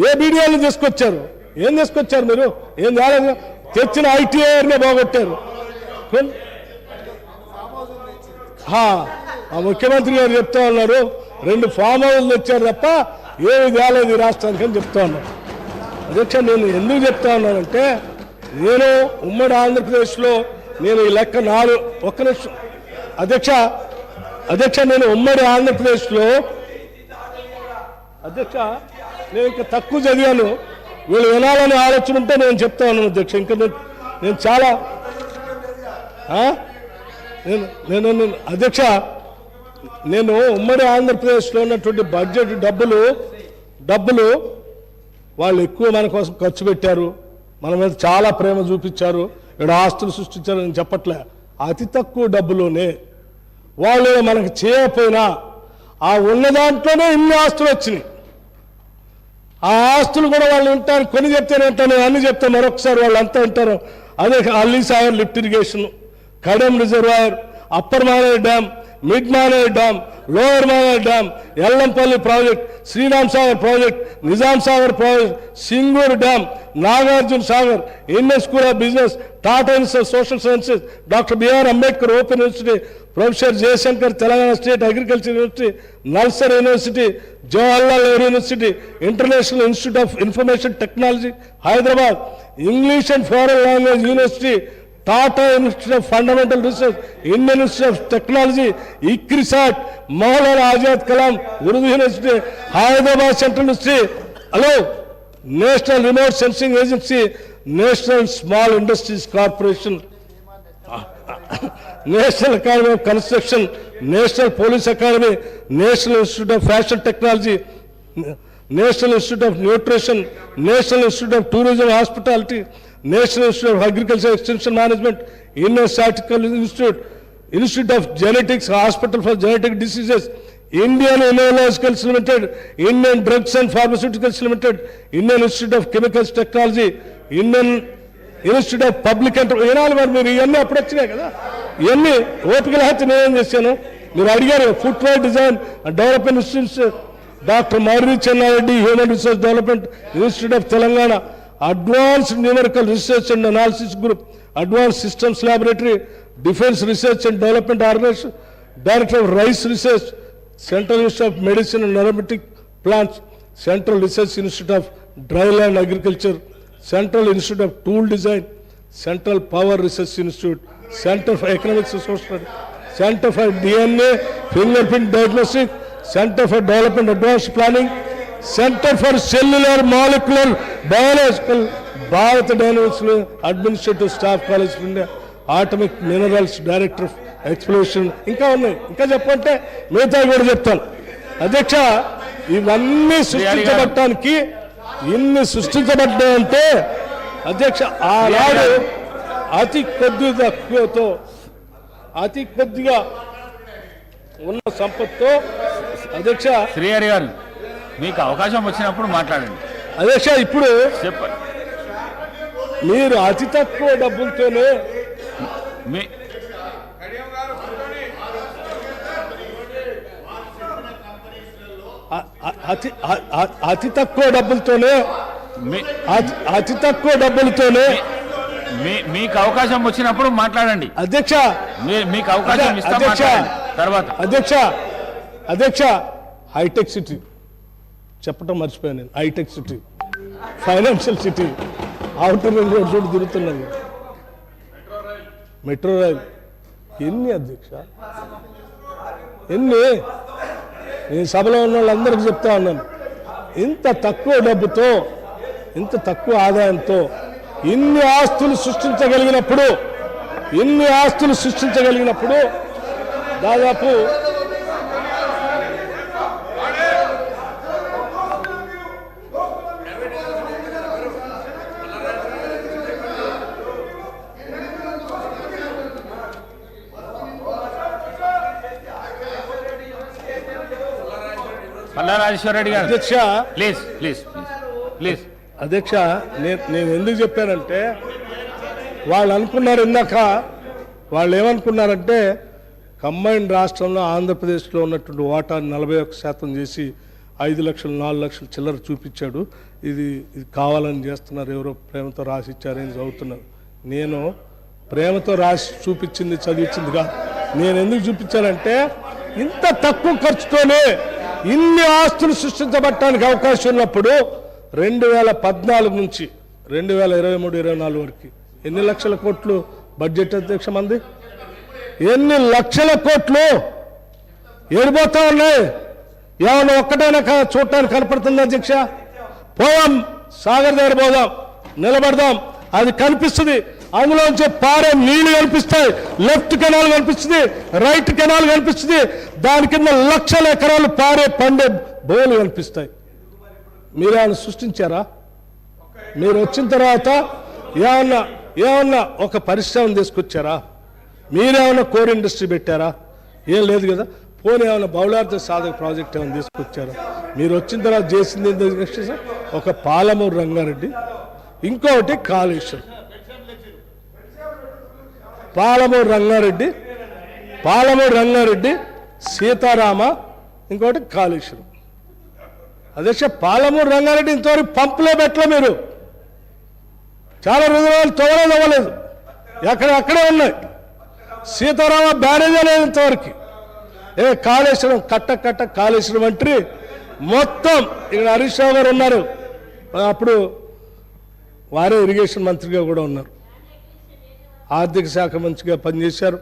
ఏ బీడీఎల్ తీసుకొచ్చారు? ఏం తీసుకొచ్చారు మీరు? ఏం కాలేదు. తెచ్చిన ఐటీఐనే బాగొట్టారు. ఆ ముఖ్యమంత్రి గారు చెప్తా ఉన్నారు 2 ఫామ్ హౌస్లు తెచ్చారు తప్ప ఏమి కాలేదు ఈ రాష్ట్రానికి అని చెప్తా ఉన్నారు. అధ్యక్ష, నేను ఎందుకు చెప్తా ఉన్నానంటే, నేను ఉమ్మడి ఆంధ్రప్రదేశ్లో నేను ఈ లెక్క 4 ఒక్క నిమిషం అధ్యక్ష నేను ఉమ్మడి ఆంధ్రప్రదేశ్లో అధ్యక్ష నేను ఇంకా తక్కువ చదివాను, వీళ్ళు వినాలని ఆలోచన ఉంటే నేను చెప్తా ఉన్నాను అధ్యక్ష. ఇంకా నేను చాలా నేను అధ్యక్ష, నేను ఉమ్మడి ఆంధ్రప్రదేశ్లో ఉన్నటువంటి బడ్జెట్ డబ్బులు వాళ్ళు ఎక్కువ మన కోసం ఖర్చు పెట్టారు, మన మీద చాలా ప్రేమ చూపించారు, ఇక్కడ ఆస్తులు సృష్టించారని చెప్పట్లే. అతి తక్కువ డబ్బులోనే వాళ్ళు మనకు చేయకపోయినా ఆ ఉన్న దాంట్లోనే ఇన్ని ఆస్తులు వచ్చినాయి. ఆ ఆస్తులు కూడా వాళ్ళు ఉంటారు. కొన్ని చెప్తేనే ఉంటాను, అన్ని చెప్తే మరొకసారి వాళ్ళు అంతా ఉంటారు. అదే Ali Sagar lift irrigation, Kadem reservoir, upper Maner dam, mid Maner dam, lower Maner dam, Yellampalli project, Sriram Sagar project, Nizam Sagar project, Singur dam, Nagarjuna Sagar, Indian school of business, Tata institute social sciences, doctor BR Ambedkar open university, professor Jayashankar Telangana state agriculture university, NALSAR university, Jawaharlal Nehru university, international institute of information technology Hyderabad, English and foreign language university, Tata institute of fundamental research, Indian institute of technology, ICRISAT, Maulana Azad Kalam Urdu university, Hyderabad central university, hello national remote sensing agency, national small industries corporation, national academy of construction, national police academy, national institute of fashion technology, national institute of nutrition, national institute of tourism hospitality, national institute of agriculture extension management, Indian statistical institute, institute of genetics, hospital for genetic diseases, Indian immunologicals limited, Indian drugs and pharmaceuticals limited, Indian institute of chemicals technology, Indian institute of public వినాలి. మరి మీరు ఇవన్నీ అప్పుడు వచ్చినాయి కదా, ఇవన్నీ ఓపిక లేకపోతే నేనేం చేశాను? మీరు అడిగారు. Footwear design and development institute, doctor Marri Chennareddy human resource development institute of Telangana, advanced numerical research and analysis group, advanced systems laboratory, defence research and development organisation, director of rice research, central institute of medicine and aromatic plants, central research institute of dry land agriculture, central institute of tool design, central power research institute, centre for economics and social study, centre for DNA finger print diagnostic, centre for development advanced planning, centre for cellular molecular biological, Bharat dynamics administrative staff college of India, atomic minerals director of exploration, ఇంకా ఉన్నాయి. ఇంకా చెప్పంటే మిగతా కూడా చెప్తాను. అధ్యక్ష, ఇవన్నీ సృష్టించబడటానికి ఇన్ని సృష్టించబడ్డాయంటే అధ్యక్ష, ఆనాడు అతి కొద్దిగా ఉన్న సంపత్తో అధ్యక్ష శ్రీహరి గారు మీకు అవకాశం వచ్చినప్పుడు మాట్లాడండి. అధ్యక్ష, ఇప్పుడు చెప్పండి. మీరు అతి తక్కువ డబ్బులతోనే అతి తక్కువ డబ్బులతోనే మీకు అవకాశం వచ్చినప్పుడు మాట్లాడండి అధ్యక్ష. మీకు అవకాశం ఇస్తాం తర్వాత. అధ్యక్ష, హైటెక్ సిటీ చెప్పటం మర్చిపోయాను నేను. Hitech city, financial city, outer ring road చూడు తిరుగుతున్నది, మెట్రో రైల్, ఎన్ని అధ్యక్ష, ఎన్ని? నేను సభలో ఉన్న వాళ్ళందరికీ చెప్తా ఉన్నాను, ఇంత తక్కువ డబ్బుతో ఇంత తక్కువ ఆదాయంతో ఇన్ని ఆస్తులు సృష్టించగలిగినప్పుడు దాదాపు రాజేశ్వర రెడ్డి గారు అధ్యక్ష ప్లీజ్ అధ్యక్ష నేను ఎందుకు చెప్పానంటే వాళ్ళు అనుకున్నారు ఇందాక, వాళ్ళు ఏమనుకున్నారంటే కంబైన్డ్ రాష్ట్రంలో ఆంధ్రప్రదేశ్లో ఉన్నటువంటి వాటాను 41% చేసి 5 లక్షలు 4 లక్షలు చిల్లర చూపించాడు. ఇది కావాలని చేస్తున్నారు, ఎవరో ప్రేమతో రాసి ఇచ్చారని చదువుతున్నారు. నేను ప్రేమతో రాసి చూపించింది చదివించింది కాదు. నేను ఎందుకు చూపించానంటే ఇంత తక్కువ ఖర్చుతోనే ఇన్ని ఆస్తులు సృష్టించబట్టడానికి అవకాశం ఉన్నప్పుడు 2014 నుంచి 2023-24 వరకు ఎన్ని లక్షల కోట్లు బడ్జెట్ అధ్యక్ష మంది? ఎన్ని లక్షల కోట్లు ఏడిపోతా ఉన్నాయి? ఏమన్నా ఒక్కటైనా చూడటానికి కనపడుతుంది అధ్యక్ష? పోదాం, సాగర్ దగ్గర పోదాం, నిలబడదాం, అది కనిపిస్తుంది. అందులోంచి పారే నీళ్లు కనిపిస్తాయి, లెఫ్ట్ కెనాల్ కనిపిస్తుంది, రైట్ కెనాల్ కనిపిస్తుంది, దాని కింద లక్షల ఎకరాలు పారే పండే బోలు కనిపిస్తాయి. మీరేమన్నా సృష్టించారా? మీరు వచ్చిన తర్వాత ఏమన్నా ఒక పరిశ్రమను తీసుకొచ్చారా? మీరేమన్నా కోర్ ఇండస్ట్రీ పెట్టారా? ఏం లేదు కదా. పోనీ ఏమైనా బౌలార్థ సాధక ప్రాజెక్ట్ ఏమైనా తీసుకొచ్చారా? మీరు వచ్చిన తర్వాత చేసింది ఏంటంటే ఒక పాలమూరు రంగారెడ్డి, ఇంకొకటి కాళేశ్వరం. పాలమూరు రంగారెడ్డి, సీతారామ, ఇంకొకటి కాళేశ్వరం. అధ్యక్ష పాలమూరు రంగారెడ్డి ఇంతవరకు పంపులో పెట్టలే. మీరు చాలా రోజులు తోవలేదు, అక్కడే ఉన్నాయి. సీతారామ బ్యారేజ్ అనేది ఇంతవరకు. కాళేశ్వరం కట్ట కాళేశ్వరం అంటే మొత్తం ఇక్కడ హరీష్ రావు గారు ఉన్నారు, అప్పుడు వారే ఇరిగేషన్ మంత్రిగా కూడా ఉన్నారు, ఆర్థిక శాఖ మంత్రిగా పనిచేశారు,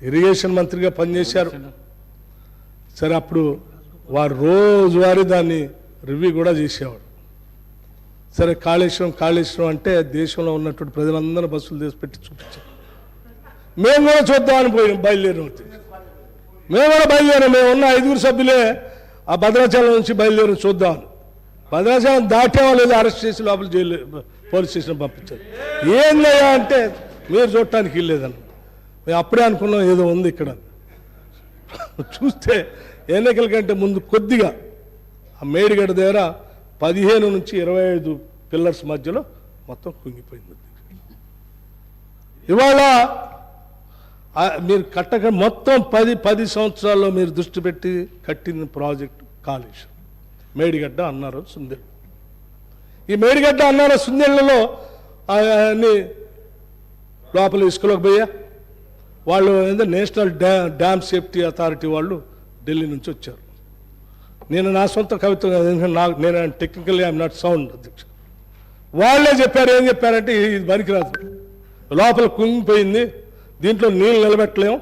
ఇరిగేషన్ మంత్రిగా పనిచేశారు. సరే, అప్పుడు వారు రోజువారీ దాన్ని రివ్యూ కూడా చేసేవాడు. సరే, కాళేశ్వరం అంటే దేశంలో ఉన్నటువంటి ప్రజలందరూ బస్సులు తీసి పెట్టి చూపించారు. మేము కూడా చూద్దామని బయలుదేరాం. మేము ఉన్న 5 సభ్యులే ఆ భద్రాచలం నుంచి బయలుదేరి చూద్దామని. భద్రాచలం దాటేవా లేదు, అరెస్ట్ చేసి లోపల జైలు పోలీస్ స్టేషన్ పంపించారు. ఏందయ్యా అంటే మీరు చూడటానికి వెళ్ళలేదన్న. మేము అప్పుడే అనుకున్నాం ఏదో ఉంది ఇక్కడ. చూస్తే ఎన్నికల కంటే ముందు కొద్దిగా ఆ మేడిగడ్డ దగ్గర 15 నుంచి 25 పిల్లర్స్ మధ్యలో మొత్తం కుంగిపోయింది. ఇవాళ మీరు మొత్తం 10 సంవత్సరాల్లో మీరు దృష్టి పెట్టి కట్టిన ప్రాజెక్టు కాళేశ్వరం, మేడిగడ్డ, అన్నారం, సుందేళ్ళు. ఈ మేడిగడ్డ, అన్నారం, సుందేళ్లలో అన్ని లోపల ఇసుకలోకి పోయా. వాళ్ళు నేషనల్ డ్యామ్ సేఫ్టీ అథారిటీ వాళ్ళు ఢిల్లీ నుంచి వచ్చారు. నేను నా సొంత కవిత్వం, నేను టెక్నికల్లీ ఐఎమ్ నాట్ సౌండ్ అధ్యక్ష. వాళ్ళే చెప్పారు. ఏం చెప్పారంటే ఇది పనికిరాదు, లోపల కుంగిపోయింది, దీంట్లో నీళ్ళు నిలబెట్టలేము,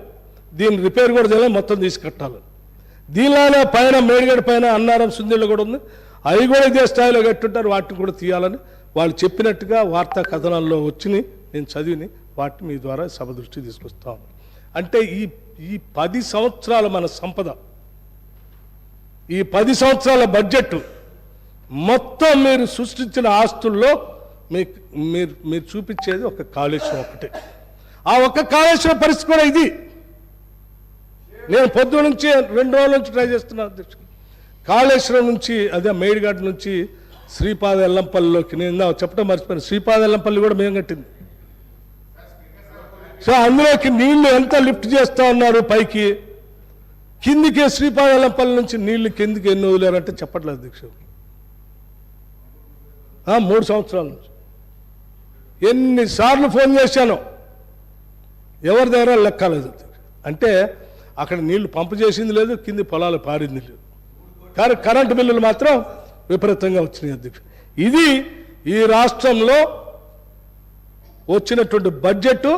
దీన్ని రిపేర్ కూడా చేయలేము, మొత్తం తీసి కట్టాలి. దీనిలోనే పైన మేడిగడ్డ పైన అన్నారం, సుందేళ్ళు కూడా ఉంది, అవి కూడా ఇదే స్థాయిలో కట్టుంటారు, వాటిని కూడా తీయాలని వాళ్ళు చెప్పినట్టుగా వార్తా కథనాల్లో వచ్చినాయి. నేను చదివిని వాటిని మీ ద్వారా సభ దృష్టి తీసుకొస్తాను. అంటే ఈ 10 సంవత్సరాల మన సంపద, ఈ 10 సంవత్సరాల బడ్జెట్ మొత్తం మీరు సృష్టించిన ఆస్తుల్లో మీరు చూపించేది ఒక కాళేశ్వరం ఒకటే. ఆ ఒక్క కాళేశ్వరం పరిస్థితి కూడా ఇది. నేను పొద్దు నుంచి 2 రోజుల నుంచి ట్రై చేస్తున్నాను అధ్యక్ష. కాళేశ్వరం నుంచి, అదే మేడిగడ్డ నుంచి శ్రీపాద ఎల్లంపల్లిలోకి, నేను చెప్పడం మర్చిపోయాను, శ్రీపాద ఎల్లంపల్లి కూడా మేము కట్టింది. సో అందులోకి నీళ్లు ఎంత లిఫ్ట్ చేస్తూ ఉన్నారు పైకి, కిందికి శ్రీపాద ఎల్లంపల్లి నుంచి నీళ్లు కిందికి ఎన్ని వదిలేరంటే చెప్పట్లేదు అధ్యక్ష. 3 సంవత్సరాల నుంచి ఎన్నిసార్లు ఫోన్ చేశాను, ఎవరి దగ్గర లెక్కలేదు. అంటే అక్కడ నీళ్లు పంపు చేసింది లేదు, కింది పొలాలు పారింది లేదు, కానీ కరెంటు బిల్లులు మాత్రం విపరీతంగా వచ్చినాయి అధ్యక్ష. ఇది ఈ రాష్ట్రంలో వచ్చినటువంటి బడ్జెట్.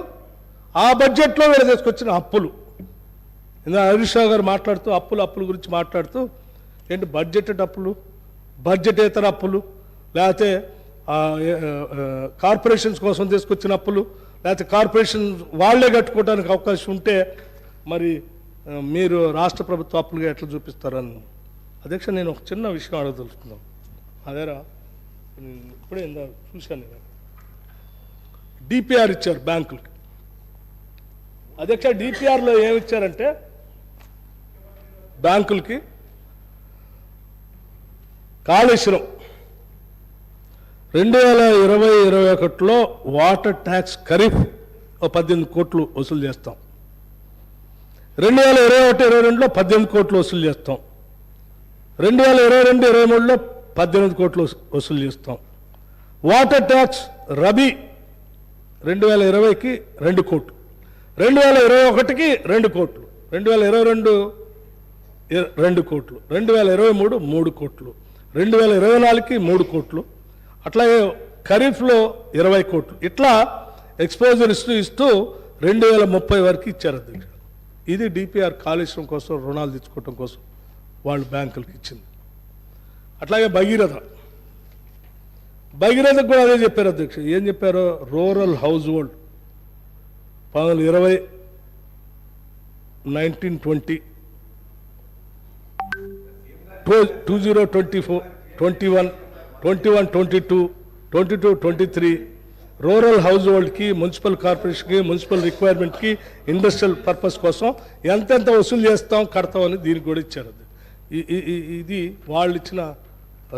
ఆ బడ్జెట్లో వీళ్ళు తీసుకొచ్చిన అప్పులు. ఇందా హరీష్ రావు గారు మాట్లాడుతూ అప్పుల గురించి మాట్లాడుతూ, ఏంటి బడ్జెట్ అప్పులు, బడ్జెటేతర అప్పులు, లేకపోతే కార్పొరేషన్స్ కోసం తీసుకొచ్చిన అప్పులు, లేకపోతే కార్పొరేషన్ వాళ్లే కట్టుకోవడానికి అవకాశం ఉంటే మరి మీరు రాష్ట్ర ప్రభుత్వ అప్పులుగా ఎట్లా చూపిస్తారని. అధ్యక్ష, నేను ఒక చిన్న విషయం అడగదలుచుకున్నాను. అదేరా ఇప్పుడే చూశాను, నేను డిపిఆర్ ఇచ్చారు బ్యాంకులకి. అధ్యక్ష, డిపిఆర్లో ఏమి ఇచ్చారంటే బ్యాంకులకి కాళేశ్వరం 2020-21లో వాటర్ ట్యాక్స్ ఖరీఫ్ 18 కోట్లు వసూలు చేస్తాం. 2021-22లో 18 కోట్లు వసూలు చేస్తాం. 2022-23లో 18 కోట్లు వసూలు చేస్తాం. వాటర్ ట్యాక్స్ రబీ 2020కి 2 కోట్లు, 2021కి 2 కోట్లు, 2022 2 కోట్లు, 2023 3 కోట్లు, 2024కి 3 కోట్లు, అట్లాగే ఖరీఫ్లో 20 కోట్లు. ఇట్లా ఎక్స్పోజర్ ఇస్తూ 2030 వరకు ఇచ్చారు అధ్యక్ష. ఇది డిపిఆర్ కాళేశ్వరం కోసం రుణాలు తెచ్చుకోవటం కోసం వాళ్ళు బ్యాంకులకు ఇచ్చింది. అట్లాగే భగీరథకు కూడా అదే చెప్పారు అధ్యక్ష. ఏం చెప్పారో, రూరల్ హౌస్ హోల్డ్ 2020, 1920, 2024, 21, 22, 23 రూరల్ హౌస్ హోల్డ్కి, మున్సిపల్ కార్పొరేషన్కి, మున్సిపల్ రిక్వైర్మెంట్కి, ఇండస్ట్రియల్ పర్పస్ కోసం ఎంతెంత వసూలు చేస్తాం కడతామని దీనికి కూడా ఇచ్చారు. ఇది వాళ్ళు ఇచ్చిన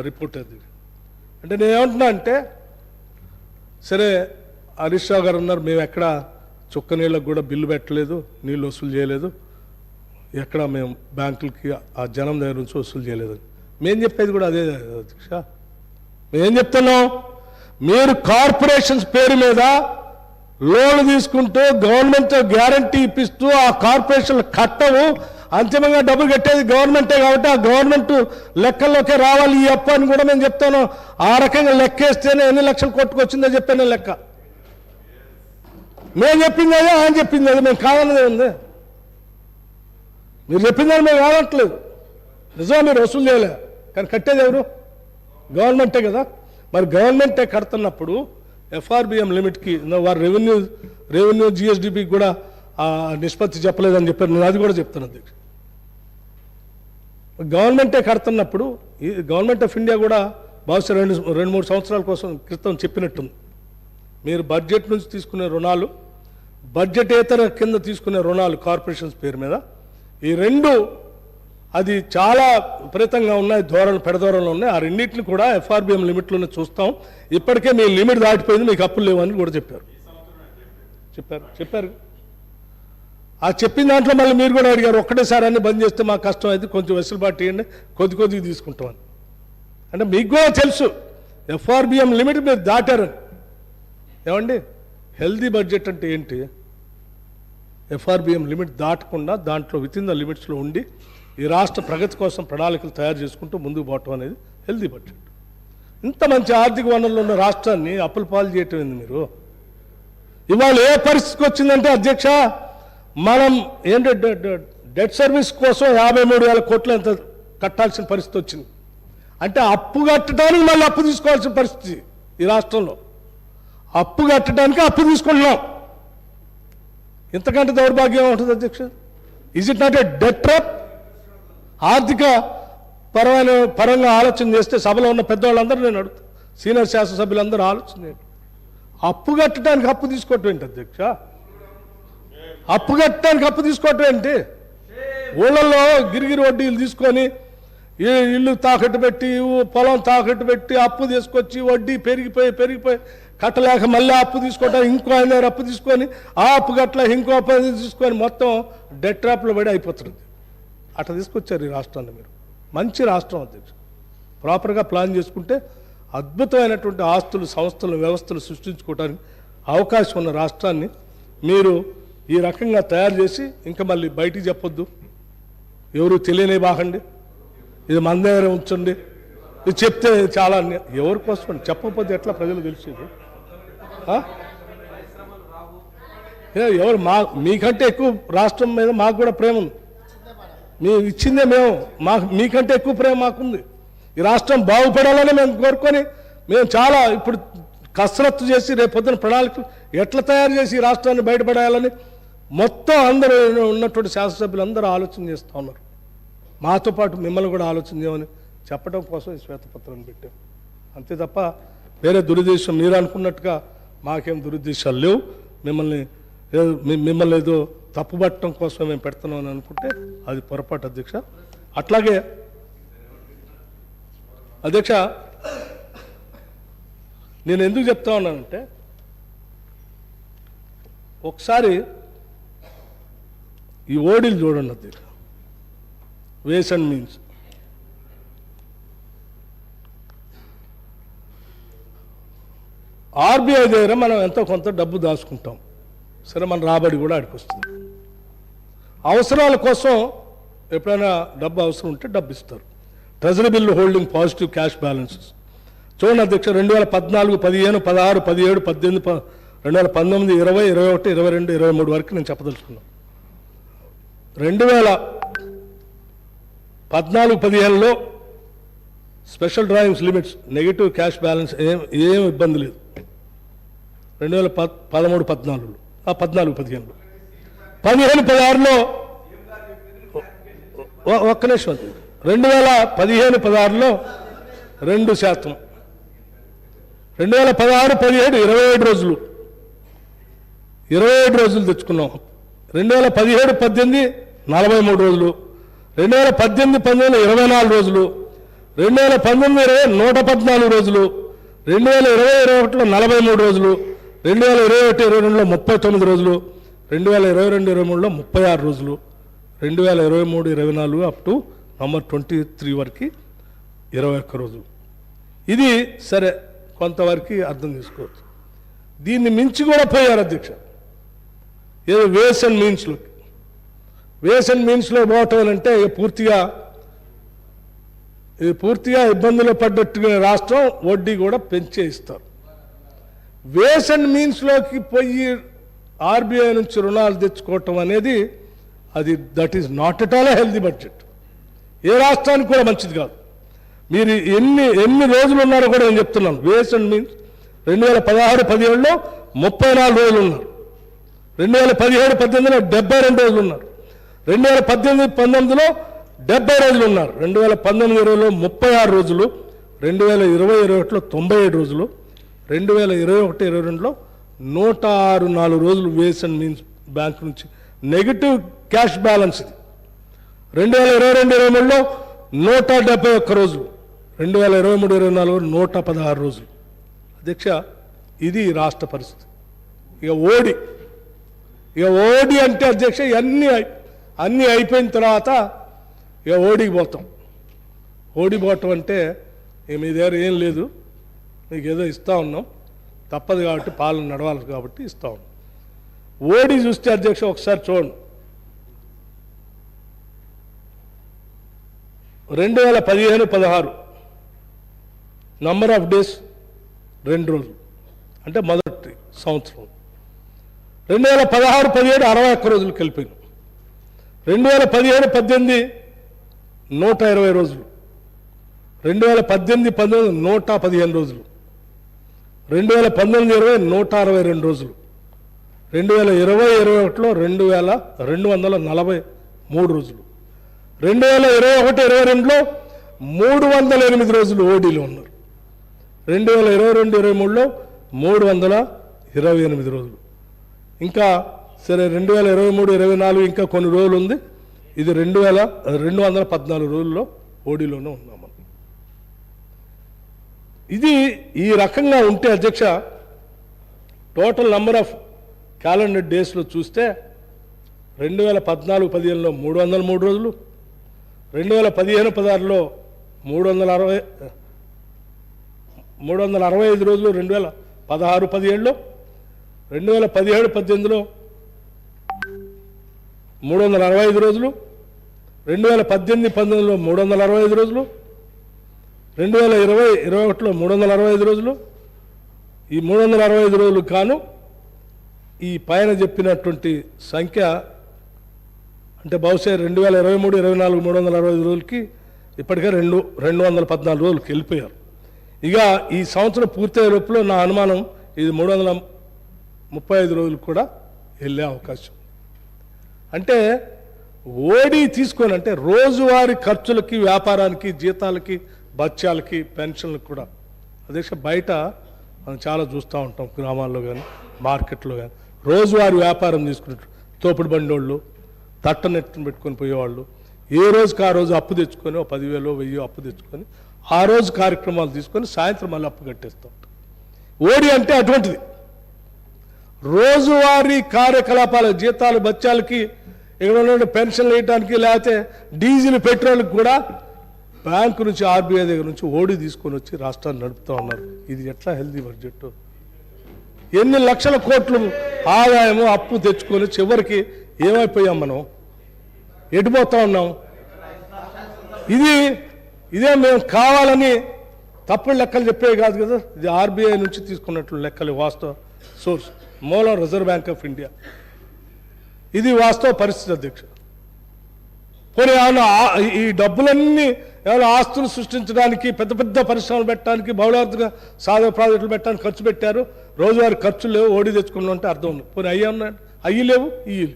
రిపోర్ట్. అది అంటే నేను ఏమంటున్నా అంటే, సరే హరీష్ రావు గారు అన్నారు మేము ఎక్కడ చుక్క నీళ్ళకు కూడా బిల్లు పెట్టలేదు, నీళ్ళు వసూలు చేయలేదు, ఎక్కడ మేము బ్యాంకులకి ఆ జనం దగ్గర నుంచి వసూలు చేయలేదు. మేము చెప్పేది కూడా అదే అధ్యక్ష. మేమేం చెప్తున్నాం, మీరు కార్పొరేషన్స్ పేరు మీద లోన్లు తీసుకుంటూ గవర్నమెంట్ గ్యారంటీ ఇప్పిస్తూ ఆ కార్పొరేషన్లు కట్టవు, అంతిమంగా డబ్బులు కట్టేది గవర్నమెంటే కాబట్టి ఆ గవర్నమెంట్ లెక్కల్లోకే రావాలి ఈ అప్పు అని కూడా మేము చెప్తాను. ఆ రకంగా లెక్కేస్తేనే ఎన్ని లక్షలు కొట్టుకొచ్చిందో చెప్పాను లెక్క. మేము చెప్పింది అదే, ఆయన చెప్పింది అదే, మేము కాదన్నదే ఉంది. మీరు చెప్పిందని మేము కాదట్లేదు, నిజంగా మీరు వసూలు చేయలే, కానీ కట్టేది ఎవరు? గవర్నమెంటే కదా. మరి గవర్నమెంటే కడుతున్నప్పుడు ఎఫ్ఆర్బిఎం లిమిట్కి వారు రెవెన్యూ జిఎస్డిపికి కూడా నిష్పత్తి చెప్పలేదని చెప్పారు. నేను అది కూడా చెప్తాను అధ్యక్ష. గవర్నమెంటే కడుతున్నప్పుడు ఈ గవర్నమెంట్ ఆఫ్ ఇండియా కూడా బహుశా 2-3 సంవత్సరాల కోసం క్రితం చెప్పినట్టుంది, మీరు బడ్జెట్ నుంచి తీసుకునే రుణాలు, బడ్జెటేతర కింద తీసుకునే రుణాలు కార్పొరేషన్స్ పేరు మీద, ఈ రెండు అది చాలా విపరీతంగా ఉన్నాయి, పెడధోరణలో ఉన్నాయి. ఆ రెండింటిని కూడా ఎఫ్ఆర్బిఎం లిమిట్లోనే చూస్తాం. ఇప్పటికే మీ లిమిట్ దాటిపోయింది, మీకు అప్పులు లేవని కూడా చెప్పారు. ఆ చెప్పిన దాంట్లో మళ్ళీ మీరు కూడా అడిగారు, ఒక్కటేసారి అన్ని బంద్ చేస్తే మాకు కష్టం అయితే కొంచెం వెసులుబాటు ఇవ్వండి, కొద్దిగా తీసుకుంటామని. అంటే మీకు కూడా తెలుసు ఎఫ్ఆర్బిఎం లిమిట్ మీరు దాటారని. ఏమండి, హెల్దీ బడ్జెట్ అంటే ఏంటి? ఎఫ్ఆర్బిఎం లిమిట్ దాటకుండా దాంట్లో వితిన్ ద లిమిట్స్లో ఉండి ఈ రాష్ట్ర ప్రగతి కోసం ప్రణాళికలు తయారు చేసుకుంటూ ముందుకు పోవటం అనేది హెల్దీ బడ్జెట్. ఇంత మంచి ఆర్థిక వనరులు ఉన్న రాష్ట్రాన్ని అప్పుల పాలు చేయటం ఏంది మీరు? ఇవాళ ఏ పరిస్థితికి వచ్చిందంటే అధ్యక్ష, మనం ఏంటంటే డెట్ సర్వీస్ కోసం 53,000 కోట్లు ఎంత కట్టాల్సిన పరిస్థితి వచ్చింది. అంటే అప్పు కట్టడానికి మళ్ళీ అప్పు తీసుకోవాల్సిన పరిస్థితి ఈ రాష్ట్రంలో. అప్పు కట్టడానికి అప్పు తీసుకుంటున్నాం. ఇంతకంటే దౌర్భాగ్యం ఉంటుంది అధ్యక్ష? Is it not a debt trap? ఆర్థిక పరంగా ఆలోచన చేస్తే సభలో ఉన్న పెద్దవాళ్ళందరూ నేను అడుగుతాను, సీనియర్ శాసనసభ్యులందరూ ఆలోచన చేయండి. అప్పు కట్టడానికి అప్పు తీసుకోవటం ఏంటి అధ్యక్ష? అప్పు కట్టడానికి అప్పు తీసుకోవటం ఏంటి? ఊళ్ళల్లో గిరిగిరి వడ్డీలు తీసుకొని ఇల్లు తాకట్టు పెట్టి, పొలం తాకట్టు పెట్టి అప్పు తీసుకొచ్చి వడ్డీ పెరిగిపోయి కట్టలేక మళ్ళీ అప్పు తీసుకోవటం, ఇంకో ఆయన అప్పు తీసుకొని ఆ అప్పు కట్టలేక ఇంకో అప్పు తీసుకొని మొత్తం డెట్ ట్రాప్లో పడి అయిపోతుంది. అట్లా తీసుకొచ్చారు ఈ రాష్ట్రాన్ని మీరు. మంచి రాష్ట్రం అధ్యక్ష. ప్రాపర్గా ప్లాన్ చేసుకుంటే అద్భుతమైనటువంటి ఆస్తులు, సంస్థలు, వ్యవస్థలు సృష్టించుకోవడానికి అవకాశం ఉన్న రాష్ట్రాన్ని మీరు ఈ రకంగా తయారు చేసి ఇంకా మళ్ళీ బయటికి చెప్పొద్దు, ఎవరు తెలియనే బాగండి, ఇది మన దగ్గర ఉంచండి, ఇది చెప్తే చాలా ఎవరి కోసం చెప్పకపోతే ఎట్లా ప్రజలు తెలిసేది? ఎవరు మీకంటే ఎక్కువ రాష్ట్రం మీద మాకు కూడా ప్రేమ ఉంది. మేము ఇచ్చిందే మేము, మీకంటే ఎక్కువ ప్రేమ మాకుంది. ఈ రాష్ట్రం బాగుపడాలని మేము కోరుకొని మేము చాలా ఇప్పుడు కసరత్తు చేసి రేపొద్దున ప్రణాళిక ఎట్లా తయారు చేసి ఈ రాష్ట్రాన్ని బయటపడేయాలని మొత్తం అందరూ ఉన్నటువంటి శాసనసభ్యులు అందరూ ఆలోచన చేస్తూ ఉన్నారు. మాతో పాటు మిమ్మల్ని కూడా ఆలోచన చేయమని చెప్పడం కోసం ఈ శ్వేతపత్రాన్ని పెట్టాం. అంతే తప్ప వేరే దురుద్దేశం మీరు అనుకున్నట్టుగా మాకేం దురుద్దేశాలు లేవు. మిమ్మల్ని ఏదో తప్పుపట్టడం కోసం మేము పెడుతున్నాం అని అనుకుంటే అది పొరపాటు అధ్యక్ష. అట్లాగే అధ్యక్ష నేను ఎందుకు చెప్తా ఉన్నానంటే ఒకసారి ఈ ఓడీలు చూడండి అధ్యక్ష, వేస్ అండ్ మీన్స్. ఆర్బీఐ దగ్గర మనం ఎంతో కొంత డబ్బు దాచుకుంటాం, సరే మన రాబడి కూడా ఆడికి వస్తుంది. అవసరాల కోసం ఎప్పుడైనా డబ్బు అవసరం ఉంటే డబ్బు ఇస్తారు. Treasury bill holding positive cash balances చూడండి అధ్యక్ష, 2014, 15, 16, 17, 18, 2019, 20, 21, 22, 23 వరకు నేను చెప్పదలుచుకున్నాను. 2014, 15లో special drawings limits negative cash balance ఏం ఇబ్బంది లేదు. 2013, 14లో 14, 15లో 15, 16లో ఒక్క నిమిషం 2015, 16లో 2%, 2016, 17 27 రోజులు 27 రోజులు తెచ్చుకున్నాం. 2017, 18 43 రోజులు, 2018, 19 24 రోజులు, 2019, 20 114 రోజులు, 2020, 21లో 43 రోజులు, 2021, 22లో 39 రోజులు, 2022, 23లో 36 రోజులు, 2023, 24 అప్ టు నవంబర్ 23 వరకు 21 రోజులు. ఇది సరే కొంతవరకు అర్థం చేసుకోవచ్చు. దీన్ని మించి కూడా పోయారు అధ్యక్ష. ఏదో వేస్ అండ్ మీన్స్లో పోవటం అంటే పూర్తిగా ఇబ్బందులు పడ్డట్టుగా రాష్ట్రం వడ్డీ కూడా పెంచే ఇస్తారు. వేస్ అండ్ మీన్స్లోకి పోయి ఆర్బీఐ నుంచి రుణాలు తెచ్చుకోవటం అనేది అది that is not at all healthy budget. ఏ రాష్ట్రానికి కూడా మంచిది కాదు. మీరు ఎన్ని రోజులు ఉన్నారో కూడా నేను చెప్తున్నాను. వేస్ అండ్ మీన్స్ 2016, 17లో 34 రోజులు ఉన్నారు, 2017, 18లో 72 రోజులు ఉన్నారు, 2018, 19లో 70 రోజులు ఉన్నారు, 2019, 20లో 36 రోజులు, 2020, 21లో 97 రోజులు, 2021, 22లో 106 రోజులు వేస్ అండ్ మీన్స్ బ్యాంక్ నుంచి నెగిటివ్ క్యాష్ బ్యాలెన్స్ ఇది. 2022, 23లో 171 రోజులు, 2023, 24 116 రోజులు. అధ్యక్ష ఇది రాష్ట్ర పరిస్థితి. ఇక ఓడి అంటే అధ్యక్ష అన్నీ అయిపోయిన తర్వాత ఇక ఓడికి పోతాం. ఓడి పోవటం అంటే మీ దగ్గర ఏం లేదు, మీకు ఏదో ఇస్తూ ఉన్నాం, తప్పదు కాబట్టి పాలన నడవాలి కాబట్టి ఇస్తూ ఉన్నాం. ఓడి చూస్తే అధ్యక్ష ఒకసారి చూడండి, 2015, 16 నంబర్ ఆఫ్ డేస్ 2 రోజులు అంటే మొదటి సంవత్సరం. 2016, 17 61 రోజులకు వెళ్ళిపోయింది. 2017, 18 120 రోజులు, 2018, 19 115 రోజులు, 2019, 20 162 రోజులు, 2020, 21లో 2243 రోజులు, 2021, 22లో 308 రోజులు ఓడీలో ఉన్నారు, 2022, 23లో 328 రోజులు. ఇంకా సరే 2023, 24 ఇంకా కొన్ని రోజులు ఉంది. ఇది 214 రోజుల్లో ఓడీలోనే ఉన్నాం మనం. ఇది ఈ రకంగా ఉంటే అధ్యక్ష టోటల్ నంబర్ ఆఫ్ క్యాలెండర్ డేస్లో చూస్తే 2014, 15లో 303 రోజులు, 2015, 16లో 365 రోజులు, 2016, 17లో, 2017, 18లో 365 రోజులు, 2018, 19లో 365 రోజులు, 2020, 21లో 365 రోజులు. ఈ 365 రోజులు కాను ఈ పైన చెప్పినటువంటి సంఖ్య అంటే బహుశా 2023, 24 365 రోజులకి ఇప్పటికే 214 రోజులకి వెళ్ళిపోయారు. ఇక ఈ సంవత్సరం పూర్తయ్యే లోపల నా అనుమానం ఇది 335 రోజులు కూడా వెళ్ళే అవకాశం. అంటే ఓడి తీసుకొని అంటే రోజువారీ ఖర్చులకి, వ్యాపారానికి, జీతాలకి, బత్యాలకి, పెన్షన్లకు కూడా అధ్యక్ష బయట మనం చాలా చూస్తూ ఉంటాం, గ్రామాల్లో కానీ మార్కెట్లో కానీ రోజువారీ వ్యాపారం తీసుకున్నట్టు తోపుడు బండోళ్ళు తట్టనెట్టును పెట్టుకొని పోయేవాళ్ళు ఏ రోజుకి ఆ రోజు అప్పు తెచ్చుకొని 10,000 1000 అప్పు తెచ్చుకొని ఆ రోజు కార్యక్రమాలు తీసుకొని సాయంత్రం మళ్ళీ అప్పు కట్టేస్తూ ఉంటాం. ఓడి అంటే అటువంటిది. రోజువారీ కార్యకలాపాల జీతాలు, బత్యాలకి, ఇక్కడ ఉన్న పెన్షన్లు వేయడానికి, లేకపోతే డీజిల్, పెట్రోల్కి కూడా బ్యాంకు నుంచి, ఆర్బీఐ దగ్గర నుంచి ఓడి తీసుకొని వచ్చి రాష్ట్రాన్ని నడుపుతూ ఉన్నారు. ఇది ఎట్లా హెల్దీ బడ్జెట్? ఎన్ని లక్షల కోట్లు ఆదాయము అప్పు తెచ్చుకొని చివరికి ఏమైపోయాం మనం? ఎటుపోతా ఉన్నాం? ఇదే మేము కావాలని తప్పుడు లెక్కలు చెప్పేవి కాదు కదా. ఇది ఆర్బీఐ నుంచి తీసుకున్నట్లు లెక్కలు, వాస్తవ సోర్స్ మూలం రిజర్వ్ బ్యాంక్ ఆఫ్ ఇండియా. ఇది వాస్తవ పరిస్థితి అధ్యక్ష. పోనీ ఏమైనా ఈ డబ్బులన్నీ ఏమైనా ఆస్తులు సృష్టించడానికి, పెద్ద పెద్ద పరిశ్రమలు పెట్టడానికి, బహుళార్థంగా సాధన ప్రాజెక్టులు పెట్టడానికి ఖర్చు పెట్టారు. రోజువారీ ఖర్చులు లేవు, ఓడి తెచ్చుకున్నాం అంటే అర్థం ఉంది. పోనీ అయ్యి లేవు, ఇయ్యి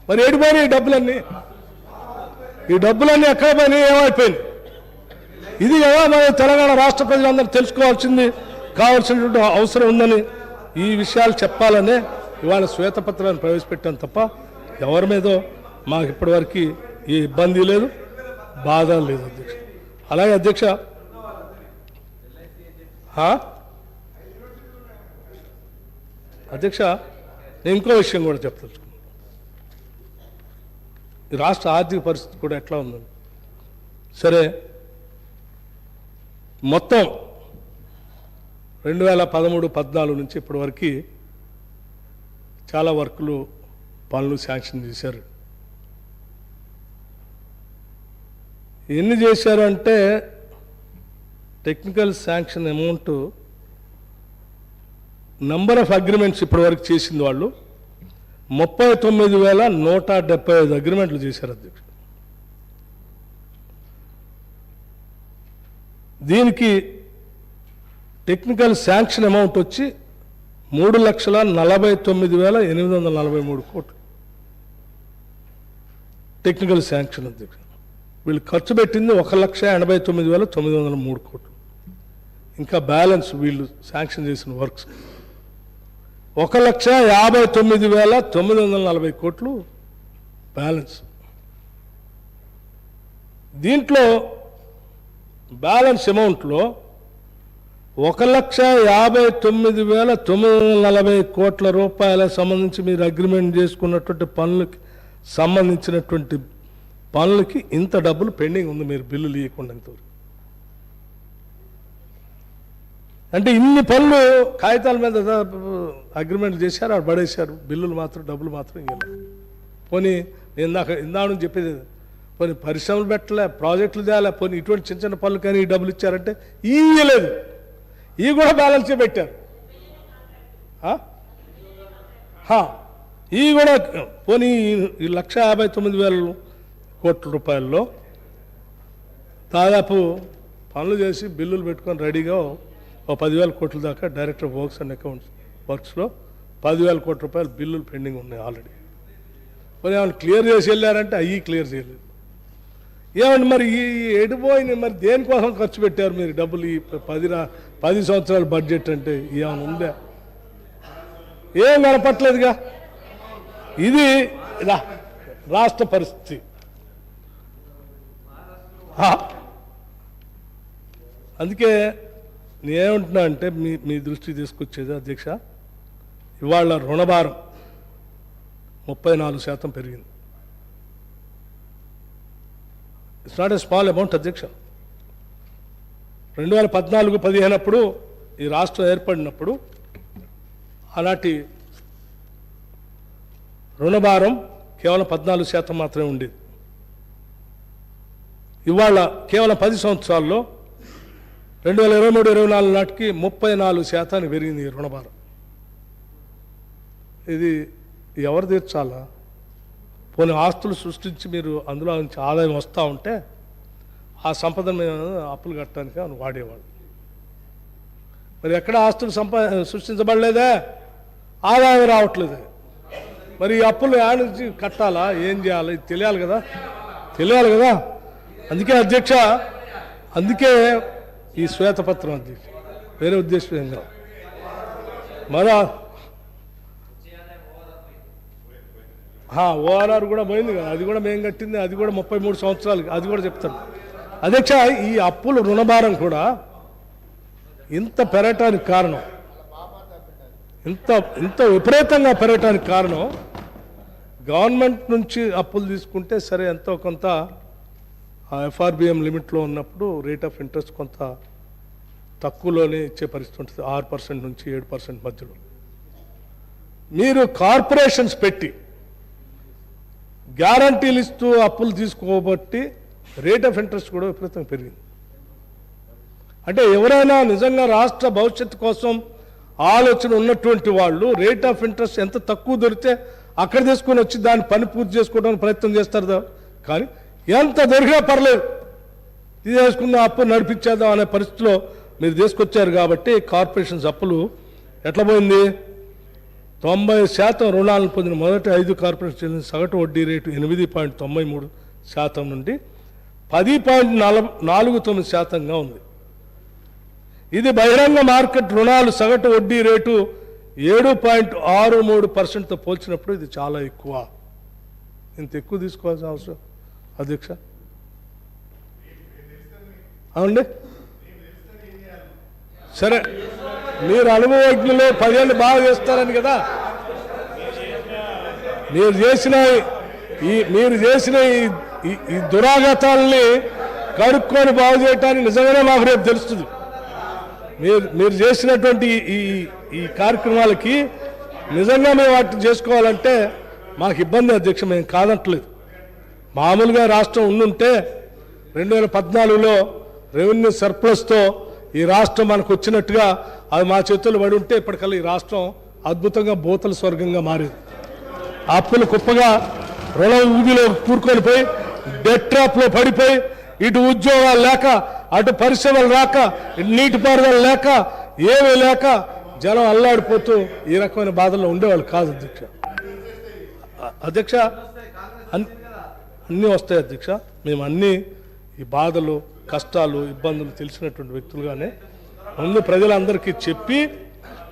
మరి ఏడిపోయినాయి ఈ డబ్బులన్నీ? ఈ డబ్బులన్నీ ఎక్కడ పోయినాయి, ఏమైపోయినాయి? ఇది కదా మన తెలంగాణ రాష్ట్ర ప్రజలందరూ తెలుసుకోవాల్సింది, కావాల్సినటువంటి అవసరం ఉందని ఈ విషయాలు చెప్పాలనే ఇవాళ శ్వేతపత్రాన్ని ప్రవేశపెట్టాను తప్ప ఎవరి మీదో మాకు ఇప్పటివరకు ఏ ఇబ్బంది లేదు, బాధ లేదు అధ్యక్ష. అలాగే అధ్యక్ష నేను ఇంకో విషయం కూడా చెప్పదలుచుకున్నాను. ఈ రాష్ట్ర ఆర్థిక పరిస్థితి కూడా ఎట్లా ఉందని. సరే, మొత్తం 2013-14 నుంచి ఇప్పటివరకు చాలా వర్కులు, పనులు శాంక్షన్ చేశారు. ఎన్ని చేశారు అంటే technical sanction amount, number of agreements ఇప్పటివరకు చేసింది వాళ్ళు 39,175 అగ్రిమెంట్లు చేశారు అధ్యక్షుడు. దీనికి టెక్నికల్ శాంక్షన్ అమౌంట్ వచ్చి 3,49,843 కోట్లు టెక్నికల్ శాంక్షన్ అధ్యక్షుడు. వీళ్ళు ఖర్చు పెట్టింది 1,89,903 కోట్లు. ఇంకా బ్యాలెన్స్ వీళ్ళు శాంక్షన్ చేసిన వర్క్స్ 1,59,940 కోట్లు బ్యాలెన్స్. దీంట్లో బ్యాలెన్స్ అమౌంట్లో 1,59,940 కోట్ల రూపాయలకు సంబంధించి మీరు అగ్రిమెంట్ చేసుకున్నటువంటి పనులకి సంబంధించినటువంటి పనులకి ఇంత డబ్బులు పెండింగ్ ఉంది, మీరు బిల్లులు ఇవ్వకుండా. అంటే ఇన్ని పనులు కాగితాల మీద అగ్రిమెంట్లు చేశారు, అక్కడ పడేశారు, బిల్లులు మాత్రం, డబ్బులు మాత్రం ఇవ్వలేదు. పోనీ నేను ఇందాక చెప్పేది, పోనీ పరిశ్రమలు పెట్టలే, ప్రాజెక్టులు తేలే, పోనీ ఇటువంటి చిన్న చిన్న పనులు కానీ ఈ డబ్బులు ఇచ్చారంటే ఇవ్వలేదు. ఇవి కూడా బ్యాలెన్సే పెట్టారు. ఇవి కూడా పోనీ 1,59,000 కోట్ల రూపాయల్లో దాదాపు పనులు చేసి బిల్లులు పెట్టుకొని రెడీగా 10,000 కోట్ల దాకా director of works and accounts వర్క్స్లో 10,000 కోట్ల రూపాయలు బిల్లులు పెండింగ్ ఉన్నాయి ఆల్రెడీ. మరి ఏమైనా క్లియర్ చేసి వెళ్ళారంటే అవి క్లియర్ చేయలేదు. ఏమంటే మరి ఈ ఎడిపోయిన మరి దేనికోసం ఖర్చు పెట్టారు మీరు డబ్బులు? ఈ 10 సంవత్సరాల బడ్జెట్ అంటే ఏమైనా ఉందా? ఏం కనపట్లేదుగా. ఇది రాష్ట్ర పరిస్థితి. అందుకే నేనేమంటున్నా అంటే మీ దృష్టికి తీసుకొచ్చేది అధ్యక్ష, ఇవాళ రుణభారం 34% పెరిగింది. It's not a small amount అధ్యక్ష. 2014-15 అప్పుడు ఈ రాష్ట్రం ఏర్పడినప్పుడు అలాంటి రుణభారం కేవలం 14% మాత్రమే ఉండేది. ఇవాళ కేవలం 10 సంవత్సరాల్లో 2023-24 నాటికి 34% పెరిగింది ఈ రుణభారం. ఇది ఎవరు తీర్చాలా? పోనీ ఆస్తులు సృష్టించి మీరు అందులో నుంచి ఆదాయం వస్తూ ఉంటే ఆ సంపదను మేము అప్పులు కట్టడానికి అని వాడేవాళ్ళు. మరి ఎక్కడ ఆస్తులు సృష్టించబడలేదే, ఆదాయం రావట్లేదు. మరి ఈ అప్పులు యాడ్ నుంచి కట్టాలా, ఏం చేయాలి, ఇది తెలియాలి కదా. అందుకే అధ్యక్ష, అందుకే ఈ శ్వేతపత్రం అధ్యక్ష, వేరే ఉద్దేశం ఏం కాదు. మరో ఓఆర్ఆర్ కూడా పోయింది కదా, అది కూడా మేము కట్టింది, అది కూడా 33 సంవత్సరాలు, అది కూడా చెప్తాను అధ్యక్ష. ఈ అప్పులు రుణభారం కూడా ఇంత పెరగటానికి కారణం, ఇంత విపరీతంగా పెరగటానికి కారణం, గవర్నమెంట్ నుంచి అప్పులు తీసుకుంటే సరే ఎంతో కొంత ఎఫ్ఆర్బిఎం లిమిట్లో ఉన్నప్పుడు రేట్ ఆఫ్ ఇంట్రెస్ట్ కొంత తక్కువలోనే ఇచ్చే పరిస్థితి ఉంటుంది, 6% నుంచి 7% మధ్యలో. మీరు కార్పొరేషన్స్ పెట్టి గ్యారంటీలు ఇస్తూ అప్పులు తీసుకోబట్టి రేట్ ఆఫ్ ఇంట్రెస్ట్ కూడా విపరీతంగా పెరిగింది. అంటే ఎవరైనా నిజంగా రాష్ట్ర భవిష్యత్తు కోసం ఆలోచన ఉన్నటువంటి వాళ్ళు రేట్ ఆఫ్ ఇంట్రెస్ట్ ఎంత తక్కువ దొరికితే అక్కడ తీసుకొని వచ్చి దాన్ని పని పూర్తి చేసుకోవడానికి ప్రయత్నం చేస్తారు. కానీ ఎంత దొరికినా పర్లేదు, తీసుకున్న అప్పు నడిపించేద్దాం అనే పరిస్థితిలో మీరు తీసుకొచ్చారు. కాబట్టి కార్పొరేషన్స్ అప్పులు ఎట్లా పోయింది, 90% రుణాలను పొందిన మొదటి 5 కార్పొరేషన్ సగటు వడ్డీ రేటు 8.93% నుండి 10.49%గా ఉంది. ఇది బహిరంగ మార్కెట్ రుణాలు సగటు వడ్డీ రేటు 7.63%తో పోల్చినప్పుడు ఇది చాలా ఎక్కువ. ఇంత ఎక్కువ తీసుకోవాల్సిన అవసరం అధ్యక్ష అవునండి. సరే, మీరు అనుభవజ్ఞులు 10 ఏళ్ళు బాగా చేస్తారని కదా, మీరు చేసిన ఈ దురాఘాతాలని కడుక్కొని బాగు చేయటానికి నిజంగానే మాకు రేపు తెలుస్తుంది. మీరు చేసినటువంటి ఈ కార్యక్రమాలకి నిజంగా మేము వాటిని చేసుకోవాలంటే మాకు ఇబ్బంది అధ్యక్ష, మేము కాదంటలేదు. మామూలుగా రాష్ట్రం ఉండుంటే 2014లో రెవెన్యూ సర్ప్లస్తో ఈ రాష్ట్రం మనకు వచ్చినట్టుగా అది మా చేతుల్లో పడి ఉంటే ఇప్పటికల్లా ఈ రాష్ట్రం అద్భుతంగా భూతల స్వర్గంగా మారింది. అప్పులు కుప్పగా రుణ ఊబిలో కూరుకొని పోయి డెట్ ట్రాప్లో పడిపోయి ఇటు ఉద్యోగాలు లేక, అటు పరిశ్రమలు రాక, నీటిపారుదల లేక, ఏమీ లేక జనం అల్లాడిపోతూ ఈ రకమైన బాధల్లో ఉండేవాళ్ళు కాదు అధ్యక్ష. అన్నీ వస్తాయి అధ్యక్ష. మేము అన్నీ ఈ బాధలు, కష్టాలు, ఇబ్బందులు తెలిసినటువంటి వ్యక్తులుగానే ముందు ప్రజలందరికీ చెప్పి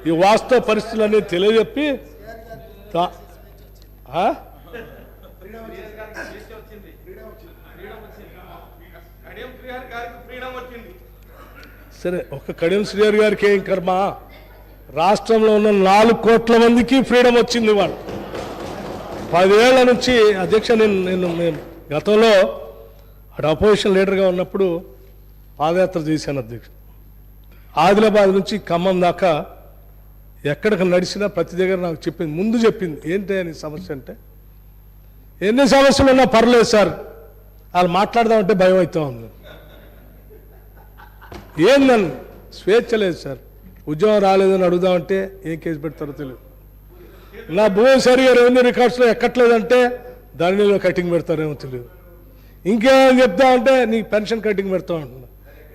ఈ వాస్తవ పరిస్థితులన్నీ తెలియజెప్పి సరే, ఒక కడియం శ్రీహరి గారికి ఏం కర్మ, రాష్ట్రంలో ఉన్న 4 కోట్ల మందికి ఫ్రీడమ్ వచ్చింది. వాళ్ళు 10 ఏళ్ల నుంచి అధ్యక్ష, నేను గతంలో అటు అపోజిషన్ లీడర్గా ఉన్నప్పుడు పాదయాత్ర చేశాను అధ్యక్ష. ఆదిలాబాద్ నుంచి ఖమ్మం దాకా ఎక్కడికి నడిచినా ప్రతి దగ్గర నాకు ముందు చెప్పింది ఏంటి అని సమస్య అంటే, ఎన్ని సమస్యలు ఉన్నా పర్లేదు సార్, వాళ్ళు మాట్లాడదామంటే భయం అవుతా ఉంది. ఏందని స్వేచ్ఛ లేదు సార్, ఉద్యోగం రాలేదని అడుగుదామంటే ఏం కేసు పెడతారో తెలియదు. నా భూమి సరిగా రెవెన్యూ రికార్డ్స్లో ఎక్కట్లేదంటే ధరణిలో కటింగ్ పెడతారేమో తెలియదు. ఇంకేమని చెప్దామంటే నీకు పెన్షన్ కటింగ్ పెడతాం అంటున్నా.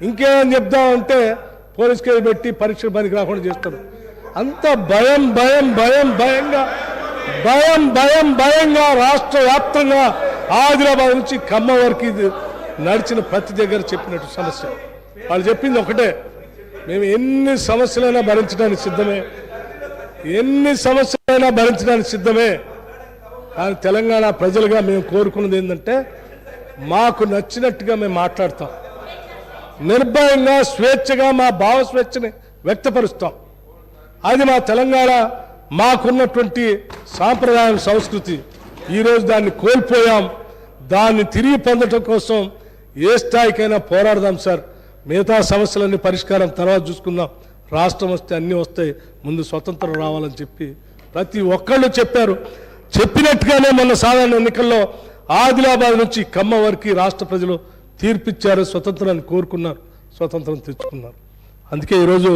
ఇంకేమని చెప్దామంటే పోలీస్ కేసు పెట్టి పరీక్ష పనికి రాకుండా చేస్తారు. అంత భయంగా రాష్ట్ర వ్యాప్తంగా ఆదిలాబాద్ నుంచి ఖమ్మం వరకు ఇది నడిచిన ప్రతి దగ్గర చెప్పినట్టు సమస్య. వాళ్ళు చెప్పింది ఒకటే, మేము ఎన్ని సమస్యలైనా భరించడానికి సిద్ధమే, కానీ తెలంగాణ ప్రజలుగా మేము కోరుకున్నది ఏంటంటే మాకు నచ్చినట్టుగా మేము మాట్లాడతాం, నిర్భయంగా స్వేచ్ఛగా మా భావ స్వేచ్ఛని వ్యక్తపరుస్తాం. అది మా తెలంగాణ, మాకున్నటువంటి సాంప్రదాయం, సంస్కృతి. ఈరోజు దాన్ని కోల్పోయాం. దాన్ని తిరిగి పొందడం కోసం ఏ స్థాయికైనా పోరాడదాం సార్. మిగతా సమస్యలన్నీ పరిష్కారం తర్వాత చూసుకుందాం, రాష్ట్రం వస్తే అన్నీ వస్తాయి, ముందు స్వతంత్రం రావాలని చెప్పి ప్రతి ఒక్కళ్ళు చెప్పారు. చెప్పినట్టుగానే మొన్న సాధారణ ఎన్నికల్లో ఆదిలాబాద్ నుంచి ఖమ్మం వరకు రాష్ట్ర ప్రజలు తీర్పిచ్చారు, స్వతంత్రాన్ని కోరుకున్నారు, స్వతంత్రం తెచ్చుకున్నారు. అందుకే ఈరోజు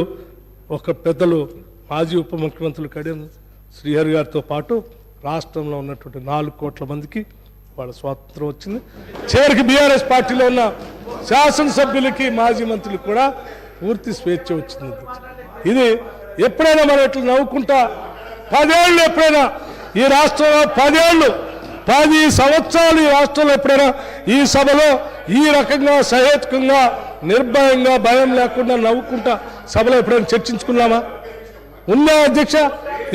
ఒక పెద్దలు మాజీ ఉప ముఖ్యమంత్రులు కడియం శ్రీహరి గారితో పాటు రాష్ట్రంలో ఉన్నటువంటి 4 కోట్ల మందికి వాళ్ళ స్వాతంత్రం వచ్చింది. చివరికి బీఆర్ఎస్ పార్టీలో ఉన్న శాసనసభ్యులకి మాజీ మంత్రులకు కూడా పూర్తి స్వేచ్ఛ వచ్చింది. ఇది ఎప్పుడైనా మనం ఇట్లా నవ్వుకుంటా 10 ఏళ్ళు ఎప్పుడైనా ఈ రాష్ట్రంలో 10 సంవత్సరాలు ఈ రాష్ట్రంలో ఎప్పుడైనా ఈ సభలో ఈ రకంగా సహేతుకంగా నిర్భయంగా భయం లేకుండా నవ్వుకుంటా సభలో ఎప్పుడైనా చర్చించుకున్నామా? ఉందా అధ్యక్ష?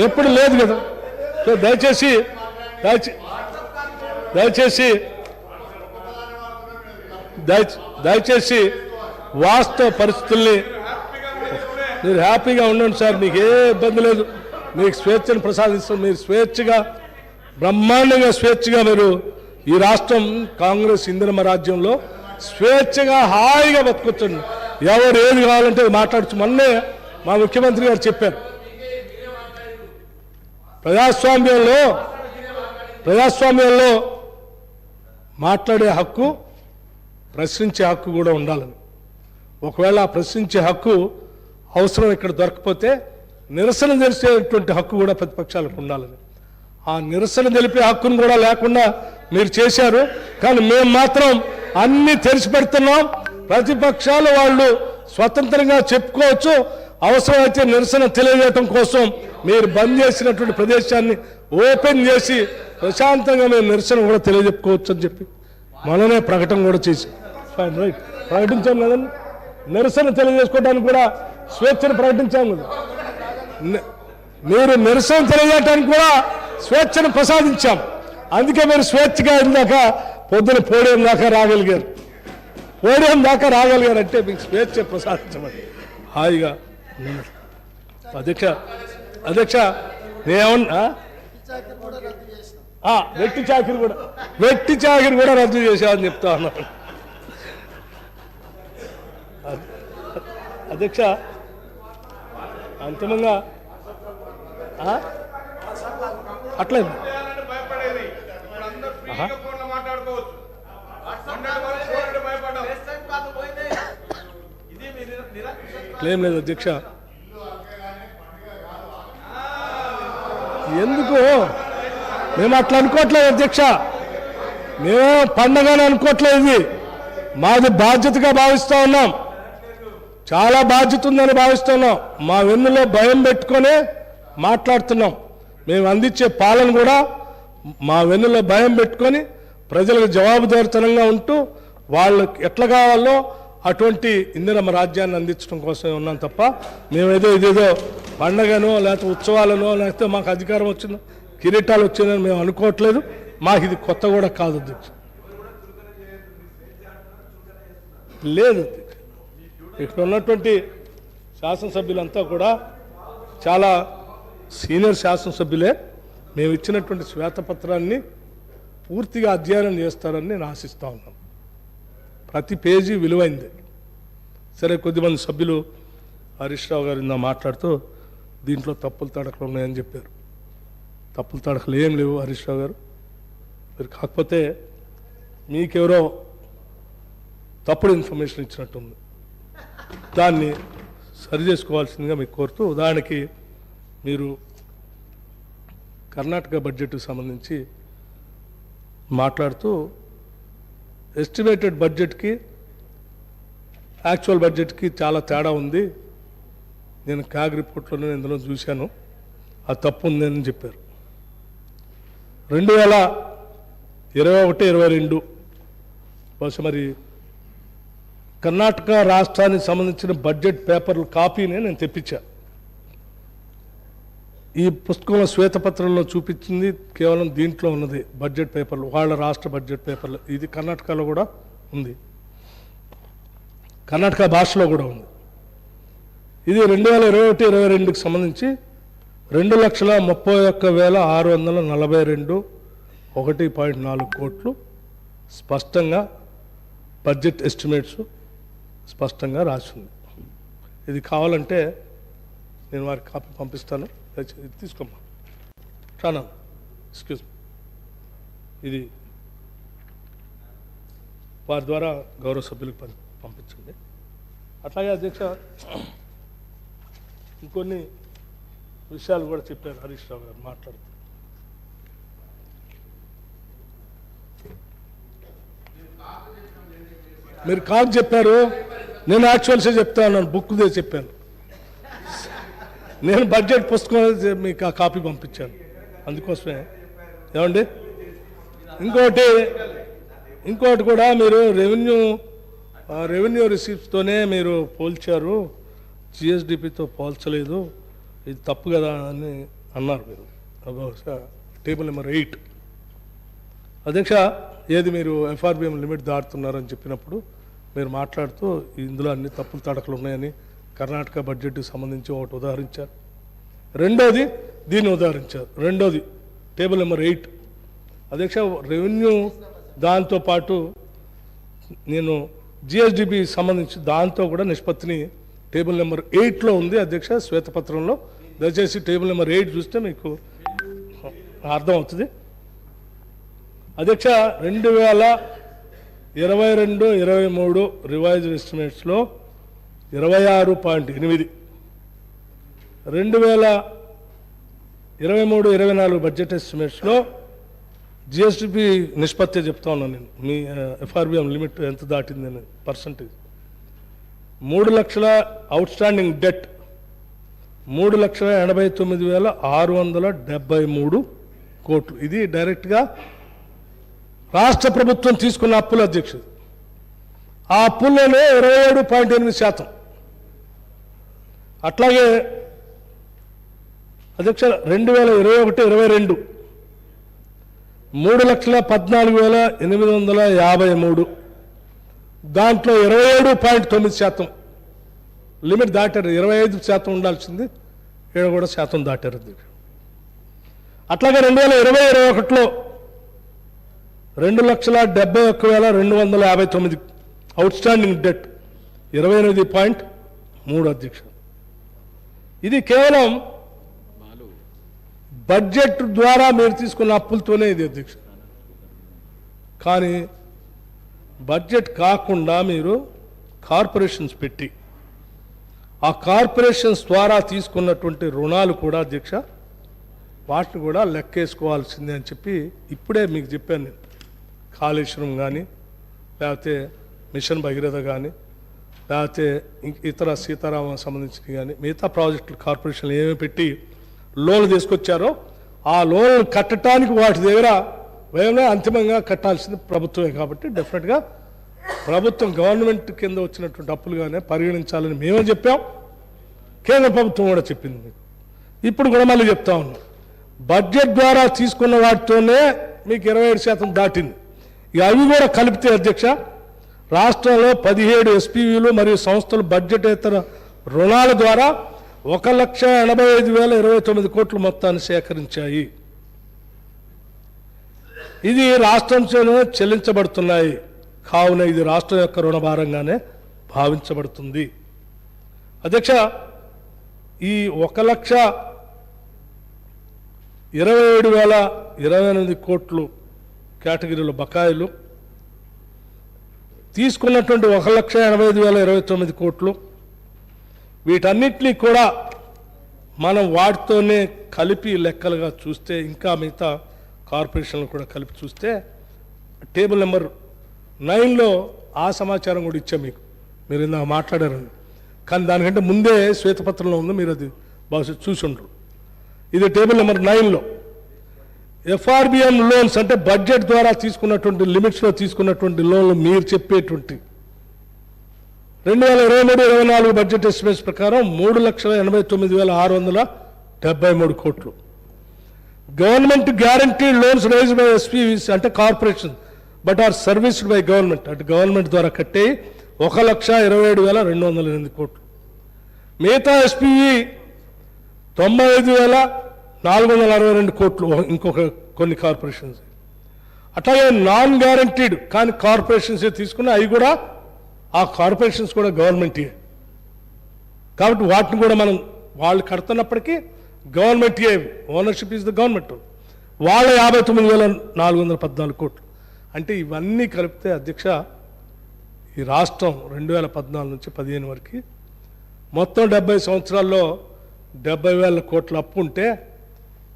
ఎప్పుడు లేదు కదా. సో దయచేసి వాస్తవ పరిస్థితుల్ని మీరు హ్యాపీగా ఉండండి సార్, మీకు ఏ ఇబ్బంది లేదు. మీకు స్వేచ్ఛను ప్రసాదిస్తాం. మీరు స్వేచ్ఛగా బ్రహ్మాండంగా స్వేచ్ఛగా మీరు ఈ రాష్ట్రం కాంగ్రెస్ ఇందిరమ్మ రాజ్యంలో స్వేచ్ఛగా హాయిగా బతుకొచ్చండి. ఎవరు ఏది కావాలంటే మాట్లాడచ్చు. మొన్నే మా ముఖ్యమంత్రి గారు చెప్పారు, ప్రజాస్వామ్యంలో మాట్లాడే హక్కు, ప్రశ్నించే హక్కు కూడా ఉండాలని. ఒకవేళ ఆ ప్రశ్నించే హక్కు అవసరం ఇక్కడ దొరకపోతే నిరసన తెలిసేటువంటి హక్కు కూడా ప్రతిపక్షాలకు ఉండాలని. ఆ నిరసన తెలిపే హక్కును కూడా లేకుండా మీరు చేశారు. కానీ మేము మాత్రం అన్ని తెరిచి పెడుతున్నాం. ప్రతిపక్షాలు వాళ్ళు స్వతంత్రంగా చెప్పుకోవచ్చు. అవసరమైతే నిరసన తెలియజేయటం కోసం మీరు బంద్ చేసినటువంటి ప్రదేశాన్ని ఓపెన్ చేసి ప్రశాంతంగా మేము నిరసన కూడా తెలియజెప్పుకోవచ్చు అని చెప్పి మననే ప్రకటన కూడా చేసి ఫైన్ రైట్ ప్రకటించాం కదండి. నిరసన తెలియజేసుకోవడానికి కూడా స్వేచ్ఛను ప్రకటించాం కదా. మీరు నిరసన తెలియజేయడానికి కూడా స్వేచ్ఛను ప్రసాదించాం. అందుకే మీరు స్వేచ్ఛగా ఇందాక పొద్దున పోడియం దాకా రాగలిగారు. అంటే మీకు స్వేచ్ఛ ప్రసాదించమని హాయిగా. అధ్యక్ష నేనేమన్నా వెట్టి చాకిరి కూడా రద్దు చేశామని చెప్తా ఉన్నాను. అధ్యక్ష అంతిమంగా అట్లే క్లెయిమ్ లేదు అధ్యక్ష. ఎందుకు మేము అట్లా అనుకోవట్లేదు అధ్యక్ష. మేము పండగని అనుకోవట్లేదు. ఇది మాది బాధ్యతగా భావిస్తూ ఉన్నాం. చాలా బాధ్యత ఉందని భావిస్తున్నాం. మా వెన్నులో భయం పెట్టుకొని మాట్లాడుతున్నాం. మేము అందించే పాలన కూడా మా వెన్నులో భయం పెట్టుకొని ప్రజలకు జవాబుదారితనంగా ఉంటూ వాళ్ళకి ఎట్లా కావాలో అటువంటి ఇందిరమ్మ రాజ్యాన్ని అందించడం కోసమే ఉన్నాం తప్ప ఇదేదో పండగనో లేకపోతే ఉత్సవాలనో లేకపోతే మాకు అధికారం వచ్చిందో కిరీటాలు వచ్చిందని మేము అనుకోవట్లేదు. మాకు ఇది కొత్త కూడా కాదు అధ్యక్ష. లేదు, ఇక్కడ ఉన్నటువంటి శాసనసభ్యులంతా కూడా చాలా సీనియర్ శాసనసభ్యులే. మేము ఇచ్చినటువంటి శ్వేతపత్రాన్ని పూర్తిగా అధ్యయనం చేస్తారని నేను ఆశిస్తూ ఉన్నాను. ప్రతి పేజీ విలువైంది. సరే, కొద్దిమంది సభ్యులు హరీష్ రావు గారు ఇందా మాట్లాడుతూ దీంట్లో తప్పులు తడకలు ఉన్నాయని చెప్పారు. తప్పులు తడకలు ఏం లేవు హరీష్ రావు గారు. మీరు కాకపోతే మీకెవరో తప్పుడు ఇన్ఫర్మేషన్ ఇచ్చినట్టుంది. దాన్ని సరి చేసుకోవాల్సిందిగా మీకు కోరుతూ, ఉదాహరణకి మీరు కర్ణాటక బడ్జెట్కి సంబంధించి మాట్లాడుతూ ఎస్టిమేటెడ్ బడ్జెట్కి యాక్చువల్ బడ్జెట్కి చాలా తేడా ఉంది, నేను క్యాగ్ రిపోర్ట్లోనే ఇందులో చూశాను, ఆ తప్పు ఉందని చెప్పారు. 2021-22 బహుశా మరి కర్ణాటక రాష్ట్రానికి సంబంధించిన బడ్జెట్ పేపర్ల కాపీనే నేను తెప్పించా. ఈ పుస్తకంలో శ్వేతపత్రంలో చూపించింది కేవలం దీంట్లో ఉన్నది బడ్జెట్ పేపర్లు, వాళ్ళ రాష్ట్ర బడ్జెట్ పేపర్లు. ఇది కర్ణాటకలో కూడా ఉంది, కర్ణాటక భాషలో కూడా ఉంది. ఇది 2021-22కి సంబంధించి 2,31,642 కోట్లు స్పష్టంగా బడ్జెట్ ఎస్టిమేట్స్ స్పష్టంగా రాసింది. ఇది కావాలంటే నేను వారికి కాపీ పంపిస్తాను, తీసుకోమ్మా. చానా ఎక్స్క్యూజ్, ఇది వారి ద్వారా గౌరవ సభ్యులకు పంపించండి. అట్లాగే అధ్యక్ష ఇంకొన్ని విషయాలు కూడా చెప్పారు హరీష్ రావు గారు మాట్లాడుతూ. మీరు కాదు చెప్పారు, నేను యాక్చువల్సే చెప్తా ఉన్నాను, బుక్ దే చెప్పాను. నేను బడ్జెట్ పుస్తకం మీకు ఆ కాపీ పంపించాను, అందుకోసమే. ఏమండి, ఇంకోటి కూడా మీరు రెవెన్యూ రిసీప్ట్స్తోనే మీరు పోల్చారు, జిఎస్డిపితో పోల్చలేదు, ఇది తప్పు కదా అని అన్నారు మీరు. బహుశా టేబుల్ నెంబర్ 8 అధ్యక్ష, ఏది మీరు ఎఫ్ఆర్బిఎం లిమిట్ దాటుతున్నారని చెప్పినప్పుడు మీరు మాట్లాడుతూ ఇందులో అన్ని తప్పులు తడకలు ఉన్నాయని కర్ణాటక బడ్జెట్కి సంబంధించి ఒకటి ఉదాహరించారు, రెండోది దీన్ని ఉదాహరించారు. రెండోది టేబుల్ నెంబర్ 8 అధ్యక్ష, రెవెన్యూ దాంతోపాటు నేను జిఎస్డిబి సంబంధించి దాంతో కూడా నిష్పత్తిని టేబుల్ నెంబర్ 8లో ఉంది అధ్యక్ష, శ్వేతపత్రంలో. దయచేసి టేబుల్ నెంబర్ 8 చూస్తే మీకు అర్థం అవుతుంది అధ్యక్ష. 2022-23 రివైజ్డ్ ఎస్టిమేట్స్లో 26.8, 2023-24 బడ్జెట్ ఎస్టిమేట్స్లో జిఎస్టిపి నిష్పత్తి చెప్తా ఉన్నాను నేను, మీ ఎఫ్ఆర్బిఎం లిమిట్ ఎంత దాటిందని పర్సంటేజ్. 3 లక్షల అవుట్ స్టాండింగ్ డెట్ 3,89,673 కోట్లు. ఇది డైరెక్ట్గా రాష్ట్ర ప్రభుత్వం తీసుకున్న అప్పుల అధ్యక్షుడు. ఆ అప్పుల్లోనే 27.8%. అట్లాగే అధ్యక్ష 2021-22 3,14,853, దాంట్లో 27.9% లిమిట్ దాటారు. 25% ఉండాల్సింది, 7 కూడా శాతం దాటారు. అట్లాగే 2020-21లో 2,71,259 అవుట్ స్టాండింగ్ డెట్ 28.3 అధ్యక్ష. ఇది కేవలం బడ్జెట్ ద్వారా మీరు తీసుకున్న అప్పులతోనే ఇది అధ్యక్ష. కానీ బడ్జెట్ కాకుండా మీరు కార్పొరేషన్స్ పెట్టి ఆ కార్పొరేషన్స్ ద్వారా తీసుకున్నటువంటి రుణాలు కూడా అధ్యక్ష, వాటిని కూడా లెక్కేసుకోవాల్సిందే అని చెప్పి ఇప్పుడే మీకు చెప్పాను నేను. కాళేశ్వరం కానీ, లేకపోతే మిషన్ భగీరథ కానీ, లేకపోతే ఇతర సీతారామ సంబంధించినవి కానీ, మిగతా ప్రాజెక్టులు కార్పొరేషన్లు ఏమేమి పెట్టి లోన్లు తీసుకొచ్చారో ఆ లోన్లు కట్టడానికి వాటి దగ్గర వేరే అంతిమంగా కట్టాల్సింది ప్రభుత్వమే. కాబట్టి డెఫినెట్గా ప్రభుత్వం గవర్నమెంట్ కింద వచ్చినటువంటి అప్పులుగానే పరిగణించాలని మేమే చెప్పాం, కేంద్ర ప్రభుత్వం కూడా చెప్పింది మీకు. ఇప్పుడు కూడా మళ్ళీ చెప్తా ఉన్నాం, బడ్జెట్ ద్వారా తీసుకున్న వాటితోనే మీకు 27% దాటింది. ఇక అవి కూడా కలిపితే అధ్యక్ష, రాష్ట్రంలో 17 ఎస్పీవీలు మరియు సంస్థలు బడ్జెటేతర రుణాల ద్వారా 1,85,029 కోట్ల మొత్తాన్ని సేకరించాయి. ఇది రాష్ట్రంలోనే చెల్లించబడుతున్నాయి. కావున ఇది రాష్ట్రం యొక్క రుణభారంగానే భావించబడుతుంది అధ్యక్ష. ఈ 1,27,028 కోట్లు కేటగిరీలో బకాయిలు, తీసుకున్నటువంటి 1,85,029 కోట్లు, వీటన్నిటినీ కూడా మనం వాటితోనే కలిపి లెక్కలుగా చూస్తే, ఇంకా మిగతా కార్పొరేషన్లు కూడా కలిపి చూస్తే, టేబుల్ నెంబర్ 9లో ఆ సమాచారం కూడా ఇచ్చాం మీకు, మీరు ఇందాక మాట్లాడారండి. కానీ దానికంటే ముందే శ్వేతపత్రంలో ఉంది, మీరు అది బహుశా చూసి ఉండరు. ఇది టేబుల్ నెంబర్ 9లో ఎఫ్ఆర్బిఎం లోన్స్ అంటే బడ్జెట్ ద్వారా తీసుకున్నటువంటి లిమిట్స్లో తీసుకున్నటువంటి లోన్లు మీరు చెప్పేటువంటి 2023-24 బడ్జెట్ ఎస్టిమేట్స్ ప్రకారం 3,89,673 కోట్లు. Government guaranteed loans raised by SPVs అంటే corporation but are serviced by government అంటే గవర్నమెంట్ ద్వారా కట్టే 1,27,208 కోట్లు. మిగతా ఎస్పీవీ 95,462 కోట్లు ఇంకొక కొన్ని కార్పొరేషన్స్. అట్లాగే నాన్ గ్యారంటీడ్ కానీ కార్పొరేషన్స్ తీసుకున్న అవి కూడా ఆ కార్పొరేషన్స్ కూడా గవర్నమెంటే. కాబట్టి వాటిని కూడా మనం వాళ్ళు కడుతున్నప్పటికీ గవర్నమెంటే, ఓనర్షిప్ ఈజ్ ద గవర్నమెంట్. వాళ్ళ 59,414 కోట్లు. అంటే ఇవన్నీ కలిపితే అధ్యక్ష, ఈ రాష్ట్రం 2014 నుంచి 15 వరకు మొత్తం 70 సంవత్సరాల్లో 70,000 కోట్ల అప్పు ఉంటే,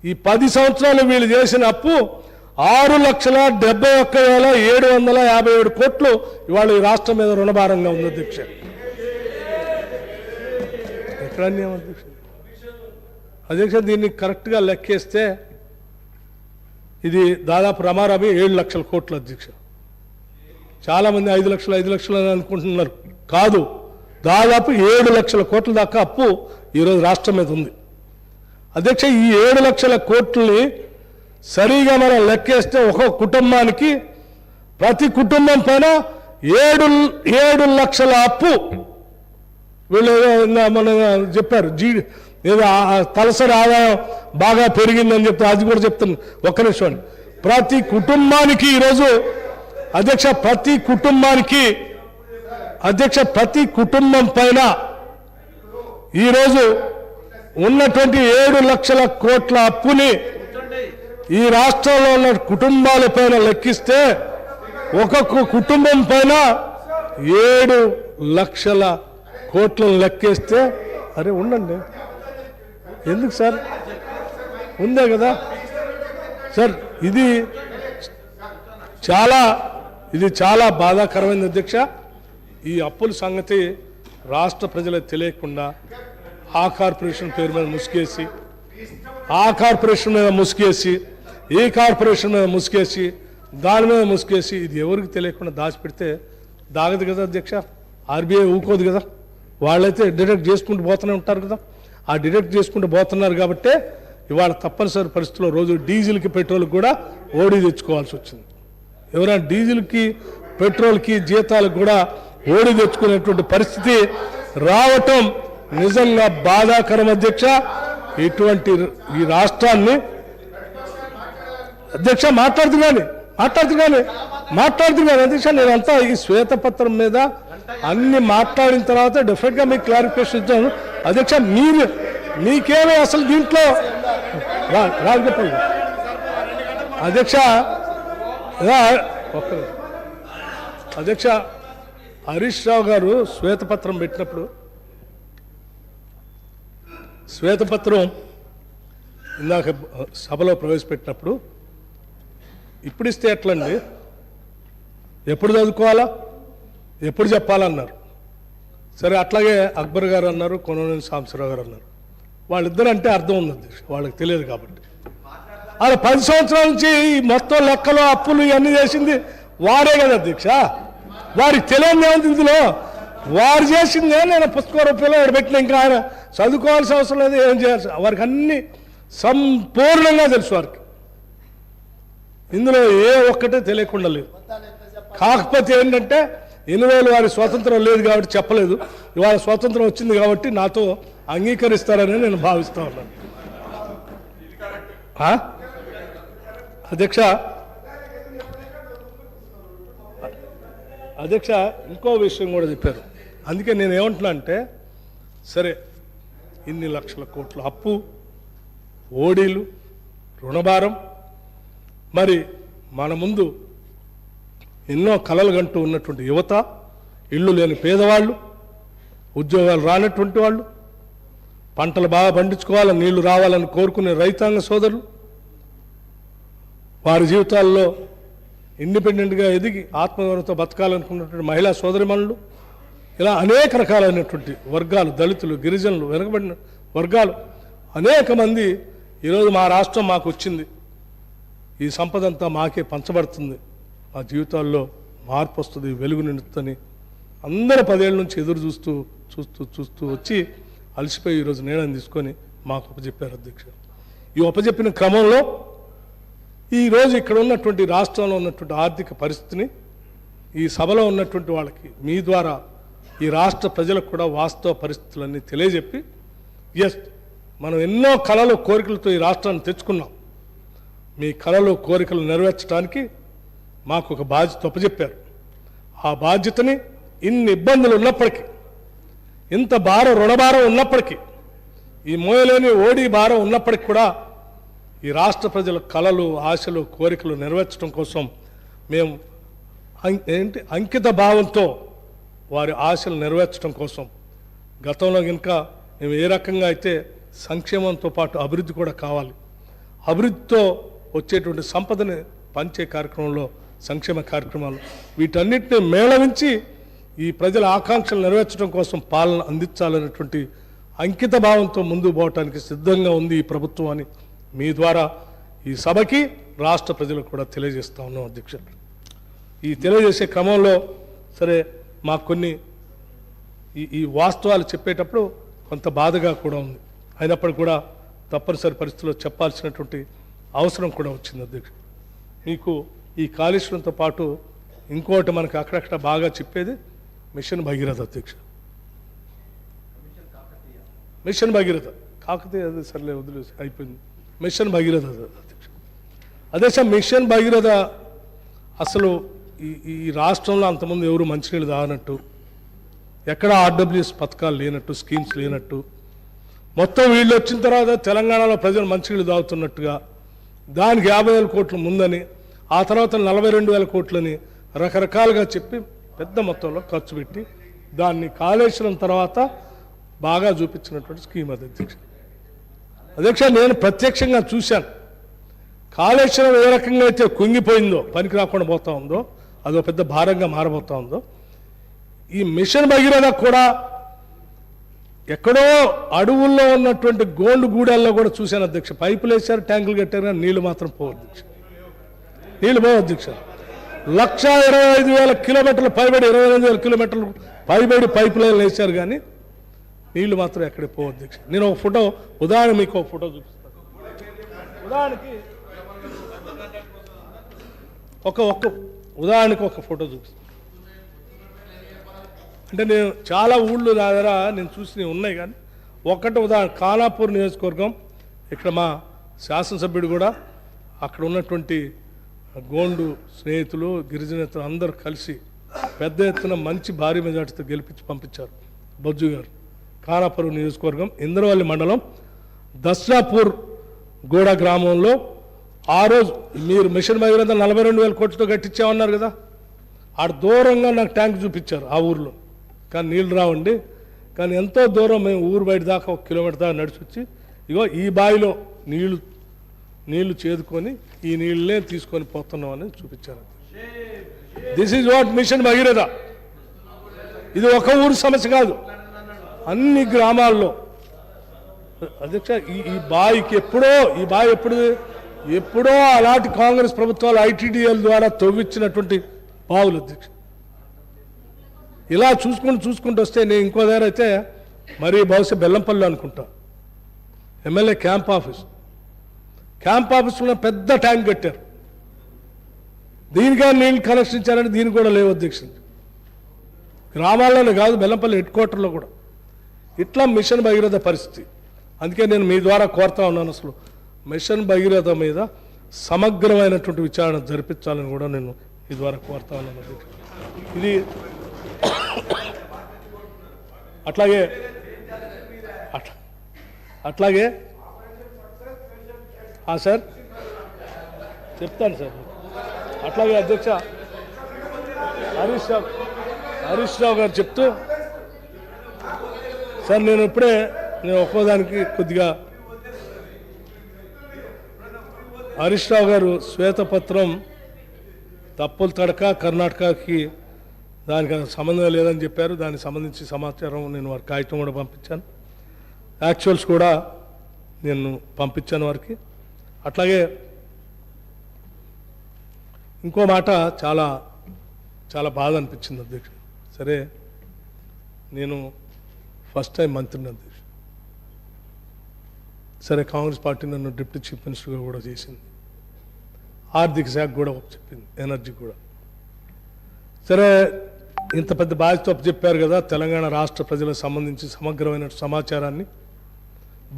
ఈ 10 సంవత్సరాలు వీళ్ళు చేసిన అప్పు 6,71,757 కోట్లు ఇవాళ ఈ రాష్ట్రం మీద రుణభారంగా ఉంది అధ్యక్ష. ఎక్కడ అన్యాయం అధ్యక్ష? అధ్యక్ష దీన్ని కరెక్ట్గా లెక్కేస్తే ఇది దాదాపు రమారమి 7 లక్షల కోట్లు అధ్యక్ష. చాలామంది 5 లక్షలు అని అనుకుంటున్నారు. కాదు, దాదాపు 7 లక్షల కోట్ల దాకా అప్పు ఈరోజు రాష్ట్రం మీద ఉంది అధ్యక్ష. ఈ 7 లక్షల కోట్లని సరిగా మనం లెక్కేస్తే ఒక్కొక్క కుటుంబానికి, ప్రతి కుటుంబం పైన 7 లక్షల అప్పు. వీళ్ళు మన చెప్పారు ఏదో తలసరి ఆదాయం బాగా పెరిగిందని చెప్తే అది కూడా చెప్తాను. ఒక్క నిమిషం. ప్రతి కుటుంబానికి ఈరోజు అధ్యక్ష, ప్రతి కుటుంబం పైన ఈరోజు ఉన్నటువంటి 7 లక్షల కోట్ల అప్పుని ఈ రాష్ట్రంలో ఉన్న కుటుంబాల పైన లెక్కిస్తే ఒక్కొక్క కుటుంబం పైన 7 లక్షల కోట్లను లెక్కేస్తే, అరే ఉండండి, ఎందుకు సార్, ఉందే కదా సార్. ఇది చాలా బాధాకరమైనది అధ్యక్ష. ఈ అప్పుల సంగతి రాష్ట్ర ప్రజలకు తెలియకుండా ఆ కార్పొరేషన్ పేరు మీద ముసుగేసి, ఆ కార్పొరేషన్ మీద ముసుగేసి, ఈ కార్పొరేషన్ మీద ముసుగేసి, దాని మీద ముసుగేసి, ఇది ఎవరికి తెలియకుండా దాచిపెడితే దాగదు కదా అధ్యక్ష. ఆర్బీఐ ఊకోదు కదా, వాళ్ళైతే డిడక్ట్ చేసుకుంటూ పోతూనే ఉంటారు కదా. ఆ డిడక్ట్ చేసుకుంటూ పోతున్నారు కాబట్టి ఇవాళ తప్పనిసరి పరిస్థితుల్లో రోజు డీజిల్కి పెట్రోల్కి కూడా ఓడి తెచ్చుకోవాల్సి వచ్చింది. ఎవరైనా డీజిల్కి పెట్రోల్కి జీతాలకు కూడా ఓడి తెచ్చుకునేటువంటి పరిస్థితి రావటం నిజంగా బాధాకరం అధ్యక్ష. ఇటువంటి ఈ రాష్ట్రాన్ని అధ్యక్ష మాట్లాడుతూ కానీ అధ్యక్ష, నేనంతా ఈ శ్వేతపత్రం మీద అన్ని మాట్లాడిన తర్వాత డెఫినెట్గా మీకు క్లారిఫికేషన్ ఇచ్చాను అధ్యక్ష. మీకేమీ అసలు దీంట్లో రాజగోపాల్ అధ్యక్ష, అధ్యక్ష హరీష్ రావు గారు శ్వేతపత్రం పెట్టినప్పుడు, శ్వేతపత్రం ఇందాక సభలో ప్రవేశపెట్టినప్పుడు ఇప్పుడు ఇస్తే ఎట్లండి, ఎప్పుడు చదువుకోవాలా, ఎప్పుడు చెప్పాలన్నారు. సరే, అట్లాగే అక్బర్ గారు అన్నారు, కొననేని సాంబశివరావు గారు అన్నారు. వాళ్ళిద్దరు అంటే అర్థం ఉంది అధ్యక్ష, వాళ్ళకి తెలియదు కాబట్టి. అలా 10 సంవత్సరాల నుంచి ఈ మొత్తం లెక్కలు అప్పులు ఇవన్నీ చేసింది వారే కదా అధ్యక్ష. వారికి తెలియదు ఏముంది ఇందులో, వారు చేసిందే. నేను పుస్తక రూపంలో పెట్టిన, ఇంకా ఆయన చదువుకోవాల్సిన అవసరం లేదు, ఏం చేయాల్సి, వారికి అన్ని సంపూర్ణంగా తెలుసు. వారికి ఇందులో ఏ ఒక్కటే తెలియకుండా లేదు. కాకపోతే ఏంటంటే ఎన్నివేలు వారి స్వాతంత్రం లేదు కాబట్టి చెప్పలేదు. ఇవాళ స్వాతంత్రం వచ్చింది కాబట్టి నాతో అంగీకరిస్తారని నేను భావిస్తా ఉన్నాను అధ్యక్ష. ఇంకో విషయం కూడా చెప్పారు. అందుకే నేను ఏమంటున్నా అంటే, సరే ఇన్ని లక్షల కోట్ల అప్పు, ఓడీలు, రుణభారం, మరి మన ముందు ఎన్నో కలలు కంటూ ఉన్నటువంటి యువత, ఇళ్ళు లేని పేదవాళ్ళు, ఉద్యోగాలు రానటువంటి వాళ్ళు, పంటలు బాగా పండించుకోవాలని, నీళ్లు రావాలని కోరుకునే రైతాంగ సోదరులు, వారి జీవితాల్లో ఇండిపెండెంట్గా ఎదిగి ఆత్మగౌరవంతో బతకాలనుకున్నటువంటి మహిళా సోదరిమణులు, ఇలా అనేక రకాలైనటువంటి వర్గాలు, దళితులు, గిరిజనులు, వెనుకబడిన వర్గాలు అనేక మంది ఈరోజు మా రాష్ట్రం మాకు వచ్చింది, ఈ సంపద అంతా మాకే పంచబడుతుంది, మా జీవితాల్లో మార్పు వస్తుంది, వెలుగు నిండుతుందని అందరూ 10 ఏళ్ళ నుంచి ఎదురు చూస్తూ వచ్చి అలసిపోయి ఈరోజు నిర్ణయం తీసుకొని మాకు అప్పచెప్పారు అధ్యక్ష. ఈ అప్పచెప్పిన క్రమంలో ఈరోజు ఇక్కడ ఉన్నటువంటి రాష్ట్రంలో ఉన్నటువంటి ఆర్థిక పరిస్థితిని ఈ సభలో ఉన్నటువంటి వాళ్ళకి మీ ద్వారా ఈ రాష్ట్ర ప్రజలకు కూడా వాస్తవ పరిస్థితులన్నీ తెలియజెప్పి, ఎస్ మనం ఎన్నో కలలు కోరికలతో ఈ రాష్ట్రాన్ని తెచ్చుకున్నాం, మీ కలలు కోరికలు నెరవేర్చడానికి మాకు ఒక బాధ్యత అప్పచెప్పారు. ఆ బాధ్యతని ఇన్ని ఇబ్బందులు ఉన్నప్పటికీ, ఇంత రుణభారం ఉన్నప్పటికీ, ఈ మోయలేని ఓడి భారం ఉన్నప్పటికీ కూడా ఈ రాష్ట్ర ప్రజల కలలు, ఆశలు, కోరికలు నెరవేర్చడం కోసం మేము అంకిత భావంతో వారి ఆశలు నెరవేర్చడం కోసం గతంలో ఇంకా మేము ఏ రకంగా అయితే సంక్షేమంతో పాటు అభివృద్ధి కూడా కావాలి, అభివృద్ధితో వచ్చేటువంటి సంపదని పంచే కార్యక్రమంలో సంక్షేమ కార్యక్రమాలు వీటన్నిటిని మేళవించి ఈ ప్రజల ఆకాంక్షలు నెరవేర్చడం కోసం పాలన అందించాలనేటువంటి అంకిత భావంతో ముందుకు పోవటానికి సిద్ధంగా ఉంది ఈ ప్రభుత్వం అని మీ ద్వారా ఈ సభకి రాష్ట్ర ప్రజలకు కూడా తెలియజేస్తా ఉన్నాం అధ్యక్ష. ఈ తెలియజేసే క్రమంలో సరే మాకు కొన్ని ఈ వాస్తవాలు చెప్పేటప్పుడు కొంత బాధగా కూడా ఉంది. అయినప్పటికీ కూడా తప్పనిసరి పరిస్థితుల్లో చెప్పాల్సినటువంటి అవసరం కూడా వచ్చింది అధ్యక్ష. మీకు ఈ కాళేశ్వరంతో పాటు ఇంకోటి మనకు అక్కడక్కడ బాగా చెప్పేది మిషన్ భగీరథ అధ్యక్ష. మిషన్ భగీరథ కాకతీయ అది సర్లే వదిలేసి అయిపోయింది. మిషన్ భగీరథ అధ్యక్ష. అదే సార్ మిషన్ భగీరథ అసలు ఈ రాష్ట్రంలో అంతమంది ఎవరు మంచినీళ్ళు తాగనట్టు, ఎక్కడ ఆర్డబ్ల్యూఎస్ పథకాలు లేనట్టు, స్కీమ్స్ లేనట్టు, మొత్తం వీళ్ళు వచ్చిన తర్వాత తెలంగాణలో ప్రజలు మంచినీళ్ళు తాగుతున్నట్టుగా, దానికి 50,000 కోట్లు ముందని, ఆ తర్వాత 42,000 కోట్లని రకరకాలుగా చెప్పి పెద్ద మొత్తంలో ఖర్చు పెట్టి దాన్ని కాళేశ్వరం తర్వాత బాగా చూపించినటువంటి స్కీమ్ అది అధ్యక్ష. అధ్యక్ష నేను ప్రత్యక్షంగా చూశాను. కాళేశ్వరం ఏ రకంగా అయితే కుంగిపోయిందో, పనికి రాకుండా పోతా ఉందో, అదో పెద్ద భారంగా మారబోతా ఉందో, ఈ మిషన్ భగీరథ కూడా ఎక్కడో అడవుల్లో ఉన్నటువంటి గోండు గూడెల్లో కూడా చూశాను అధ్యక్ష. పైపులు వేశారు, ట్యాంకులు కట్టారు, కానీ నీళ్లు మాత్రం పోవు అధ్యక్ష. నీళ్లు పోవు అధ్యక్ష. 125,000 కిలోమీటర్లు పైబడి 28,000 కిలోమీటర్లు పైబడి పైపు లైన్లు వేశారు, కానీ నీళ్లు మాత్రం ఎక్కడికి పోవు అధ్యక్ష. నేను ఒక ఫోటో ఉదాహరణ మీకు ఒక ఫోటో చూపిస్తాను. ఉదాహరణకి ఒక ఫోటో చూపిస్తాను. అంటే నేను చాలా ఊళ్ళు నా దగ్గర నేను చూసినవి ఉన్నాయి, కానీ ఒక్కటి ఉదాహరణ ఖానాపూర్ నియోజకవర్గం. ఇక్కడ మా శాసనసభ్యుడు కూడా అక్కడ ఉన్నటువంటి గోండు స్నేహితులు, గిరిజనేతలు అందరూ కలిసి పెద్ద ఎత్తున మంచి భారీ మెజార్టీతో గెలిపించి పంపించారు. బొజ్జు గారు ఖానాపూర్ నియోజకవర్గం ఇంద్రవల్లి మండలం దస్రాపూర్ గూడ గ్రామంలో ఆ రోజు మీరు మిషన్ భగీరథ 42,000 కోట్లతో కట్టించామన్నారు కదా, ఆడ దూరంగా నాకు ట్యాంక్ చూపించారు ఆ ఊర్లో, కానీ నీళ్ళు రావండి. కానీ ఎంతో దూరం మేము ఊరు బయట దాకా 1 కిలోమీటర్ దాకా నడిచి వచ్చి ఇగో ఈ బావిలో నీళ్లు చేదుకొని ఈ నీళ్ళనే తీసుకొని పోతున్నామని చూపించారు. This is what mission Bhagiratha. ఇది ఒక ఊరు సమస్య కాదు, అన్ని గ్రామాల్లో అధ్యక్ష. ఈ బావికి ఎప్పుడో అలాంటి కాంగ్రెస్ ప్రభుత్వాలు ఐటీడీఎల్ ద్వారా తవ్వించినటువంటి బావులు అధ్యక్ష. ఇలా చూసుకుంటూ వస్తే నేను ఇంకో దగ్గర అయితే మరి బహుశా బెల్లంపల్లి అనుకుంటా, ఎమ్మెల్యే క్యాంప్ ఆఫీస్లో పెద్ద ట్యాంక్ కట్టారు. దీనిగా నీళ్ళు కనెక్షన్ ఇచ్చారంటే దీనికి కూడా లేవు అధ్యక్ష. గ్రామాల్లోనే కాదు, బెల్లంపల్లి హెడ్ క్వార్టర్లో కూడా ఇట్లా మిషన్ భగీరథ పరిస్థితి. అందుకే నేను మీ ద్వారా కోరుతా ఉన్నాను, అసలు మిషన్ భగీరథ మీద సమగ్రమైనటువంటి విచారణ జరిపించాలని కూడా నేను ఈ ద్వారా కోరుతా ఉన్నాను అధ్యక్ష. ఇది అట్లాగే సార్ చెప్తాను సార్. అట్లాగే అధ్యక్ష హరీష్ రావు గారు చెప్తూ సార్ నేను ఒక్కోదానికి కొద్దిగా హరీష్ రావు గారు శ్వేతపత్రం తప్పులు తడక కర్ణాటకకి దానికి సంబంధం లేదని చెప్పారు. దానికి సంబంధించి సమాచారం నేను వారికి కాగితం కూడా పంపించాను, యాక్చువల్స్ కూడా నేను పంపించాను వారికి. అట్లాగే ఇంకో మాట చాలా చాలా బాధ అనిపించింది అధ్యక్ష. సరే నేను ఫస్ట్ టైం మంత్రిని అధ్యక్ష. సరే కాంగ్రెస్ పార్టీ నన్ను డిప్యూటీ చీఫ్ మినిస్టర్గా కూడా చేసింది, ఆర్థిక శాఖ కూడా చెప్పింది, ఎనర్జీ కూడా. సరే ఇంత పెద్ద బాధ్యత చెప్పారు కదా, తెలంగాణ రాష్ట్ర ప్రజలకు సంబంధించి సమగ్రమైన సమాచారాన్ని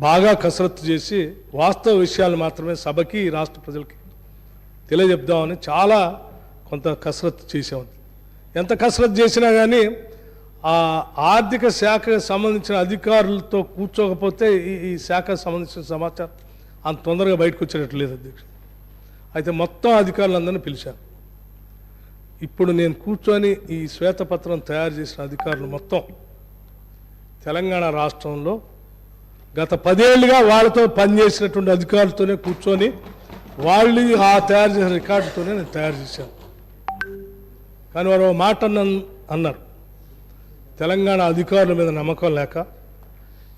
బాగా కసరత్తు చేసి వాస్తవ విషయాలు మాత్రమే సభకి రాష్ట్ర ప్రజలకి తెలియజెప్దామని చాలా కొంత కసరత్తు చేసామని. ఎంత కసరత్తు చేసినా కానీ ఆ ఆర్థిక శాఖకు సంబంధించిన అధికారులతో కూర్చోకపోతే ఈ శాఖకు సంబంధించిన సమాచారం అంత తొందరగా బయటకు వచ్చేటట్టు లేదు అధ్యక్ష. అయితే మొత్తం అధికారులందరినీ పిలిచాను. ఇప్పుడు నేను కూర్చొని ఈ శ్వేతపత్రం తయారు చేసిన అధికారులు మొత్తం తెలంగాణ రాష్ట్రంలో గత 10 ఏళ్ళుగా వాళ్ళతో పనిచేసినటువంటి అధికారులతోనే కూర్చొని వాళ్ళు ఆ తయారు చేసిన రికార్డుతోనే నేను తయారు చేశాను. కానీ వారు మాట అన్నారు, తెలంగాణ అధికారుల మీద నమ్మకం లేక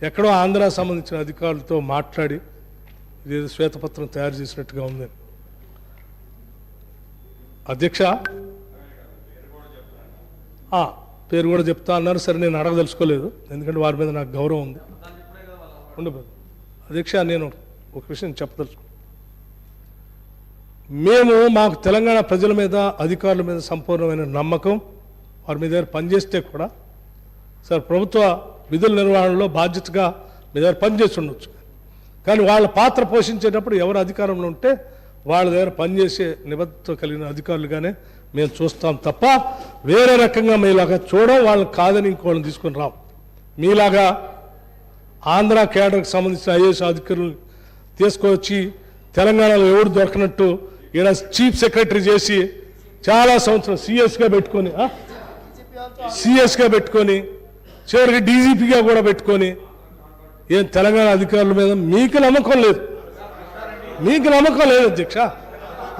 ఎక్కడో ఆంధ్ర సంబంధించిన అధికారులతో మాట్లాడి ఇది శ్వేతపత్రం తయారు చేసినట్టుగా ఉంది. అధ్యక్ష పేరు కూడా చెప్తా అన్నారు. సరే, నేను అడగదలుచుకోలేదు, ఎందుకంటే వారి మీద నాకు గౌరవం ఉంది. ఉండదు అధ్యక్ష, నేను ఒక విషయం చెప్పదలుచుకో. మాకు తెలంగాణ ప్రజల మీద అధికారుల మీద సంపూర్ణమైన నమ్మకం, వారి మీద పనిచేస్తే కూడా సార్ ప్రభుత్వ విధుల నిర్వహణలో బాధ్యతగా మీ దగ్గర పనిచేసి ఉండొచ్చు. కానీ వాళ్ళ పాత్ర పోషించేటప్పుడు ఎవరు అధికారంలో ఉంటే వాళ్ళ దగ్గర పనిచేసే నిబద్ధత కలిగిన అధికారులుగానే మేము చూస్తాం తప్ప వేరే రకంగా మీలాగా చూడడం, వాళ్ళని కాదని ఇంకోళ్ళని తీసుకొని రాం. మీలాగా ఆంధ్ర కేడర్కి సంబంధించిన ఐఏఎస్ అధికారులు తీసుకొచ్చి తెలంగాణలో ఎవరు దొరకనట్టు ఈయన చీఫ్ సెక్రటరీ చేసి చాలా సంవత్సరం సిఎస్గా పెట్టుకొని చివరికి డీజీపీగా కూడా పెట్టుకొని ఏం తెలంగాణ అధికారుల మీద మీకు నమ్మకం లేదు. అధ్యక్ష,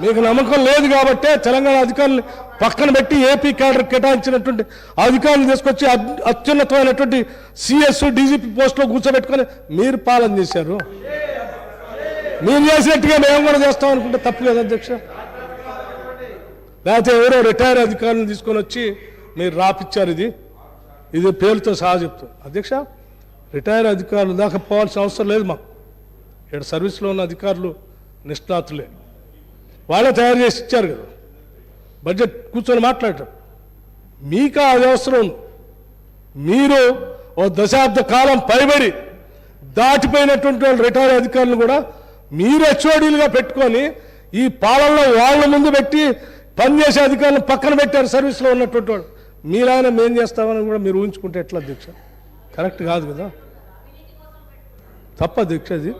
మీకు నమ్మకం లేదు కాబట్టే తెలంగాణ అధికారులు పక్కన పెట్టి ఏపీ క్యాడర్ కేటాయించినటువంటి అధికారులు తీసుకొచ్చి అత్యున్నతమైనటువంటి సిఎస్ డీజీపీ పోస్టులో కూర్చోబెట్టుకొని మీరు పాలన చేశారు. మీరు చేసినట్టుగా మేము కూడా చేస్తాం అనుకుంటే తప్పు లేదు అధ్యక్ష. లేకపోతే ఎవరో రిటైర్ అధికారులను తీసుకొని వచ్చి మీరు రాపిచ్చారు. ఇది పేరుతో సహా చెప్తాను అధ్యక్ష. రిటైర్ అధికారులు దాకా పోవాల్సిన అవసరం లేదు మాకు. ఇక్కడ సర్వీస్లో ఉన్న అధికారులు నిష్ణాతులే, వాళ్ళే తయారు చేసి ఇచ్చారు కదా, బడ్జెట్ కూర్చొని మాట్లాడటం. మీకు అది అవసరం ఉంది. మీరు ఓ దశాబ్ద కాలం పైబడి దాటిపోయినటువంటి వాళ్ళు రిటైర్ అధికారులు కూడా మీరు హెచ్ఓడీలుగా పెట్టుకొని ఈ పాలనలో వాళ్ళ ముందు పెట్టి పనిచేసే అధికారులను పక్కన పెట్టారు సర్వీస్లో ఉన్నటువంటి వాళ్ళు. మీరైనా మేం చేస్తామని కూడా మీరు ఊహించుకుంటే ఎట్లా అధ్యక్ష? కరెక్ట్ కాదు కదా, తప్ప అధ్యక్ష. అది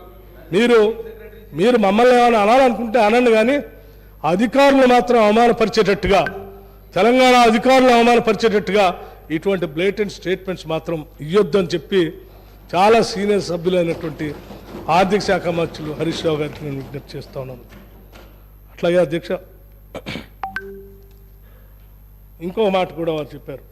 మీరు మమ్మల్ని ఏమైనా అనాలనుకుంటే అనండి, కానీ అధికారులు మాత్రం అవమానపరిచేటట్టుగా, తెలంగాణ అధికారులు అవమానపరిచేటట్టుగా ఇటువంటి బ్లేటెంట్ స్టేట్మెంట్స్ మాత్రం ఇవ్వొద్దని చెప్పి చాలా సీనియర్ సభ్యులైనటువంటి ఆర్థిక శాఖ మంత్రులు హరీష్ రావు గారికి నేను విజ్ఞప్తి చేస్తా ఉన్నాను. అట్లాగే అధ్యక్ష, ఇంకో మాట కూడా వారు చెప్పారు.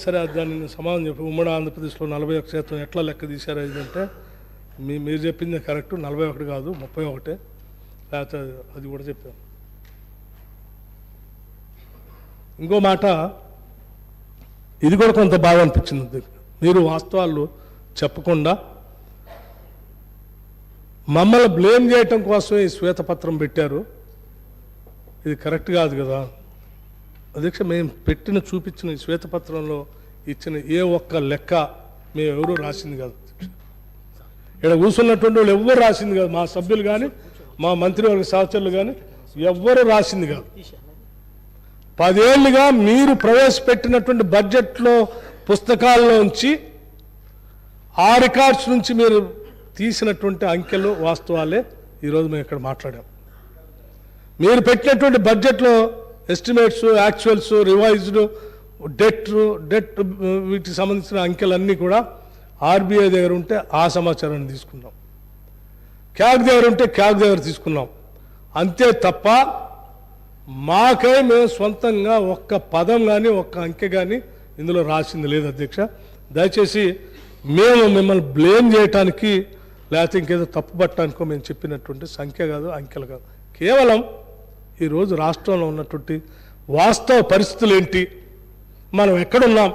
సరే, దాన్ని నేను సమాధానం చెప్పి ఉమ్మడి ఆంధ్రప్రదేశ్లో 41% ఎట్లా లెక్క తీశారు అంటే మీరు చెప్పింది కరెక్ట్, 41 కాదు 31, లేకపోతే అది కూడా చెప్పాను. ఇంకో మాట, ఇది కూడా కొంత బాగా అనిపించింది. మీరు వాస్తవాలు చెప్పకుండా మమ్మల్ని బ్లేమ్ చేయటం కోసం ఈ శ్వేతపత్రం పెట్టారు. ఇది కరెక్ట్ కాదు కదా అధ్యక్ష. మేము చూపించిన ఈ శ్వేతపత్రంలో ఇచ్చిన ఏ ఒక్క లెక్క మేము ఎవరూ రాసింది కాదు అధ్యక్ష. ఇక్కడ కూర్చున్నటువంటి వాళ్ళు ఎవ్వరు రాసింది కాదు, మా సభ్యులు కానీ మా మంత్రివర్గ సహచరులు కానీ ఎవ్వరూ రాసింది కాదు. 10 ఏళ్ళుగా మీరు ప్రవేశపెట్టినటువంటి బడ్జెట్లో పుస్తకాల్లోంచి ఆ రికార్డ్స్ నుంచి మీరు తీసినటువంటి అంకెలు వాస్తవాలే ఈరోజు మేము ఇక్కడ మాట్లాడాం. మీరు పెట్టినటువంటి బడ్జెట్లో ఎస్టిమేట్స్, యాక్చువల్స్, రివైజ్డ్, డెట్ వీటికి సంబంధించిన అంకెలన్నీ కూడా ఆర్బీఐ దగ్గర ఉంటే ఆ సమాచారాన్ని తీసుకున్నాం, క్యాగ్ దగ్గర ఉంటే క్యాగ్ దగ్గర తీసుకున్నాం. అంతే తప్ప మాకై మేము సొంతంగా ఒక్క పదం కానీ ఒక్క అంకె కానీ ఇందులో రాసింది లేదు అధ్యక్ష. దయచేసి మేము మిమ్మల్ని బ్లేమ్ చేయటానికి లేకపోతే ఇంకేదో తప్పు పట్టడానికో మేము చెప్పినటువంటి సంఖ్య కాదు, అంకెలు కాదు. కేవలం ఈరోజు రాష్ట్రంలో ఉన్నటువంటి వాస్తవ పరిస్థితులు ఏంటి, మనం ఎక్కడున్నాం,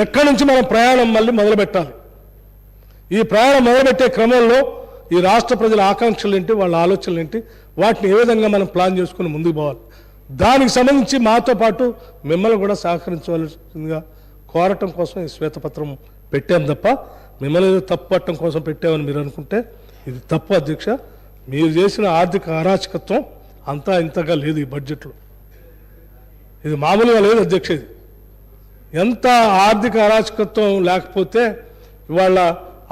ఎక్కడి నుంచి మనం ప్రయాణం మళ్ళీ మొదలుపెట్టాలి, ఈ ప్రయాణం మొదలుపెట్టే క్రమంలో ఈ రాష్ట్ర ప్రజల ఆకాంక్షలు ఏంటి, వాళ్ళ ఆలోచనలు ఏంటి, వాటిని ఏ విధంగా మనం ప్లాన్ చేసుకుని ముందుకు పోవాలి, దానికి సంబంధించి మాతో పాటు మిమ్మల్ని కూడా సహకరించవలసిందిగా కోరటం కోసం ఈ శ్వేతపత్రం పెట్టాం తప్ప మిమ్మల్ని ఏదో తప్పు పట్టడం కోసం పెట్టామని మీరు అనుకుంటే ఇది తప్పు అధ్యక్ష. మీరు చేసిన ఆర్థిక అరాచకత్వం అంతా ఇంతగా లేదు ఈ బడ్జెట్లో, ఇది మామూలుగా లేదు అధ్యక్ష. ఇది ఎంత ఆర్థిక అరాచకత్వం లేకపోతే ఇవాళ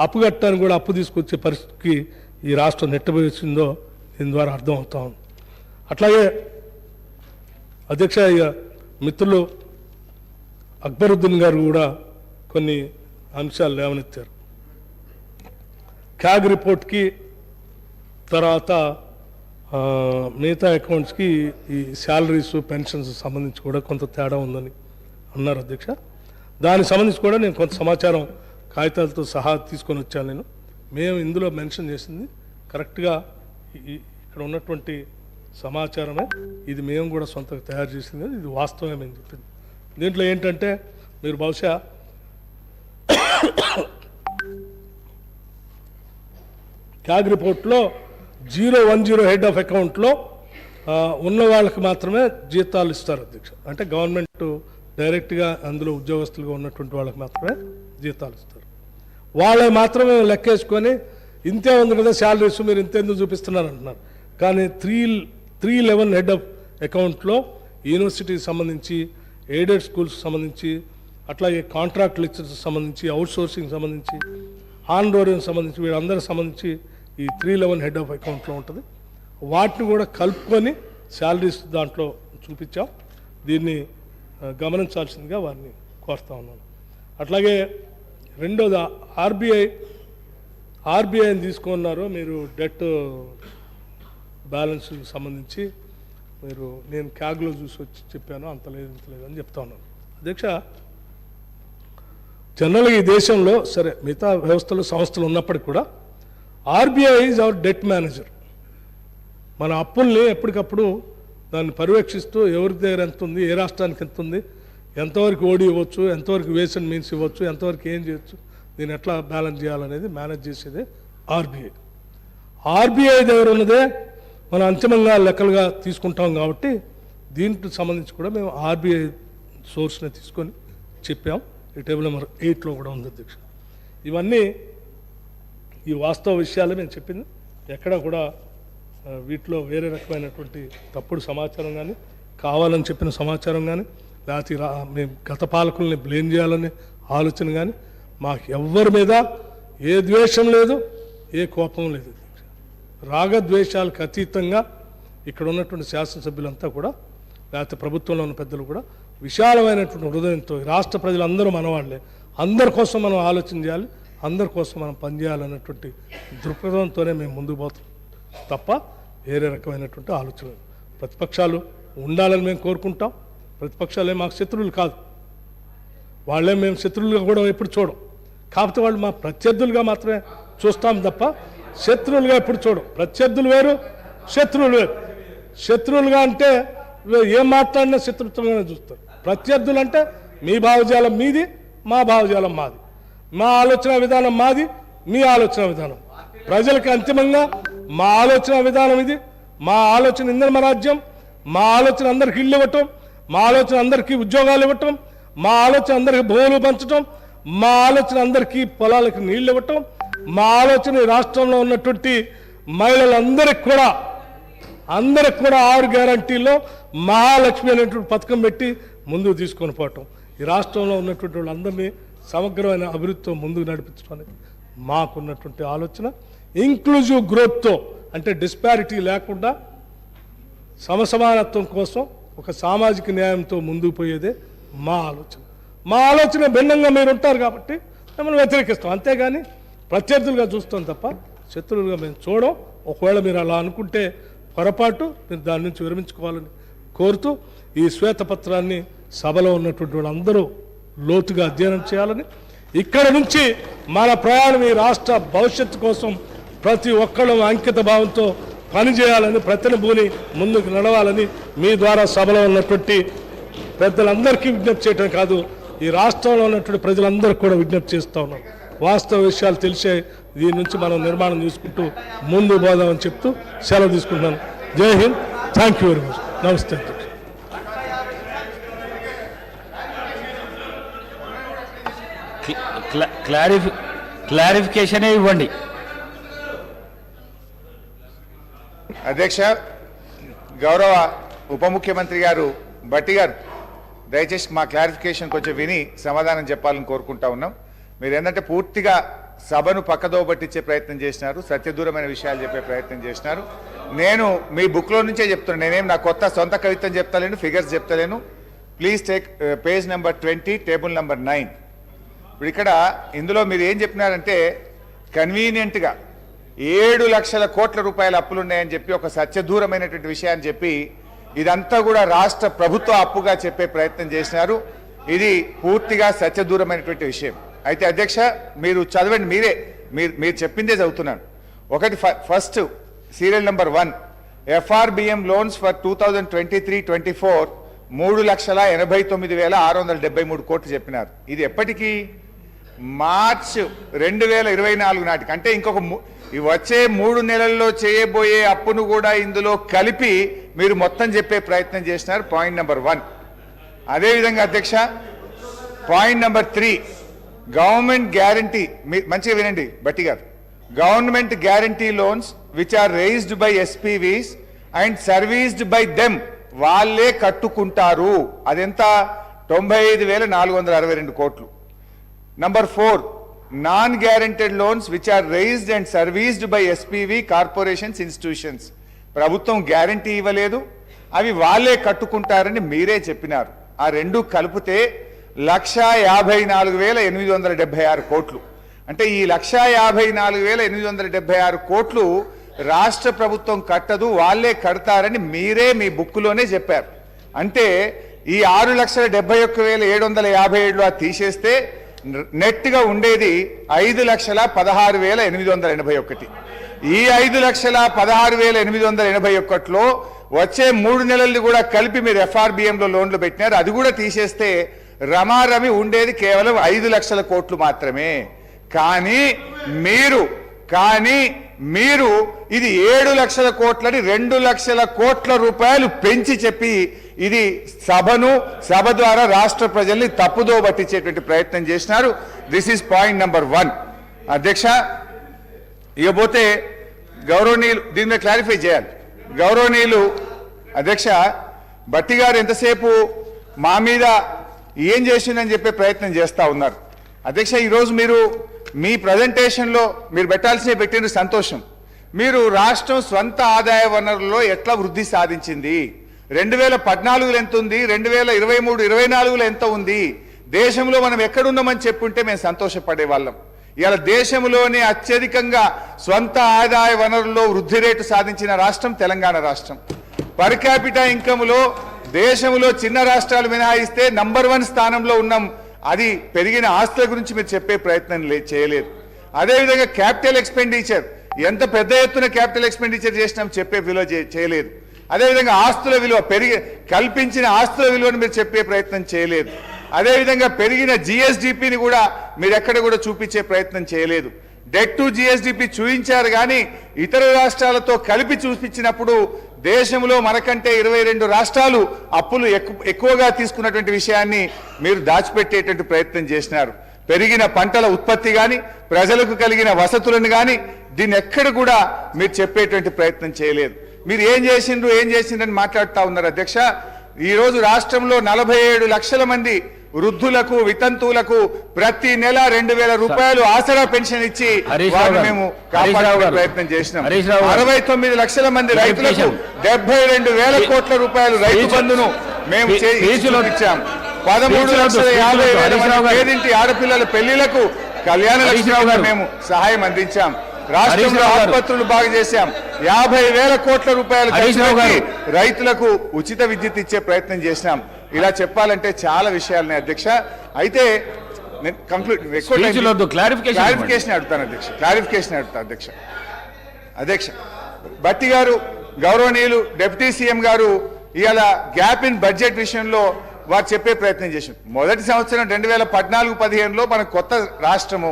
అప్పు కట్టడానికి కూడా అప్పు తీసుకొచ్చే పరిస్థితికి ఈ రాష్ట్రం నెట్టబోయిందో దీని ద్వారా అర్థమవుతా ఉంది. అట్లాగే అధ్యక్ష, ఇక మిత్రులు అక్బరుద్దీన్ గారు కూడా కొన్ని అంశాలు లేవనెత్తారు. క్యాగ్ రిపోర్ట్కి తర్వాత మిగతా అకౌంట్స్కి ఈ శాలరీస్ పెన్షన్స్ సంబంధించి కూడా కొంత తేడా ఉందని అన్నారు అధ్యక్ష. దానికి సంబంధించి కూడా నేను కొంత సమాచారం కాగితాలతో సహా తీసుకొని వచ్చాను. మేము ఇందులో మెన్షన్ చేసింది కరెక్ట్గా ఇక్కడ ఉన్నటువంటి సమాచారమే, ఇది మేము కూడా సొంతంగా తయారు చేసింది, ఇది వాస్తవమే మేము చెప్పింది. దీంట్లో ఏంటంటే మీరు బహుశా క్యాగ్ రిపోర్ట్లో 010 హెడ్ ఆఫ్ అకౌంట్లో ఉన్న వాళ్ళకి మాత్రమే జీతాలు ఇస్తారు అధ్యక్ష. అంటే గవర్నమెంట్ డైరెక్ట్గా అందులో ఉద్యోగస్తులుగా ఉన్నటువంటి వాళ్ళకి మాత్రమే జీతాలు ఇస్తారు. వాళ్ళే మాత్రమే లెక్కేసుకొని ఇంతే ఉంది కదా శాలరీస్, మీరు ఇంతెందుకు చూపిస్తున్నారు అంటున్నారు. కానీ 311 హెడ్ ఆఫ్ అకౌంట్లో యూనివర్సిటీకి సంబంధించి, ఎయిడెడ్ స్కూల్స్ సంబంధించి, అట్లాగే కాంట్రాక్ట్ లెక్చర్స్ సంబంధించి, అవుట్ సోర్సింగ్ సంబంధించి, హానరోరియం సంబంధించి, వీళ్ళందరికి సంబంధించి ఈ 311 హెడ్ ఆఫ్ అకౌంట్లో ఉంటుంది. వాటిని కూడా కలుపుకొని శాలరీస్ దాంట్లో చూపించాం. దీన్ని గమనించాల్సిందిగా వారిని కోరుతా ఉన్నాను. అట్లాగే రెండోది ఆర్బీఐని తీసుకున్నారు మీరు డెట్ బ్యాలెన్స్ సంబంధించి. నేను క్యాగ్లో చూసి వచ్చి చెప్పాను, అంత లేదు ఇంత లేదు అని చెప్తా ఉన్నాను అధ్యక్ష. జనరల్గా ఈ దేశంలో సరే మిగతా వ్యవస్థలు సంస్థలు ఉన్నప్పటికీ కూడా RBI is our debt manager. మన అప్పుల్ని ఎప్పటికప్పుడు దాన్ని పర్యవేక్షిస్తూ ఎవరి దగ్గర ఎంత ఉంది, ఏ రాష్ట్రానికి ఎంత ఉంది, ఎంతవరకు ఓడి ఇవ్వచ్చు, ఎంతవరకు వేస్ అండ్ మీన్స్ ఇవ్వచ్చు, ఎంతవరకు ఏం చేయొచ్చు, దీన్ని ఎట్లా బ్యాలెన్స్ చేయాలనేది మేనేజ్ చేసేదే ఆర్బీఐ. ఆర్బీఐ దగ్గర ఉన్నదే మనం అంతిమంగా లెక్కలుగా తీసుకుంటాం కాబట్టి దీనికి సంబంధించి కూడా మేము ఆర్బీఐ సోర్స్ని తీసుకొని చెప్పాం. ఈ టేబుల్ నెంబర్ 8లో కూడా ఉంది అధ్యక్ష. ఇవన్నీ ఈ వాస్తవ విషయాలే మేము చెప్పింది. ఎక్కడ కూడా వీటిలో వేరే రకమైనటువంటి తప్పుడు సమాచారం కానీ, కావాలని చెప్పిన సమాచారం కానీ, లేకపోతే మేము గత పాలకుల్ని బ్లేమ్ చేయాలనే ఆలోచన కానీ మాకు ఎవ్వరి మీద ఏ ద్వేషం లేదు, ఏ కోపం లేదు. రాగద్వేషాలకు అతీతంగా ఇక్కడ ఉన్నటువంటి శాసనసభ్యులంతా కూడా, లేకపోతే ప్రభుత్వంలో ఉన్న పెద్దలు కూడా విశాలమైనటువంటి హృదయంతో రాష్ట్ర ప్రజలందరూ మనవాళ్లే, అందరి కోసం మనం ఆలోచన చేయాలి, అందరి కోసం మనం పనిచేయాలన్నటువంటి దృక్పథంతోనే మేము ముందుకు పోతాం తప్ప వేరే రకమైనటువంటి ఆలోచన. ప్రతిపక్షాలు ఉండాలని మేము కోరుకుంటాం. ప్రతిపక్షాలే మాకు శత్రువులు కాదు, వాళ్ళే మేము శత్రువులుగా కూడా ఎప్పుడు చూడం. కాకపోతే వాళ్ళు మా ప్రత్యర్థులుగా మాత్రమే చూస్తాం తప్ప శత్రువులుగా ఎప్పుడు చూడం. ప్రత్యర్థులు వేరు, శత్రువులు వేరు. శత్రువులుగా అంటే ఏం మాట్లాడినా శత్రుత్వంగానే చూస్తారు. ప్రత్యర్థులు అంటే మీ భావజాలం మీది, మా భావజాలం మాది, మా ఆలోచన విధానం మాది, మీ ఆలోచన విధానం. ప్రజలకు అంతిమంగా మా ఆలోచన విధానం ఇది, మా ఆలోచన ఇంధన రాజ్యం, మా ఆలోచన అందరికి ఇళ్ళు ఇవ్వటం, మా ఆలోచన అందరికీ ఉద్యోగాలు ఇవ్వటం, మా ఆలోచన అందరికి భూములు పంచటం, మా ఆలోచన అందరికీ పొలాలకు నీళ్లు ఇవ్వటం, మా ఆలోచన ఈ రాష్ట్రంలో ఉన్నటువంటి మహిళలందరికి కూడా 6 గ్యారంటీల్లో మహాలక్ష్మి అనేటువంటి పథకం పెట్టి ముందుకు తీసుకొని పోవటం, ఈ రాష్ట్రంలో ఉన్నటువంటి వాళ్ళందరినీ సమగ్రమైన అభివృద్ధితో ముందుకు నడిపించడం అనేది మాకున్నటువంటి ఆలోచన. ఇంక్లూజివ్ గ్రోత్తో, అంటే డిస్పారిటీ లేకుండా సమసమానత్వం కోసం ఒక సామాజిక న్యాయంతో ముందుకు పోయేదే మా ఆలోచన. మా ఆలోచన భిన్నంగా మీరు ఉంటారు కాబట్టి మిమ్మల్ని వ్యతిరేకిస్తాం, అంతేగాని ప్రత్యర్థులుగా చూస్తాం తప్ప శత్రువులుగా మేము చూడం. ఒకవేళ మీరు అలా అనుకుంటే పొరపాటు, మీరు దాని నుంచి విరమించుకోవాలని కోరుతూ ఈ శ్వేతపత్రాన్ని సభలో ఉన్నటువంటి వాళ్ళందరూ లోతుగా అధ్యయనం చేయాలని, ఇక్కడ నుంచి మన ప్రయాణం ఈ రాష్ట్ర భవిష్యత్తు కోసం ప్రతి ఒక్కళ్ళు అంకిత భావంతో పనిచేయాలని, ప్రతినిభూని ముందుకు నడవాలని మీ ద్వారా సభలో ఉన్నటువంటి పెద్దలందరికీ విజ్ఞప్తి చేయటం కాదు, ఈ రాష్ట్రంలో ఉన్నటువంటి ప్రజలందరికీ కూడా విజ్ఞప్తి చేస్తూ ఉన్నాం. వాస్తవ విషయాలు తెలిసే దీని నుంచి మనం నిర్మాణం చేసుకుంటూ ముందు పోదామని చెప్తూ సెలవు తీసుకుంటున్నాను. జై Hind, thank you very much, నమస్తే. క్లారిఫికేషనే ఇవ్వండి అధ్యక్ష. గౌరవ ఉప ముఖ్యమంత్రి గారు భట్టి గారు, దయచేసి మా క్లారిఫికేషన్ కొంచెం విని సమాధానం చెప్పాలని కోరుకుంటా ఉన్నాం. మీరు ఏంటంటే పూర్తిగా సభను పక్కదో పట్టించే ప్రయత్నం చేసినారు, సత్యదూరమైన విషయాలు చెప్పే ప్రయత్నం చేసినారు. నేను మీ బుక్లో నుంచే చెప్తున్నాను, నేనేం నా కొత్త సొంత కవిత్వం చెప్తలేను, ఫిగర్స్ చెప్తలేను. Please take page number 20, table number 9. ఇప్పుడు ఇక్కడ ఇందులో మీరు ఏం చెప్పినారంటే కన్వీనియంట్గా 7 లక్షల కోట్ల రూపాయల అప్పులు ఉన్నాయని చెప్పి ఒక సత్యదూరమైనటువంటి విషయాన్ని చెప్పి ఇదంతా కూడా రాష్ట్ర ప్రభుత్వ అప్పుగా చెప్పే ప్రయత్నం చేసినారు. ఇది పూర్తిగా సత్యదూరమైనటువంటి విషయం. అయితే అధ్యక్ష మీరు చదవండి, మీరు చెప్పిందే చదువుతున్నాను. ఒకటి first serial number 1 FRBM loans for 2023-24 3,89,673 కోట్లు చెప్పినారు. ఇది ఎప్పటికీ మార్చ్ 2024 నాటికి, అంటే ఇంకొక వచ్చే 3 నెలల్లో చేయబోయే అప్పును కూడా ఇందులో కలిపి మీరు మొత్తం చెప్పే ప్రయత్నం చేసినారు. Point number 1. అదేవిధంగా అధ్యక్ష పాయింట్ నెంబర్ 3 గవర్నమెంట్ గ్యారంటీ, మంచిగా వినండి Bhatti garu, government guarantee loans which are raised by SPVs and serviced by them, వాళ్ళే కట్టుకుంటారు. అదెంత? 95,462 కోట్లు. Number 4 non guaranteed loans which are raised and serviced by SPV corporations institutions, ప్రభుత్వం guarantee ఇవ్వలేదు, అవి వాళ్ళే కట్టుకుంటారని మీరే చెప్పినారు. ఆ రెండు కలిపితే 1,54,876 కోట్లు. అంటే ఈ 1,54,876 కోట్లు రాష్ట్ర ప్రభుత్వం కట్టదు, వాళ్ళే కడతారని మీరే మీ బుక్లోనే చెప్పారు. అంటే ఈ 6,71,757 తీసేస్తే నెట్గా ఉండేది 5,16,881. ఈ 5,16,881లో వచ్చే 3 నెలలు కూడా కలిపి మీరు FRBMలో లోన్లు పెట్టినారు. అది కూడా తీసేస్తే రమారమి ఉండేది కేవలం 5 లక్షల కోట్లు మాత్రమే. కానీ మీరు ఇది 7 లక్షల కోట్లని 2 లక్షల కోట్ల రూపాయలు పెంచి చెప్పి ఇది సభ ద్వారా రాష్ట్ర ప్రజల్ని తప్పుదో పట్టించేటువంటి ప్రయత్నం చేసినారు. This is point number 1. అధ్యక్ష ఇకపోతే గౌరవనీయులు దీని మీద క్లారిఫై చేయాలి. గౌరవనీయులు అధ్యక్ష భట్టి గారు ఎంతసేపు మా మీద ఏం చేసిందని చెప్పే ప్రయత్నం చేస్తూ ఉన్నారు. అధ్యక్ష ఈరోజు మీరు మీ ప్రజెంటేషన్లో మీరు పెట్టాల్సినవి పెట్టిన సంతోషం. మీరు రాష్ట్రం స్వంత ఆదాయ వనరుల్లో ఎట్లా వృద్ధి సాధించింది, 2014లో ఎంత ఉంది, 2023-24లో ఎంత ఉంది, దేశంలో మనం ఎక్కడున్నామని చెప్పుంటే మేము సంతోషపడే వాళ్ళం. ఇవాళ దేశంలోనే అత్యధికంగా స్వంత ఆదాయ వనరుల్లో వృద్ధి రేటు సాధించిన రాష్ట్రం తెలంగాణ రాష్ట్రం. పర్ క్యాపిటా ఇన్కమ్లో దేశంలో చిన్న రాష్ట్రాలు మినహాయిస్తే నంబర్ 1 స్థానంలో ఉన్నాం. అది పెరిగిన ఆస్తుల గురించి మీరు చెప్పే ప్రయత్నం చేయలేదు. అదేవిధంగా క్యాపిటల్ ఎక్స్పెండిచర్, ఎంత పెద్ద ఎత్తున క్యాపిటల్ ఎక్స్పెండిచర్ చేసినాం చెప్పే విలువ చేయలేదు. అదేవిధంగా ఆస్తుల విలువ కల్పించిన ఆస్తుల విలువను మీరు చెప్పే ప్రయత్నం చేయలేదు. అదేవిధంగా పెరిగిన జిఎస్డిపిని కూడా మీరు ఎక్కడ కూడా చూపించే ప్రయత్నం చేయలేదు. డెట్ టు జిఎస్డిపి చూపించారు కానీ ఇతర రాష్ట్రాలతో కలిపి చూపించినప్పుడు దేశంలో మనకంటే 22 రాష్ట్రాలు అప్పులు ఎక్కువగా తీసుకున్నటువంటి విషయాన్ని మీరు దాచిపెట్టేటువంటి ప్రయత్నం చేసినారు. పెరిగిన పంటల ఉత్పత్తి కానీ ప్రజలకు కలిగిన వసతులను కానీ దీన్ని ఎక్కడ కూడా మీరు చెప్పేటువంటి ప్రయత్నం చేయలేదు. మీరు ఏం చేసిండ్రని మాట్లాడుతూ ఉన్నారు. అధ్యక్ష ఈరోజు రాష్ట్రంలో 47 లక్షల మంది వృద్ధులకు వితంతువులకు ప్రతి నెల 2,000 రూపాయలు ఆసరా పెన్షన్ ఇచ్చి వారిని మేము కాపాడే ప్రయత్నం చేసినాం. 69 లక్షల మంది రైతులకు 72,000 కోట్ల రూపాయలు రైతు బంధును మేము ఇచ్చాం. 13,50,000 పేదింటి ఆడపిల్లల పెళ్లిలకు కళ్యాణ లక్ష్మి మేము సహాయం అందించాం. రాష్ట్రంలో ఆసుపత్రులు బాగు చేశాం. 50,000 కోట్ల రూపాయలు రైతులకు ఉచిత విద్యుత్ ఇచ్చే ప్రయత్నం చేసినాం. ఇలా చెప్పాలంటే చాలా విషయాలున్నాయి అధ్యక్ష. అయితే క్లారిఫికేషన్ అడుగుతాను అధ్యక్ష. భట్టి గారు గౌరవనీయులు డిప్యూటీ సీఎం గారు ఇవాళ గ్యాప్ ఇన్ బడ్జెట్ విషయంలో వారు చెప్పే ప్రయత్నం చేశారు. మొదటి సంవత్సరం 2014-15లో మన కొత్త రాష్ట్రము,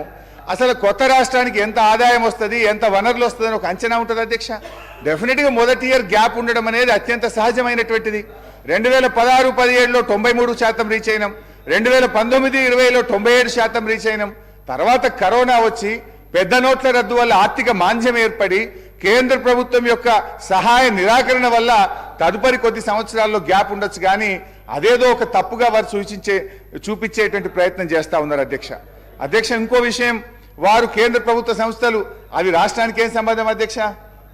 అసలు కొత్త రాష్ట్రానికి ఎంత ఆదాయం వస్తుంది, ఎంత వనరులు వస్తుంది అని ఒక అంచనా ఉంటుంది అధ్యక్ష. డెఫినెట్గా మొదటి ఇయర్ గ్యాప్ ఉండడం అనేది అత్యంత సహజమైనటువంటిది. 2016-17లో 93% రీచ్ అయినాం. 2019-20లో 97% రీచ్ అయినాం. తర్వాత కరోనా వచ్చి పెద్ద నోట్ల రద్దు వల్ల ఆర్థిక మాంద్యం ఏర్పడి కేంద్ర ప్రభుత్వం యొక్క సహాయ నిరాకరణ వల్ల తదుపరి కొద్ది సంవత్సరాల్లో గ్యాప్ ఉండొచ్చు. కానీ అదేదో ఒక తప్పుగా వారు చూపించేటువంటి ప్రయత్నం చేస్తూ ఉన్నారు అధ్యక్ష. ఇంకో విషయం, వారు కేంద్ర ప్రభుత్వ సంస్థలు అవి రాష్ట్రానికి ఏం సంబంధం అధ్యక్ష?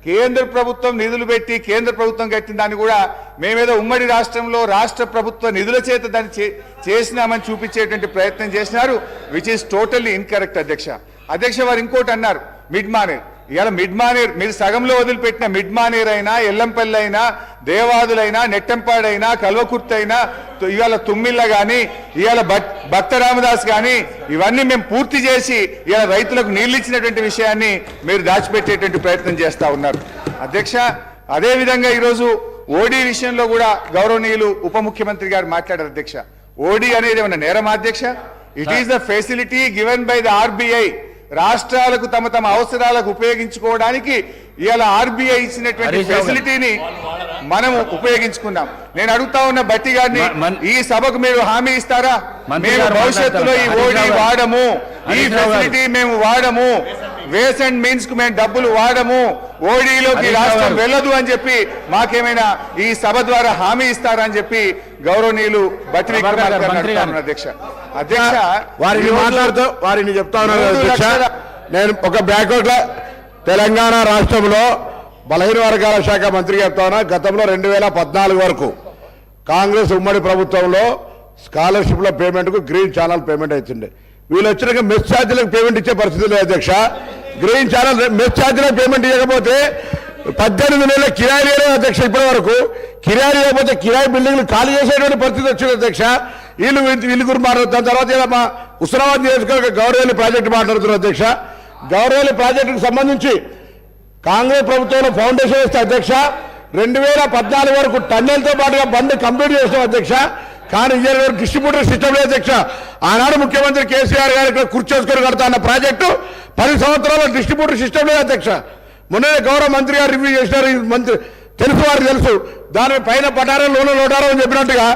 కేంద్ర ప్రభుత్వం నిధులు పెట్టి కేంద్ర ప్రభుత్వం కట్టిన దాన్ని కూడా మేమేదో ఉమ్మడి రాష్ట్రంలో రాష్ట్ర ప్రభుత్వ నిధుల చేత దాన్ని చేసినామని చూపించేటువంటి ప్రయత్నం చేసినారు, విచ్ ఈస్ టోటల్లీ ఇన్కరెక్ట్ అధ్యక్ష వారు ఇంకోటి అన్నారు, మిడ్ మానేర్. ఇవాళ మిడ్ మానేర్ మీరు సగంలో వదిలిపెట్టిన మిడ్ మానేర్ అయినా, ఎల్లంపల్లి అయినా, దేవాదులైనా, నెట్టంపాడైనా, కల్వకుర్తి అయినా, ఇవాళ తుమ్మిళ్ళ కానీ, ఇవాళ భక్త రామదాస్ కానీ, ఇవన్నీ మేము పూర్తి చేసి ఇవాళ రైతులకు నీళ్ళు ఇచ్చినటువంటి విషయాన్ని మీరు దాచిపెట్టేటువంటి ప్రయత్నం చేస్తా ఉన్నారు అధ్యక్ష. అదేవిధంగా ఈరోజు ఓడీ విషయంలో కూడా గౌరవనీయులు ఉప ముఖ్యమంత్రి గారు మాట్లాడారు అధ్యక్ష. ఓడీ అనేది ఏమన్నా నేరమా అధ్యక్ష? It is the facility given by the RBI. రాష్ట్రాలకు తమ తమ అవసరాలకు ఉపయోగించుకోవడానికి ఇవాళ ఆర్బీఐ ఇచ్చినటువంటి ఫెసిలిటీని మనం ఉపయోగించుకున్నాం. నేను అడుగుతా ఉన్న బట్టి గారిని, ఈ సభకు మీరు హామీ ఇస్తారా? మేము భవిష్యత్తులో ఈ ఓడీ వాడము, ఈ ఫెసిలిటీ మేము వాడము, వేస్ అండ్ మీన్స్ కు మేము డబ్బులు వాడము, ఓడీలోకి రాష్ట్రం వెళ్ళదు అని చెప్పి మాకేమైనా ఈ సభ ద్వారా హామీ ఇస్తారా అని చెప్పి గౌరవనీయులు బట్టి విక్రమార్క అధ్యక్ష. వారిని చెప్తా ఉన్నాను అధ్యక్ష. నేను ఒక బ్యాక్వర్డ్ తెలంగాణ రాష్ట్రంలో బలహీన వర్గాల శాఖ మంత్రి చెప్తా ఉన్నా. గతంలో 2014 వరకు కాంగ్రెస్ ఉమ్మడి ప్రభుత్వంలో స్కాలర్షిప్ల పేమెంట్కు గ్రీన్ ఛానల్ పేమెంట్ అవుతుండే. వీళ్ళు వచ్చినాక మెస్ ఛార్జీలకు పేమెంట్ ఇచ్చే పరిస్థితి లేదు అధ్యక్ష. గ్రీన్ ఛానల్ మెస్ ఛార్జీలకు పేమెంట్ ఇవ్వకపోతే 18 నెలల కిరాయి లేదు అధ్యక్ష. ఇప్పటి వరకు కిరాయి లేకపోతే కిరాయి బిల్డింగ్లు ఖాళీ చేసేటువంటి పరిస్థితి వచ్చింది అధ్యక్ష. వీళ్ళు గురించి మాట్లాడుతారు. తర్వాత మా హుస్నాబాద్ నియోజకవర్గ గౌరవేలి ప్రాజెక్టు మాట్లాడుతున్నారు అధ్యక్ష. గౌరవేలి ప్రాజెక్టుకు సంబంధించి కాంగ్రెస్ ప్రభుత్వంలో ఫౌండేషన్ వేస్తే అధ్యక్ష 2014 వరకు టన్నెల్తో పాటుగా బండ్ కంప్లీట్ చేస్తాం అధ్యక్ష. కానీ డిస్ట్రిబ్యూటర్ సిస్టమ్ లేదు అధ్యక్ష. ఆనాడు ముఖ్యమంత్రి కేసీఆర్ గారు ఇక్కడ కూర్చోసుకొని కడతా అన్న ప్రాజెక్టు 10 సంవత్సరాల డిస్ట్రిబ్యూటర్ సిస్టమ్ లేదు అధ్యక్ష. మొన్ననే గౌరవ మంత్రి గారు రివ్యూ చేసినారు. మంత్రి తెలుసు, వారికి తెలుసు. దాని పైన పటారో లోటారో అని చెప్పినట్టుగా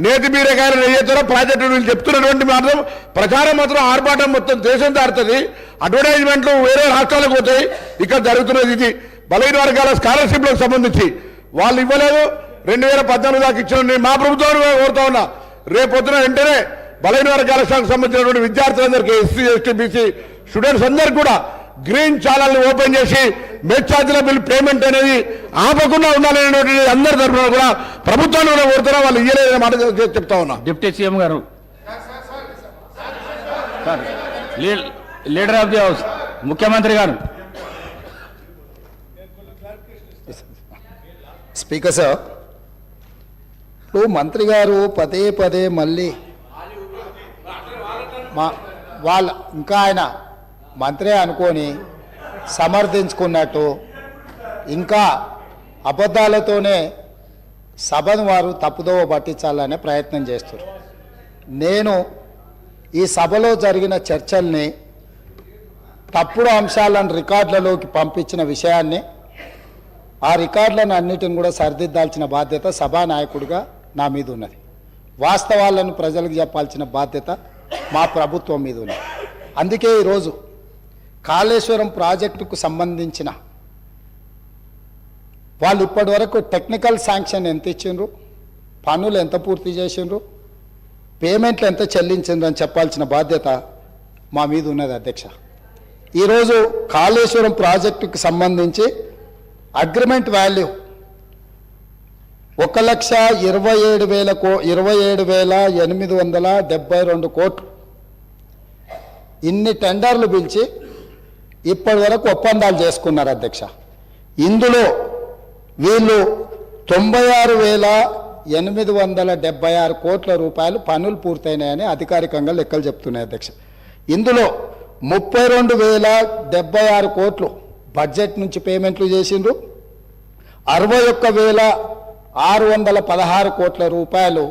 నేతి బీరకాయలు నెయ్యేతారో ప్రాజెక్టు వీళ్ళు చెప్తున్నటువంటి మాత్రం ప్రచారం మాత్రం ఆర్భాటం మొత్తం దేశం దాడుతుంది. అడ్వర్టైజ్మెంట్లు వేరే రాష్ట్రాలకు పోతాయి. ఇక్కడ జరుగుతున్నది ఇది. బలహీన వర్గాల స్కాలర్షిప్లకు సంబంధించి వాళ్ళు ఇవ్వలేదు. 2014 దాకా ఇచ్చిన నేను మా ప్రభుత్వాన్ని కోరుతా ఉన్నా, రేపొద్దున వెంటనే బలహీన వర్గాల శాఖకు సంబంధించినటువంటి విద్యార్థులందరికీ, ఎస్సీ ఎస్టీ బీసీ స్టూడెంట్స్ అందరికీ కూడా గ్రీన్ ఛానల్ ఓపెన్ చేసి మెస్ ఛార్జీల బిల్ పేమెంట్ అనేది ఆపకుండా ఉండాలనేటువంటి అందరి తరఫున కూడా ప్రభుత్వాన్ని కూడా కోరుతున్నా. వాళ్ళు ఇయ్యలేదనే మాట చెప్తా ఉన్నా. డిప్యూటీ సీఎం గారు, లీడర్ ఆఫ్ ది హౌస్, ముఖ్యమంత్రి గారు. స్పీకర్ సార్, ఇప్పుడు మంత్రి గారు పదే పదే మళ్ళీ వాళ్ళ ఇంకా ఆయన మంత్రే అనుకొని సమర్థించుకున్నట్టు ఇంకా అబద్ధాలతోనే సభను వారు తప్పుదోవ పట్టించాలనే ప్రయత్నం చేస్తారు. నేను ఈ సభలో జరిగిన చర్చల్ని తప్పుడు అంశాలను రికార్డులలోకి పంపించిన విషయాన్ని, ఆ రికార్డులను అన్నిటిని కూడా సరిదిద్దాల్సిన బాధ్యత సభానాయకుడిగా నా మీద ఉన్నది. వాస్తవాలను ప్రజలకు చెప్పాల్సిన బాధ్యత మా ప్రభుత్వం మీద ఉన్నది. అందుకే ఈరోజు కాళేశ్వరం ప్రాజెక్టుకు సంబంధించిన వాళ్ళు ఇప్పటి వరకు టెక్నికల్ శాంక్షన్ ఎంత ఇచ్చిండ్రు, పనులు ఎంత పూర్తి చేసిండ్రు, పేమెంట్లు ఎంత చెల్లించిండ్రు అని చెప్పాల్సిన బాధ్యత మా మీద ఉన్నది అధ్యక్ష. ఈరోజు కాళేశ్వరం ప్రాజెక్టుకు సంబంధించి అగ్రిమెంట్ వాల్యూ 1,27,872 కోట్లు. ఇన్ని టెండర్లు పిలిచి ఇప్పటి వరకు ఒప్పందాలు చేసుకున్నారు అధ్యక్ష. ఇందులో వీళ్ళు 96,876 కోట్ల రూపాయలు పనులు పూర్తయినాయని అధికారికంగా లెక్కలు చెప్తున్నాయి అధ్యక్ష. ఇందులో 32,076 కోట్లు బడ్జెట్ నుంచి పేమెంట్లు చేసిండ్రు. 61,616 కోట్ల రూపాయలు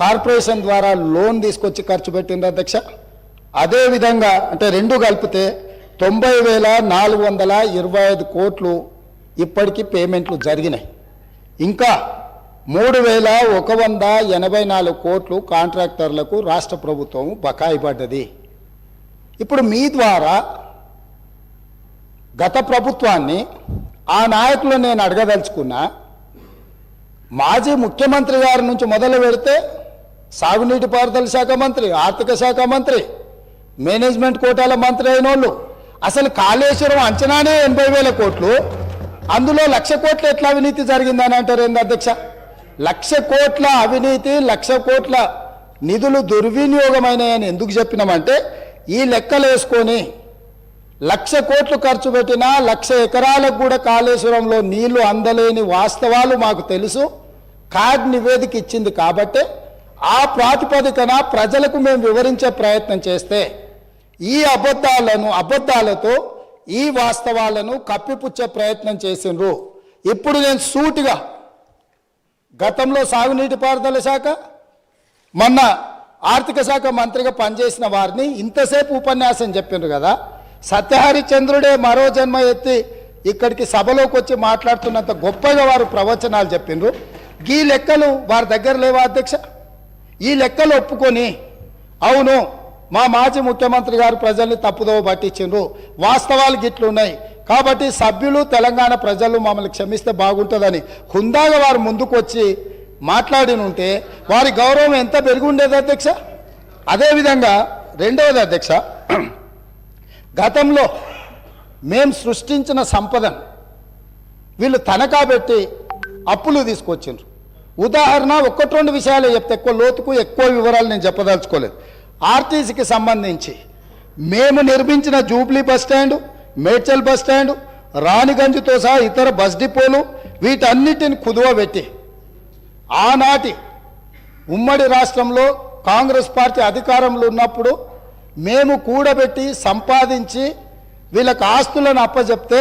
కార్పొరేషన్ ద్వారా లోన్ తీసుకొచ్చి ఖర్చు పెట్టిండ్రు అధ్యక్ష. అదేవిధంగా అంటే రెండు కలిపితే 90,425 కోట్లు ఇప్పటికీ పేమెంట్లు జరిగినాయి. ఇంకా 3,184 కోట్లు కాంట్రాక్టర్లకు రాష్ట్ర ప్రభుత్వం బకాయి పడ్డది. ఇప్పుడు మీ ద్వారా గత ప్రభుత్వాన్ని ఆ నాయకులు నేను అడగదలుచుకున్నా, మాజీ ముఖ్యమంత్రి గారి నుంచి మొదలు పెడితే సాగునీటి పారుదల శాఖ మంత్రి, ఆర్థిక శాఖ మంత్రి, మేనేజ్మెంట్ కోటాల మంత్రి అయిన వాళ్ళు అసలు కాళేశ్వరం అంచనానే 80,000 కోట్లు, అందులో 1,00,000 కోట్ల ఎట్లా అవినీతి జరిగిందని అంటారు ఏంది అధ్యక్ష? 1,00,000 కోట్ల అవినీతి, 1,00,000 కోట్ల నిధులు దుర్వినియోగమైనాయని ఎందుకు చెప్పినామంటే ఈ లెక్కలు వేసుకొని 1,00,000 కోట్లు ఖర్చు పెట్టినా 1,00,000 ఎకరాలకు కూడా కాళేశ్వరంలో నీళ్లు అందలేని వాస్తవాలు మాకు తెలుసు. కార్డ్ నివేదిక ఇచ్చింది కాబట్టి ఆ ప్రాతిపదికన ప్రజలకు మేము వివరించే ప్రయత్నం చేస్తే ఈ అబద్ధాలతో ఈ వాస్తవాలను కప్పిపుచ్చే ప్రయత్నం చేసిండ్రు. ఇప్పుడు నేను సూటిగా గతంలో సాగునీటి పారుదల శాఖ, మొన్న ఆర్థిక శాఖ మంత్రిగా పనిచేసిన వారిని ఇంతసేపు ఉపన్యాసం చెప్పిండ్రు కదా, సత్యహరిచంద్రుడే మరో జన్మ ఎత్తి ఇక్కడికి సభలోకి వచ్చి మాట్లాడుతున్నంత గొప్పగా వారు ప్రవచనాలు చెప్పిండ్రు. ఈ లెక్కలు వారి దగ్గర లేవా అధ్యక్ష? ఈ లెక్కలు ఒప్పుకొని అవును మా మాజీ ముఖ్యమంత్రి గారు ప్రజల్ని తప్పుదోవ పట్టించిండ్రు, వాస్తవాలు గిట్లున్నాయి కాబట్టి సభ్యులు తెలంగాణ ప్రజలు మమ్మల్ని క్షమిస్తే బాగుంటుందని హుందాగా వారు ముందుకు వచ్చి మాట్లాడినుంటే వారి గౌరవం ఎంత పెరిగి ఉండేది అధ్యక్ష. అదేవిధంగా రెండవది అధ్యక్ష, గతంలో మేము సృష్టించిన సంపదను వీళ్ళు తనఖా పెట్టి అప్పులు తీసుకొచ్చిండ్రు. ఉదాహరణ 1-2 విషయాలు చెప్తే ఎక్కువ లోతుకు ఎక్కువ వివరాలు నేను చెప్పదలుచుకోలేదు. ఆర్టీసీకి సంబంధించి మేము నిర్మించిన జూబ్లీ బస్టాండ్, మేడ్చల్ బస్టాండ్, రాణిగంజ్తో సహా ఇతర బస్ డిపోలు వీటన్నిటిని కుదువ పెట్టి ఆనాటి ఉమ్మడి రాష్ట్రంలో కాంగ్రెస్ పార్టీ అధికారంలో ఉన్నప్పుడు మేము కూడబెట్టి సంపాదించి వీళ్ళకి ఆస్తులను అప్పచెప్తే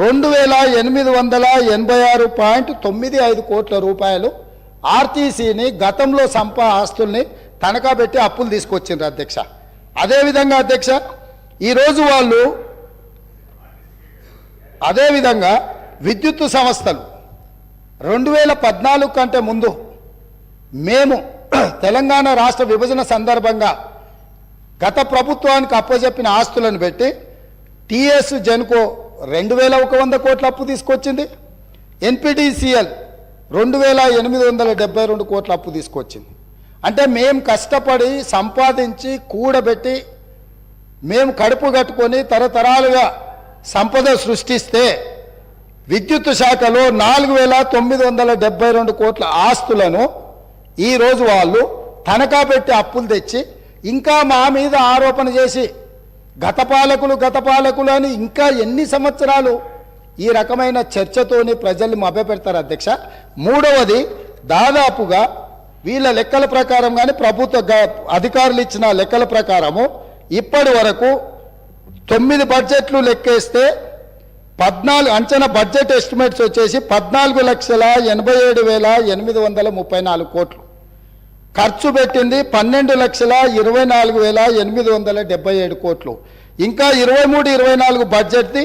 2,886.95 కోట్ల రూపాయలు ఆర్టీసీని గతంలో ఆస్తుల్ని తనఖా పెట్టి అప్పులు తీసుకొచ్చిండ్రు అధ్యక్ష. అదేవిధంగా అధ్యక్ష ఈరోజు వాళ్ళు అదేవిధంగా విద్యుత్ సంస్థలు 2014 కంటే ముందు మేము తెలంగాణ రాష్ట్ర విభజన సందర్భంగా గత ప్రభుత్వానికి అప్పచెప్పిన ఆస్తులను పెట్టి టీఎస్ జెన్కో 2,100 కోట్ల అప్పు తీసుకొచ్చింది, ఎన్పిడిసిఎల్ 2,872 కోట్ల అప్పు తీసుకొచ్చింది. అంటే మేము కష్టపడి సంపాదించి కూడబెట్టి మేము కడుపు కట్టుకొని తరతరాలుగా సంపద సృష్టిస్తే విద్యుత్ శాఖలో 4,972 కోట్ల ఆస్తులను ఈరోజు వాళ్ళు తనఖా పెట్టి అప్పులు తెచ్చి ఇంకా మా మీద ఆరోపణ చేసి గత పాలకులు అని ఇంకా ఎన్ని సంవత్సరాలు ఈ రకమైన చర్చతోని ప్రజల్ని మభ్యపెడతారు అధ్యక్ష. మూడవది దాదాపుగా వీళ్ళ లెక్కల ప్రకారం కానీ ప్రభుత్వ అధికారులు ఇచ్చిన లెక్కల ప్రకారము ఇప్పటి వరకు 9 బడ్జెట్లు లెక్కేస్తే 14 అంచనా బడ్జెట్ ఎస్టిమేట్స్ వచ్చేసి 14,87,834 కోట్లు, ఖర్చు పెట్టింది 12,24,877 కోట్లు. ఇంకా 23-24 బడ్జెట్ది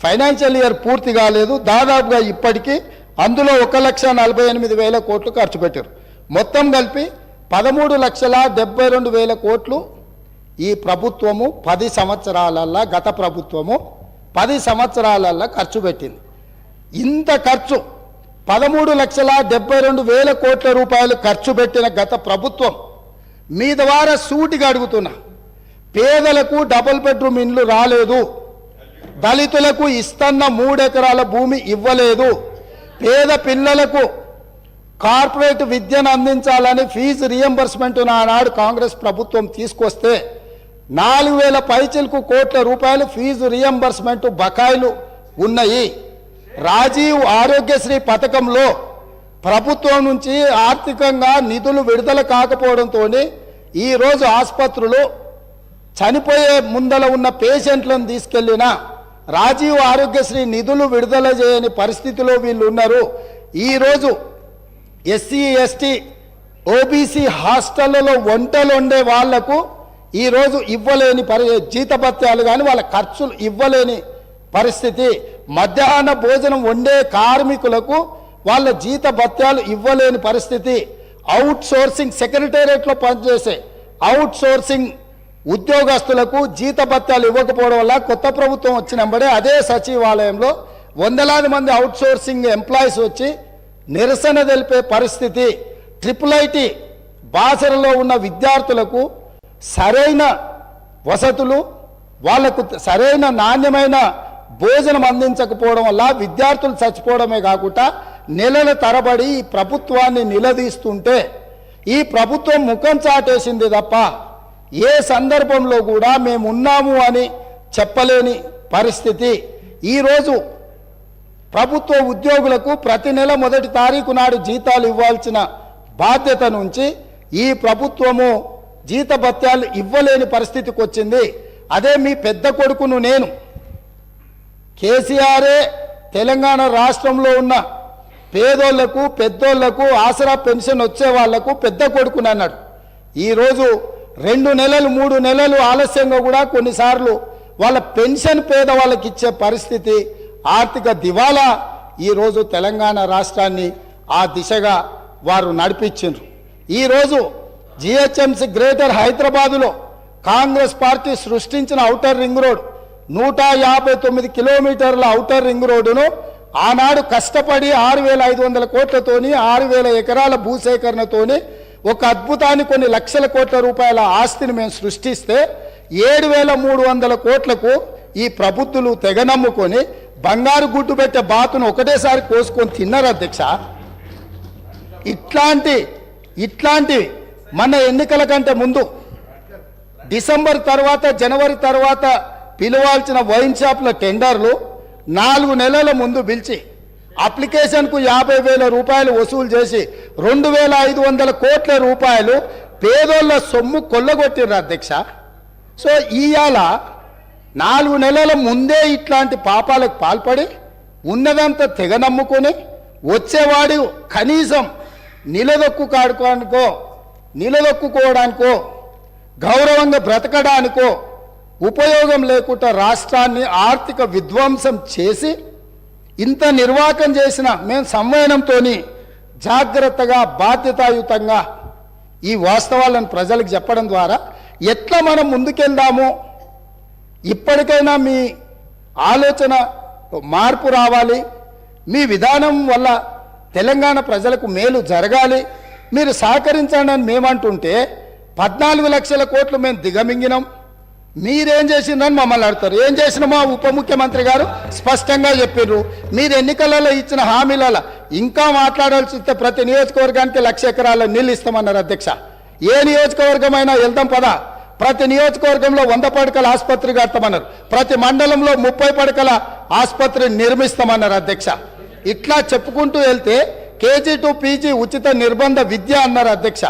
ఫైనాన్షియల్ ఇయర్ పూర్తి కాలేదు. దాదాపుగా ఇప్పటికీ అందులో 1,48,000 కోట్లు ఖర్చు పెట్టారు. మొత్తం కలిపి 13,72,000 కోట్లు ఈ ప్రభుత్వము 10 సంవత్సరాలల్లా, గత ప్రభుత్వము 10 సంవత్సరాలల్లా ఖర్చు పెట్టింది. ఇంత ఖర్చు 13,72,000 కోట్ల రూపాయలు ఖర్చు పెట్టిన గత ప్రభుత్వం మీ ద్వారా సూటిగా అడుగుతున్నా, పేదలకు డబుల్ బెడ్రూమ్ ఇండ్లు రాలేదు, దళితులకు ఇస్తున్న 3 ఎకరాల భూమి ఇవ్వలేదు, పేద పిల్లలకు కార్పొరేట్ విద్యను అందించాలని ఫీజు రియంబర్స్మెంట్ ఆనాడు కాంగ్రెస్ ప్రభుత్వం తీసుకొస్తే 4,000 పైచిలకు కోట్ల రూపాయలు ఫీజు రియంబర్స్మెంట్ బకాయిలు ఉన్నాయి. రాజీవ్ ఆరోగ్యశ్రీ పథకంలో ప్రభుత్వం నుంచి ఆర్థికంగా నిధులు విడుదల కాకపోవడంతో ఈరోజు ఆసుపత్రులు చనిపోయే ముందల ఉన్న పేషెంట్లను తీసుకెళ్లిన రాజీవ్ ఆరోగ్యశ్రీ నిధులు విడుదల చేయని పరిస్థితిలో వీళ్ళు ఉన్నారు. ఈరోజు ఎస్సీ ఎస్టీ ఓబీసీ హాస్టళ్లలో వంటలు వండే వాళ్లకు ఈరోజు ఇవ్వలేని జీతభత్యాలు కానీ వాళ్ళ ఖర్చులు ఇవ్వలేని పరిస్థితి, మధ్యాహ్న భోజనం వండే కార్మికులకు వాళ్ళ జీతభత్యాలు ఇవ్వలేని పరిస్థితి, అవుట్ సోర్సింగ్ సెక్రటేరియట్లో పనిచేసే అవుట్ సోర్సింగ్ ఉద్యోగస్తులకు జీతభత్యాలు ఇవ్వకపోవడం వల్ల కొత్త ప్రభుత్వం వచ్చినప్పుడే అదే సచివాలయంలో వందలాది మంది అవుట్ సోర్సింగ్ ఎంప్లాయీస్ వచ్చి నిరసన తెలిపే పరిస్థితి. IIIT బాసరలో ఉన్న విద్యార్థులకు సరైన వసతులు, వాళ్లకు సరైన నాణ్యమైన భోజనం అందించకపోవడం వల్ల విద్యార్థులు చచ్చిపోవడమే కాకుండా నెలల తరబడి ఈ ప్రభుత్వాన్ని నిలదీస్తుంటే ఈ ప్రభుత్వం ముఖం చాటేసింది తప్ప ఏ సందర్భంలో కూడా మేము ఉన్నాము అని చెప్పలేని పరిస్థితి. ఈరోజు ప్రభుత్వ ఉద్యోగులకు ప్రతి నెల 1వ తారీఖు నాడు జీతాలు ఇవ్వాల్సిన బాధ్యత నుంచి ఈ ప్రభుత్వము జీతభత్యాలు ఇవ్వలేని పరిస్థితికి వచ్చింది. అదే మీ పెద్ద కొడుకును నేను కేసీఆరే తెలంగాణ రాష్ట్రంలో ఉన్న పేదోళ్లకు పెద్దోళ్లకు ఆసరా పెన్షన్ వచ్చే వాళ్లకు పెద్ద కొడుకుని అన్నాడు. ఈరోజు 2 నెలలు 3 నెలలు ఆలస్యంగా కూడా కొన్నిసార్లు వాళ్ళ పెన్షన్ పేదవాళ్ళకి ఇచ్చే పరిస్థితి, ఆర్థిక దివాలా ఈరోజు తెలంగాణ రాష్ట్రాన్ని ఆ దిశగా వారు నడిపించారు. ఈరోజు జిహెచ్ఎంసీ గ్రేటర్ హైదరాబాదులో కాంగ్రెస్ పార్టీ సృష్టించిన ఔటర్ రింగ్ రోడ్ 159 కిలోమీటర్ల ఔటర్ రింగ్ రోడ్డును ఆనాడు కష్టపడి 6,500 కోట్లతోని 6,000 ఎకరాల భూసేకరణతోని ఒక అద్భుతాన్ని కొన్ని లక్షల కోట్ల రూపాయల ఆస్తిని మేము సృష్టిస్తే 7,300 కోట్లకు ఈ ప్రబుద్ధులు తెగనమ్ముకొని బంగారు గుడ్డు పెట్టే బాతును ఒకటేసారి కోసుకొని తిన్నారు అధ్యక్ష. ఇట్లాంటి మన ఎన్నికల కంటే ముందు డిసెంబర్ తర్వాత జనవరి తర్వాత పిలవాల్సిన వైన్ షాప్ల టెండర్లు 4 నెలల ముందు పిలిచి అప్లికేషన్కు 50,000 రూపాయలు వసూలు చేసి 2,500 కోట్ల రూపాయలు పేదోళ్ళ సొమ్ము కొల్లగొట్టిర్రు అధ్యక్ష. సో ఇవాళ 4 నెలల ముందే ఇట్లాంటి పాపాలకు పాల్పడి ఉన్నదంతా తెగ నమ్ముకొని వచ్చేవాడు కనీసం నిలదొక్కుకోవడానికో గౌరవంగా బ్రతకడానికో ఉపయోగం లేకుండా రాష్ట్రాన్ని ఆర్థిక విధ్వంసం చేసి ఇంత నిర్వాకం చేసిన మేము సంవయనంతో జాగ్రత్తగా బాధ్యతాయుతంగా ఈ వాస్తవాలను ప్రజలకు చెప్పడం ద్వారా ఎట్లా మనం ముందుకెళ్దామో, ఇప్పటికైనా మీ ఆలోచన మార్పు రావాలి, మీ విధానం వల్ల తెలంగాణ ప్రజలకు మేలు జరగాలి, మీరు సహకరించండి అని మేమంటుంటే 14 లక్షల కోట్లు మేము దిగమింగినాం, మీరేం చేసిందని మమ్మల్ని అడుగుతారు. ఏం చేసినామో ఉప ముఖ్యమంత్రి గారు స్పష్టంగా చెప్పారు. మీరు ఎన్నికలలో ఇచ్చిన హామీలలో ఇంకా మాట్లాడాల్సి వస్తే ప్రతి నియోజకవర్గానికి 1,00,000 ఎకరాల నీళ్ళు ఇస్తామన్నారు అధ్యక్ష. ఏ నియోజకవర్గమైనా వెళ్దాం పదా, ప్రతి నియోజకవర్గంలో 100 పడకల ఆసుపత్రి కడతామన్నారు, ప్రతి మండలంలో 30 పడకల ఆసుపత్రి నిర్మిస్తామన్నారు అధ్యక్ష. ఇట్లా చెప్పుకుంటూ వెళ్తే కేజీ టు పీజీ ఉచిత నిర్బంధ విద్య అన్నారు అధ్యక్ష.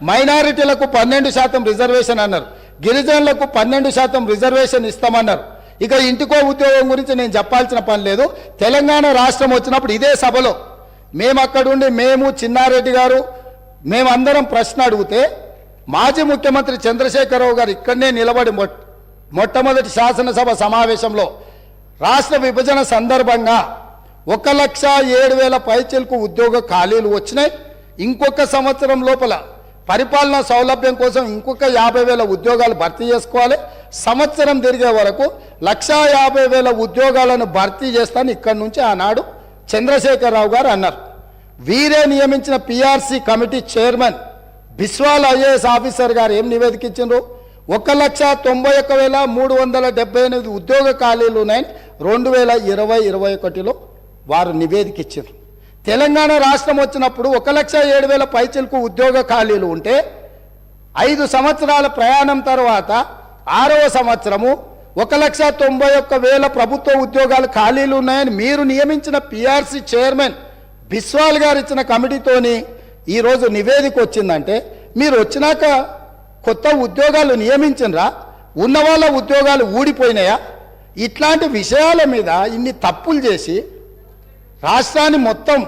మైనారిటీలకు 12% రిజర్వేషన్ అన్నారు, గిరిజనులకు 12% రిజర్వేషన్ ఇస్తామన్నారు. ఇక ఇంటికో ఉద్యోగం గురించి నేను చెప్పాల్సిన పని లేదు. తెలంగాణ రాష్ట్రం వచ్చినప్పుడు ఇదే సభలో మేము అక్కడుండి మేము చిన్నారెడ్డి గారు మేమందరం ప్రశ్న అడిగితే మాజీ ముఖ్యమంత్రి చంద్రశేఖరరావు గారు ఇక్కడనే నిలబడి మొట్టమొదటి శాసనసభ సమావేశంలో రాష్ట్ర విభజన సందర్భంగా 1,07,000 పైచిలకు ఉద్యోగ ఖాళీలు వచ్చినాయి, ఇంకొక సంవత్సరం లోపల పరిపాలనా సౌలభ్యం కోసం ఇంకొక 50,000 ఉద్యోగాలు భర్తీ చేసుకోవాలి, సంవత్సరం తిరిగే వరకు 1,50,000 ఉద్యోగాలను భర్తీ చేస్తాను ఇక్కడి నుంచి ఆనాడు చంద్రశేఖరరావు గారు అన్నారు. వీరే నియమించిన PRC committee chairman Biswal IAS officer గారు ఏం నివేదిక ఇచ్చిండ్రు, 1,91,378 ఉద్యోగ ఖాళీలు ఉన్నాయని 2020-21లో వారు నివేదిక ఇచ్చారు. తెలంగాణ రాష్ట్రం వచ్చినప్పుడు 1,07,000 పైచిలకు ఉద్యోగ ఖాళీలు ఉంటే 5 సంవత్సరాల ప్రయాణం తర్వాత 6వ సంవత్సరము 1,91,000 ప్రభుత్వ ఉద్యోగాలు ఖాళీలు ఉన్నాయని మీరు నియమించిన పిఆర్సీ చైర్మన్ బిస్వాల్ గారు ఇచ్చిన కమిటీతోని ఈరోజు నివేదిక వచ్చిందంటే మీరు వచ్చినాక కొత్త ఉద్యోగాలు నియమించినరా, ఉన్న వాళ్ళ ఉద్యోగాలు ఊడిపోయినాయా? ఇట్లాంటి విషయాల మీద ఇన్ని తప్పులు చేసి రాష్ట్రాన్ని మొత్తం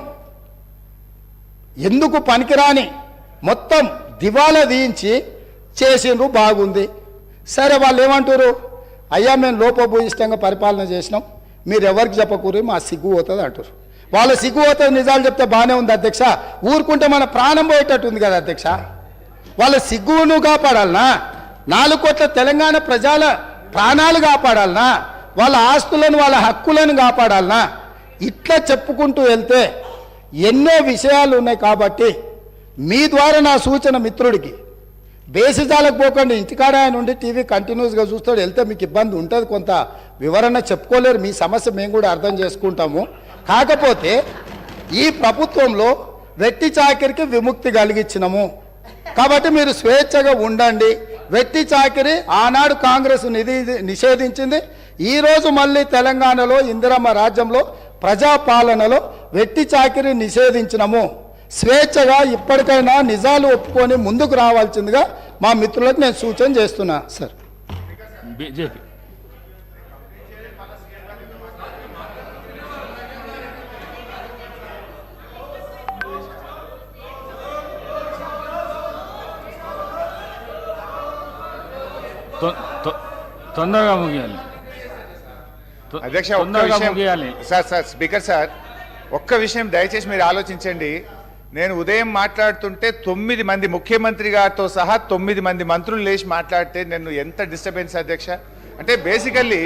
ఎందుకు పనికిరాని మొత్తం దివాలా తీయించి చేసిండ్రు. బాగుంది, సరే. వాళ్ళు ఏమంటారు, అయ్యా మేము లోపభూయిష్టంగా పరిపాలన చేసినాం, మీరు ఎవరికి చెప్పకూరి, మా సిగ్గు పోతుంది అంటారు. వాళ్ళ సిగ్గు పోతుంది నిజాలు చెప్తే బాగానే ఉంది అధ్యక్ష, ఊరుకుంటే మన ప్రాణం పోయేటట్టు ఉంది కదా అధ్యక్ష. వాళ్ళ సిగ్గును కాపాడాలనా, 4 కోట్ల తెలంగాణ ప్రజల ప్రాణాలు కాపాడాలనా, వాళ్ళ ఆస్తులను వాళ్ళ హక్కులను కాపాడాలనా? ఇట్లా చెప్పుకుంటూ వెళ్తే ఎన్నో విషయాలు ఉన్నాయి. కాబట్టి మీ ద్వారా నా సూచన మిత్రుడికి, బేసిజాలకు పోకండి. ఇంటికాడ ఆయన ఉండి టీవీ కంటిన్యూస్గా చూస్తాడు, వెళ్తే మీకు ఇబ్బంది ఉంటుంది, కొంత వివరణ చెప్పుకోలేరు, మీ సమస్య మేము కూడా అర్థం చేసుకుంటాము. కాకపోతే ఈ ప్రభుత్వంలో వెట్టి చాకిరికి విముక్తి కలిగించినము కాబట్టి మీరు స్వేచ్ఛగా ఉండండి. వెట్టి చాకిరి ఆనాడు కాంగ్రెస్ నిషేధించింది. ఈరోజు మళ్ళీ తెలంగాణలో ఇందిరమ్మ రాజ్యంలో ప్రజాపాలనలో వెట్టి చాకిరి నిషేధించినము. స్వేచ్ఛగా ఇప్పటికైనా నిజాలు ఒప్పుకొని ముందుకు రావాల్సిందిగా మా మిత్రులకు నేను సూచన చేస్తున్నా సార్. బీజేపీ తొందరగా ముగియాలి అధ్యక్ష. ఒక్క విషయం సార్ స్పీకర్ సార్, ఒక్క విషయం దయచేసి మీరు ఆలోచించండి. నేను ఉదయం మాట్లాడుతుంటే 9 మంది ముఖ్యమంత్రి గారితో సహా 9 మంది మంత్రులు లేచి మాట్లాడితే నేను ఎంత డిస్టర్బెన్స్ అధ్యక్ష. అంటే బేసికల్లీ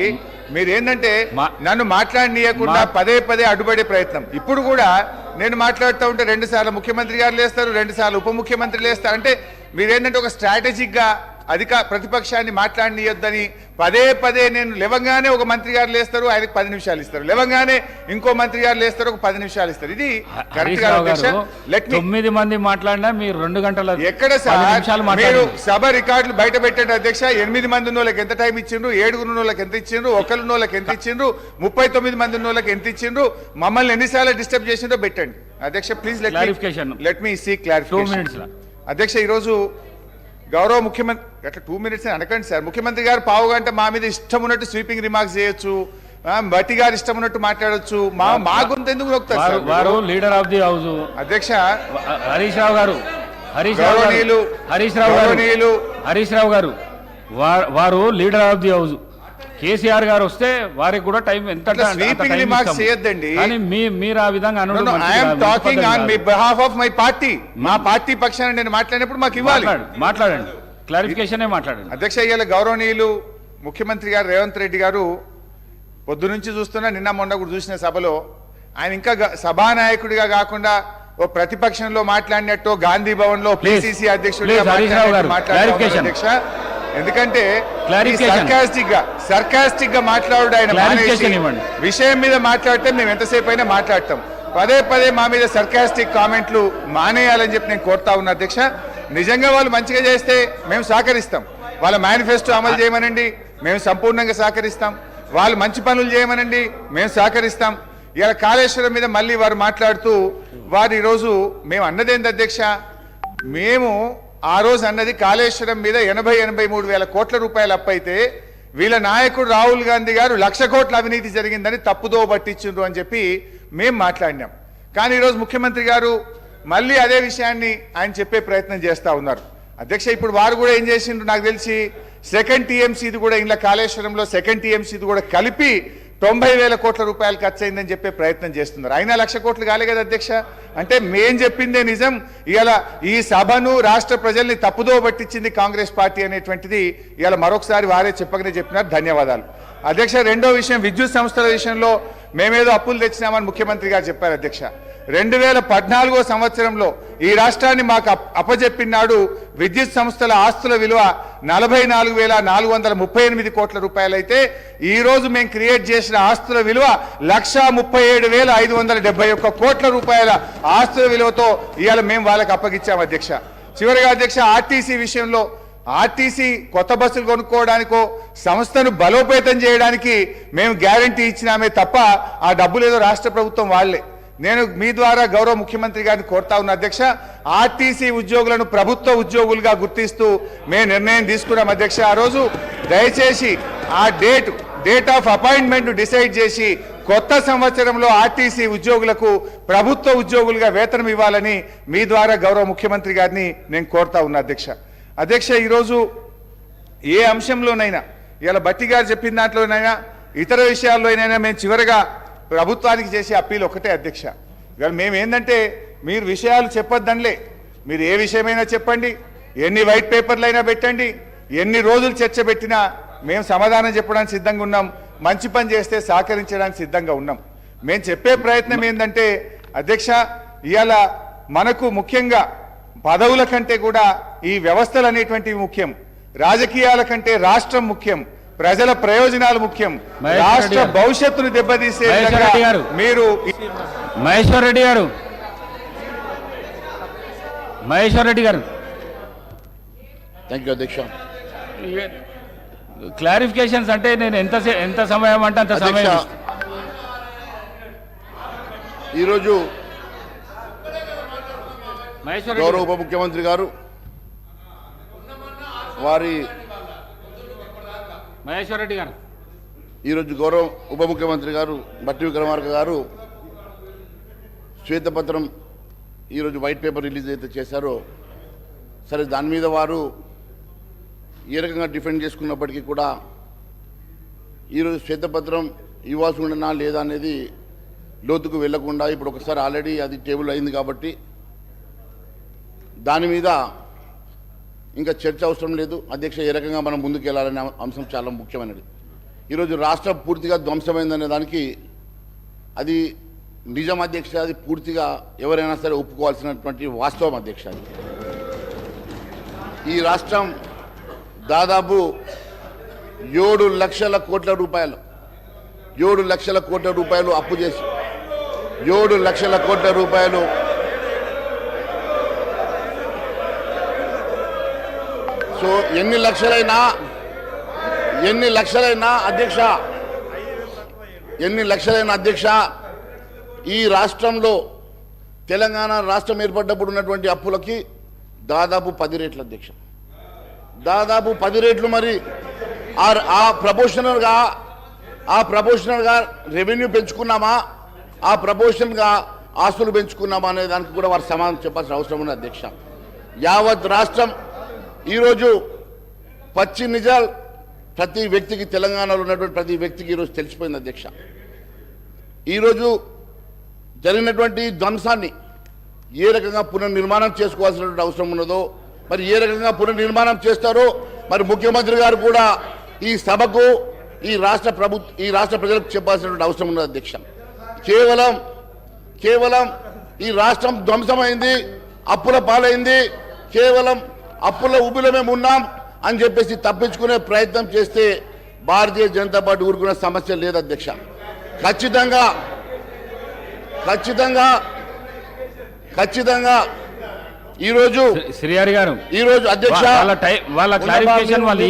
మీరు ఏంటంటే నన్ను మాట్లాడనీయకుండా పదే అడ్డుపడే ప్రయత్నం. ఇప్పుడు కూడా నేను మాట్లాడుతూ ఉంటే 2 సార్లు ముఖ్యమంత్రి గారు లేస్తారు, 2 సార్లు ఉప ముఖ్యమంత్రి లేస్తారు. అంటే మీరేంటంటే ఒక స్ట్రాటజిక్గా ప్రతిపక్షాన్ని మాట్లాడనీయొద్దని పదే నేను లేవగానే ఒక మంత్రి గారు లేస్తారు, ఆయనకు 10 నిమిషాలు ఇస్తారు, లేవగానే ఇంకో మంత్రి గారు లేస్తారు, ఒక 10 నిమిషాలు ఇస్తారు. ఇది కరెక్ట్ కాదు అధ్యక్ష. 9 మంది మాట్లాడినా మీరు 2 గంటల ఎక్కడ సార్ మీరు సభ రికార్డులు బయట పెట్టండి అధ్యక్ష. 8 మంది ఉన్న వాళ్ళకి ఎంత టైం ఇచ్చిండ్రు, 7 ఉన్న వాళ్ళకి ఎంత ఇచ్చిండ్రు, 1 ఉన్న వాళ్ళకి ఎంత ఇచ్చిండ్రు, 39 మంది ఉన్న వాళ్ళకి ఎంత ఇచ్చిండ్రు, మమ్మల్ని ఎన్నిసార్లు డిస్టర్బ్ చేసిందో పెట్టండి అధ్యక్ష. Please let me seek clarification అధ్యక్ష. ఈరోజు గౌరవ ముఖ్యమంత్రి అట్లా 2 minutes అనకండి సార్. ముఖ్యమంత్రి గారు పావు గంట మా మీద ఇష్టం ఉన్నట్టు స్వీపింగ్ రిమార్క్స్ చేయొచ్చు, బట్టి గారు ఇష్టం ఉన్నట్టు మాట్లాడొచ్చు. మా గొంతు ఎందుకు నొక్కుతారు వారు లీడర్ ఆఫ్ ది హౌస్ అధ్యక్ష. హరీష్ రావు గారు వారు leader of the house. KCR గారు వస్తే వారికి కూడా టైం ఎంత స్వీపింగ్ రిమార్క్స్ చేయొద్దండి. కానీ మీరు ఆ విధంగా talking on behalf of my party. మా పార్టీ పక్షాన నేను మాట్లాడినప్పుడు మాకు ఇవ్వాలి. మాట్లాడండి, క్లారిఫికేషన్ మాట్లాడండి అధ్యక్ష. ఇవాళ గౌరవనీయులు ముఖ్యమంత్రి గారు రేవంత్ రెడ్డి గారు పొద్దు నుంచి చూస్తున్నా, నిన్న మొన్న కూడా చూసిన సభలో ఆయన ఇంకా సభానాయకుడిగా కాకుండా ఓ ప్రతిపక్షంలో మాట్లాడినట్టు గాంధీ భవన్ లో పిసిసి అధ్యక్షుడిగా మాట్లాడారు అధ్యక్ష. ఎందుకంటే సర్కాస్టిక్ గా మాట్లాడు ఆయన విషయం మీద మాట్లాడితే మేము ఎంతసేపు అయినా మాట్లాడతాం. పదే మా మీద సర్కాస్టిక్ కామెంట్లు మానేయాలని చెప్పి నేను కోరుతా ఉన్నా అధ్యక్ష. నిజంగా వాళ్ళు మంచిగా చేస్తే మేము సహకరిస్తాం. వాళ్ళ మేనిఫెస్టో అమలు చేయమనండి, మేము సంపూర్ణంగా సహకరిస్తాం. వాళ్ళు మంచి పనులు చేయమనండి, మేము సహకరిస్తాం. ఇలా కాళేశ్వరం మీద మళ్ళీ వారు మాట్లాడుతూ వారు ఈరోజు మేము అన్నదేంది అధ్యక్ష, మేము ఆ రోజు అన్నది కాళేశ్వరం మీద 83 వేల కోట్ల రూపాయలు అప్పైతే వీళ్ళ నాయకుడు రాహుల్ గాంధీ గారు 1,00,000 కోట్ల అవినీతి జరిగిందని తప్పుదో పట్టించిండ్రు అని చెప్పి మేము మాట్లాడినాం. కానీ ఈరోజు ముఖ్యమంత్రి గారు మళ్ళీ అదే విషయాన్ని ఆయన చెప్పే ప్రయత్నం చేస్తూ ఉన్నారు అధ్యక్ష. ఇప్పుడు వారు కూడా ఏం చేసిండ్రు నాకు తెలిసి సెకండ్ టీఎంసీది కూడా ఇలా కాళేశ్వరంలో సెకండ్ టీఎంసీది కూడా కలిపి 90,000 కోట్ల రూపాయలు ఖర్చు అయిందని చెప్పే ప్రయత్నం చేస్తున్నారు. అయినా 1,00,000 కోట్లు కాలే కదా అధ్యక్ష. అంటే మేం చెప్పిందే నిజం. ఇవాళ ఈ సభను రాష్ట్ర ప్రజల్ని తప్పుదో పట్టించింది కాంగ్రెస్ పార్టీ అనేటువంటిది ఇవాళ మరొకసారి వారే చెప్పకనే చెప్పినారు. ధన్యవాదాలు అధ్యక్ష. రెండో విషయం, విద్యుత్ సంస్థల విషయంలో మేమేదో అప్పులు తెచ్చినామని ముఖ్యమంత్రి గారు చెప్పారు అధ్యక్ష. 2014 సంవత్సరంలో ఈ రాష్ట్రాన్ని మాకు అప్పజెప్పినాడు విద్యుత్ సంస్థల ఆస్తుల విలువ 44,438 కోట్ల రూపాయలైతే ఈ రోజు మేము క్రియేట్ చేసిన ఆస్తుల విలువ 1,37,571 కోట్ల రూపాయల ఆస్తుల విలువతో ఇవాళ మేము వాళ్ళకి అప్పగించాం అధ్యక్ష. చివరిగా అధ్యక్ష, ఆర్టీసీ విషయంలో ఆర్టీసీ కొత్త బస్సులు కొనుక్కోవడానికో సంస్థను బలోపేతం చేయడానికి మేము గ్యారంటీ ఇచ్చినామే తప్ప ఆ డబ్బులు ఏదో రాష్ట్ర ప్రభుత్వం వాళ్లే. నేను మీ ద్వారా గౌరవ ముఖ్యమంత్రి గారిని కోరుతా ఉన్న అధ్యక్ష, ఆర్టీసీ ఉద్యోగులను ప్రభుత్వ ఉద్యోగులుగా గుర్తిస్తూ మేము నిర్ణయం తీసుకున్నాం అధ్యక్ష. ఆ రోజు దయచేసి ఆ డేట్ ఆఫ్ అపాయింట్మెంట్ డిసైడ్ చేసి కొత్త సంవత్సరంలో ఆర్టీసీ ఉద్యోగులకు ప్రభుత్వ ఉద్యోగులుగా వేతనం ఇవ్వాలని మీ ద్వారా గౌరవ ముఖ్యమంత్రి గారిని నేను కోరుతా ఉన్నా అధ్యక్ష. అధ్యక్ష, ఈరోజు ఏ అంశంలోనైనా ఇలా బట్టి గారు చెప్పిన దాంట్లోనైనా ఇతర విషయాల్లోనైనా మేము చివరిగా ప్రభుత్వానికి చేసే అప్పీల్ ఒకటే అధ్యక్ష. ఇవాళ మేము ఏంటంటే మీరు విషయాలు చెప్పొద్దనిలే, మీరు ఏ విషయమైనా చెప్పండి, ఎన్ని వైట్ పేపర్లైనా పెట్టండి, ఎన్ని రోజులు చర్చ పెట్టినా మేము సమాధానం చెప్పడానికి సిద్ధంగా ఉన్నాం. మంచి పని చేస్తే సహకరించడానికి సిద్ధంగా ఉన్నాం. మేము చెప్పే ప్రయత్నం ఏంటంటే అధ్యక్ష, ఇవాళ మనకు ముఖ్యంగా పదవుల కంటే కూడా ఈ వ్యవస్థలు అనేటువంటివి ముఖ్యం. రాజకీయాల కంటే రాష్ట్రం ముఖ్యం. ప్రజల ప్రయోజనాలు ముఖ్యం. రాష్ట్ర భవిష్యత్తును దెబ్బతీసే మీరు మహేశ్వర్ రెడ్డి గారు థ్యాంక్ యూ అధ్యక్ష. క్లారిఫికేషన్స్ అంటే నేను ఎంత సమయం అంటే అంత సమయం. ఈరోజు గౌరవ ఉప ముఖ్యమంత్రి గారు వారి మహేశ్వర్ రెడ్డి గారు ఈరోజు గౌరవ ఉప ముఖ్యమంత్రి గారు బట్టి విక్రమార్క గారు శ్వేతపత్రం ఈరోజు వైట్ పేపర్ రిలీజ్ అయితే చేశారో సరే, దాని మీద వారు ఏ రకంగా డిఫెండ్ చేసుకున్నప్పటికీ కూడా ఈరోజు శ్వేతపత్రం ఇవ్వాల్సి ఉండనా లేదా అనేది లోతుకు వెళ్లకుండా ఇప్పుడు ఒకసారి ఆల్రెడీ అది టేబుల్ అయింది కాబట్టి దాని మీద ఇంకా చర్చ అవసరం లేదు. అధ్యక్ష, ఏ రకంగా మనం ముందుకు వెళ్ళాలనే అంశం చాలా ముఖ్యమైనది. ఈరోజు రాష్ట్రం పూర్తిగా ధ్వంసమైందనే దానికి అది నిజం అధ్యక్ష. అది పూర్తిగా ఎవరైనా సరే ఒప్పుకోవాల్సినటువంటి వాస్తవం అధ్యక్ష. ఈ రాష్ట్రం దాదాపు 7 లక్షల కోట్ల రూపాయలు 7 లక్షల కోట్ల రూపాయలు అప్పు చేసి 7 లక్షల కోట్ల రూపాయలు సో ఎన్ని లక్షలైనా అధ్యక్ష, ఎన్ని లక్షలైన అధ్యక్ష, ఈ రాష్ట్రంలో తెలంగాణ రాష్ట్రం ఏర్పడ్డప్పుడు ఉన్నటువంటి అప్పులకి దాదాపు 10 రెట్లు అధ్యక్ష, దాదాపు 10 రెట్లు. మరి ఆ ప్రపోర్షనల్గా రెవెన్యూ పెంచుకున్నామా, ఆ ప్రపోర్షన్గా ఆస్తులు పెంచుకున్నామా అనే దానికి కూడా వారు సమాధానం చెప్పాల్సిన అవసరం ఉంది అధ్యక్ష. యావత్ రాష్ట్రం ఈరోజు పచ్చి నిజాలు ప్రతి వ్యక్తికి, తెలంగాణలో ఉన్నటువంటి ప్రతి వ్యక్తికి ఈరోజు తెలిసిపోయింది అధ్యక్ష. ఈరోజు జరిగినటువంటి ధ్వంసాన్ని ఏ రకంగా పునర్నిర్మాణం చేసుకోవాల్సినటువంటి అవసరం ఉన్నదో, మరి ఏ రకంగా పునర్నిర్మాణం చేస్తారో మరి ముఖ్యమంత్రి గారు కూడా ఈ సభకు, ఈ రాష్ట్ర ప్రజలకు చెప్పాల్సినటువంటి అవసరం ఉన్నది అధ్యక్ష. కేవలం ఈ రాష్ట్రం ధ్వంసమైంది, అప్పుల పాలైంది, కేవలం అప్పుల ఊబిలో మేము ఉన్నాం అని చెప్పేసి తప్పించుకునే ప్రయత్నం చేస్తే భారతీయ జనతా పార్టీ ఊరుకునే సమస్య లేదు అధ్యక్ష. ఖచ్చితంగా ఈరోజు శ్రీహరి గారు ఈరోజు అధ్యక్ష వాళ్ళ క్లారిఫికేషన్ వాళ్ళు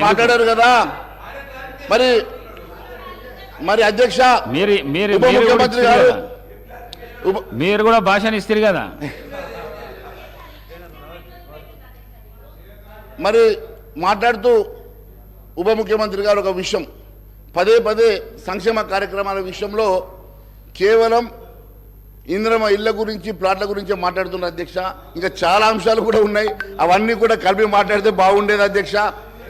మాట్లాడారు కదా, మరి అధ్యక్ష ఉప ముఖ్యమంత్రి గారు మీరు కూడా భాషను ఇస్తారు కదా. మరి మాట్లాడుతూ ఉప ముఖ్యమంత్రి గారు ఒక విషయం పదే సంక్షేమ కార్యక్రమాల విషయంలో కేవలం ఇంద్రమ ఇళ్ల గురించి, ప్లాట్ల గురించి మాట్లాడుతున్నారు అధ్యక్ష. ఇంకా చాలా అంశాలు కూడా ఉన్నాయి, అవన్నీ కూడా కలిపి మాట్లాడితే బాగుండేది అధ్యక్ష.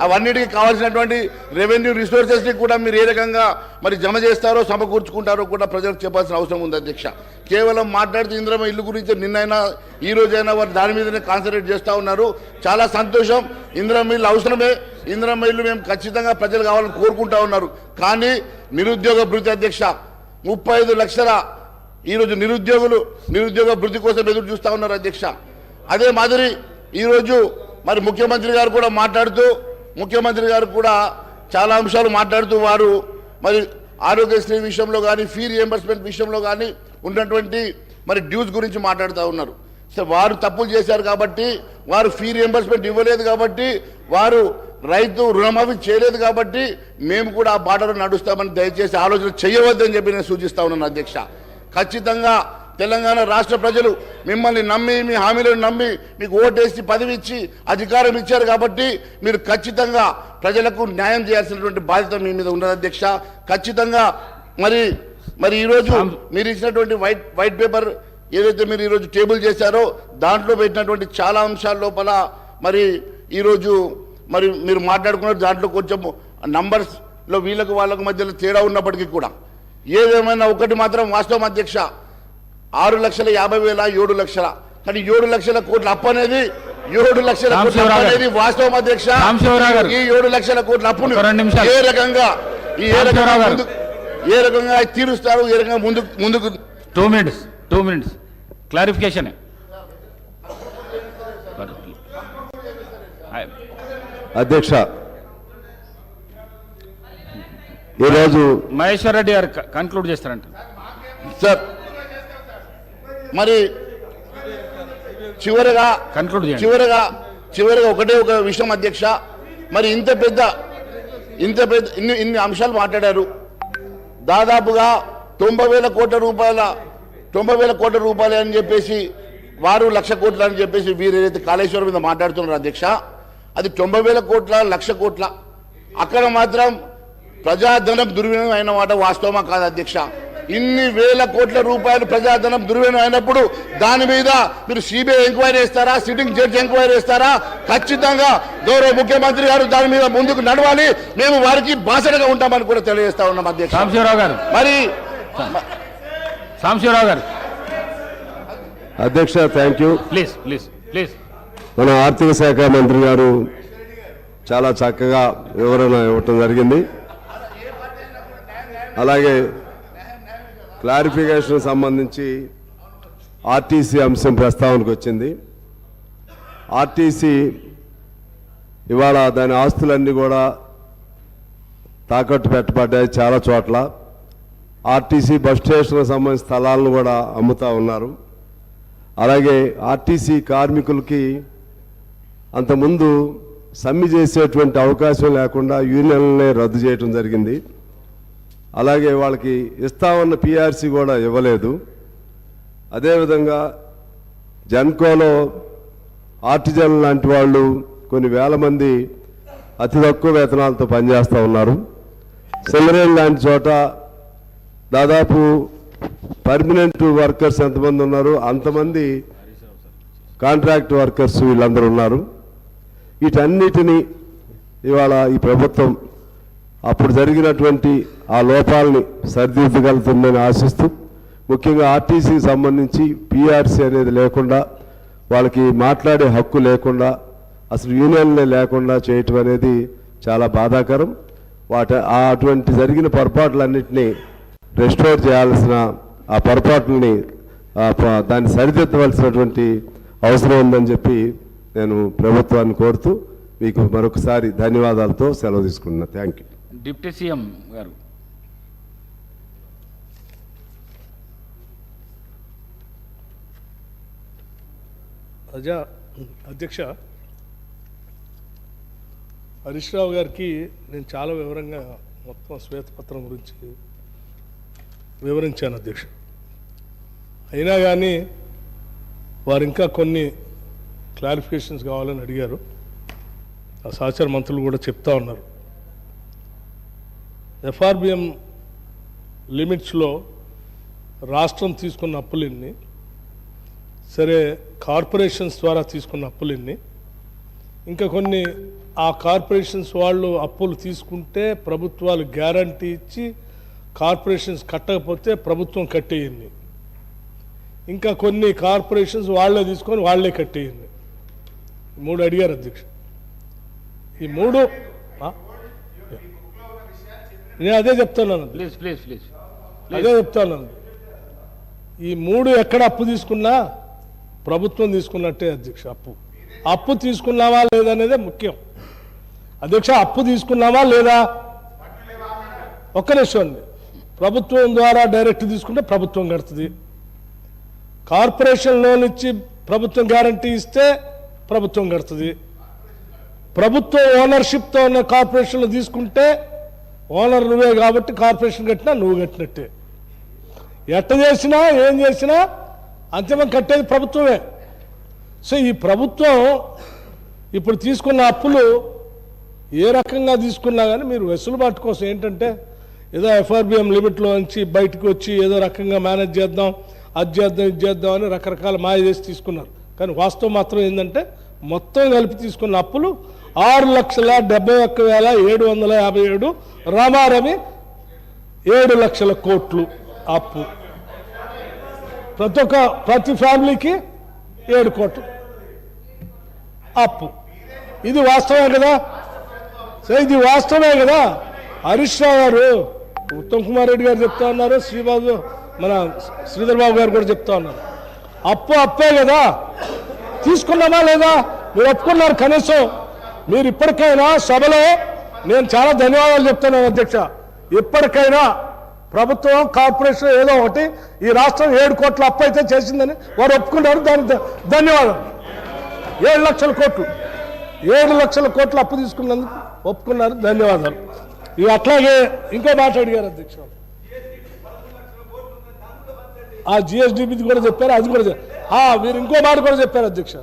అవన్నిటికీ కావాల్సినటువంటి రెవెన్యూ రిసోర్సెస్ని కూడా మీరు ఏ రకంగా మరి జమ చేస్తారో, సమకూర్చుకుంటారో కూడా ప్రజలకు చెప్పాల్సిన అవసరం ఉంది అధ్యక్ష. కేవలం మాట్లాడుతూ ఇంద్రమ ఇల్లు గురించి నిన్నైనా ఈ రోజైనా వారు దాని మీదనే కాన్సన్ట్రేట్ చేస్తూ ఉన్నారు. చాలా సంతోషం. ఇంద్రమ ఇల్లు అవసరమే, ఇంద్రమ ఇల్లు మేము ఖచ్చితంగా ప్రజలు కావాలని కోరుకుంటా ఉన్నారు. కానీ నిరుద్యోగ భృతి అధ్యక్ష 35 లక్షల ఈరోజు నిరుద్యోగ భృతి కోసం ఎదురు చూస్తూ ఉన్నారు అధ్యక్ష. అదే మాదిరి ఈరోజు మరి ముఖ్యమంత్రి గారు కూడా చాలా అంశాలు మాట్లాడుతూ వారు మరి ఆరోగ్యశ్రీ విషయంలో కానీ, ఫీ రియంబర్స్మెంట్ విషయంలో కానీ ఉన్నటువంటి మరి డ్యూస్ గురించి మాట్లాడుతూ ఉన్నారు. సో వారు తప్పులు చేశారు కాబట్టి, వారు ఫీ రియంబర్స్మెంట్ ఇవ్వలేదు కాబట్టి, వారు రైతు రుణమాఫీ చేయలేదు కాబట్టి మేము కూడా ఆ బాటలో నడుస్తామని దయచేసి ఆలోచన చేయవద్దని చెప్పి నేను సూచిస్తా ఉన్నాను అధ్యక్ష. ఖచ్చితంగా తెలంగాణ రాష్ట్ర ప్రజలు మిమ్మల్ని నమ్మి, మీ హామీలను నమ్మి మీకు ఓటేసి పదవి ఇచ్చి అధికారం ఇచ్చారు కాబట్టి మీరు ఖచ్చితంగా ప్రజలకు న్యాయం చేయాల్సినటువంటి బాధ్యత మీ మీద ఉన్నది అధ్యక్ష. ఖచ్చితంగా మరి ఈరోజు మీరు ఇచ్చినటువంటి వైట్ పేపర్ ఏదైతే మీరు ఈరోజు టేబుల్ చేశారో దాంట్లో పెట్టినటువంటి చాలా అంశాల లోపల మరి ఈరోజు మరి మీరు మాట్లాడుకున్నారు, దాంట్లో కొంచెం నంబర్స్లో వాళ్ళకు మధ్యలో తేడా ఉన్నప్పటికీ కూడా ఏదేమైనా ఒకటి మాత్రం వాస్తవం అధ్యక్ష, 6,50,000 7 లక్షల, కానీ 7 లక్షల కోట్ల అప్పు అనేది 7 లక్షల కోట్ల అప్పు అనేది వాస్తవం అధ్యక్ష. ఈ 7 లక్షల కోట్ల అప్పును ఏ రకంగా తీరుస్తారు, ఏ రకంగా ముందుకు 2 minutes క్లారిఫికేషన్. అధ్యక్ష, ఈరోజు మహేశ్వర్ రెడ్డి గారు కన్క్లూడ్ చేస్తారంట. సార్ మరి చివరగా కన్క్లూడ్ చేయండి. చివరగా ఒకటే ఒక విషయం అధ్యక్ష, మరి ఇంత పెద్ద ఇన్ని అంశాలు మాట్లాడారు. దాదాపుగా 90,000 కోట్ల రూపాయలు అని చెప్పేసి వారు 1,00,000 కోట్లు అని చెప్పేసి వీరు ఏదైతే కాళేశ్వరం మీద మాట్లాడుతున్నారు అధ్యక్ష, అది 90,000 కోట్ల 1,00,000 కోట్ల, అక్కడ మాత్రం ప్రజాధనం దుర్వినియోగం అయిన మాట వాస్తవమా కాదు అధ్యక్ష? ఇన్ని వేల కోట్ల రూపాయలు ప్రజాధనం దుర్వినియోగం అయినప్పుడు దాని మీద మీరు సిబిఐ ఎంక్వైరీ చేస్తారా, సిట్టింగ్ జడ్జి ఎంక్వైరీ చేస్తారా? ఖచ్చితంగా గౌరవ ముఖ్యమంత్రి గారు దాని మీద ముందుకు నడవాలి. మేము వారికి బాసటగా ఉంటామని కూడా తెలియజేస్తా ఉన్నాం అధ్యక్ష. సాంబశివరావు గారు అధ్యక్ష, థ్యాంక్ యూ. ప్లీజ్. మన ఆర్థిక శాఖ మంత్రి గారు చాలా చక్కగా వివరణ ఇవ్వటం జరిగింది. అలాగే క్లారిఫికేషన్ సంబంధించి ఆర్టీసీ అంశం ప్రస్తావనకు వచ్చింది. ఆర్టీసీ ఇవాళ దాని ఆస్తులన్నీ కూడా తాకట్టు పెట్టబడ్డాయి చాలా చోట్ల. ఆర్టీసీ బస్ స్టేషన్లకు సంబంధించిన స్థలాలను కూడా అమ్ముతూ ఉన్నారు. అలాగే ఆర్టీసీ కార్మికులకి అంతకుముందు సమ్మె చేసేటువంటి అవకాశం లేకుండా యూనియన్లనే రద్దు చేయడం జరిగింది. అలాగే వాళ్ళకి ఇస్తామన్న పిఆర్సీ కూడా ఇవ్వలేదు. అదేవిధంగా జన్కోలో ఆర్టిజన్ లాంటి వాళ్ళు కొన్ని వేల మంది అతి తక్కువ వేతనాలతో పనిచేస్తూ ఉన్నారు. సింగరేణి లాంటి చోట దాదాపు పర్మనెంట్ వర్కర్స్ ఎంతమంది ఉన్నారు అంతమంది కాంట్రాక్ట్ వర్కర్స్ వీళ్ళందరూ ఉన్నారు. వీటన్నిటినీ ఇవాళ ఈ ప్రభుత్వం అప్పుడు జరిగినటువంటి ఆ లోపాలని సరిదిద్దగలుగుతుందని ఆశిస్తూ, ముఖ్యంగా ఆర్టీసీకి సంబంధించి పిఆర్సీ అనేది లేకుండా, వాళ్ళకి మాట్లాడే హక్కు లేకుండా, అసలు యూనియన్లే లేకుండా చేయటం అనేది చాలా బాధాకరం. అటువంటి జరిగిన పొరపాట్లన్నింటినీ రెస్టోర్ చేయాల్సిన ఆ పొరపాట్లని దాన్ని సరిదిద్దవలసినటువంటి అవసరం ఉందని చెప్పి నేను ప్రభుత్వాన్ని కోరుతూ మీకు మరొకసారి ధన్యవాదాలతో సెలవు తీసుకుంటున్నా. Thank you. డిప్యూటీ సీఎం గారు. అధ్యక్ష, హరీష్ రావు గారికి నేను చాలా వివరంగా మొత్తం శ్వేతపత్రం గురించి వివరించాను అధ్యక్ష. అయినా కానీ వారు ఇంకా కొన్ని క్లారిఫికేషన్స్ కావాలని అడిగారు. ఆ సహచార మంత్రులు కూడా చెప్తా ఉన్నారు. ఎఫ్ఆర్బిఎం లిమిట్స్లో రాష్ట్రం తీసుకున్న అప్పులన్నీ, సరే కార్పొరేషన్స్ ద్వారా తీసుకున్న అప్పులన్నీ, ఇంకా కొన్ని ఆ కార్పొరేషన్స్ వాళ్ళు అప్పులు తీసుకుంటే ప్రభుత్వాలు గ్యారంటీ ఇచ్చి కార్పొరేషన్స్ కట్టకపోతే ప్రభుత్వం కట్టేయండి, ఇంకా కొన్ని కార్పొరేషన్స్ వాళ్ళే తీసుకొని వాళ్ళే కట్టేయండి. 3 అడిగారు అధ్యక్ష. ఈ 3 నేను అదే చెప్తున్నాను. అదే చెప్తున్నాను. ఈ 3 ఎక్కడ అప్పు తీసుకున్నా ప్రభుత్వం తీసుకున్నట్టే అధ్యక్ష. అప్పు తీసుకున్నావా లేదా అనేదే ముఖ్యం అధ్యక్ష. అప్పు తీసుకున్నావా లేదా ఒక్క నిమిషం అండి. ప్రభుత్వం ద్వారా డైరెక్ట్ తీసుకుంటే ప్రభుత్వం కడుతుంది. కార్పొరేషన్ లోన్ ఇచ్చి ప్రభుత్వం గ్యారంటీ ఇస్తే ప్రభుత్వం కడుతుంది. ప్రభుత్వం ఓనర్షిప్తో ఉన్న కార్పొరేషన్లు తీసుకుంటే ఓనర్ నువ్వే కాబట్టి కార్పొరేషన్ కట్టినా నువ్వు కట్టినట్టే. ఎట్ట చేసినా ఏం చేసినా అంతిమం కట్టేది ప్రభుత్వమే. సో ఈ ప్రభుత్వం ఇప్పుడు తీసుకున్న అప్పులు ఏ రకంగా తీసుకున్నా కానీ మీరు వెసులుబాటు కోసం ఏంటంటే ఏదో ఎఫ్ఆర్బిఎం లిమిట్లో నుంచి బయటకు వచ్చి ఏదో రకంగా మేనేజ్ చేద్దాం, అది చేద్దాం, ఇది చేద్దాం అని రకరకాల మాయ చేసి తీసుకున్నారు. కానీ వాస్తవం మాత్రం ఏంటంటే మొత్తం కలిపి తీసుకున్న అప్పులు 6,71,757, రామారమి 7 లక్షల కోట్లు అప్పు. ప్రతి ఫ్యామిలీకి 7 కోట్లు అప్పు. ఇది వాస్తవమే కదా? సరే, ఇది వాస్తవమే కదా? హరీష్ రావు గారు, ఉత్తమ్ కుమార్ రెడ్డి గారు చెప్తా ఉన్నారు, మన శ్రీధర్ బాబు గారు కూడా చెప్తా ఉన్నారు. అప్పే కదా? తీసుకున్నామా లేదా? మీరు ఒప్పుకున్నారు కనీసం మీరు ఇప్పటికైనా సభలో నేను చాలా ధన్యవాదాలు చెప్తున్నాను అధ్యక్ష. ఇప్పటికైనా ప్రభుత్వం కార్పొరేషన్ ఏదో ఒకటి ఈ రాష్ట్రం 7 కోట్ల అప్పు అయితే చేసిందని వారు ఒప్పుకున్నారు. దానికి ధన్యవాదాలు. 7 లక్షల కోట్లు 7 లక్షల కోట్ల అప్పు తీసుకున్నందుకు ఒప్పుకున్నారు. ధన్యవాదాలు. ఇక అట్లాగే ఇంకో మాట అడిగారు అధ్యక్ష. ఆ జిఎస్డిబిది కూడా చెప్పారు, అది కూడా మీరు ఇంకో మాట కూడా చెప్పారు అధ్యక్ష.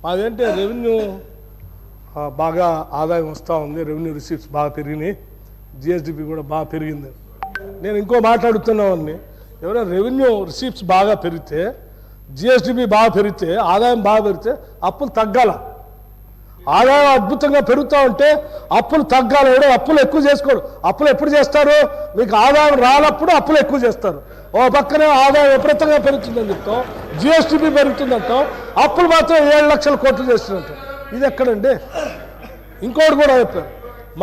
అదేంటే రెవెన్యూ బాగా ఆదాయం వస్తూ ఉంది, రెవెన్యూ రిసీప్ట్స్ బాగా పెరిగినాయి, జిఎస్డిపి కూడా బాగా పెరిగింది. నేను ఇంకో మాట్లాడుతున్నామని, ఎవరైనా రెవెన్యూ రిసీప్ట్స్ బాగా పెరిగితే, జిఎస్డిపి బాగా పెరిగితే, ఆదాయం బాగా పెరిగితే అప్పులు తగ్గాల. ఆదాయం అద్భుతంగా పెరుగుతూ ఉంటే అప్పులు తగ్గాలి. ఎవడో అప్పులు ఎక్కువ చేసుకోరు. అప్పులు ఎప్పుడు చేస్తారు? మీకు ఆదాయం రానప్పుడు అప్పులు ఎక్కువ చేస్తారు. ఓ పక్కనే ఆదాయం విపరీతంగా పెరుగుతుందని చెప్తాం, జిఎస్డిపి పెరుగుతుందంటాం, అప్పులు మాత్రం 7 లక్షల కోట్లు చేస్తున్నట్టు. ఇది ఎక్కడండి? ఇంకోటి కూడా చెప్పారు,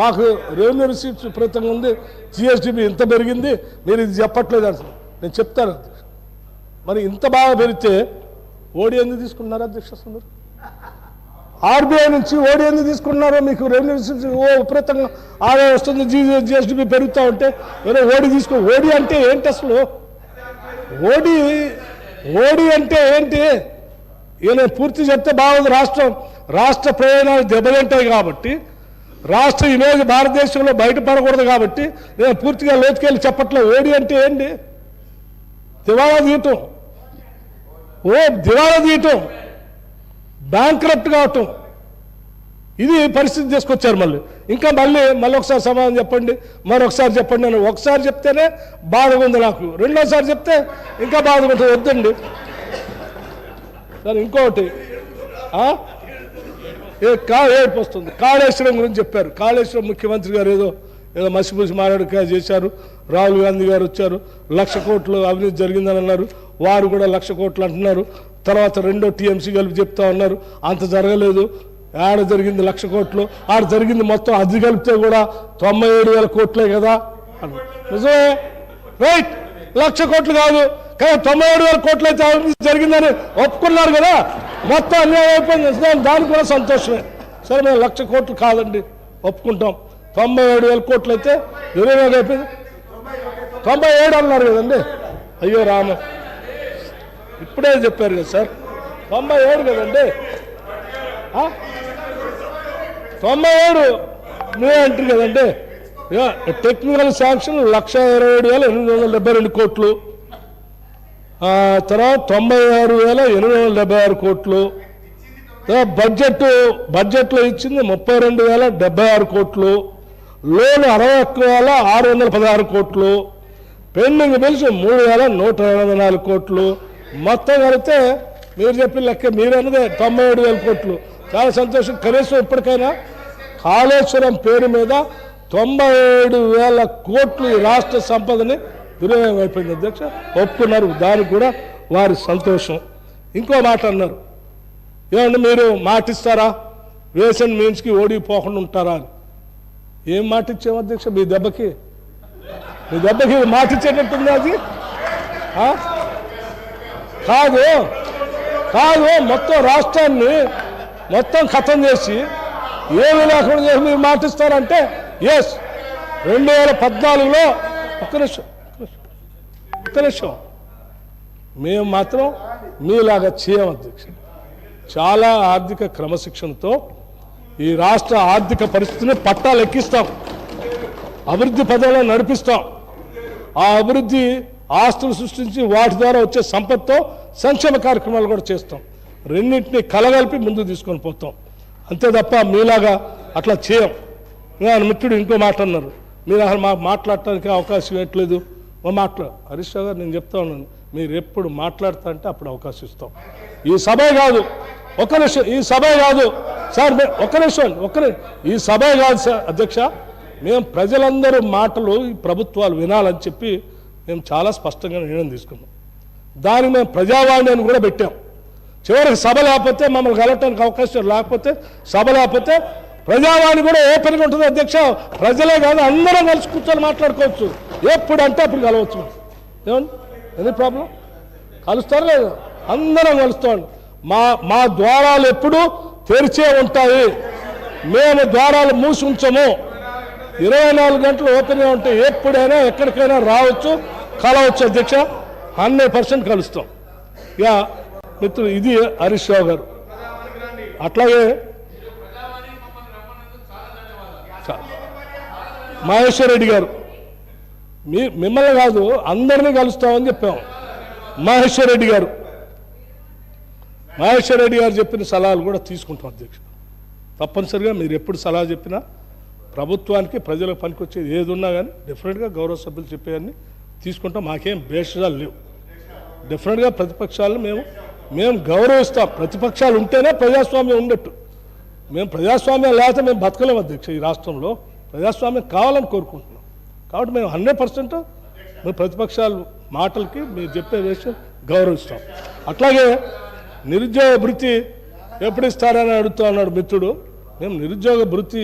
మాకు రెవెన్యూ రిసీప్ట్స్ విపరీతంగా ఉంది, జిఎస్డిపి ఇంత పెరిగింది, మీరు ఇది చెప్పట్లేదు అంటారు. నేను చెప్తాను అధ్యక్ష. మరి ఇంత బాగా పెరిగితే ఓడి ఎందుకు తీసుకున్నారు అధ్యక్ష? మీరు ఆర్బీఐ నుంచి ఓడి ఎందుకు తీసుకున్నారో? మీకు రెవెన్యూ రిసీప్ట్స్ విపరీతంగా ఆదాయం వస్తుంది, జిఎస్డిపి పెరుగుతూ ఉంటే ఏదో ఓడి తీసుకో. ఓడి అంటే ఏంటి అసలు? ఓడి అంటే ఏంటి? ఈయన పూర్తి చెప్తే బాగుంది. రాష్ట్ర ప్రయోజనాలు దెబ్బతింటాయి కాబట్టి, రాష్ట్ర ఇమేజ్ భారతదేశంలో బయటపడకూడదు కాబట్టి నేను పూర్తిగా లోతుకెళ్ళి చెప్పట్లేదు. ఓడి అంటే ఏంటి? దివాళా తీయటం, దివాళా తీయటం, బ్యాంక్రప్ట్ కావటం, ఇది పరిస్థితి తీసుకొచ్చారు. మళ్ళీ ఒకసారి సమాధానం చెప్పండి, మరొకసారి చెప్పండి అని. ఒకసారి చెప్తేనే బాధగా ఉంది నాకు, రెండోసారి చెప్తే ఇంకా బాధగా ఉంటుంది. వద్దండి సార్. ఇంకోటి ఏడుపు వస్తుంది. కాళేశ్వరం గురించి చెప్పారు. కాళేశ్వరం ముఖ్యమంత్రి గారు ఏదో మసిపూసి మాట్లాడుక చేశారు. రాహుల్ గాంధీ గారు వచ్చారు, 1,00,000 కోట్లు అవినీతి జరిగిందని అన్నారు. వారు కూడా 1,00,000 కోట్లు అంటున్నారు. తర్వాత రెండో టీఎంసీ కలిపి చెప్తా ఉన్నారు అంత జరగలేదు, ఆడ జరిగింది 1,00,000 కోట్లు, ఆడ జరిగింది మొత్తం అది కలిపితే కూడా 97,000 కోట్లే కదా అని. నిజమే, రైట్. 1,00,000 కోట్లు కాదు కానీ 97,000 కోట్లు అయితే జరిగిందని ఒప్పుకున్నారు కదా. మొత్తం అన్యాయం అయిపోయింది. దానికి కూడా సంతోషమే. సరే, మేము 1,00,000 కోట్లు కాదండి ఒప్పుకుంటాం. 97,000 కోట్లు అయితే వినియోగం అయిపోయింది. 97 అన్నారు కదండి. అయ్యో రామ, ఇప్పుడే చెప్పారు కదా సార్, 97 కదండి. 97 మీరే అంటారు కదండి. టెక్నికల్ శాంక్షన్ 1,27,872 కోట్లు, తర్వాత 96,876 కోట్లు, బడ్జెట్లో ఇచ్చింది 32,076 కోట్లు, లోన్ 61,616 కోట్లు, పెండింగ్ బిల్స్ 3,124 కోట్లు. మొత్తం కలిపితే మీరు చెప్పిన లెక్క మీరన్నదే 97,000 కోట్లు. చాలా సంతోషం. కనీసం ఇప్పటికైనా కాళేశ్వరం పేరు మీద 97,000 కోట్లు ఈ రాష్ట్ర సంపదని దుర్వినియోగం అయిపోయింది అధ్యక్ష. ఒప్పుకున్నారు, దానికి కూడా వారి సంతోషం. ఇంకో మాట అన్నారు, ఏమంటే మీరు మాటిస్తారా వేసన్ మీన్స్కి ఓడిపోకుండా ఉంటారా అని. ఏం మాట ఇచ్చాము అధ్యక్ష? మీ దెబ్బకి మాటిచ్చేటట్టుంది అది. కాదు మొత్తం రాష్ట్రాన్ని మొత్తం ఖతం చేసి ఏమీ లేకుండా చేసి మీరు మాటిస్తారంటే ఎస్. 2014లో ఒక్క నిమిషం మేము మాత్రం మీలాగా చేయం అధ్యక్ష. చాలా ఆర్థిక క్రమశిక్షణతో ఈ రాష్ట్ర ఆర్థిక పరిస్థితిని పట్టాలు ఎక్కిస్తాం, అభివృద్ధి పదంలో నడిపిస్తాం. ఆ అభివృద్ధి ఆస్తులు సృష్టించి వాటి ద్వారా వచ్చే సంపత్తో సంక్షేమ కార్యక్రమాలు కూడా చేస్తాం. రెండింటినీ కలగలిపి ముందుకు తీసుకొని పోతాం. అంతే తప్ప మీలాగా అట్లా చేయం. మిత్రుడు ఇంకో మాట అన్నారు, మీరు అసలు మాట్లాడటానికి అవకాశం ఇవ్వట్లేదు. హరీష్ రావు గారు, నేను చెప్తా ఉన్నాను, మీరు ఎప్పుడు మాట్లాడతా అంటే అప్పుడు అవకాశం ఇస్తాం. ఈ సభే కాదు, ఒక్క నిమిషం, ఈ సభే కాదు సార్, ఒక్క నిమిషం, ఈ సభే కాదు సార్ అధ్యక్ష. మేము ప్రజలందరూ మాటలు ఈ ప్రభుత్వాలు వినాలని చెప్పి మేము చాలా స్పష్టంగా నిర్ణయం తీసుకున్నాం. దానికి మేము ప్రజావాణి అని కూడా పెట్టాం. చివరికి సభ లేకపోతే మమ్మల్ని కలవటానికి అవకాశం లేకపోతే, సభ లేకపోతే ప్రజావాణి కూడా ఓపెన్గా ఉంటుంది అధ్యక్ష. ప్రజలే కాదు, అందరం కలిసి కూర్చొని మాట్లాడుకోవచ్చు. ఎప్పుడంటే అప్పుడు కలవచ్చు. ఏమండి, ఎనీ ప్రాబ్లం? కలుస్తారు లేదు, అందరం కలుస్తామండి. మా ద్వారాలు ఎప్పుడు తెరిచే ఉంటాయి. మేము ద్వారాలు మూసి ఉంచము. 24 గంటలు ఓపెన్గా ఉంటే ఎప్పుడైనా ఎక్కడికైనా రావచ్చు, కలవచ్చు అధ్యక్ష. 100% కలుస్తాం. ఇక మిత్రులు, ఇది హరీష్ రావు గారు. అట్లాగే మహేశ్వర్ రెడ్డి గారు, మిమ్మల్ని కాదు అందరినీ కలుస్తామని చెప్పాము. మహేశ్వర్ రెడ్డి గారు చెప్పిన సలహాలు కూడా తీసుకుంటాం అధ్యక్ష. తప్పనిసరిగా మీరు ఎప్పుడు సలహా చెప్పినా ప్రభుత్వానికి ప్రజలకు పనికొచ్చేది ఏది ఉన్నా కానీ డెఫినెట్గా గౌరవ సభ్యులు చెప్పేవన్నీ తీసుకుంటాం. మాకేం భేషజాలు లేవు. డెఫినెట్గా ప్రతిపక్షాలను మేము గౌరవిస్తాం. ప్రతిపక్షాలు ఉంటేనే ప్రజాస్వామ్యం ఉండట్టు. మేము ప్రజాస్వామ్యం లేకపోతే మేము బతకలేము అధ్యక్ష. ఈ రాష్ట్రంలో ప్రజాస్వామ్యం కావాలని కోరుకుంటున్నాం. కాబట్టి మేము 100% మేము ప్రతిపక్షాలు మాటలకి మీరు చెప్పే విషయం గౌరవిస్తాం. అట్లాగే నిరుద్యోగ భృతి ఎప్పుడు ఇస్తారని అడుగుతూ ఉన్నాడు మిత్రుడు. మేము నిరుద్యోగ భృతి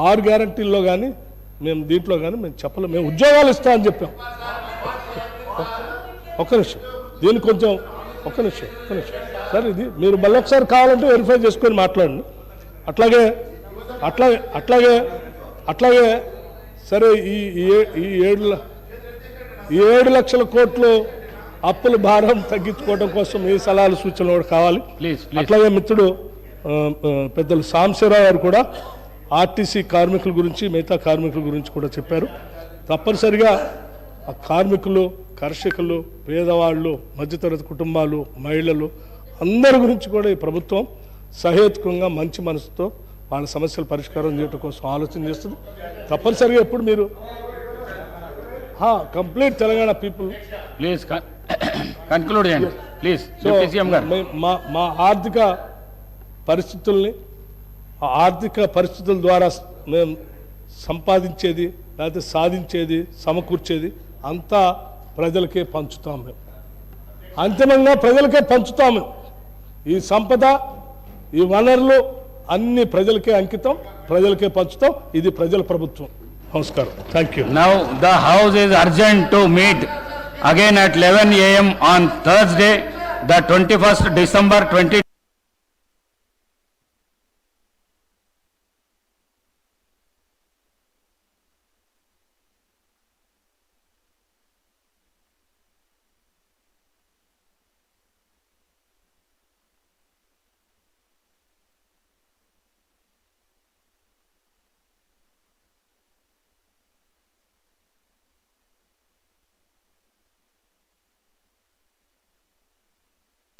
6 గ్యారంటీల్లో కానీ మేము దీంట్లో కానీ మేము చెప్పలేము. మేము ఉద్యోగాలు ఇస్తామని చెప్పాం. ఒక్క నిమిషం, దీన్ని కొంచెం ఒక్క నిమిషం సార్, ఇది మీరు మళ్ళీ ఒకసారి కావాలంటే వెరిఫై చేసుకొని మాట్లాడండి. అట్లాగే సరే, ఈ 7 లక్షల కోట్లు అప్పుల భారం తగ్గించుకోవడం కోసం ఈ సలహాలు సూచనలు కూడా కావాలి. అట్లాగే మిత్రుడు పెద్దలు సాంబశివరావు గారు కూడా ఆర్టీసీ కార్మికుల గురించి, మిగతా కార్మికుల గురించి కూడా చెప్పారు. తప్పనిసరిగా ఆ కార్మికులు, కర్షకులు, పేదవాళ్ళు, మధ్యతరగతి కుటుంబాలు, మహిళలు అందరి గురించి కూడా ఈ ప్రభుత్వం సహేతుకంగా మంచి మనసుతో వాళ్ళ సమస్యల పరిష్కారం చేయడం కోసం ఆలోచన చేస్తుంది. తప్పనిసరిగా ఎప్పుడు మీరు complete Telangana people please conclude చేయండి ప్లీజ్. మా ఆర్థిక పరిస్థితుల్ని, ఆ ఆర్థిక పరిస్థితుల ద్వారా మేము సంపాదించేది, లేకపోతే సాధించేది, సమకూర్చేది అంతా ప్రజలకే పంచుతాం. మేము అంతిమంగా ప్రజలకే పంచుతాము. ఈ సంపద, ఈ వనరులు అన్ని ప్రజలకే అంకితం, ప్రజలకే పంచుతాం. ఇది ప్రజల ప్రభుత్వం. నమస్కారం. Thank you. Now the house is urgent to meet again at 11 a.m. on Thursday, the 21st December 2020.